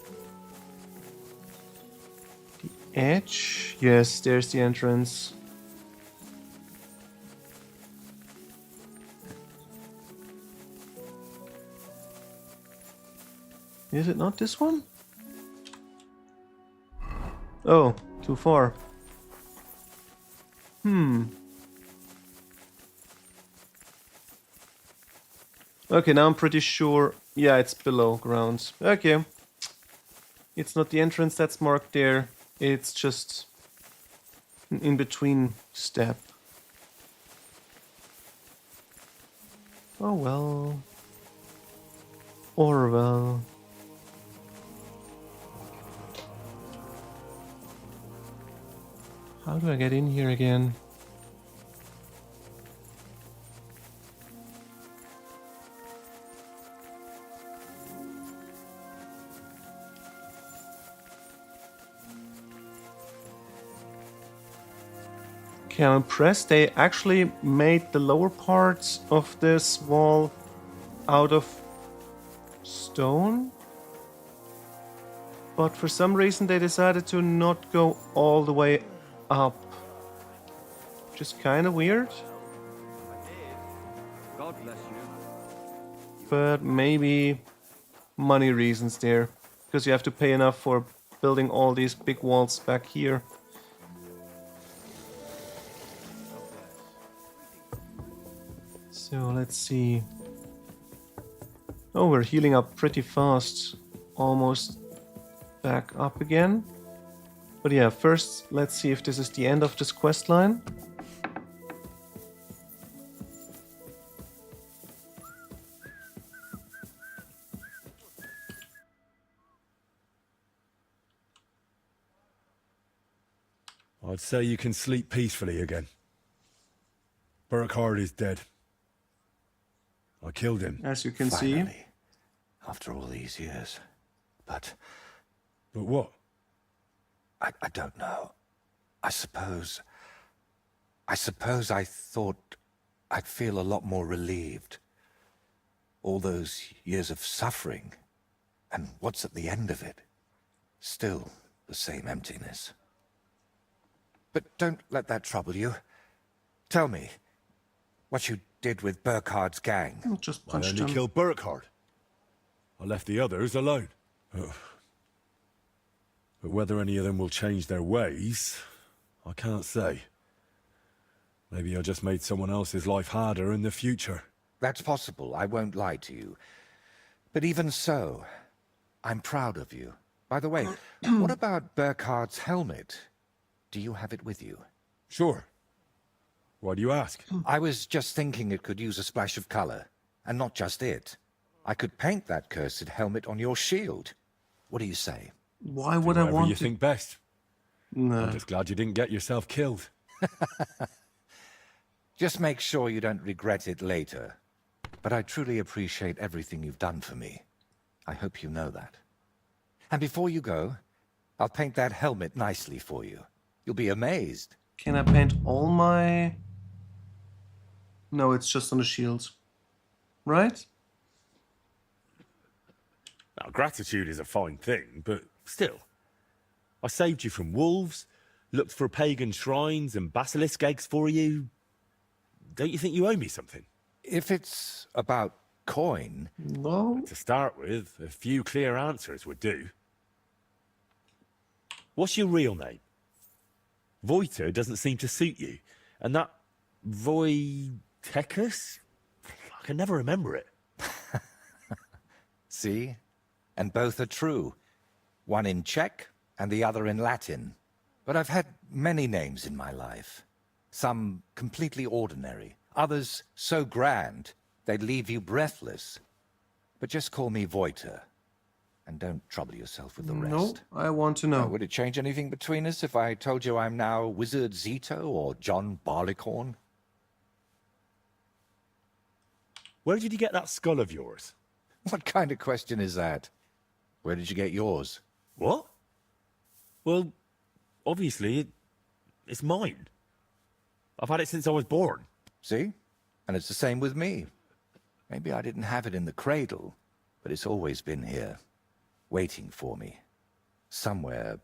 The edge. Yes, there's the entrance. Is it not this one? Oh, too far. Okay, now I'm pretty sure. Yeah, it's below ground. Okay. It's not the entrance that's marked there. It's just an in-between step. Oh well. Or well. How do I get in here again? Okay, I'm impressed. They actually made the lower parts of this wall out of stone. But for some reason they decided to not go all the way up. Which is kind of weird. God bless you. But maybe money reasons there. Because you have to pay enough for building all these big walls back here. So let's see. Oh, we're healing up pretty fast. Almost back up again. But yeah, first let's see if this is the end of this quest line. I'd say you can sleep peacefully again. Burkhard is dead. I killed him. As you can Finally, see. After all these years. But what? I don't know. I suppose I thought I'd feel a lot more relieved. All those years of suffering, and what's at the end of it? Still the same emptiness. But don't let that trouble you. Tell me, what you did with Burkhard's gang. Just I punched only him. killed Burkhard. I left the others alone. Ugh. But whether any of them will change their ways, I can't say. Maybe I just made someone else's life harder in the future. That's possible, I won't lie to you. But even so, I'm proud of you. By the way, what about Burkhard's helmet? Do you have it with you? Sure. Why do you ask? I was just thinking it could use a splash of color. And not just it. I could paint that cursed helmet on your shield. What do you say? Why would I Whatever want you to? think best. No. I'm just glad you didn't get yourself killed. Just make sure you don't regret it later. But I truly appreciate everything you've done for me. I hope you know that. And before you go, I'll paint that helmet nicely for you. You'll be amazed. Can I paint all my... No, it's just on the shields. Right? Now, gratitude is a fine thing, but still. I saved you from wolves, looked for pagan shrines and basilisk eggs for you. Don't you think you owe me something? If it's about coin... No. To start with, a few clear answers would do. What's your real name? Voiter doesn't seem to suit you. And that Voitecus? I can never remember it. See? And both are true. One in Czech and the other in Latin. But I've had many names in my life. Some completely ordinary. Others so grand, they'd leave you breathless. But just call me Voiter. And don't trouble yourself with the rest. No, I want to know. Would it change anything between us if I told you I'm now Wizard Zito or John Barleycorn? Where did you get that skull of yours? What kind of question is that? Where did you get yours? What? Well, obviously, it's mine. I've had it since I was born. See? And it's the same with me. Maybe I didn't have it in the cradle, but it's always been here, waiting for me. Somewhere.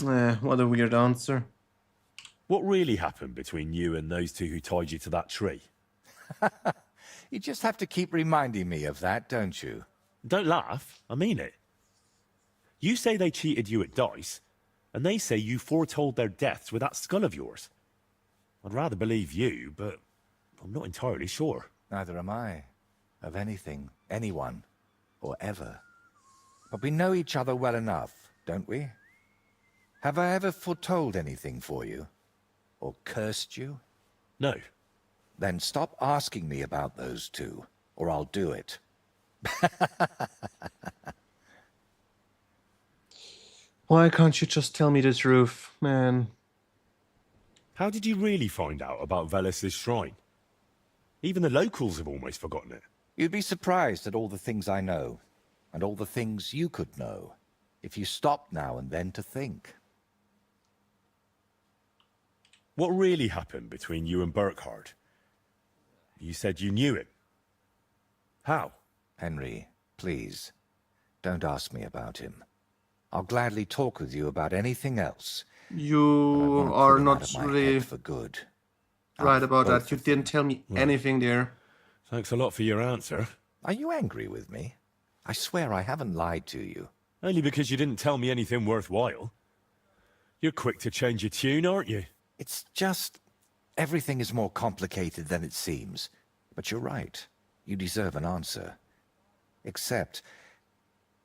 What a weird answer. What really happened between you and those two who tied you to that tree? You just have to keep reminding me of that, don't you? Don't laugh. I mean it. You say they cheated you at dice, and they say you foretold their deaths with that skull of yours. I'd rather believe you, but I'm not entirely sure. Neither am I. Of anything, anyone, or ever. But we know each other well enough, don't we? Have I ever foretold anything for you? Or cursed you? No. Then stop asking me about those two, or I'll do it. Why can't you just tell me the truth, man? How did you really find out about Velis's shrine? Even the locals have almost forgotten it. You'd be surprised at all the things I know, and all the things you could know, if you stopped now and then to think. What really happened between you and Burkhardt? You said you knew him. How? Henry, please, don't ask me about him. I'll gladly talk with you about anything else. You are not Out of my really head for good. right about both that. You didn't tell me anything there. Thanks a lot for your answer. Are you angry with me? I swear I haven't lied to you. Only because you didn't tell me anything worthwhile. You're quick to change your tune, aren't you? It's just... everything is more complicated than it seems. But you're right. You deserve an answer. Except,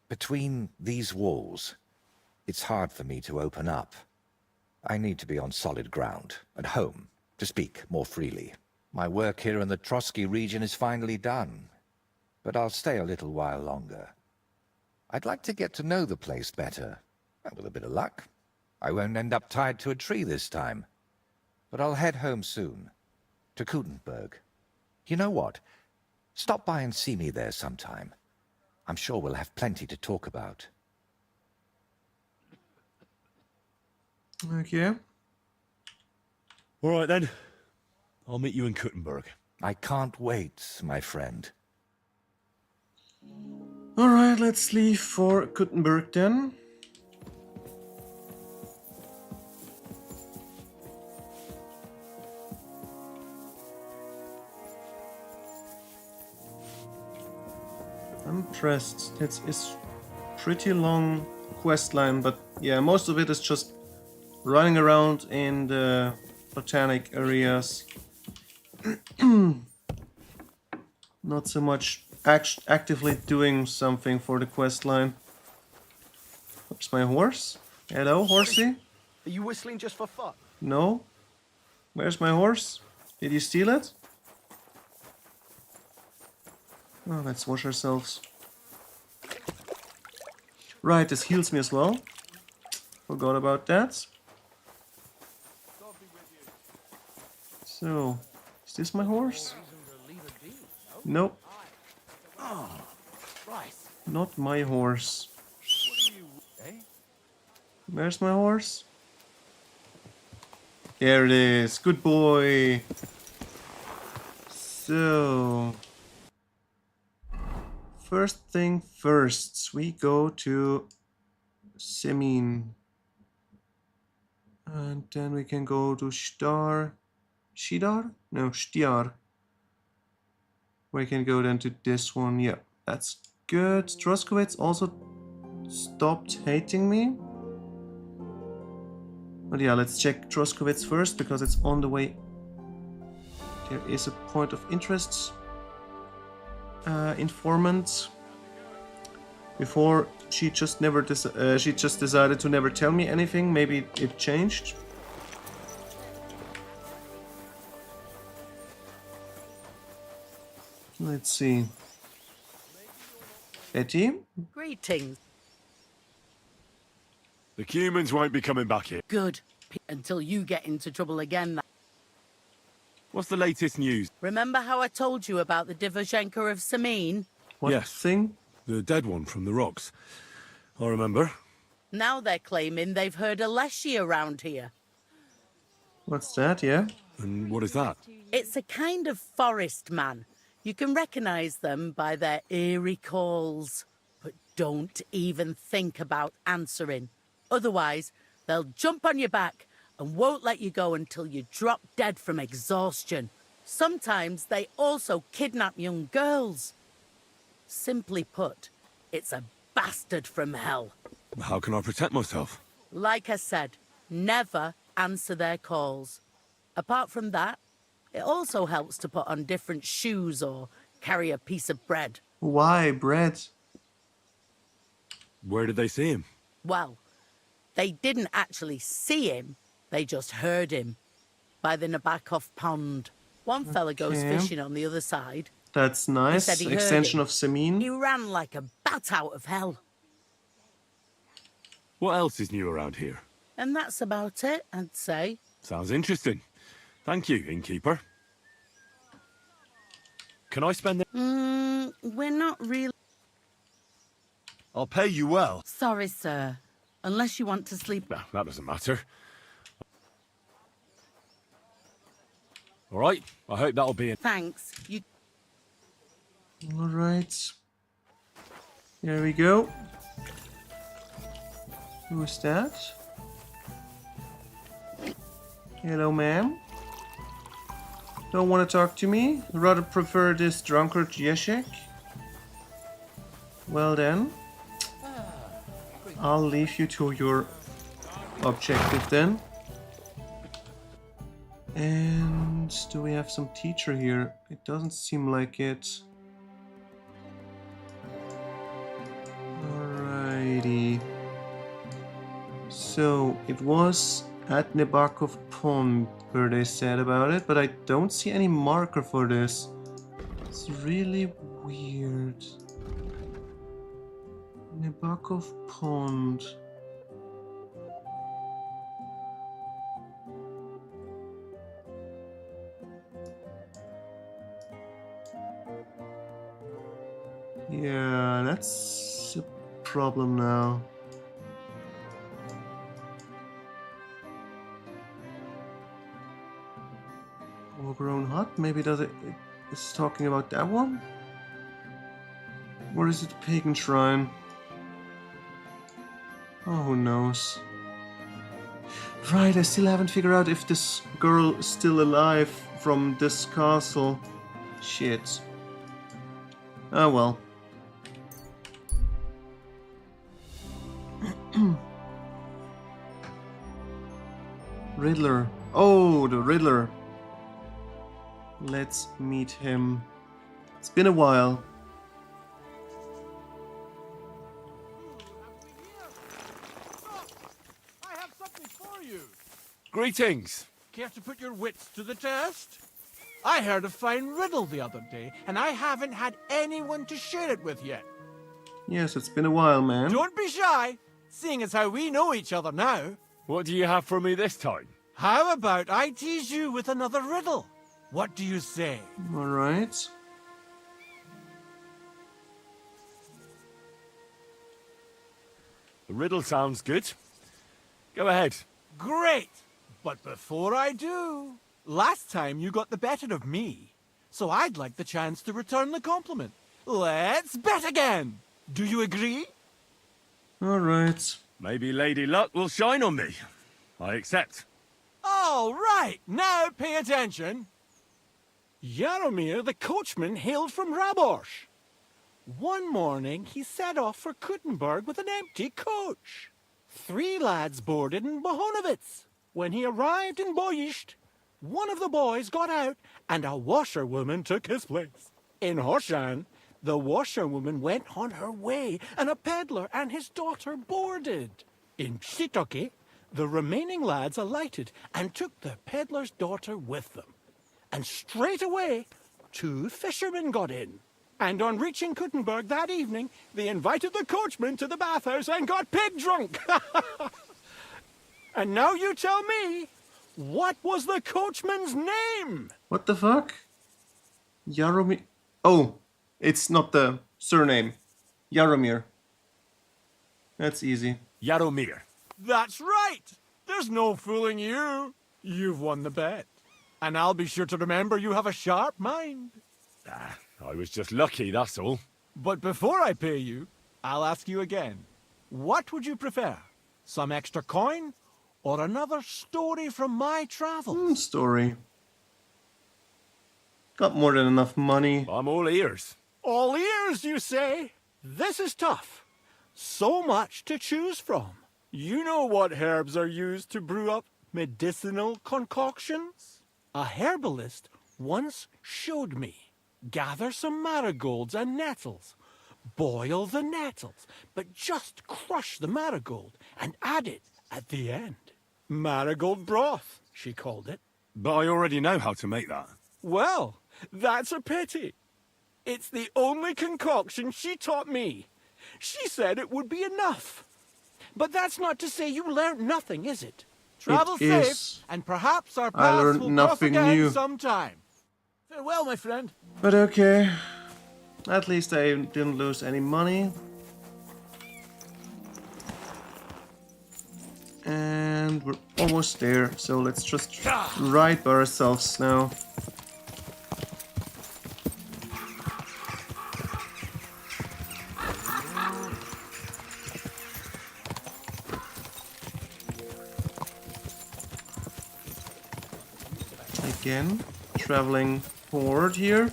between these walls, it's hard for me to open up. I need to be on solid ground, at home, to speak more freely. My work here in the Trotsky region is finally done, but I'll stay a little while longer. I'd like to get to know the place better, and with a bit of luck, I won't end up tied to a tree this time. But I'll head home soon, to Kutenberg. You know what? Stop by and see me there sometime. I'm sure we'll have plenty to talk about. Okay. All right then. I'll meet you in Kuttenberg. I can't wait, my friend. Alright, let's leave for Kuttenberg then. I'm impressed. It's pretty long quest line, but yeah, most of it is just running around in the botanic areas. Not so much actively doing something for the quest line. Oops, my horse. Hello, horsey. Are you whistling just for fun? No. Where's my horse? Did you steal it? Oh, let's wash ourselves. Right, this heals me as well. Forgot about that. So, is this my horse? Nope. Not my horse. Where's my horse? There it is. Good boy. So, first thing first, we go to Semin. And then we can go to Shidar? No, Stiar. We can go then to this one. Yeah, that's good. Troskowitz also stopped hating me. But yeah, let's check Troskowitz first, because it's on the way. There is a point of interest. Informant. Before she just decided to never tell me anything. Maybe it changed. Let's see. Betty? Greetings. The humans won't be coming back here. Good. Until you get into trouble again. What's the latest news? Remember how I told you about the Divoshenko of Samin? Yes. Thing? The dead one from the rocks. I remember. Now they're claiming they've heard a leshy around here. What's that, yeah? And what is that? It's a kind of forest man. You can recognize them by their eerie calls. But don't even think about answering. Otherwise, they'll jump on your back and won't let you go until you drop dead from exhaustion. Sometimes they also kidnap young girls. Simply put, it's a bastard from hell. How can I protect myself? Like I said, never answer their calls. Apart from that, it also helps to put on different shoes or carry a piece of bread. Why bread? Where did they see him? Well, they didn't actually see him, they just heard him. By the Nabokov pond. One fella goes fishing on the other side. That's He nice. said he heard Extension him. of Semin. He ran like a bat out of hell. What else is new around here? And that's about it, I'd say. Sounds interesting. Thank you, innkeeper. Can I spend the... We're not really... I'll pay you well. Sorry, sir. Unless you want to sleep... No, that doesn't matter. All right, I hope that'll be it. Thanks. You. All right. Here we go. Who's that? Hello, ma'am. Don't want to talk to me? Rather prefer this drunkard Yeshek? Well then, I'll leave you to your objective then. And do we have some teacher here? It doesn't seem like it. Alrighty. So it was at Nebakov Pond where they said about it, but I don't see any marker for this. It's really weird. Nebakov Pond. Yeah, that's a problem now. Overgrown hut? Maybe it's talking about that one? Or is it a pagan shrine? Oh, who knows? Right, I still haven't figured out if this girl is still alive from this castle. Shit. Oh well. Riddler. Oh, the Riddler. Let's meet him. It's been a while. I have something for you. Greetings. Care to put your wits to the test? I heard a fine riddle the other day, and I haven't had anyone to share it with yet. Yes, it's been a while, man. Don't be shy, seeing as how we know each other now. What do you have for me this time? How about I tease you with another riddle? What do you say? Alright. The riddle sounds good. Go ahead. Great! But before I do, last time you got the better of me, so I'd like the chance to return the compliment. Let's bet again! Do you agree? Alright. Maybe Lady Luck will shine on me. I accept. All right, now pay attention. Jaromir the coachman hailed from Raborsch. One morning he set off for Kuttenberg with an empty coach. 3 lads boarded in Bohonovitz. When he arrived in Boischt, one of the boys got out and a washerwoman took his place. In Horshan, the washerwoman went on her way and a peddler and his daughter boarded. In Psitoke, the remaining lads alighted and took the peddler's daughter with them. And straight away, 2 fishermen got in. And on reaching Kuttenberg that evening, they invited the coachman to the bathhouse and got pig drunk. And now you tell me, what was the coachman's name? What the fuck? Jaromir. Oh, it's not the surname. Jaromir. That's easy. Jaromir. That's right. There's no fooling you. You've won the bet. And I'll be sure to remember you have a sharp mind. I was just lucky, that's all. But before I pay you, I'll ask you again. What would you prefer? Some extra coin or another story from my travels? Story. Got more than enough money. I'm all ears. All ears, you say? This is tough. So much to choose from. You know what herbs are used to brew up medicinal concoctions? A herbalist once showed me. Gather some marigolds and nettles. Boil the nettles, but just crush the marigold and add it at the end. Marigold broth, she called it. But I already know how to make that. Well, that's a pity. It's the only concoction she taught me. She said it would be enough. But that's not to say you learned nothing, is it? Travel safe, and perhaps our paths will cross again sometime. Farewell, my friend. But okay. At least I didn't lose any money. And we're almost there, so let's just ride by ourselves now. Again, traveling forward here.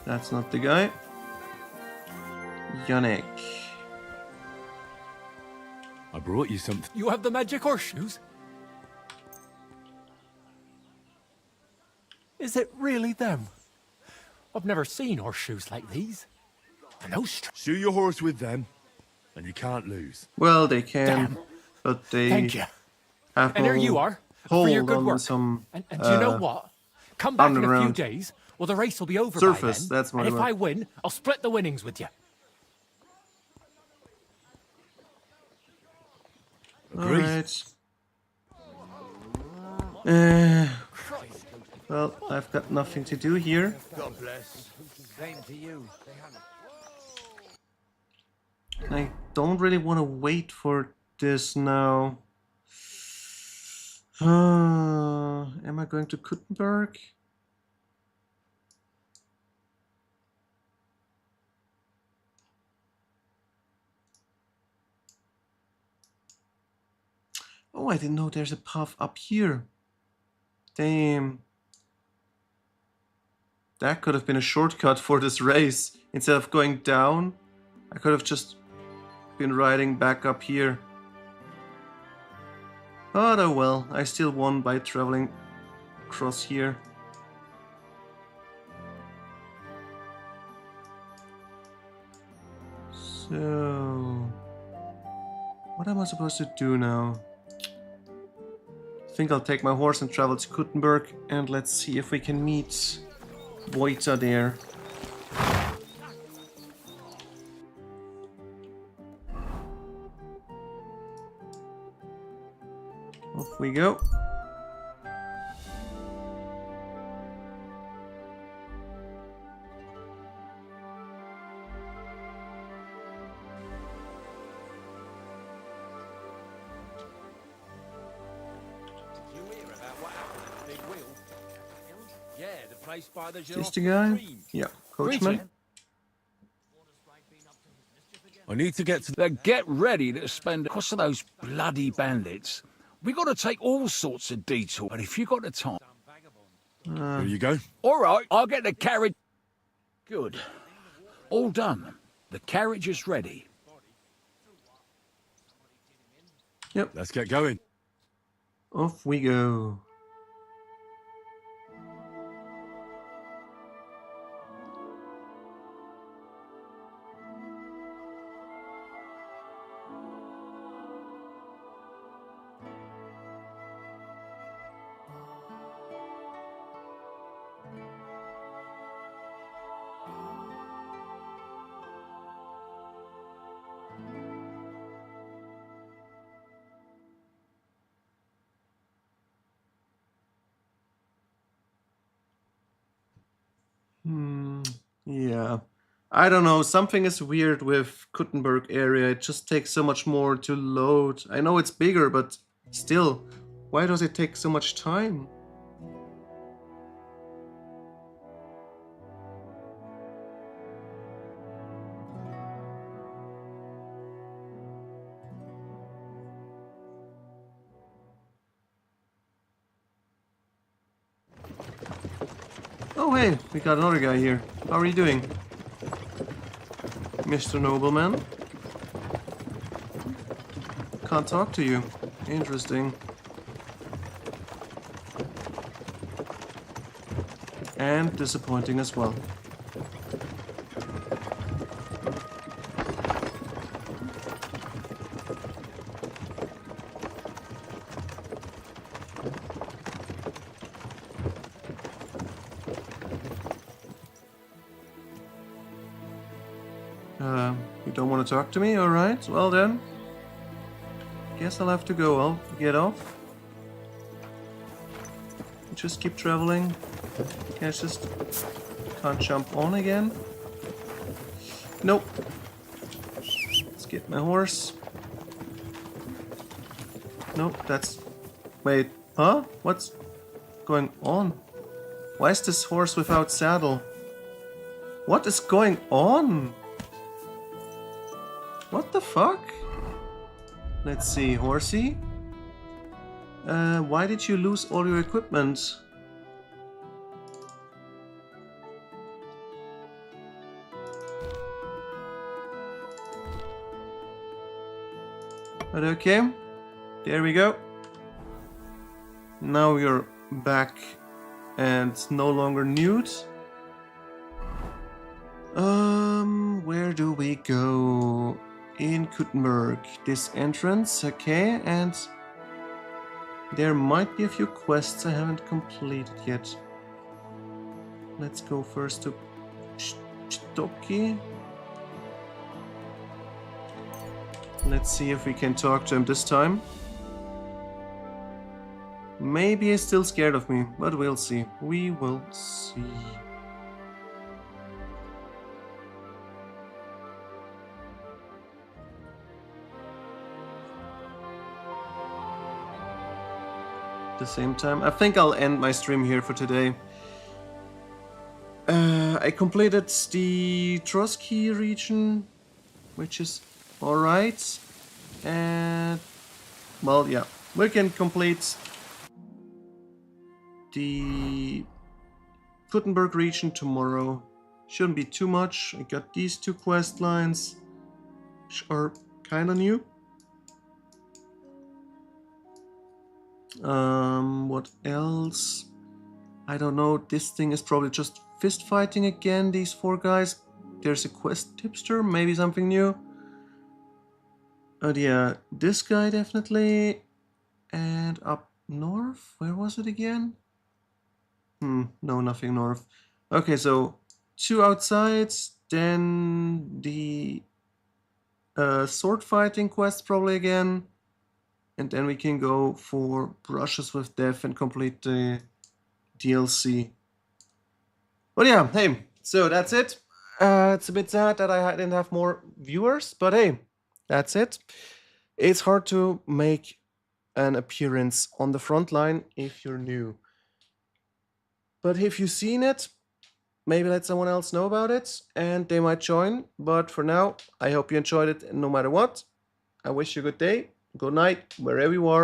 That's not the guy. Yannick. I brought you something. You have the magic horseshoes? Is it really them? I've never seen horseshoes like these. And those Shoe your horse with them, and you can't lose. Well, they can, but they Thank you. have And there you are, for hold your good on work. some And do you know what? Come back in a few underground days, well, the race will be over surface, by then. that's what and I if I meant. win, I'll split the winnings with you. Alright. Well, I've got nothing to do here. God bless. Same to you. I don't really want to wait for this now. Am I going to Kuttenberg? Oh, I didn't know there's a path up here. Damn. That could have been a shortcut for this race. Instead of going down, I could have just been riding back up here. But oh well, I still won by traveling across here. So, what am I supposed to do now? I think I'll take my horse and travel to Kuttenberg, and let's see if we can meet Voita there. Off we go. Is this the guy? Yeah, coachman. I need to get to Then get ready to spend the cost of those bloody bandits. We got to take all sorts of detours, but if you got the time... Here you go. All right, I'll get the carriage. Good. All done. The carriage is ready. Yep. Let's get going. Off we go. Yeah. I don't know, something is weird with Kuttenberg area. It just takes so much more to load. I know it's bigger, but still, why does it take so much time? Oh hey, we got another guy here. How are you doing, Mr. Nobleman? Can't talk to you. Interesting. And disappointing as well. You don't want to talk to me? Alright, well then. Guess I'll have to go. I'll get off. just keep traveling. Can I just... Can't jump on again? Nope. Let's get my horse. Nope, that's... Wait, huh? What's going on? Why is this horse without saddle? What is going on? What the fuck? Let's see, horsey? Why did you lose all your equipment? But okay, there we go. Now you're back and no longer nude. Where do we go? In Kuttenberg. This entrance, okay, and there might be a few quests I haven't completed yet. Let's go first to Stocky. Let's see if we can talk to him this time. Maybe he's still scared of me, but we'll see. We will see. At the same time, I think I'll end my stream here for today. I completed the Trotsky region, which is alright. And well, yeah, we can complete the Kuttenberg region tomorrow. Shouldn't be too much. I got these two quest lines, which are kind of new. What else? I don't know. This thing is probably just fist fighting again, these four guys. There's a quest tipster, maybe something new. But yeah, this guy definitely. And up north, where was it again? No, nothing north. Okay, so 2 outsides, then the sword fighting quest probably again. And then we can go for Brushes with Death and complete the DLC. But yeah, hey, so that's it. It's a bit sad that I didn't have more viewers, but hey, that's it. It's hard to make an appearance on the front line if you're new. But if you've seen it, maybe let someone else know about it and they might join. But for now, I hope you enjoyed it no matter what. I wish you a good day, good night, wherever you are.